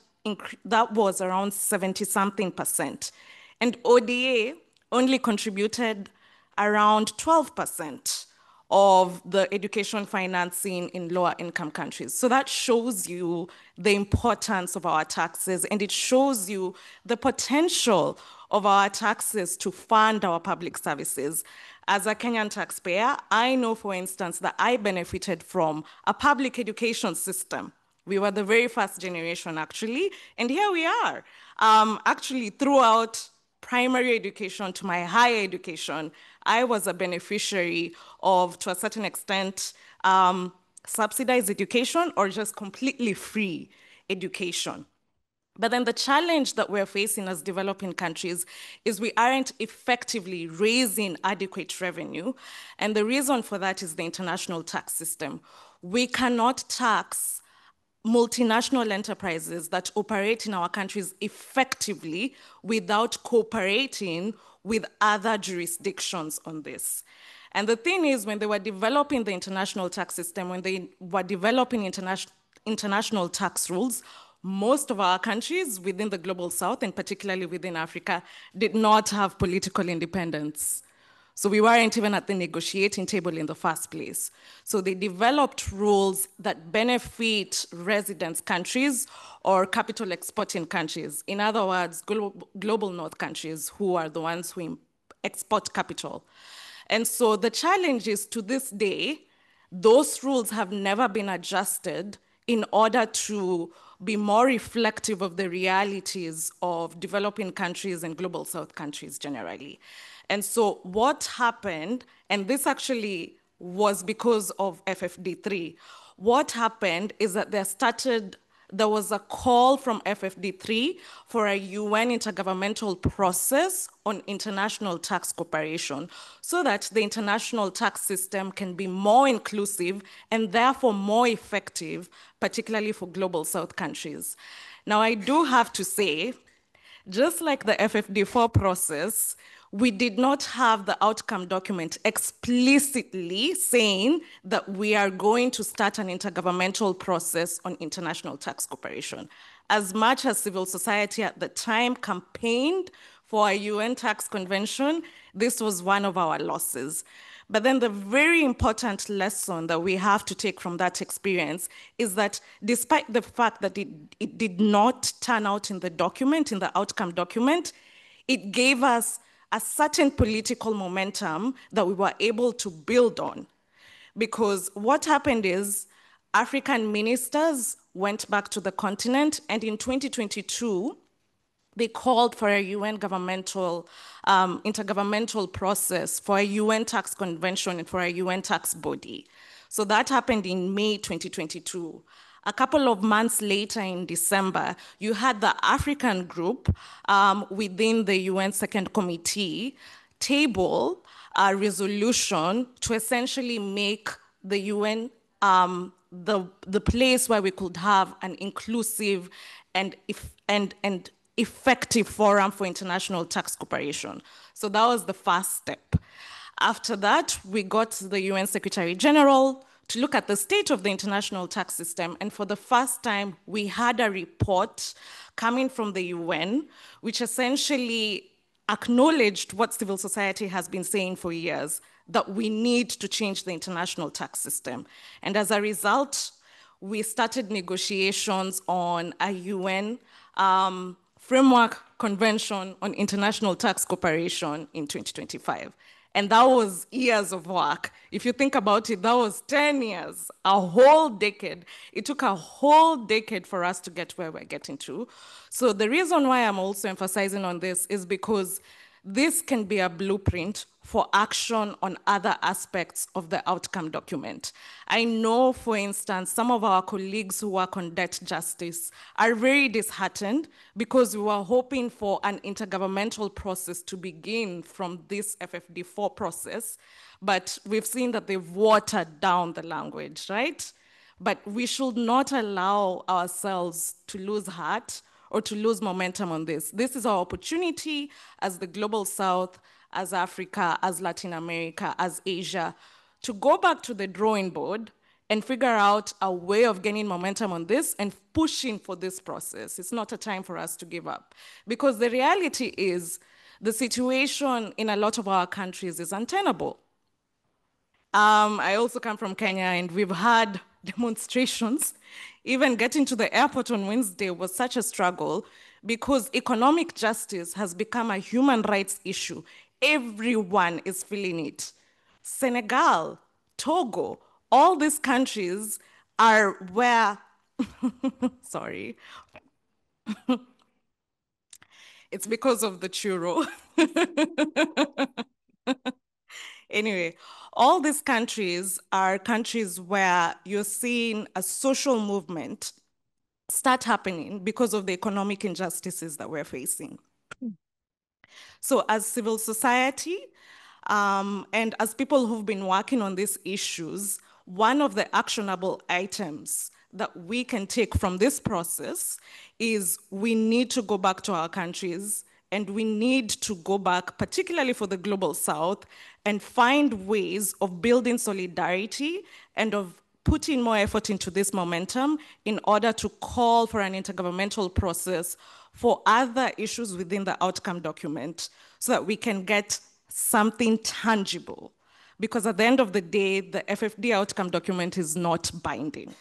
was around 70-something%. And ODA only contributed around 12% of the education financing in lower income countries. So that shows you the importance of our taxes, and it shows you the potential of our taxes to fund our public services. As a Kenyan taxpayer, I know, for instance, that I benefited from a public education system. We were the very first generation, actually, and here we are. Actually, throughout primary education to my higher education, I was a beneficiary of, to a certain extent, subsidized education or just completely free education. But then the challenge that we're facing as developing countries is we aren't effectively raising adequate revenue. And the reason for that is the international tax system. We cannot tax multinational enterprises that operate in our countries effectively without cooperating with other jurisdictions on this. And the thing is, when they were developing the international tax system, when they were developing international tax rules, most of our countries within the global south, and particularly within Africa, did not have political independence. So we weren't even at the negotiating table in the first place. So they developed rules that benefit residence countries or capital exporting countries. In other words, global north countries who are the ones who export capital. And so the challenge is, to this day, those rules have never been adjusted in order to be more reflective of the realities of developing countries and global south countries generally. And so what happened, and this actually was because of FFD3, what happened is that there was a call from FFD3 for a UN intergovernmental process on international tax cooperation so that the international tax system can be more inclusive and therefore more effective, particularly for global south countries. Now, I do have to say, just like the FFD4 process, we did not have the outcome document explicitly saying that we are going to start an intergovernmental process on international tax cooperation. As much as civil society at the time campaigned for a UN tax convention, this was one of our losses. But then the very important lesson that we have to take from that experience is that despite the fact that it did not turn out in the document, in the outcome document, it gave us a certain political momentum that we were able to build on. Because what happened is African ministers went back to the continent, and in 2022, they called for a UN intergovernmental process for a UN tax convention and for a UN tax body. So that happened in May 2022. A couple of months later in December, you had the African group within the UN Second Committee table a resolution to essentially make the UN the place where we could have an inclusive and effective forum for international tax cooperation. So that was the first step. After that, we got the UN Secretary General to look at the state of the international tax system. And for the first time, we had a report coming from the UN, which essentially acknowledged what civil society has been saying for years, that we need to change the international tax system. And as a result, we started negotiations on a UN framework convention on international tax cooperation in 2025. And that was years of work. If you think about it, that was 10 years, a whole decade. It took a whole decade for us to get where we're getting to. So the reason why I'm also emphasizing on this is because this can be a blueprint for action on other aspects of the outcome document. I know, for instance, some of our colleagues who work on debt justice are very disheartened because we were hoping for an intergovernmental process to begin from this FFD4 process, but we've seen that they've watered down the language, right? But we should not allow ourselves to lose heart or to lose momentum on this. This is our opportunity as the Global South, as Africa, as Latin America, as Asia, to go back to the drawing board and figure out a way of gaining momentum on this and pushing for this process. It's not a time for us to give up. Because the reality is the situation in a lot of our countries is untenable. I also come from Kenya, and we've had demonstrations. Even getting to the airport on Wednesday was such a struggle because economic justice has become a human rights issue. Everyone is feeling it. Senegal, Togo, all these countries are where, sorry. It's because of the churro. Anyway, all these countries are countries where you're seeing a social movement start happening because of the economic injustices that we're facing. So as civil society, and as people who've been working on these issues, one of the actionable items that we can take from this process is we need to go back to our countries, and we need to go back, particularly for the Global South, and find ways of building solidarity and of putting more effort into this momentum in order to call for an intergovernmental process for other issues within the outcome document so that we can get something tangible. Because at the end of the day, the FFD outcome document is not binding.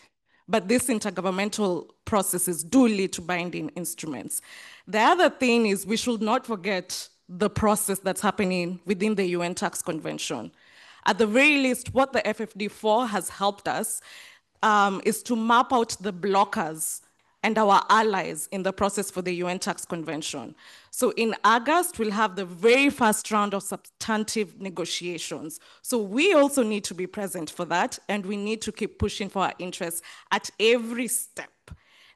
But these intergovernmental processes do lead to binding instruments. The other thing is we should not forget the process that's happening within the UN Tax Convention. At the very least, what the FFD4 has helped us is to map out the blockers and our allies in the process for the UN Tax Convention. So in August, we'll have the very first round of substantive negotiations. So we also need to be present for that, and we need to keep pushing for our interests at every step.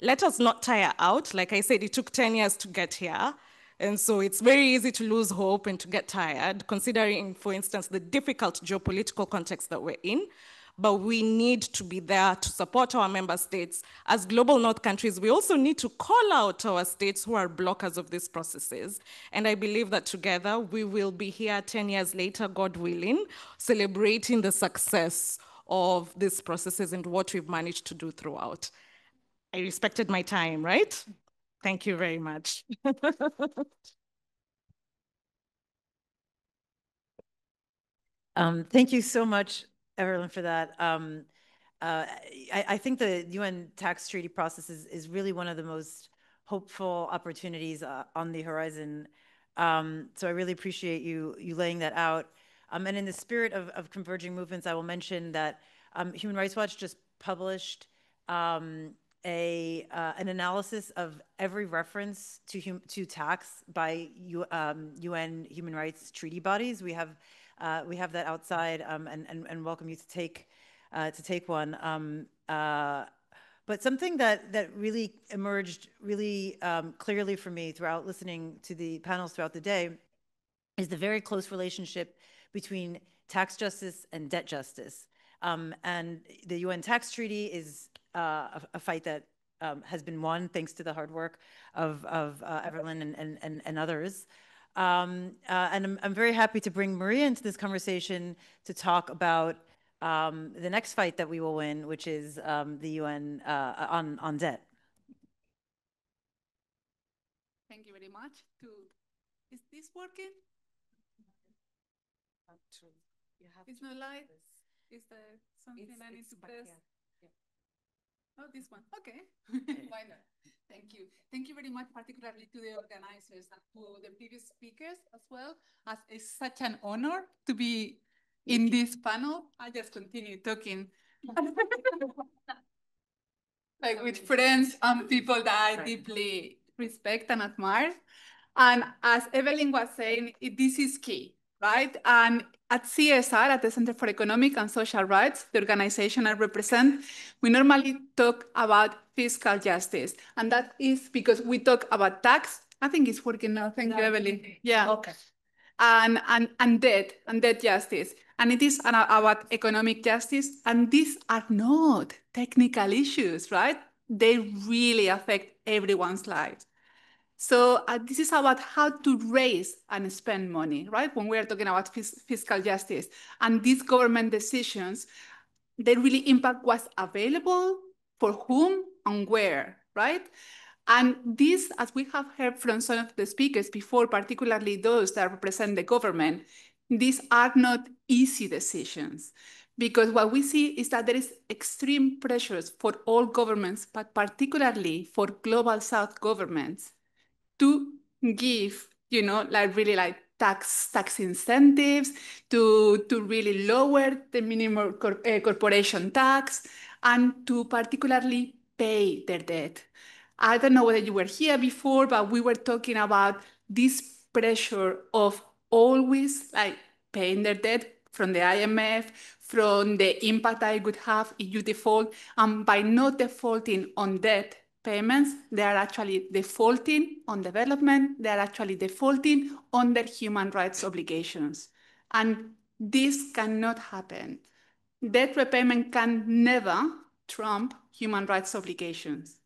Let us not tire out. Like I said, it took 10 years to get here. And so it's very easy to lose hope and to get tired, considering, for instance, the difficult geopolitical context that we're in. But we need to be there to support our member states. As Global North countries, we also need to call out our states who are blockers of these processes. And I believe that together we will be here 10 years later, God willing, celebrating the success of these processes and what we've managed to do throughout. I respected my time, right? Thank you very much. Thank you so much, Evelyn, for that. I think the UN tax treaty process is really one of the most hopeful opportunities on the horizon. So I really appreciate you laying that out. And in the spirit of converging movements, I will mention that Human Rights Watch just published an analysis of every reference to tax by UN human rights treaty bodies. We have that outside, and welcome you to take one. But something that really emerged really clearly for me throughout listening to the panels throughout the day is the very close relationship between tax justice and debt justice. And the UN tax treaty is a fight that has been won thanks to the hard work of Evelyn and others. And I'm very happy to bring Maria into this conversation to talk about the next fight that we will win, which is the UN on debt. Thank you very much. Is this working? It's not live? Is there something I need to press? Oh, this one. Okay. Why not? Thank you. Thank you very much, particularly to the organizers and to the previous speakers as well. As it's such an honor to be in this panel. I just continue talking like with friends and people that I deeply respect and admire. And as Evelyn was saying, this is key, right? And at CSR, at the Center for Economic and Social Rights, the organization I represent, we normally talk about fiscal justice. And that is because we talk about tax. I think it's working now. Thank you, Evelyn. Yeah. Okay. And debt justice. And it is about economic justice. And these are not technical issues, right? They really affect everyone's lives. So this is about how to raise and spend money, right? When we are talking about fiscal justice. And these government decisions, they really impact what's available, for whom, and where, right? And this, as we have heard from some of the speakers before, particularly those that represent the government, these are not easy decisions. Because what we see is that there is extreme pressures for all governments, but particularly for Global South governments, to give, like tax incentives, to really lower the minimum corporation tax, and to particularly pay their debt. I don't know whether you were here before, but we were talking about this pressure of always like paying their debt from the IMF, from the impact I would have if you default. And by not defaulting on debt payments, they are actually defaulting on development, they are actually defaulting on their human rights obligations. And this cannot happen. Debt repayment can never trump human rights obligations.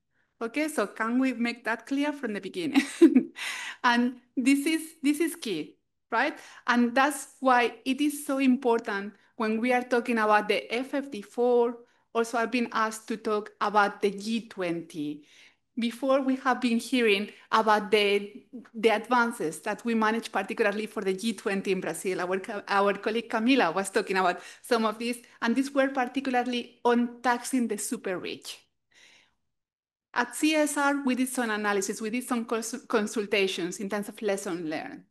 Okay, so can we make that clear from the beginning? And this is key, right? And that's why it is so important when we are talking about the FFD4. Also, I've been asked to talk about the G20. Before, we have been hearing about the advances that we managed, particularly for the G20 in Brazil. Our colleague Camila was talking about some of these, and these were particularly on taxing the super rich. At CSR, we did some analysis, we did some consultations in terms of lessons learned.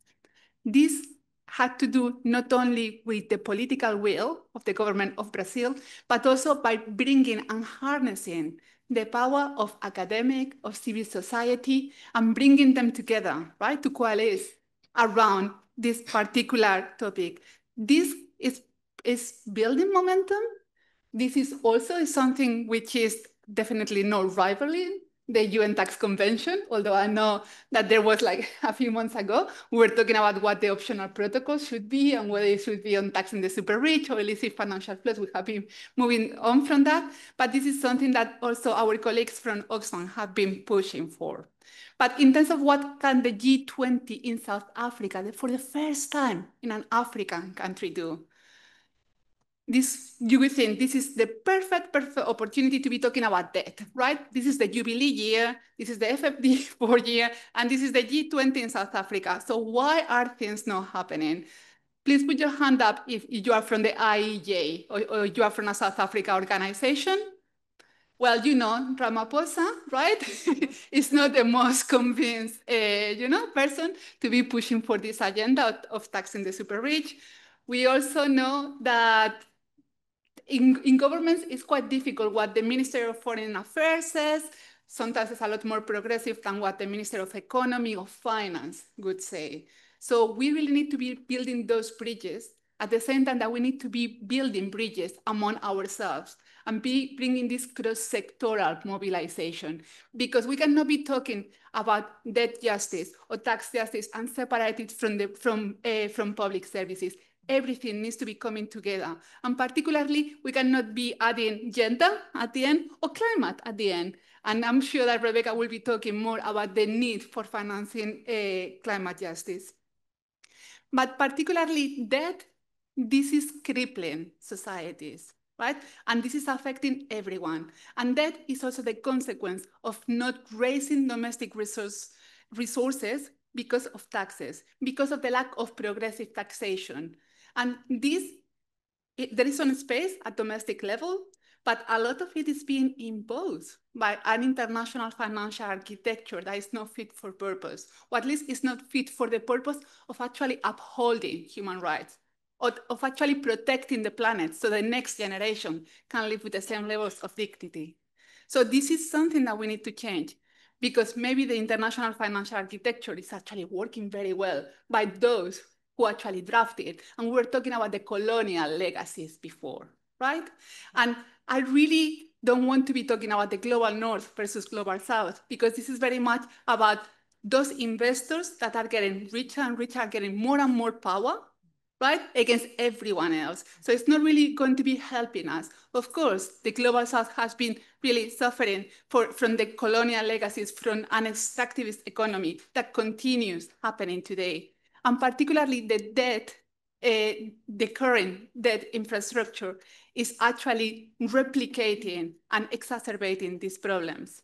This had to do not only with the political will of the government of Brazil, but also by bringing and harnessing the power of academic, of civil society, and bringing them together, right, to coalesce around this particular topic. This is building momentum. This is also something which is definitely not rivaling the UN Tax Convention, although I know that there was like a few months ago, we were talking about what the optional protocol should be and whether it should be on taxing the super rich or illicit financial flows. We have been moving on from that, but this is something that also our colleagues from Oxfam have been pushing for. But in terms of what can the G20 in South Africa, for the first time in an African country, do? You would think this is the perfect opportunity to be talking about debt, right? This is the Jubilee year, this is the FFD4 year, and this is the G20 in South Africa. So why are things not happening? Please put your hand up if you are from the IEJ or you are from a South Africa organization. Well, you know, Ramaphosa, right? Is not the most convinced, person to be pushing for this agenda of taxing the super rich. We also know that in governments, it's quite difficult what the Minister of Foreign Affairs says. Sometimes it's a lot more progressive than what the Minister of Economy or Finance would say. So we really need to be building those bridges at the same time that we need to be building bridges among ourselves and be bringing this cross-sectoral mobilization, because we cannot be talking about debt justice or tax justice and separate it from public services. Everything needs to be coming together. And particularly, we cannot be adding gender at the end or climate at the end. And I'm sure that Rebecca will be talking more about the need for financing climate justice. But particularly debt, this is crippling societies, right? And this is affecting everyone. And that is also the consequence of not raising domestic resources because of taxes, because of the lack of progressive taxation. And there is some space at domestic level, but a lot of it is being imposed by an international financial architecture that is not fit for purpose, or at least is not fit for the purpose of actually upholding human rights, or of actually protecting the planet so the next generation can live with the same levels of dignity. So this is something that we need to change, because maybe the international financial architecture is actually working very well by those who actually drafted it. And we were talking about the colonial legacies before, right? And I really don't want to be talking about the global north versus global south, because this is very much about those investors that are getting richer and richer, are getting more and more power, right, against everyone else. So it's not really going to be helping us. Of course, the global south has been really suffering from the colonial legacies, from an extractivist economy that continues happening today. And particularly the debt, the current debt infrastructure is actually replicating and exacerbating these problems.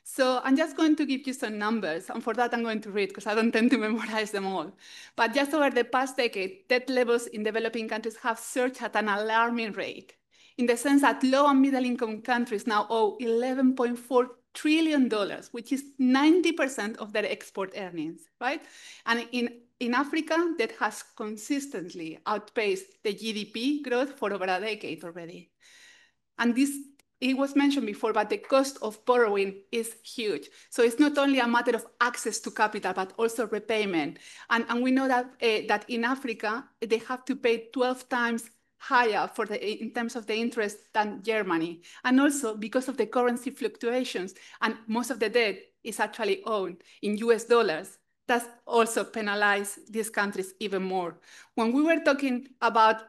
So I'm just going to give you some numbers, and for that I'm going to read because I don't tend to memorize them all. But just over the past decade, debt levels in developing countries have surged at an alarming rate, in the sense that low and middle income countries now owe $11.4 trillion, which is 90% of their export earnings, right? And in Africa, that has consistently outpaced the GDP growth for over a decade already. And this it was mentioned before, but the cost of borrowing is huge. So it's not only a matter of access to capital, but also repayment. And we know that, that in Africa, they have to pay 12 times higher in terms of the interest than Germany. And also because of the currency fluctuations, and most of the debt is actually owned in US dollars, that's also penalize these countries even more. When we were talking about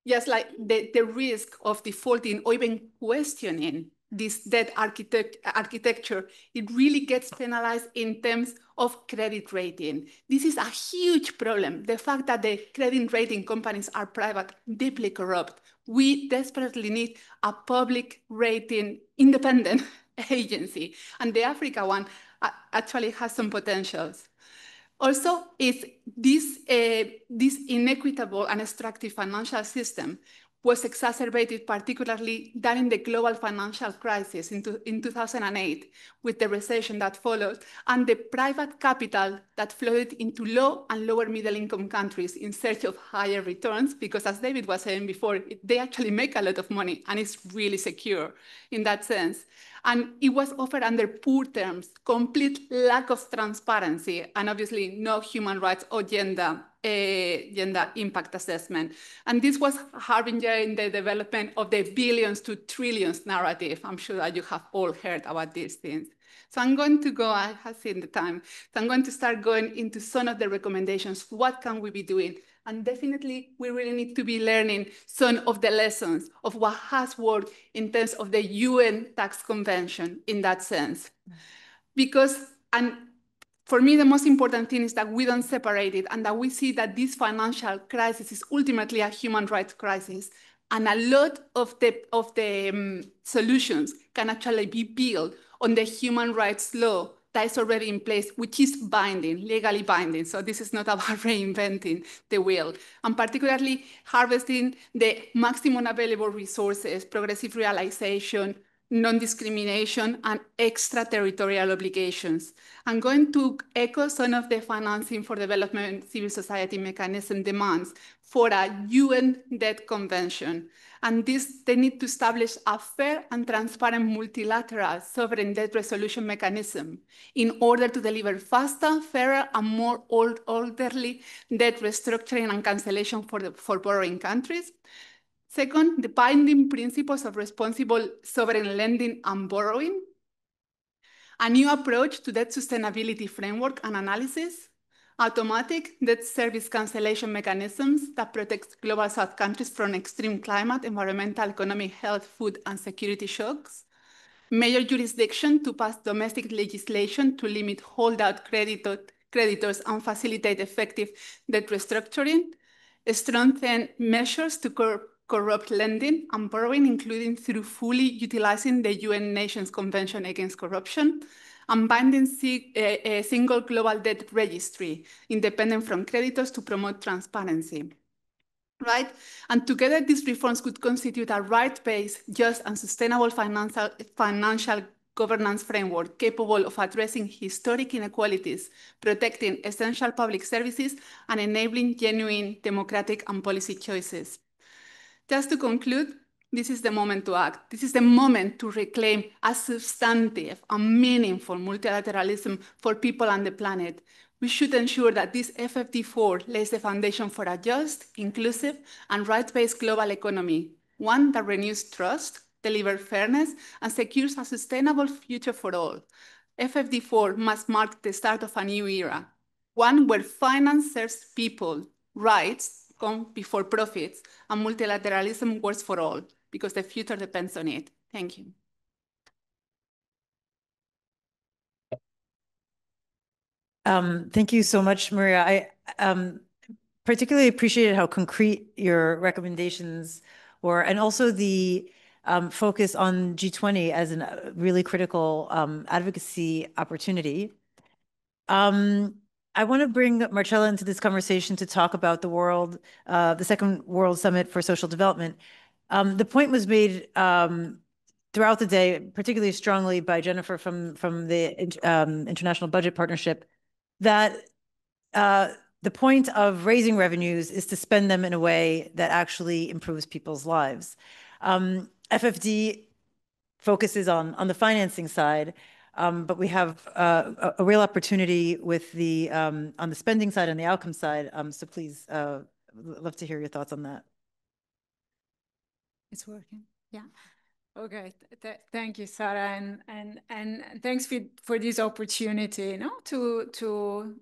just like the risk of defaulting or even questioning this debt architecture, it really gets penalized in terms of credit rating. This is a huge problem. The fact that the credit rating companies are private, deeply corrupt. We desperately need a public rating independent agency. And the Africa one actually has some potentials. Also, is this inequitable and extractive financial system was exacerbated particularly during the global financial crisis in 2008 with the recession that followed and the private capital that flowed into low and lower middle income countries in search of higher returns, because as David was saying before, they actually make a lot of money and it's really secure in that sense. And it was offered under poor terms, complete lack of transparency, and obviously no human rights or gender impact assessment. And this was harbinger in the development of the billions to trillions narrative. I'm sure that you have all heard about these things. So I'm going to go, I have seen the time. So I'm going to start going into some of the recommendations. What can we be doing? And definitely, we really need to be learning some of the lessons of what has worked in terms of the UN Tax Convention in that sense. Because, and for me, the most important thing is that we don't separate it and that we see that this financial crisis is ultimately a human rights crisis. And a lot of the solutions can actually be built on the human rights law that is already in place, which is binding, legally binding. So this is not about reinventing the wheel. And particularly harvesting the maximum available resources, progressive realization, non-discrimination, and extraterritorial obligations. I'm going to echo some of the financing for development civil society mechanism demands for a UN debt convention. And they need to establish a fair and transparent multilateral sovereign debt resolution mechanism in order to deliver faster, fairer, and more orderly debt restructuring and cancellation for borrowing countries. Second, the binding principles of responsible sovereign lending and borrowing. A new approach to debt sustainability framework and analysis. Automatic debt service cancellation mechanisms that protect global south countries from extreme climate, environmental, economic, health, food, and security shocks. Major jurisdiction to pass domestic legislation to limit holdout creditors and facilitate effective debt restructuring. Strengthen measures to curb corrupt lending and borrowing, including through fully utilizing the UN Nations Convention Against Corruption, and binding a single global debt registry, independent from creditors to promote transparency. Right? And together, these reforms could constitute a right-based, just, and sustainable financial governance framework capable of addressing historic inequalities, protecting essential public services, and enabling genuine democratic and policy choices. Just to conclude, this is the moment to act. This is the moment to reclaim a substantive and meaningful multilateralism for people and the planet. We should ensure that this FFD4 lays the foundation for a just, inclusive, and rights-based global economy, one that renews trust, delivers fairness, and secures a sustainable future for all. FFD4 must mark the start of a new era, one where finance serves people, rights come before profits, and multilateralism works for all, because the future depends on it. Thank you. Thank you so much, Maria. I particularly appreciated how concrete your recommendations were, and also the focus on G20 as a really critical advocacy opportunity. I want to bring Marcella into this conversation to talk about the Second World Summit for Social Development. The point was made throughout the day, particularly strongly by Jennifer from the International Budget Partnership, that the point of raising revenues is to spend them in a way that actually improves people's lives. FFD focuses on the financing side. But we have a real opportunity with the on the spending side and the outcome side. So please, love to hear your thoughts on that. It's working. Yeah. Okay. Thank you, Sarah, and thanks for this opportunity, to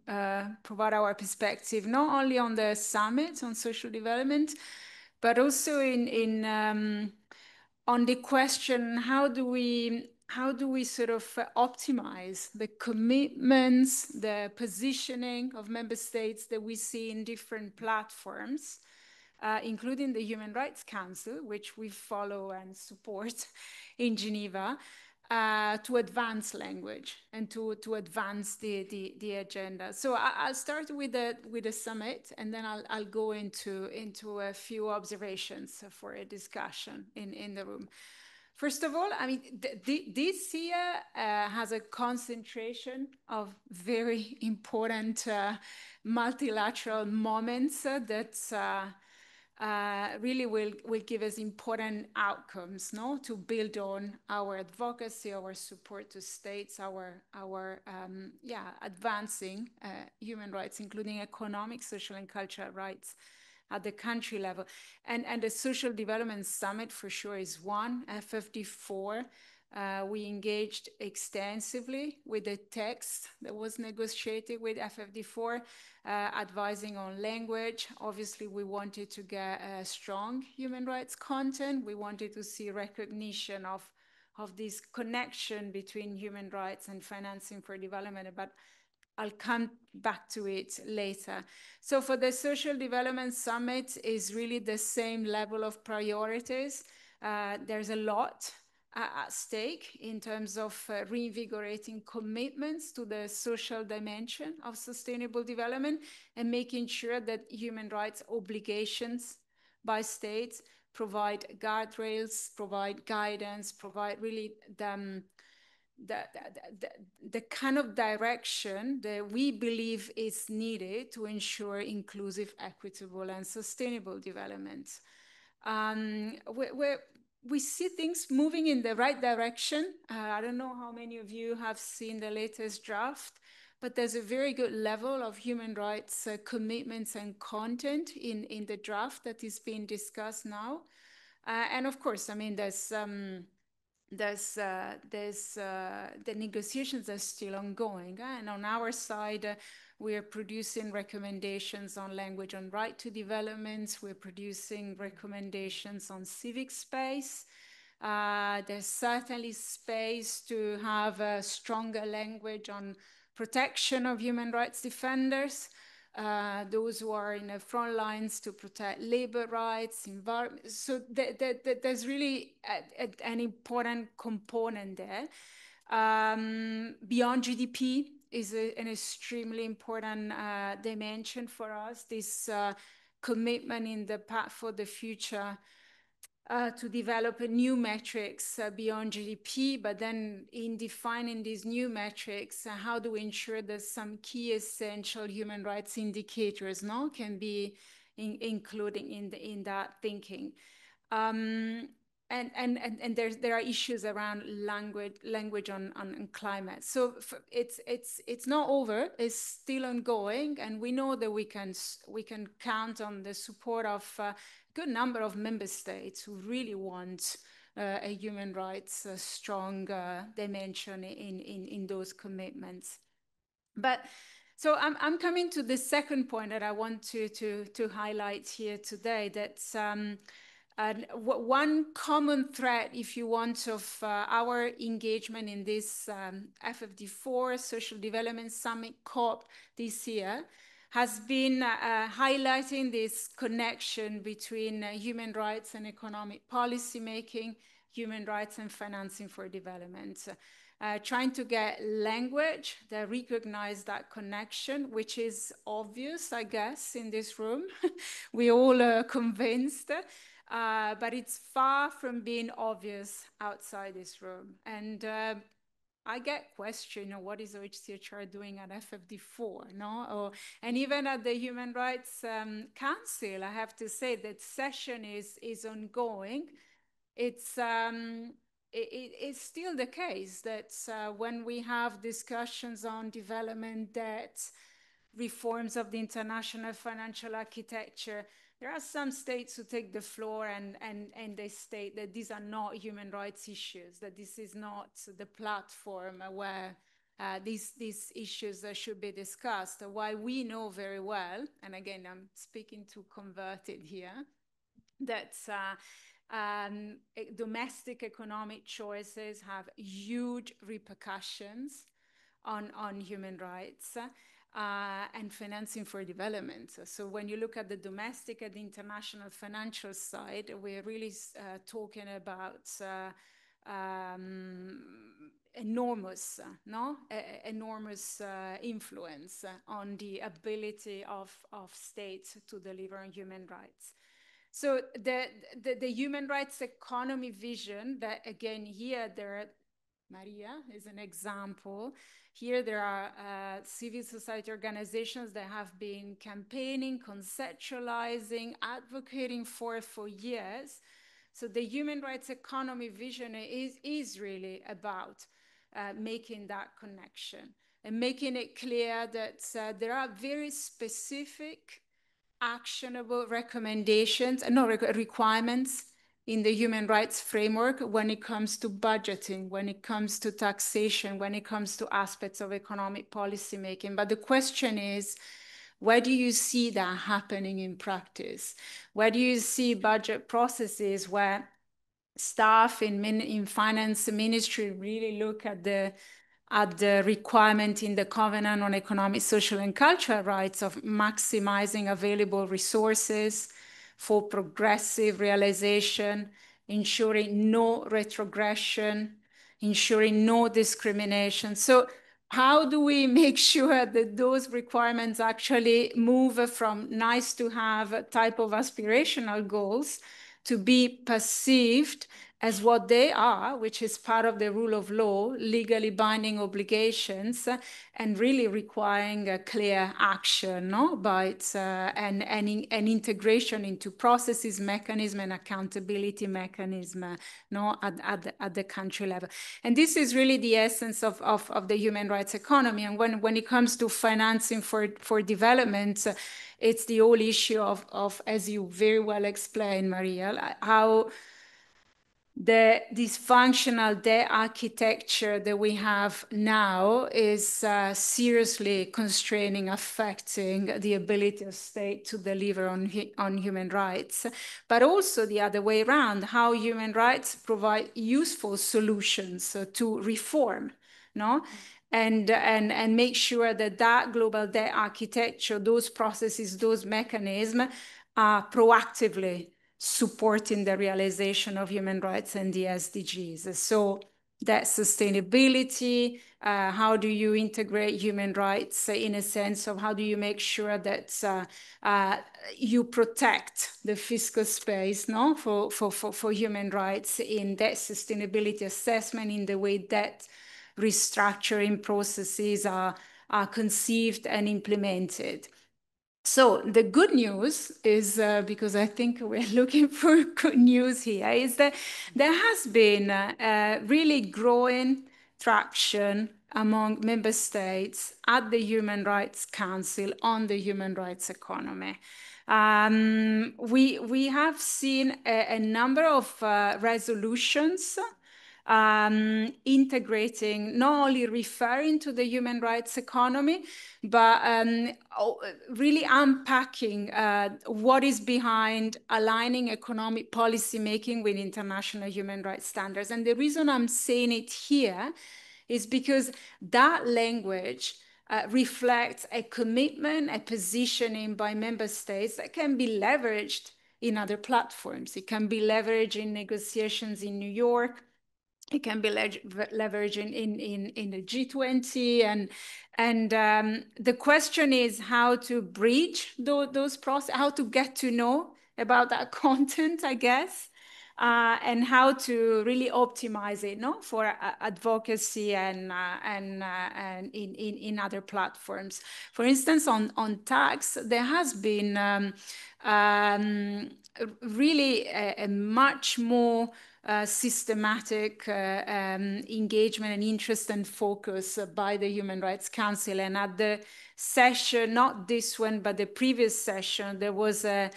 provide our perspective, not only on the summit on social development, but also on the question, how do we sort of optimize the commitments, the positioning of member states that we see in different platforms, including the Human Rights Council, which we follow and support in Geneva, to advance language and to advance the agenda. So I'll start with the summit, and then I'll go into a few observations for a discussion in the room. First of all, I mean, this year has a concentration of very important multilateral moments that really will give us important outcomes, to build on our advocacy, our support to states, our advancing human rights, including economic, social, and cultural rights at the country level. And the Social Development Summit for sure is one. FFD4, we engaged extensively with the text that was negotiated with FFD4, advising on language. Obviously, we wanted to get strong human rights content. We wanted to see recognition of this connection between human rights and financing for development, but I'll come back to it later. So for the Social Development Summit is really the same level of priorities. There's a lot at stake in terms of reinvigorating commitments to the social dimension of sustainable development and making sure that human rights obligations by states provide guardrails, provide guidance, provide really the kind of direction that we believe is needed to ensure inclusive, equitable, and sustainable development. We see things moving in the right direction. I don't know how many of you have seen the latest draft, but there's a very good level of human rights commitments and content in the draft that is being discussed now. And of course, I mean, the negotiations are still ongoing. And on our side, we are producing recommendations on language on right to development. We're producing recommendations on civic space. There's certainly space to have a stronger language on protection of human rights defenders, those who are in the front lines to protect labor rights, environment. So there's really an important component there. Beyond GDP is an extremely important dimension for us, this commitment in the path for the future to develop new metrics beyond GDP, but then in defining these new metrics, how do we ensure that some key essential human rights indicators can be included in that thinking. And there are issues around language on climate. So it's not over. It's still ongoing, and we know that we can count on the support of a good number of member states who really want a human rights strong dimension in those commitments. But so I'm coming to the second point that I want to highlight here today. That's one common thread, if you want, of our engagement in this FFD4 Social Development Summit COP this year has been highlighting this connection between human rights and economic policy making, human rights and financing for development. Trying to get language that recognize that connection, which is obvious, I guess, in this room. We all are convinced. But it's far from being obvious outside this room. And I get questioned, what is OHCHR doing at FFD4, and even at the Human Rights Council, I have to say that session is ongoing. It's it's still the case that when we have discussions on development debt, reforms of the international financial architecture, there are some states who take the floor and they state that these are not human rights issues, that this is not the platform where these issues should be discussed. While we know very well, and again, I'm speaking to converted here, that domestic economic choices have huge repercussions on human rights and financing for development. So when you look at the domestic and the international financial side, we're really talking about enormous influence on the ability of states to deliver on human rights. So the human rights economy vision, that again here Maria is an example. Here there are civil society organizations that have been campaigning, conceptualizing, advocating for years. So the human rights economy vision is really about making that connection and making it clear that there are very specific actionable recommendations, requirements in the human rights framework when it comes to budgeting, when it comes to taxation, when it comes to aspects of economic policy making. But the question is, where do you see that happening in practice? Where do you see budget processes where staff in finance ministry really look at the requirement in the Covenant on Economic, Social and Cultural Rights of maximizing available resources for progressive realization, ensuring no retrogression, ensuring no discrimination. So how do we make sure that those requirements actually move from nice to have type of aspirational goals to be perceived as what they are, which is part of the rule of law, legally binding obligations, and really requiring a clear action, and integration into processes, mechanism, and accountability mechanism, at the country level. And this is really the essence of the human rights economy. And when it comes to financing for development, it's the whole issue of, as you very well explained, Maria, how the dysfunctional debt architecture that we have now is seriously constraining, affecting the ability of state to deliver on human rights, but also the other way around, how human rights provide useful solutions to reform, and make sure that global debt architecture, those processes, those mechanisms are proactively supporting the realization of human rights and the SDGs. So that sustainability, how do you integrate human rights in a sense of how do you make sure that you protect the fiscal space for human rights in that sustainability assessment, in the way that restructuring processes are conceived and implemented. So the good news is, because I think we're looking for good news here, is that there has been really growing traction among member states at the Human Rights Council on the human rights economy. We have seen a number of resolutions integrating, not only referring to the human rights economy, but really unpacking what is behind aligning economic policy making with international human rights standards. And the reason I'm saying it here is because that language reflects a commitment, a positioning by member states that can be leveraged in other platforms. It can be leveraged in negotiations in New York. It can be leveraged in the G20, and the question is how to bridge those processes, how to get to know about that content, I guess, and how to really optimize it, for advocacy and in other platforms. For instance, on tax, there has been really a much more systematic engagement and interest and focus by the Human Rights Council. And at the session, not this one, but the previous session, there was a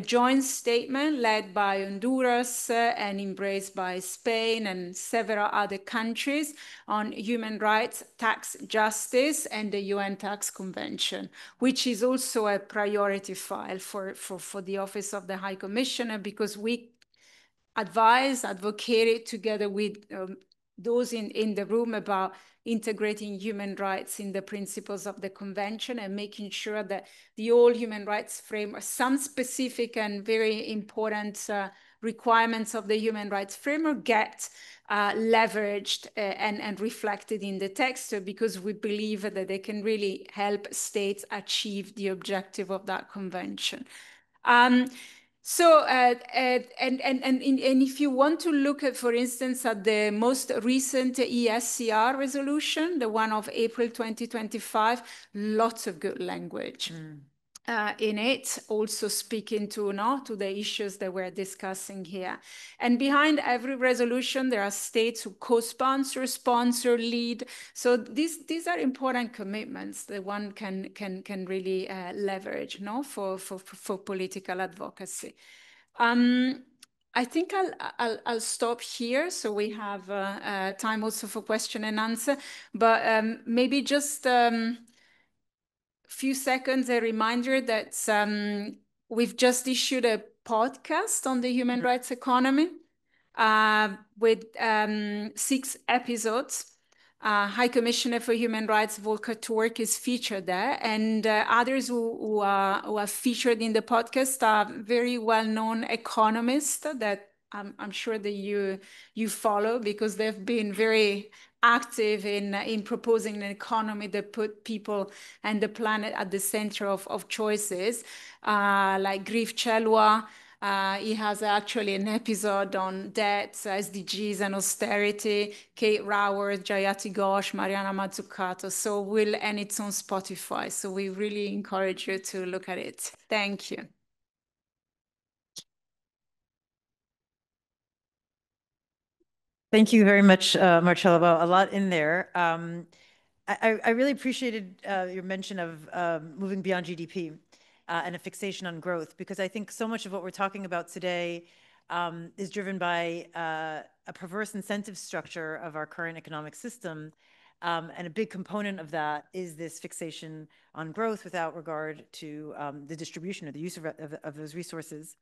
joint statement led by Honduras and embraced by Spain and several other countries on human rights, tax justice, and the UN Tax Convention, which is also a priority file for the Office of the High Commissioner, because we advocated together with those in the room about integrating human rights in the principles of the convention and making sure that the whole human rights framework, some specific and very important requirements of the human rights framework get leveraged and reflected in the text, because we believe that they can really help states achieve the objective of that convention. So, and if you want to look at, for instance, at the most recent ESCR resolution, the one of April 2025, lots of good language in it, also speaking to the issues that we're discussing here. And behind every resolution, there are states who co-sponsor, sponsor, lead. So these are important commitments that one can really leverage, for political advocacy. I think I'll stop here, so we have time also for question and answer. But maybe just few seconds, a reminder that we've just issued a podcast on the human rights economy with 6 episodes. High Commissioner for Human Rights, Volker Turk, is featured there, and others who are featured in the podcast are very well-known economists that I'm sure that you follow, because they've been very active in proposing an economy that put people and the planet at the center of choices, like Griff Chelwa. He has actually an episode on debt, SDGs and austerity, Kate Raworth, Jayati Ghosh, Mariana Mazzucato. And it's on Spotify. So we really encourage you to look at it. Thank you. Thank you very much, Marcella. Well, a lot in there. I really appreciated your mention of moving beyond GDP and a fixation on growth, because I think so much of what we're talking about today is driven by a perverse incentive structure of our current economic system. And a big component of that is this fixation on growth without regard to the distribution or the use of those resources.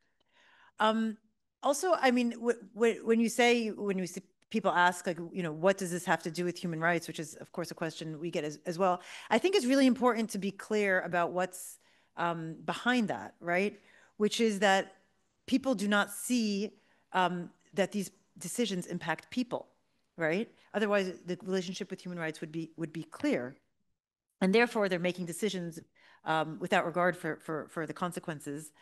Also, I mean, when you see people ask, like, what does this have to do with human rights, which is, of course, a question we get as well. I think it's really important to be clear about what's behind that, right? Which is that people do not see that these decisions impact people, right? Otherwise, the relationship with human rights would be clear. And therefore, they're making decisions without regard for the consequences.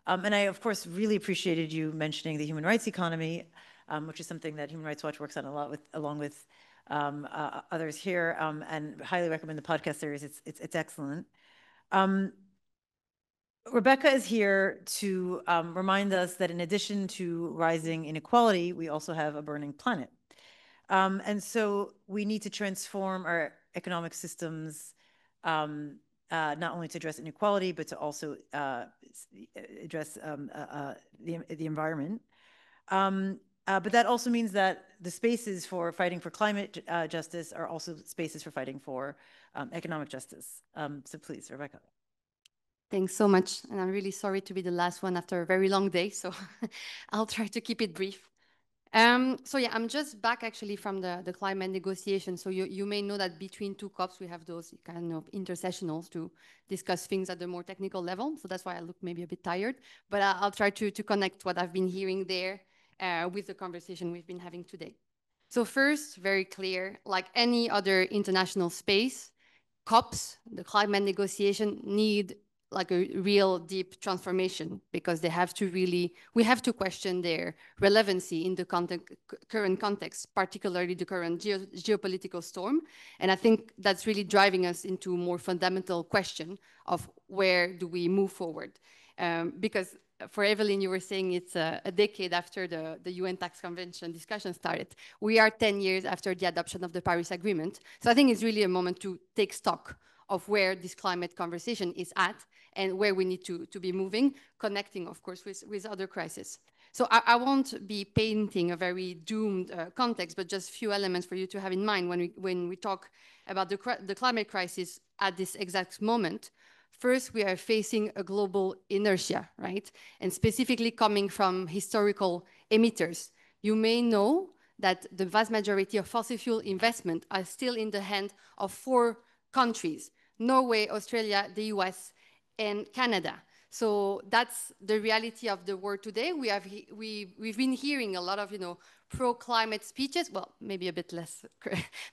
And I, of course, really appreciated you mentioning the human rights economy, which is something that Human Rights Watch works on a lot along with others here, and highly recommend the podcast series. It's excellent. Rebecca is here to remind us that in addition to rising inequality, we also have a burning planet. And so we need to transform our economic systems, not only to address inequality, but to also address the environment. But that also means that the spaces for fighting for climate justice are also spaces for fighting for economic justice. So please, Rebecca. Thanks so much. And I'm really sorry to be the last one after a very long day, so I'll try to keep it brief. So yeah, I'm just back actually from the climate negotiation. So you may know that between 2 COPs, we have those kind of intersessionals to discuss things at the more technical level. So that's why I look maybe a bit tired, but I'll try to connect what I've been hearing there with the conversation we've been having today. So first, very clear, like any other international space, COPs, the climate negotiation, need like a real deep transformation, because we have to question their relevancy in the current context, particularly the current geopolitical storm. And I think that's really driving us into a more fundamental question of where do we move forward? Because for Evelyn, you were saying it's a decade after the UN Tax Convention discussion started. We are 10 years after the adoption of the Paris Agreement. So I think it's really a moment to take stock of where this climate conversation is at and where we need to be moving, connecting, of course, with other crises. So I won't be painting a very doomed context, but just a few elements for you to have in mind when we talk about the climate crisis at this exact moment. First, we are facing a global inertia, right? And specifically coming from historical emitters. You may know that the vast majority of fossil fuel investment are still in the hand of 4 countries: Norway, Australia, the US, and Canada. So that's the reality of the world today. We've been hearing a lot of, pro-climate speeches. Well, maybe a bit less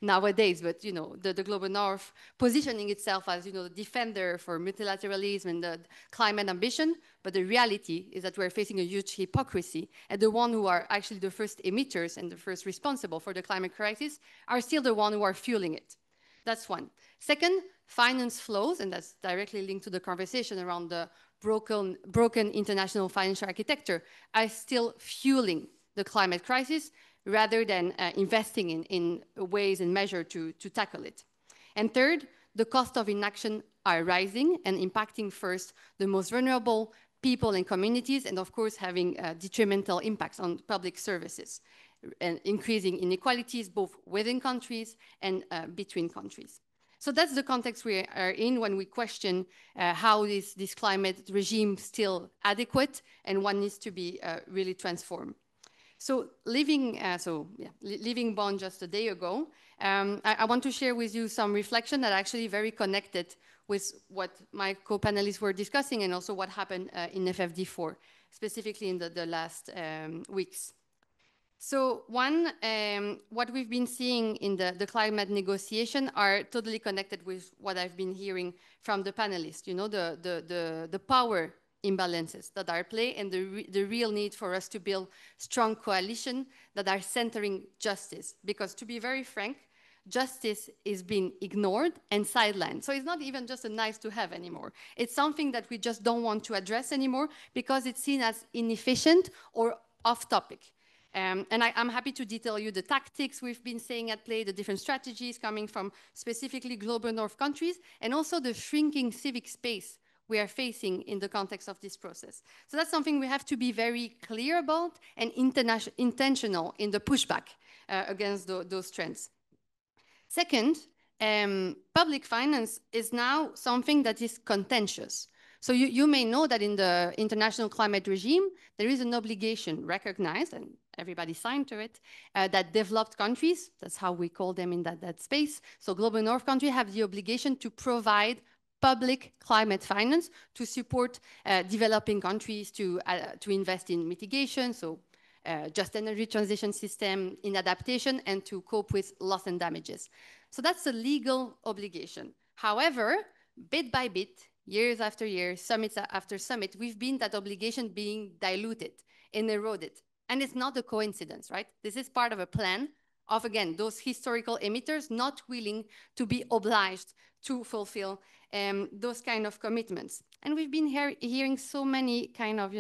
nowadays, but, the Global North positioning itself as, the defender for multilateralism and the climate ambition. But the reality is that we're facing a huge hypocrisy. And the ones who are actually the first emitters and the first responsible for the climate crisis are still the ones who are fueling it. That's one. Second, finance flows, and that's directly linked to the conversation around the broken international financial architecture, are still fueling the climate crisis rather than investing in ways and measures to tackle it. And third, the cost of inaction are rising and impacting first the most vulnerable people and communities, and of course having detrimental impacts on public services and increasing inequalities both within countries and between countries. So that's the context we are in when we question how this climate regime is still adequate and what needs to be really transformed. So leaving Bonn just a day ago, I want to share with you some reflection that are actually very connected with what my co-panelists were discussing and also what happened in FFD4, specifically in the last weeks. So one, what we've been seeing in the climate negotiation are totally connected with what I've been hearing from the panelists, the power imbalances that are at play and the real need for us to build strong coalition that are centering justice. Because to be very frank, justice is being ignored and sidelined. So it's not even just a nice to have anymore. It's something that we just don't want to address anymore because it's seen as inefficient or off topic. And I'm happy to detail you the tactics we've been seeing at play, the different strategies coming from specifically Global North countries, and also the shrinking civic space we are facing in the context of this process. So that's something we have to be very clear about and intentional in the pushback against those trends. Second, public finance is now something that is contentious. So you may know that in the international climate regime, there is an obligation recognized, and everybody signed to it, that developed countries, that's how we call them in that space, so Global North countries have the obligation to provide public climate finance to support developing countries to invest in mitigation, so just energy transition system, in adaptation, and to cope with loss and damages. So that's a legal obligation. However, bit by bit, years after years, summits after summit, we've been that obligation being diluted and eroded. And it's not a coincidence, right? This is part of a plan of, again, those historical emitters not willing to be obliged to fulfill those kind of commitments. And we've been hearing so many kind of,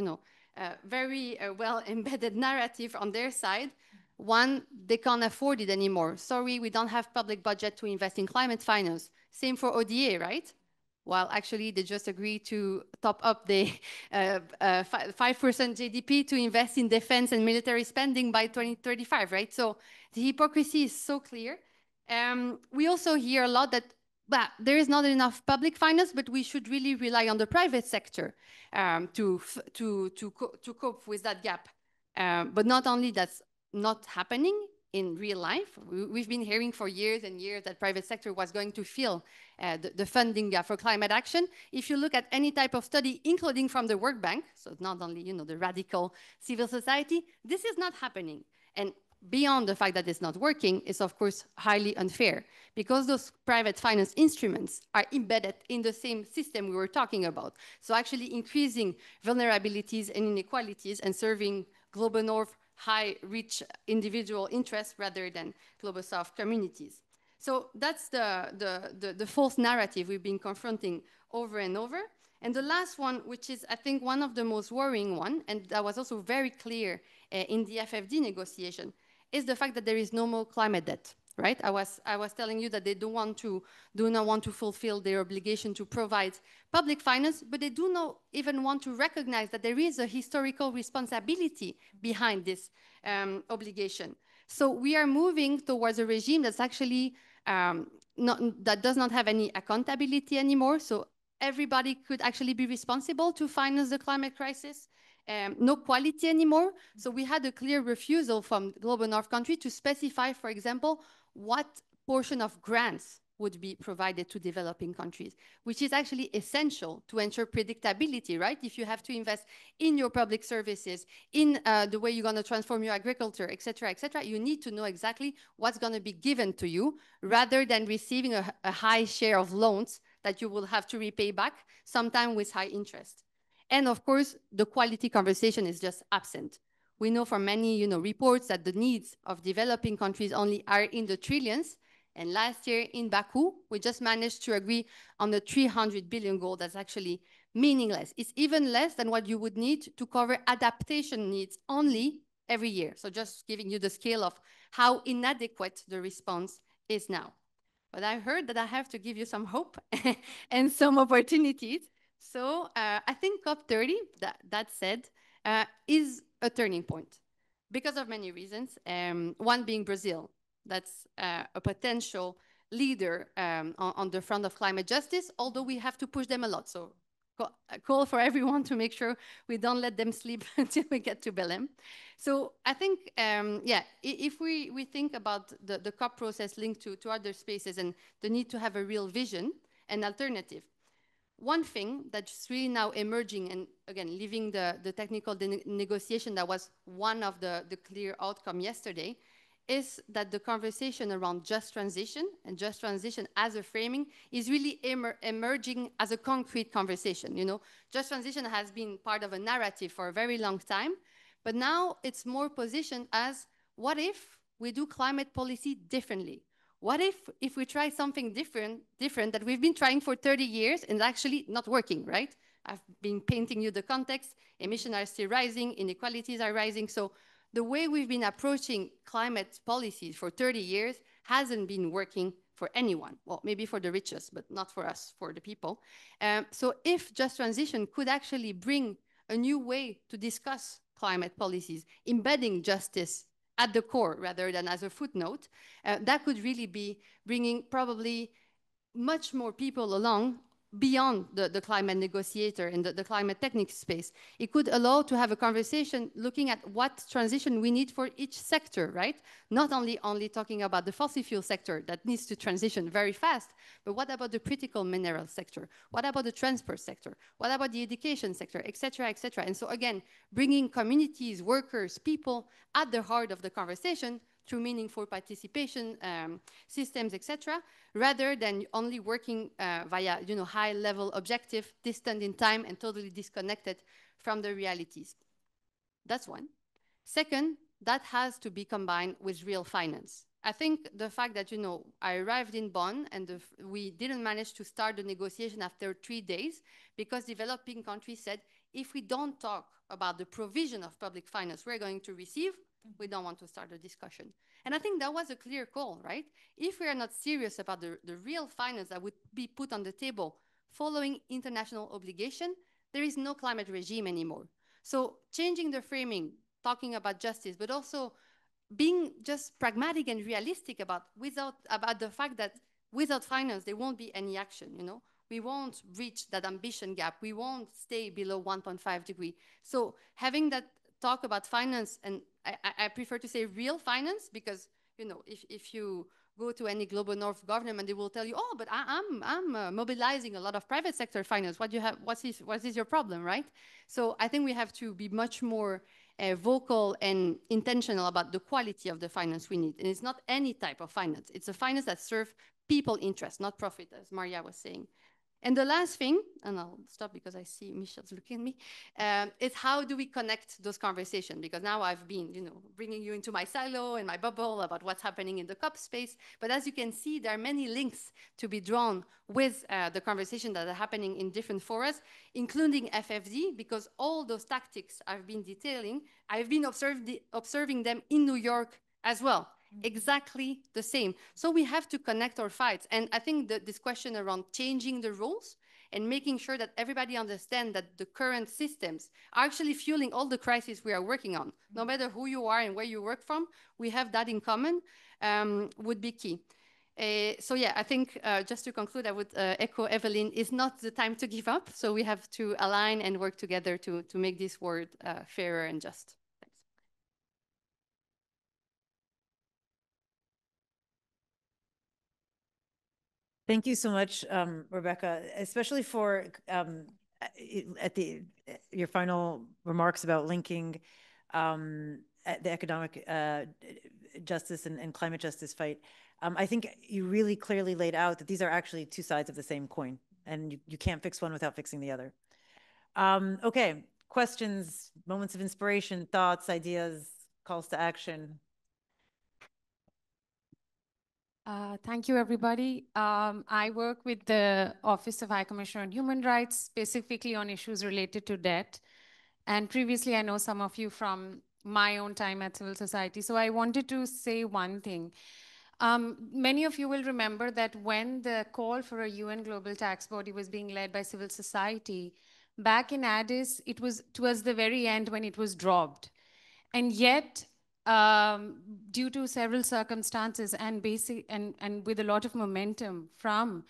very well embedded narrative on their side. One, they can't afford it anymore. Sorry, we don't have public budget to invest in climate finance. Same for ODA, right? While actually they just agreed to top up the 5% GDP to invest in defense and military spending by 2035, right? So the hypocrisy is so clear. We also hear a lot that there is not enough public finance, but we should really rely on the private sector to cope with that gap. But not only that's not happening in real life. We've been hearing for years and years that private sector was going to fill the funding gap for climate action. If you look at any type of study, including from the World Bank, so not only the radical civil society, this is not happening. And beyond the fact that it's not working, it's of course highly unfair because those private finance instruments are embedded in the same system we were talking about. So actually increasing vulnerabilities and inequalities and serving Global North high-reach individual interests rather than Global South communities. So that's the false narrative we've been confronting over and over. And the last one, which is, I think, one of the most worrying one, and that was also very clear in the FFD negotiation, is the fact that there is no more climate debt, right? I was telling you that they do not want to fulfill their obligation to provide public finance, but they do not even want to recognize that there is a historical responsibility behind this obligation. So we are moving towards a regime that's actually that does not have any accountability anymore. So everybody could actually be responsible to finance the climate crisis. No quality anymore. So we had a clear refusal from Global North country to specify, for example, what portion of grants would be provided to developing countries, which is actually essential to ensure predictability, right? If you have to invest in your public services, in the way you're going to transform your agriculture, et cetera, you need to know exactly what's going to be given to you rather than receiving a high share of loans that you will have to repay back, sometimes with high interest. And of course, the quality conversation is just absent. We know from many reports that the needs of developing countries only are in the trillions. And last year in Baku, we just managed to agree on the 300 billion goal that's actually meaningless. It's even less than what you would need to cover adaptation needs only every year. So just giving you the scale of how inadequate the response is now. But I heard that I have to give you some hope and some opportunities. So I think COP30, that said, is a turning point because of many reasons. One being Brazil. That's a potential leader on the front of climate justice, although we have to push them a lot. So call for everyone to make sure we don't let them sleep until we get to Belém. So I think, yeah, if we think about the COP process linked to other spaces and the need to have a real vision and alternative, one thing that's really now emerging, and again, leaving the technical negotiation that was one of the clear outcome yesterday, is that the conversation around just transition and just transition as a framing is really emerging as a concrete conversation. Just transition has been part of a narrative for a very long time, but now it's more positioned as, what if we do climate policy differently? What if we try something different that we've been trying for 30 years and actually not working, right? I've been painting you the context. Emissions are still rising, inequalities are rising. So the way we've been approaching climate policies for 30 years hasn't been working for anyone. Well, maybe for the richest, but not for us, for the people. So if just transition could actually bring a new way to discuss climate policies, embedding justice at the core rather than as a footnote, that could really be bringing probably much more people along beyond the climate negotiator and the climate technique space. It could allow to have a conversation looking at what transition we need for each sector, right? Not only talking about the fossil fuel sector that needs to transition very fast, but what about the critical mineral sector? What about the transport sector? What about the education sector, et cetera, et cetera? And so again, bringing communities, workers, people at the heart of the conversation through meaningful participation systems, etc., rather than only working via high-level objective, distant in time and totally disconnected from the realities. That's one. Second, that has to be combined with real finance. I think the fact that, I arrived in Bonn and we didn't manage to start the negotiation after 3 days because developing countries said, if we don't talk about the provision of public finance we're going to receive, we don't want to start a discussion. And I think that was a clear call, right? If we are not serious about the real finance that would be put on the table following international obligation, there is no climate regime anymore. So changing the framing, talking about justice, but also being just pragmatic and realistic about the fact that without finance, there won't be any action, We won't reach that ambition gap. We won't stay below 1.5 degrees. So having that talk about finance, and I prefer to say real finance, because if you go to any global north government, they will tell you, oh, but I'm mobilizing a lot of private sector finance. What is your problem, right? So I think we have to be much more vocal and intentional about the quality of the finance we need. And it's not any type of finance. It's a finance that serves people interests, not profit, as Maria was saying. And the last thing, and I'll stop because I see Michelle's looking at me, is how do we connect those conversations? Because now I've been, bringing you into my silo and my bubble about what's happening in the COP space. But as you can see, there are many links to be drawn with the conversation that are happening in different forums, including FFD, because all those tactics I've been detailing, I've been observing them in New York as well. Exactly the same. So we have to connect our fights. And I think that this question around changing the rules and making sure that everybody understands that the current systems are actually fueling all the crises we are working on. No matter who you are and where you work from, we have that in common, would be key. So yeah, I think just to conclude, I would echo Evelyn, it's not the time to give up. So we have to align and work together to make this world fairer and just. Thank you so much, Rebecca, especially for your final remarks about linking the economic justice and climate justice fight. I think you really clearly laid out that these are actually two sides of the same coin, and you can't fix one without fixing the other. Okay, questions, moments of inspiration, thoughts, ideas, calls to action. Thank you, everybody. I work with the Office of High Commissioner on Human Rights, specifically on issues related to debt. And previously, I know some of you from my own time at civil society. So I wanted to say one thing. Many of you will remember that when the call for a UN Global Tax Body was being led by civil society, back in Addis, it was towards the very end when it was dropped. And yet, due to several circumstances and with a lot of momentum from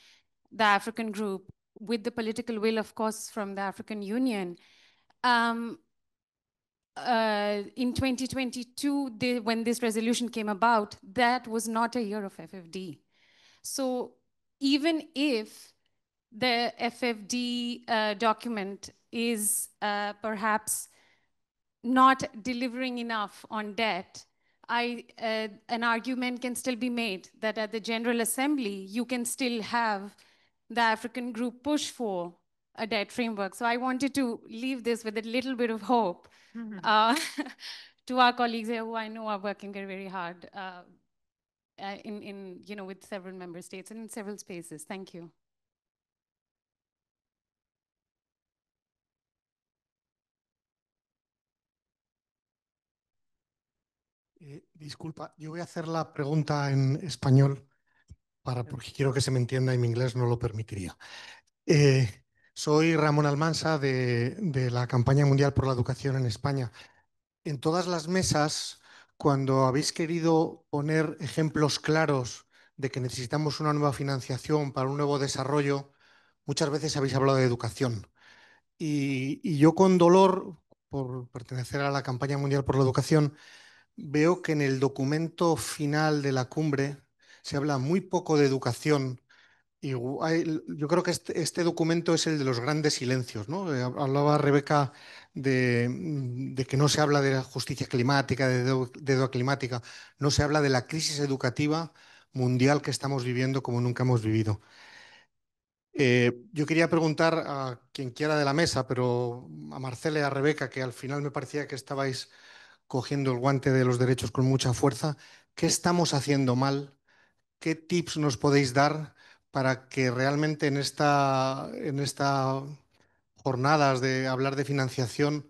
the African group, with the political will, of course, from the African Union, in 2022, when this resolution came about, that was not a year of FFD. So even if the FFD document is perhaps not delivering enough on debt, an argument can still be made that at the General Assembly, you can still have the African group push for a debt framework. So I wanted to leave this with a little bit of hope to our colleagues here who I know are working very, very hard with several member states and in several spaces. Thank you. Disculpa, yo voy a hacer la pregunta en español porque quiero que se me entienda y mi inglés no lo permitiría. Soy Ramón Almansa de la Campaña Mundial por la Educación en España. En todas las mesas, cuando habéis querido poner ejemplos claros de que necesitamos una nueva financiación para un nuevo desarrollo, muchas veces habéis hablado de educación. Y yo con dolor, por pertenecer a la Campaña Mundial por la Educación, veo que en el documento final de la cumbre se habla muy poco de educación. Y yo creo que este documento es el de los grandes silencios, ¿no? Hablaba Rebeca de que no se habla de la justicia climática, de deuda climática, no se habla de la crisis educativa mundial que estamos viviendo como nunca hemos vivido. Yo quería preguntar a quien quiera de la mesa, pero a Marcela y a Rebeca, que al final me parecía que estabais cogiendo el guante de los derechos con mucha fuerza, ¿qué estamos haciendo mal? ¿Qué tips nos podéis dar para que realmente en esta jornadas de hablar de financiación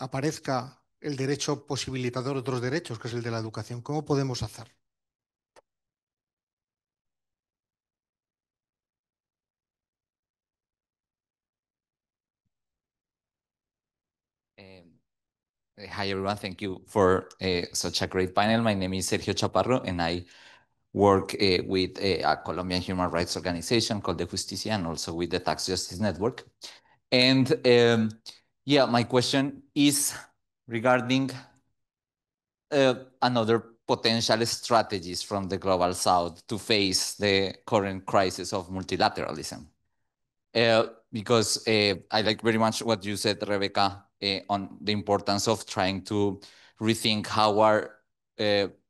aparezca el derecho posibilitador de otros derechos, que es el de la educación? ¿Cómo podemos hacer? Hi, everyone. Thank you for such a great panel. My name is Sergio Chaparro, and I work with a Colombian human rights organization called De Justicia, and also with the Tax Justice Network. And yeah, my question is regarding another potential strategies from the Global South to face the current crisis of multilateralism. Because I like very much what you said, Rebecca, on the importance of trying to rethink how are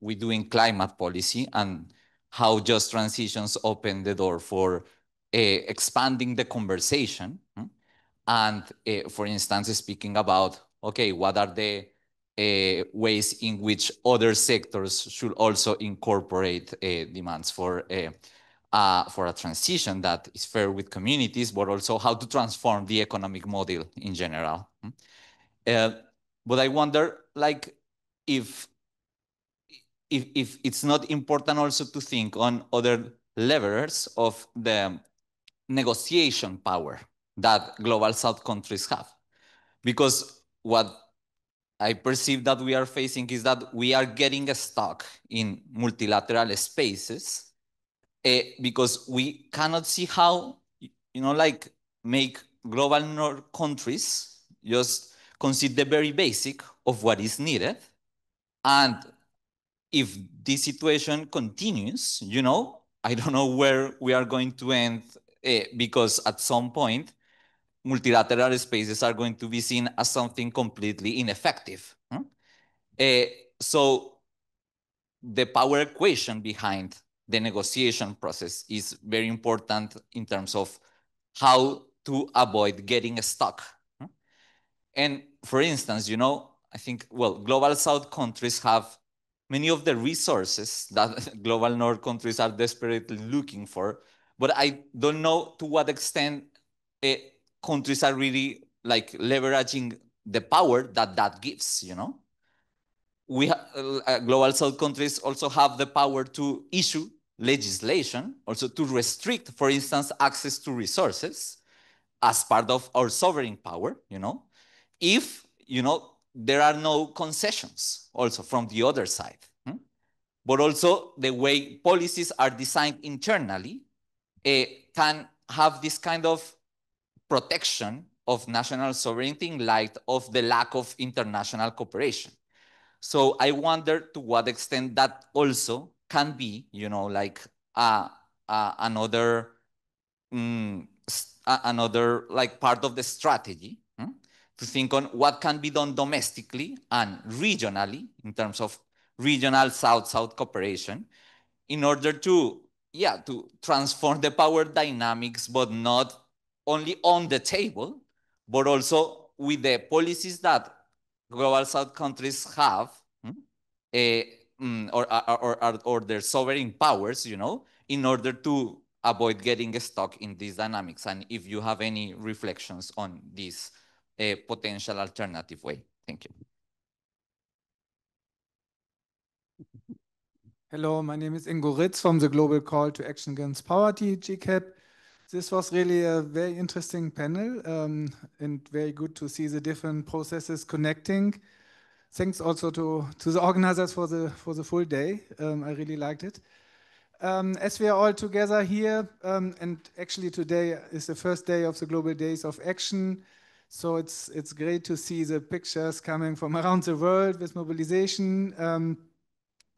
we doing climate policy and how just transitions open the door for expanding the conversation, and for instance, speaking about, okay, what are the ways in which other sectors should also incorporate demands for a transition that is fair with communities, but also how to transform the economic model in general. But I wonder, like, if it's not important also to think on other levers of the negotiation power that global South countries have. Because what I perceive that we are facing is that we are getting stuck in multilateral spaces because we cannot see how, like, make global North countries just consider the very basic of what is needed. And if this situation continues, I don't know where we are going to end because at some point, multilateral spaces are going to be seen as something completely ineffective. So the power equation behind the negotiation process is very important in terms of how to avoid getting stuck. And for instance, I think, well, global South countries have many of the resources that global North countries are desperately looking for, but I don't know to what extent countries are really like leveraging the power that gives, We global South countries also have the power to issue legislation, also to restrict, for instance, access to resources as part of our sovereign power, if, there are no concessions also from the other side. But also the way policies are designed internally can have this kind of protection of national sovereignty in light of the lack of international cooperation. So I wonder to what extent that also can be, like another like part of the strategy to think on what can be done domestically and regionally in terms of regional South-South cooperation in order to transform the power dynamics, but not only on the table, but also with the policies that global South countries have, or their sovereign powers, in order to avoid getting stuck in these dynamics. And if you have any reflections on this potential alternative way. Thank you. Hello, my name is Ingo Ritz from the Global Call to Action Against Poverty, GCAP. This was really a very interesting panel and very good to see the different processes connecting. Thanks also to the organizers for the full day. I really liked it. As we are all together here, and actually today is the first day of the Global Days of Action, so it's great to see the pictures coming from around the world with mobilization.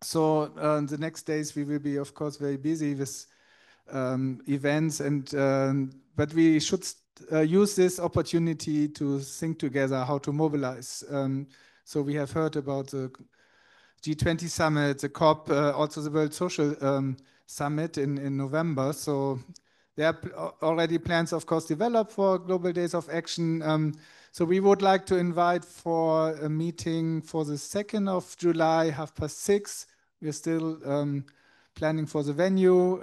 So the next days we will be, of course, very busy with events, but we should use this opportunity to think together how to mobilize. So we have heard about the G20 summit, the COP, also the World Social Summit in November. So there are already plans, of course, developed for Global Days of Action. So we would like to invite for a meeting for the 2nd of July, 6:30. We're still planning for the venue.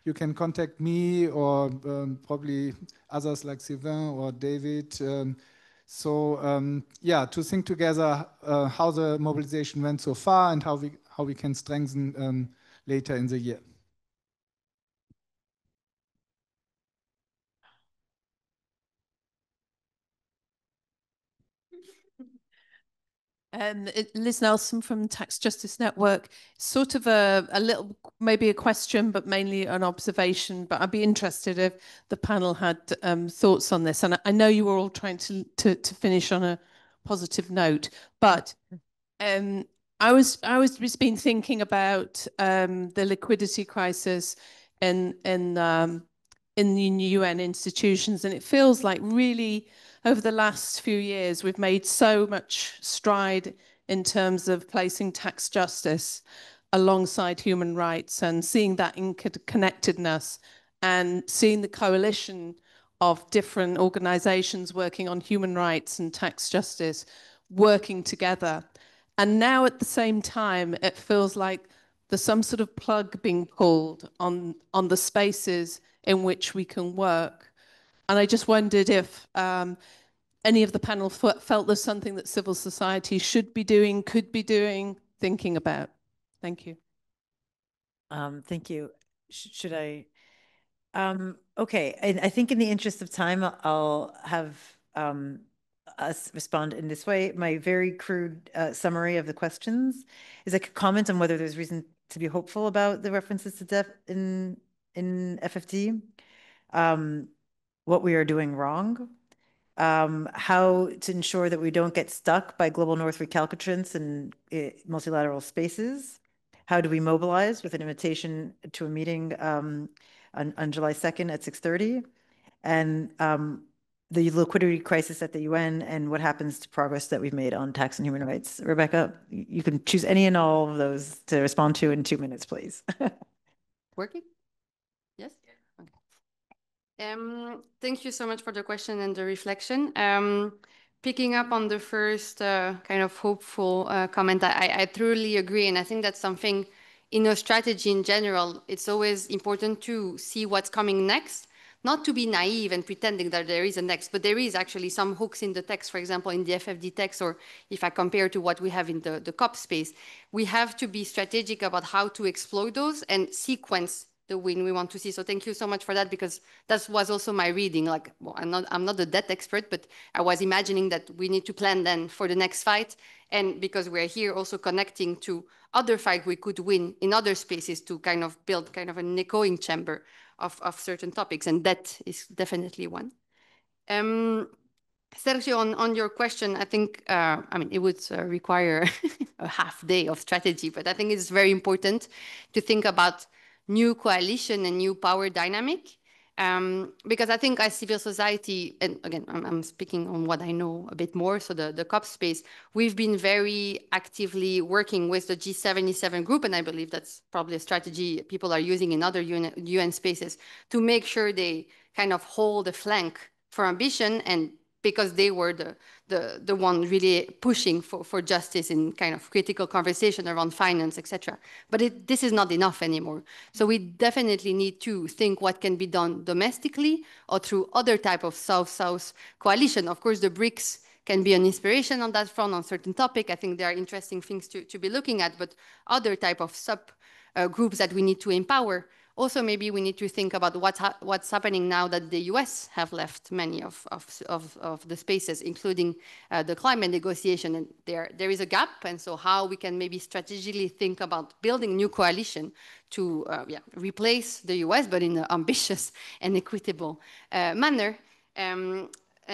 You can contact me or probably others like Sylvain or David. To think together how the mobilization went so far and how we can strengthen later in the year. Liz Nelson from Tax Justice Network. Sort of a little, maybe a question, but mainly an observation. But I'd be interested if the panel had thoughts on this. And I know you were all trying to finish on a positive note, but I was just been thinking about the liquidity crisis in the UN institutions, and it feels like really over the last few years we've made so much stride in terms of placing tax justice alongside human rights and seeing that interconnectedness and seeing the coalition of different organizations working on human rights and tax justice working together. And now at the same time, it feels like there's some sort of plug being pulled on the spaces in which we can work. And I just wondered if any of the panel felt there's something that civil society should be doing, could be doing, thinking about. Thank you. Thank you. Should I? Okay, I think in the interest of time, I'll have us respond in this way. My very crude summary of the questions is I could comment on whether there's reason to be hopeful about the references to death in FFD, what we are doing wrong, how to ensure that we don't get stuck by global north recalcitrance in multilateral spaces. How do we mobilize with an invitation to a meeting on July 2nd at 6:30? And the liquidity crisis at the UN and what happens to progress that we've made on tax and human rights. Rebecca, you can choose any and all of those to respond to in 2 minutes, please. Working? Yes? Okay. Thank you so much for the question and the reflection. Picking up on the first kind of hopeful comment, I truly agree. And I think that's something in a strategy in general, it's always important to see what's coming next, not to be naive and pretending that there is a next, but there is actually some hooks in the text, for example, in the FFD text, or if I compare to what we have in the COP space, we have to be strategic about how to exploit those and sequence the win we want to see. So thank you so much for that, because that was also my reading. Like, well, I'm not a debt expert, but I was imagining that we need to plan then for the next fight. And because we're here also connecting to other fight we could win in other spaces to kind of build kind of an echoing chamber of certain topics. And that is definitely one. Sergio, on your question, I think, I mean, it would require a half day of strategy, but I think it's very important to think about new coalition and new power dynamic. Because I think as civil society, and again, I'm speaking on what I know a bit more, so the COP space, we've been very actively working with the G77 group, and I believe that's probably a strategy people are using in other UN spaces to make sure they kind of hold a flank for ambition, and because they were the one really pushing for justice in kind of critical conversation around finance, etc. But this is not enough anymore. So we definitely need to think what can be done domestically or through other type of South-South coalition. Of course, the BRICS can be an inspiration on that front on certain topic. I think there are interesting things to be looking at, but other type of sub groups that we need to empower. Also, maybe we need to think about what's happening now that the US have left many of the spaces, including the climate negotiation. And there is a gap. And so how we can maybe strategically think about building new coalition to replace the US, but in an ambitious and equitable manner. And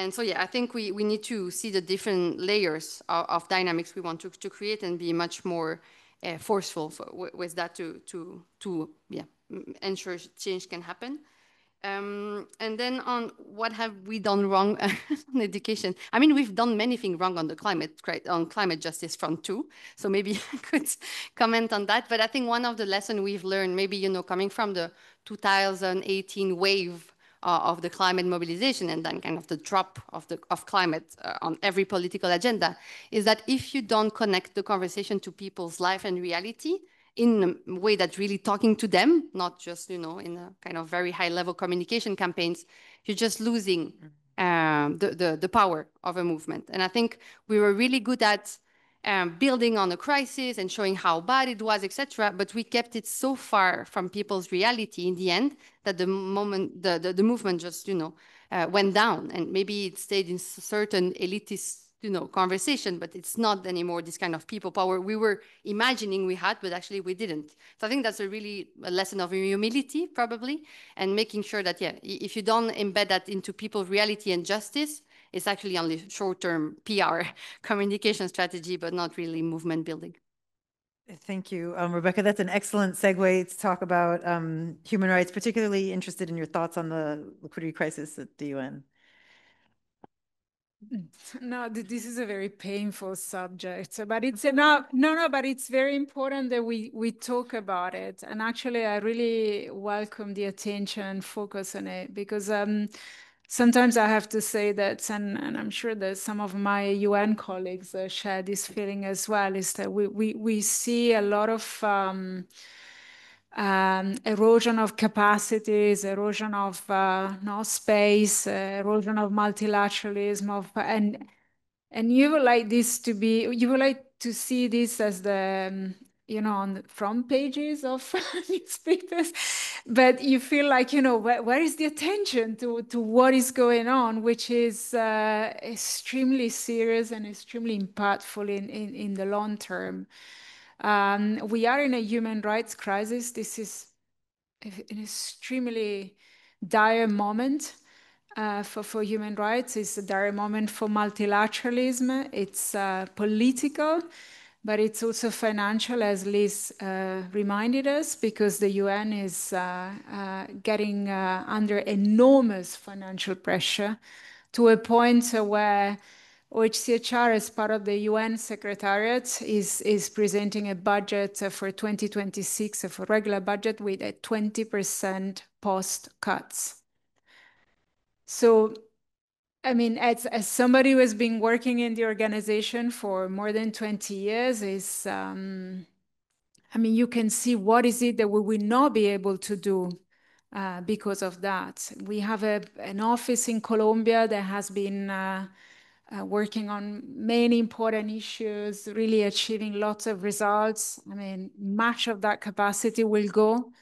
so, yeah, I think we need to see the different layers of dynamics we want to create and be much more forceful with that to ensure change can happen. And then on what have we done wrong on education? I mean, we've done many things wrong on the climate justice front too. So maybe I could comment on that. But I think one of the lessons we've learned, maybe, you know, coming from the 2018 wave of the climate mobilization and then kind of the drop of climate on every political agenda, is that if you don't connect the conversation to people's life and reality, in a way that's really talking to them, not just, you know, in a kind of very high level communication campaigns, you're just losing the power of a movement. And I think we were really good at building on a crisis and showing how bad it was, etc. But we kept it so far from people's reality in the end that the movement just, you know, went down, and maybe it stayed in certain elitist, you know, conversation, but it's not anymore this kind of people power we were imagining we had, but actually we didn't. So I think that's a lesson of humility, probably, and making sure that, yeah, if you don't embed that into people's reality and justice, it's actually only short-term PR communication strategy, but not really movement building. Thank you, Rebecca. That's an excellent segue to talk about human rights, particularly interested in your thoughts on the liquidity crisis at the UN. No, this is a very painful subject, but it's enough. No, but it's very important that we talk about it. And actually, I really welcome the attention and focus on it, because sometimes I have to say that, and I'm sure that some of my UN colleagues share this feeling as well, is that we see a lot of erosion of capacities, erosion of no space, erosion of multilateralism, and you would like this to be, you would like to see this as the on the front pages of newspapers, but you feel like, where is the attention to what is going on, which is extremely serious and extremely impactful in the long term. We are in a human rights crisis. This is an extremely dire moment for human rights. It's a dire moment for multilateralism. It's political, but it's also financial, as Liz reminded us, because the UN is getting under enormous financial pressure, to a point where OHCHR, as part of the UN Secretariat, is presenting a budget for 2026, for regular budget, with a 20% post cuts. So, I mean, as somebody who has been working in the organization for more than 20 years, I mean, you can see what is it that we will not be able to do because of that. We have an office in Colombia that has been working on many important issues, really achieving lots of results. I mean, much of that capacity will go.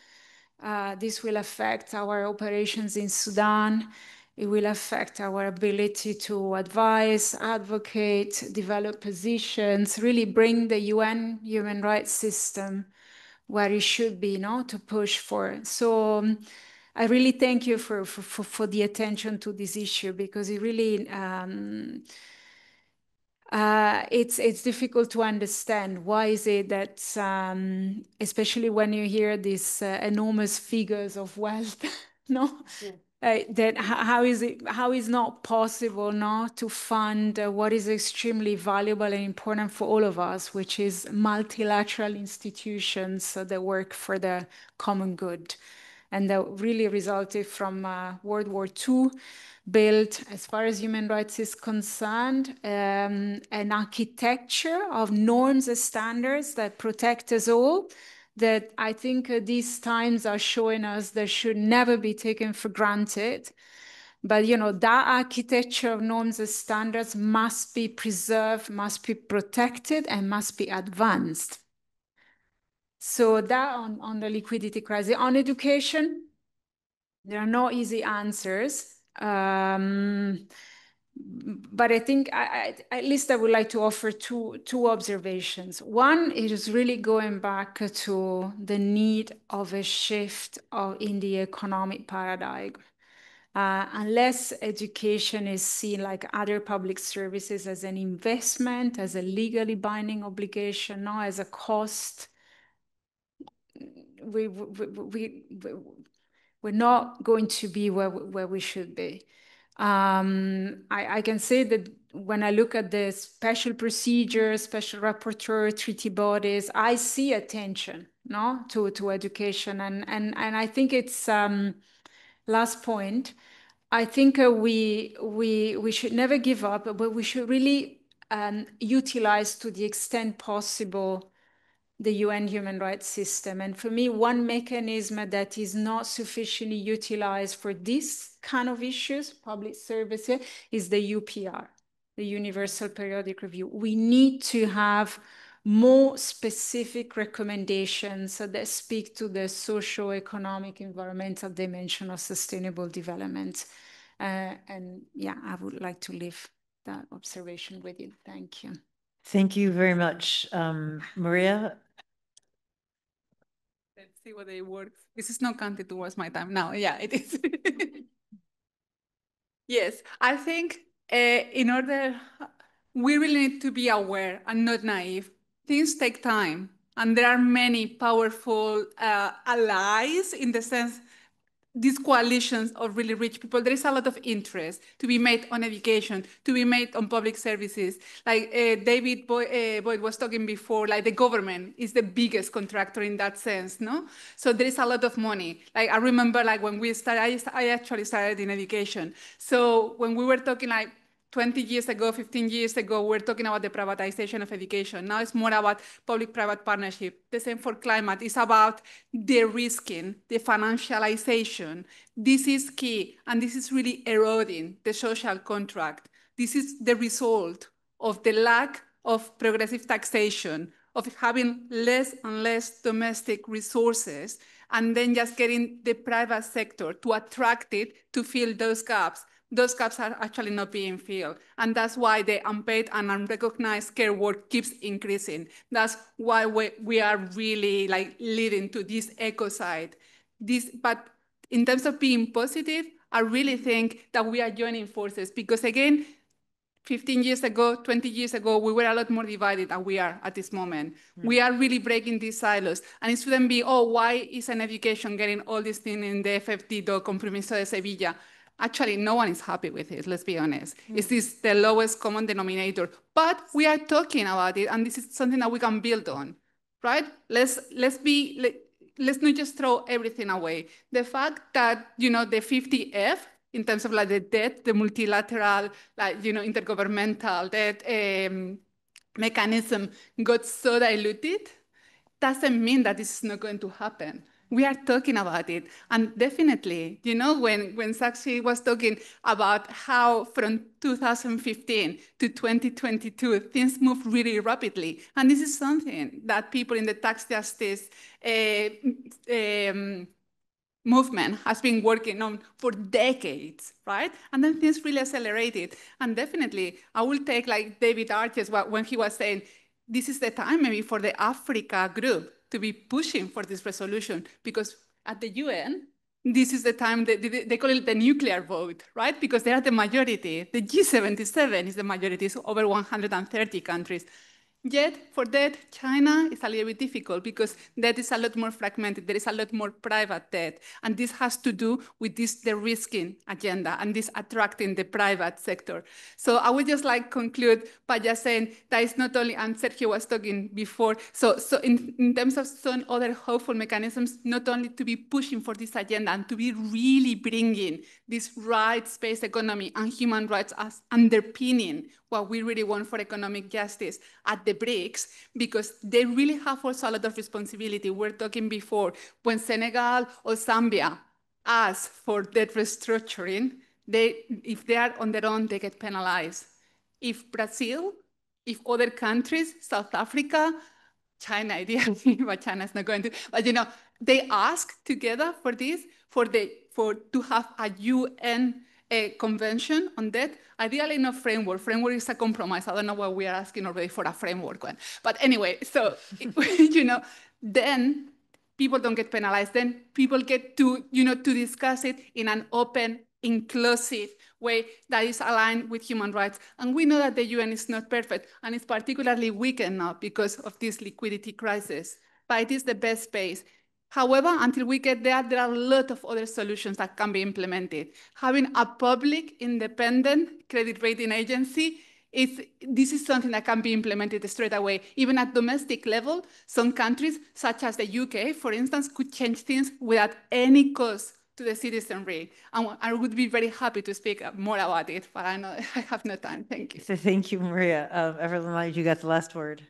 This will affect our operations in Sudan. It will affect our ability to advise, advocate, develop positions, really bring the UN human rights system where it should be, to push for. So I really thank you for the attention to this issue, because it really, it's difficult to understand why is it that, especially when you hear these enormous figures of wealth, that how is not possible to fund what is extremely valuable and important for all of us, which is multilateral institutions that work for the common good, and that really resulted from World War II, built, as far as human rights is concerned, an architecture of norms and standards that protect us all, that I think these times are showing us that should never be taken for granted. But, that architecture of norms and standards must be preserved, must be protected, and must be advanced. So that on the liquidity crisis. On education, there are no easy answers. But I think at least I would like to offer two observations. One is really going back to the need of a shift in the economic paradigm. Unless education is seen like other public services as an investment, as a legally binding obligation, not as a cost, we're not going to be where we should be. I can say that when I look at the special procedures, special rapporteur, treaty bodies, I see attention to education. And I think it's, last point, I think we should never give up, but we should really utilize to the extent possible the UN human rights system. And for me, one mechanism that is not sufficiently utilized for this kind of issues, public services, is the UPR, the Universal Periodic Review. We need to have more specific recommendations that speak to the socio-economic, environmental dimension of sustainable development. And yeah, I would like to leave that observation with you. Thank you. Thank you very much, Maria. Let's see whether it works. This is not counted towards my time now. Yeah, it is. Yes, I think we really need to be aware and not naive. Things take time, and there are many powerful allies, in the sense these coalitions of really rich people, there is a lot of interest to be made on education, to be made on public services. Like David Boyd was talking before, like the government is the biggest contractor in that sense, no? So there is a lot of money. Like I remember like when we started, I actually started in education. So when we were talking like 20 years ago, 15 years ago, we're talking about the privatization of education. Now it's more about public-private partnership. The same for climate. It's about de-risking, the financialization. This is key, and this is really eroding the social contract. This is the result of the lack of progressive taxation, of having less and less domestic resources, and then just getting the private sector to attract it to fill those gaps. Those gaps are actually not being filled. And that's why the unpaid and unrecognized care work keeps increasing. That's why we are really like leading to this ecocide. But in terms of being positive, I really think that we are joining forces because again, 15 years ago, 20 years ago, we were a lot more divided than we are at this moment. We are really breaking these silos. And it shouldn't be, oh, why isn't education getting all these things in the FFD, the Compromiso de Sevilla? Actually, no one is happy with it, let's be honest. It's the lowest common denominator. But we are talking about it, and this is something that we can build on, right? Let's not just throw everything away. The fact that, the 50F, in terms of like the debt, the multilateral, intergovernmental debt mechanism got so diluted, doesn't mean that this is not going to happen. We are talking about it. And definitely, when Sakshi was talking about how from 2015 to 2022, things move really rapidly. And this is something that people in the tax justice movement has been working on for decades, right? And then things really accelerated. And definitely, I will take like David Arches when he was saying, this is the time maybe for the Africa group to be pushing for this resolution, because at the UN, this is the time they call it the nuclear vote, right? Because they are the majority. The G77 is the majority, so over 130 countries. Yet, for that, China is a little bit difficult because debt is a lot more fragmented. There is a lot more private debt. And this has to do with this de-risking agenda and this attracting the private sector. So I would just like conclude by just saying that it's not only, and Sergio was talking before, so in terms of some other hopeful mechanisms, not only to be pushing for this agenda and to be really bringing this rights-based economy and human rights as underpinning what we really want for economic justice at the BRICS, because they really have also a lot of responsibility. We're talking before, when Senegal or Zambia ask for debt restructuring, if they are on their own, they get penalized. If Brazil, if other countries, South Africa, China ideally, but China's not going to, but they ask together for this, to have a UN convention on debt, ideally no framework. Framework is a compromise. I don't know why we are asking already for a framework one. But anyway, so, then people don't get penalized. Then people get to, to discuss it in an open, inclusive way that is aligned with human rights. And we know that the UN is not perfect, and it's particularly weakened now because of this liquidity crisis. But it is the best space. However, until we get there, there are a lot of other solutions that can be implemented. Having a public, independent credit rating agency, this is something that can be implemented straight away. Even at domestic level, some countries, such as the UK, for instance, could change things without any cost to the citizenry. And I would be very happy to speak more about it, but I know I have no time. Thank you. So thank you, Maria. Evelyn, you got the last word.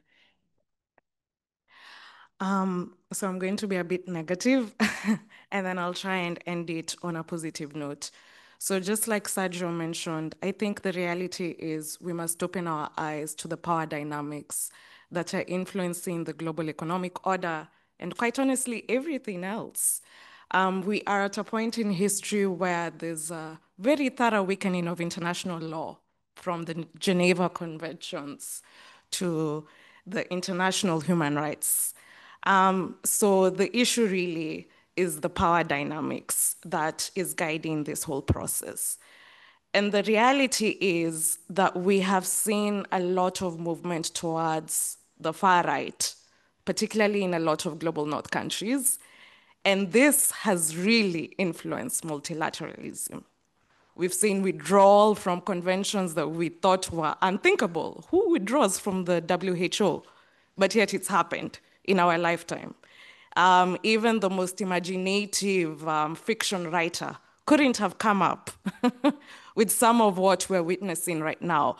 So I'm going to be a bit negative and then I'll try and end it on a positive note. So just like Sergio mentioned, I think the reality is we must open our eyes to the power dynamics that are influencing the global economic order and quite honestly, everything else. We are at a point in history where there's a very thorough weakening of international law, from the Geneva Conventions to the international human rights. So the issue really is the power dynamics that is guiding this whole process. And the reality is that we have seen a lot of movement towards the far right, particularly in a lot of global north countries. And this has really influenced multilateralism. We've seen withdrawal from conventions that we thought were unthinkable. Who withdraws from the WHO? But yet it's happened in our lifetime. Even the most imaginative fiction writer couldn't have come up with some of what we're witnessing right now.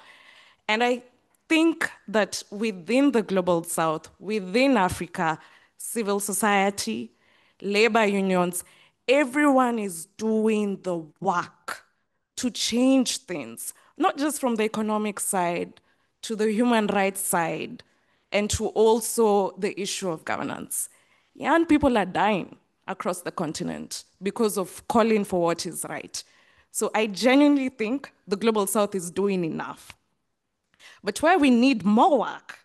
And I think that within the Global South, within Africa, civil society, labor unions, everyone is doing the work to change things, not just from the economic side to the human rights side, and to also the issue of governance. Young people are dying across the continent because of calling for what is right. So I genuinely think the Global South is doing enough. But where we need more work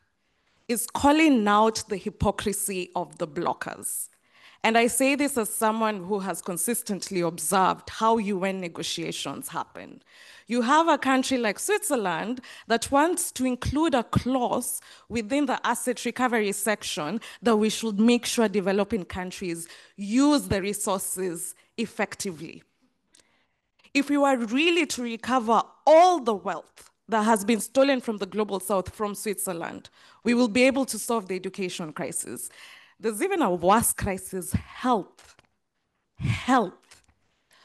is calling out the hypocrisy of the blockers. And I say this as someone who has consistently observed how UN negotiations happen. You have a country like Switzerland that wants to include a clause within the asset recovery section that we should make sure developing countries use the resources effectively. If we were really to recover all the wealth that has been stolen from the Global South from Switzerland, we will be able to solve the education crisis. There's even a worse crisis, health.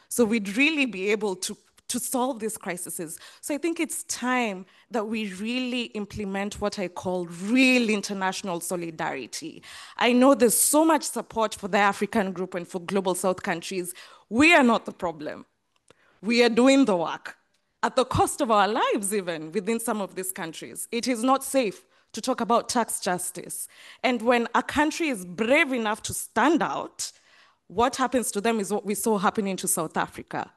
So we'd really be able to solve these crises. So I think it's time that we really implement what I call real international solidarity. I know there's so much support for the African group and for Global South countries. We are not the problem. We are doing the work at the cost of our lives even within some of these countries. It is not safe to talk about tax justice. And when a country is brave enough to stand out, what happens to them is what we saw happening to South Africa,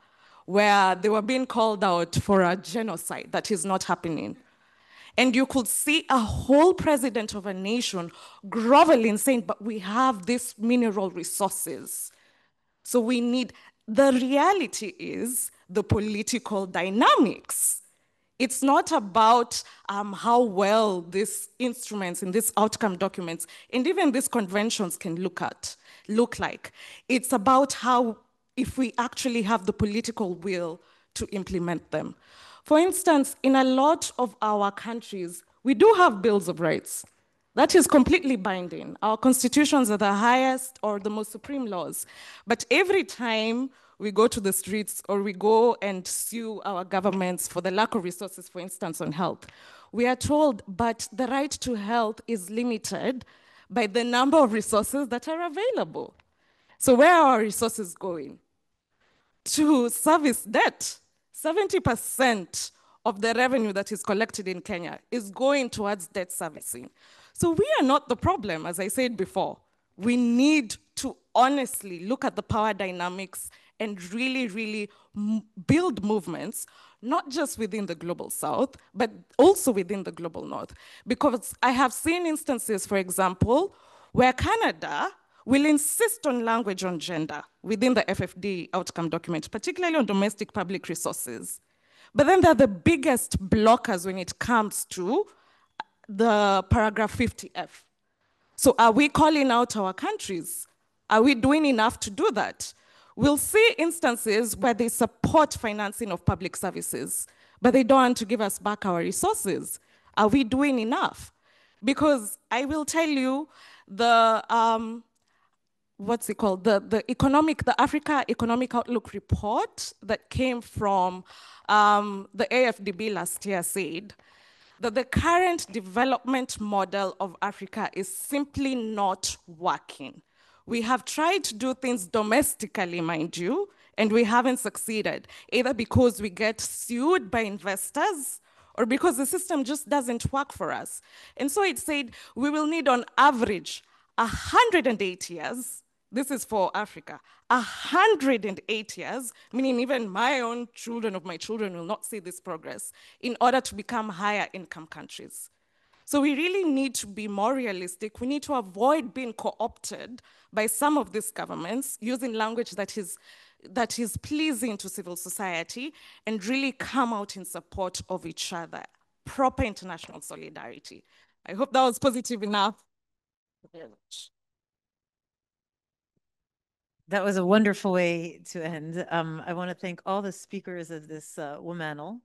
where they were being called out for a genocide that is not happening. And you could see a whole president of a nation groveling, saying, but we have these mineral resources. So we need, the reality is the political dynamics. It's not about how well these instruments and these outcome documents and even these conventions can look like. It's about how, if we actually have the political will to implement them. For instance, in a lot of our countries, we do have bills of rights. That is completely binding. Our constitutions are the highest or the most supreme laws. But every time we go to the streets or we go and sue our governments for the lack of resources, for instance, on health, we are told, but the right to health is limited by the number of resources that are available. So where are our resources going? To service debt. 70% of the revenue that is collected in Kenya is going towards debt servicing. So we are not the problem, as I said before. We need to honestly look at the power dynamics and really build movements, not just within the Global South, but also within the Global North. Because I have seen instances, for example, where Canada will insist on language on gender within the FFD outcome document, particularly on domestic public resources. But then they're the biggest blockers when it comes to the paragraph 50F. So are we calling out our countries? Are we doing enough to do that? We'll see instances where they support financing of public services, but they don't want to give us back our resources. Are we doing enough? Because I will tell you, the what's it called? The Africa Economic Outlook report that came from the AFDB last year said that the current development model of Africa is simply not working. We have tried to do things domestically, mind you, and we haven't succeeded, either because we get sued by investors or because the system just doesn't work for us. And so it said we will need on average 108 years. This is for Africa. 108 years, meaning even my own children of my children will not see this progress in order to become higher income countries. So we really need to be more realistic. We need to avoid being co-opted by some of these governments using language that is pleasing to civil society and really come out in support of each other. Proper international solidarity. I hope that was positive enough. Thank you very much. That was a wonderful way to end. I want to thank all the speakers of this womanal,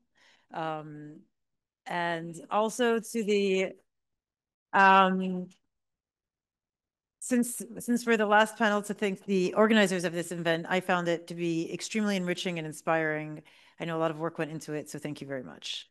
and also to the since we're the last panel, to thank the organizers of this event. I found it to be extremely enriching and inspiring. I know a lot of work went into it, so thank you very much.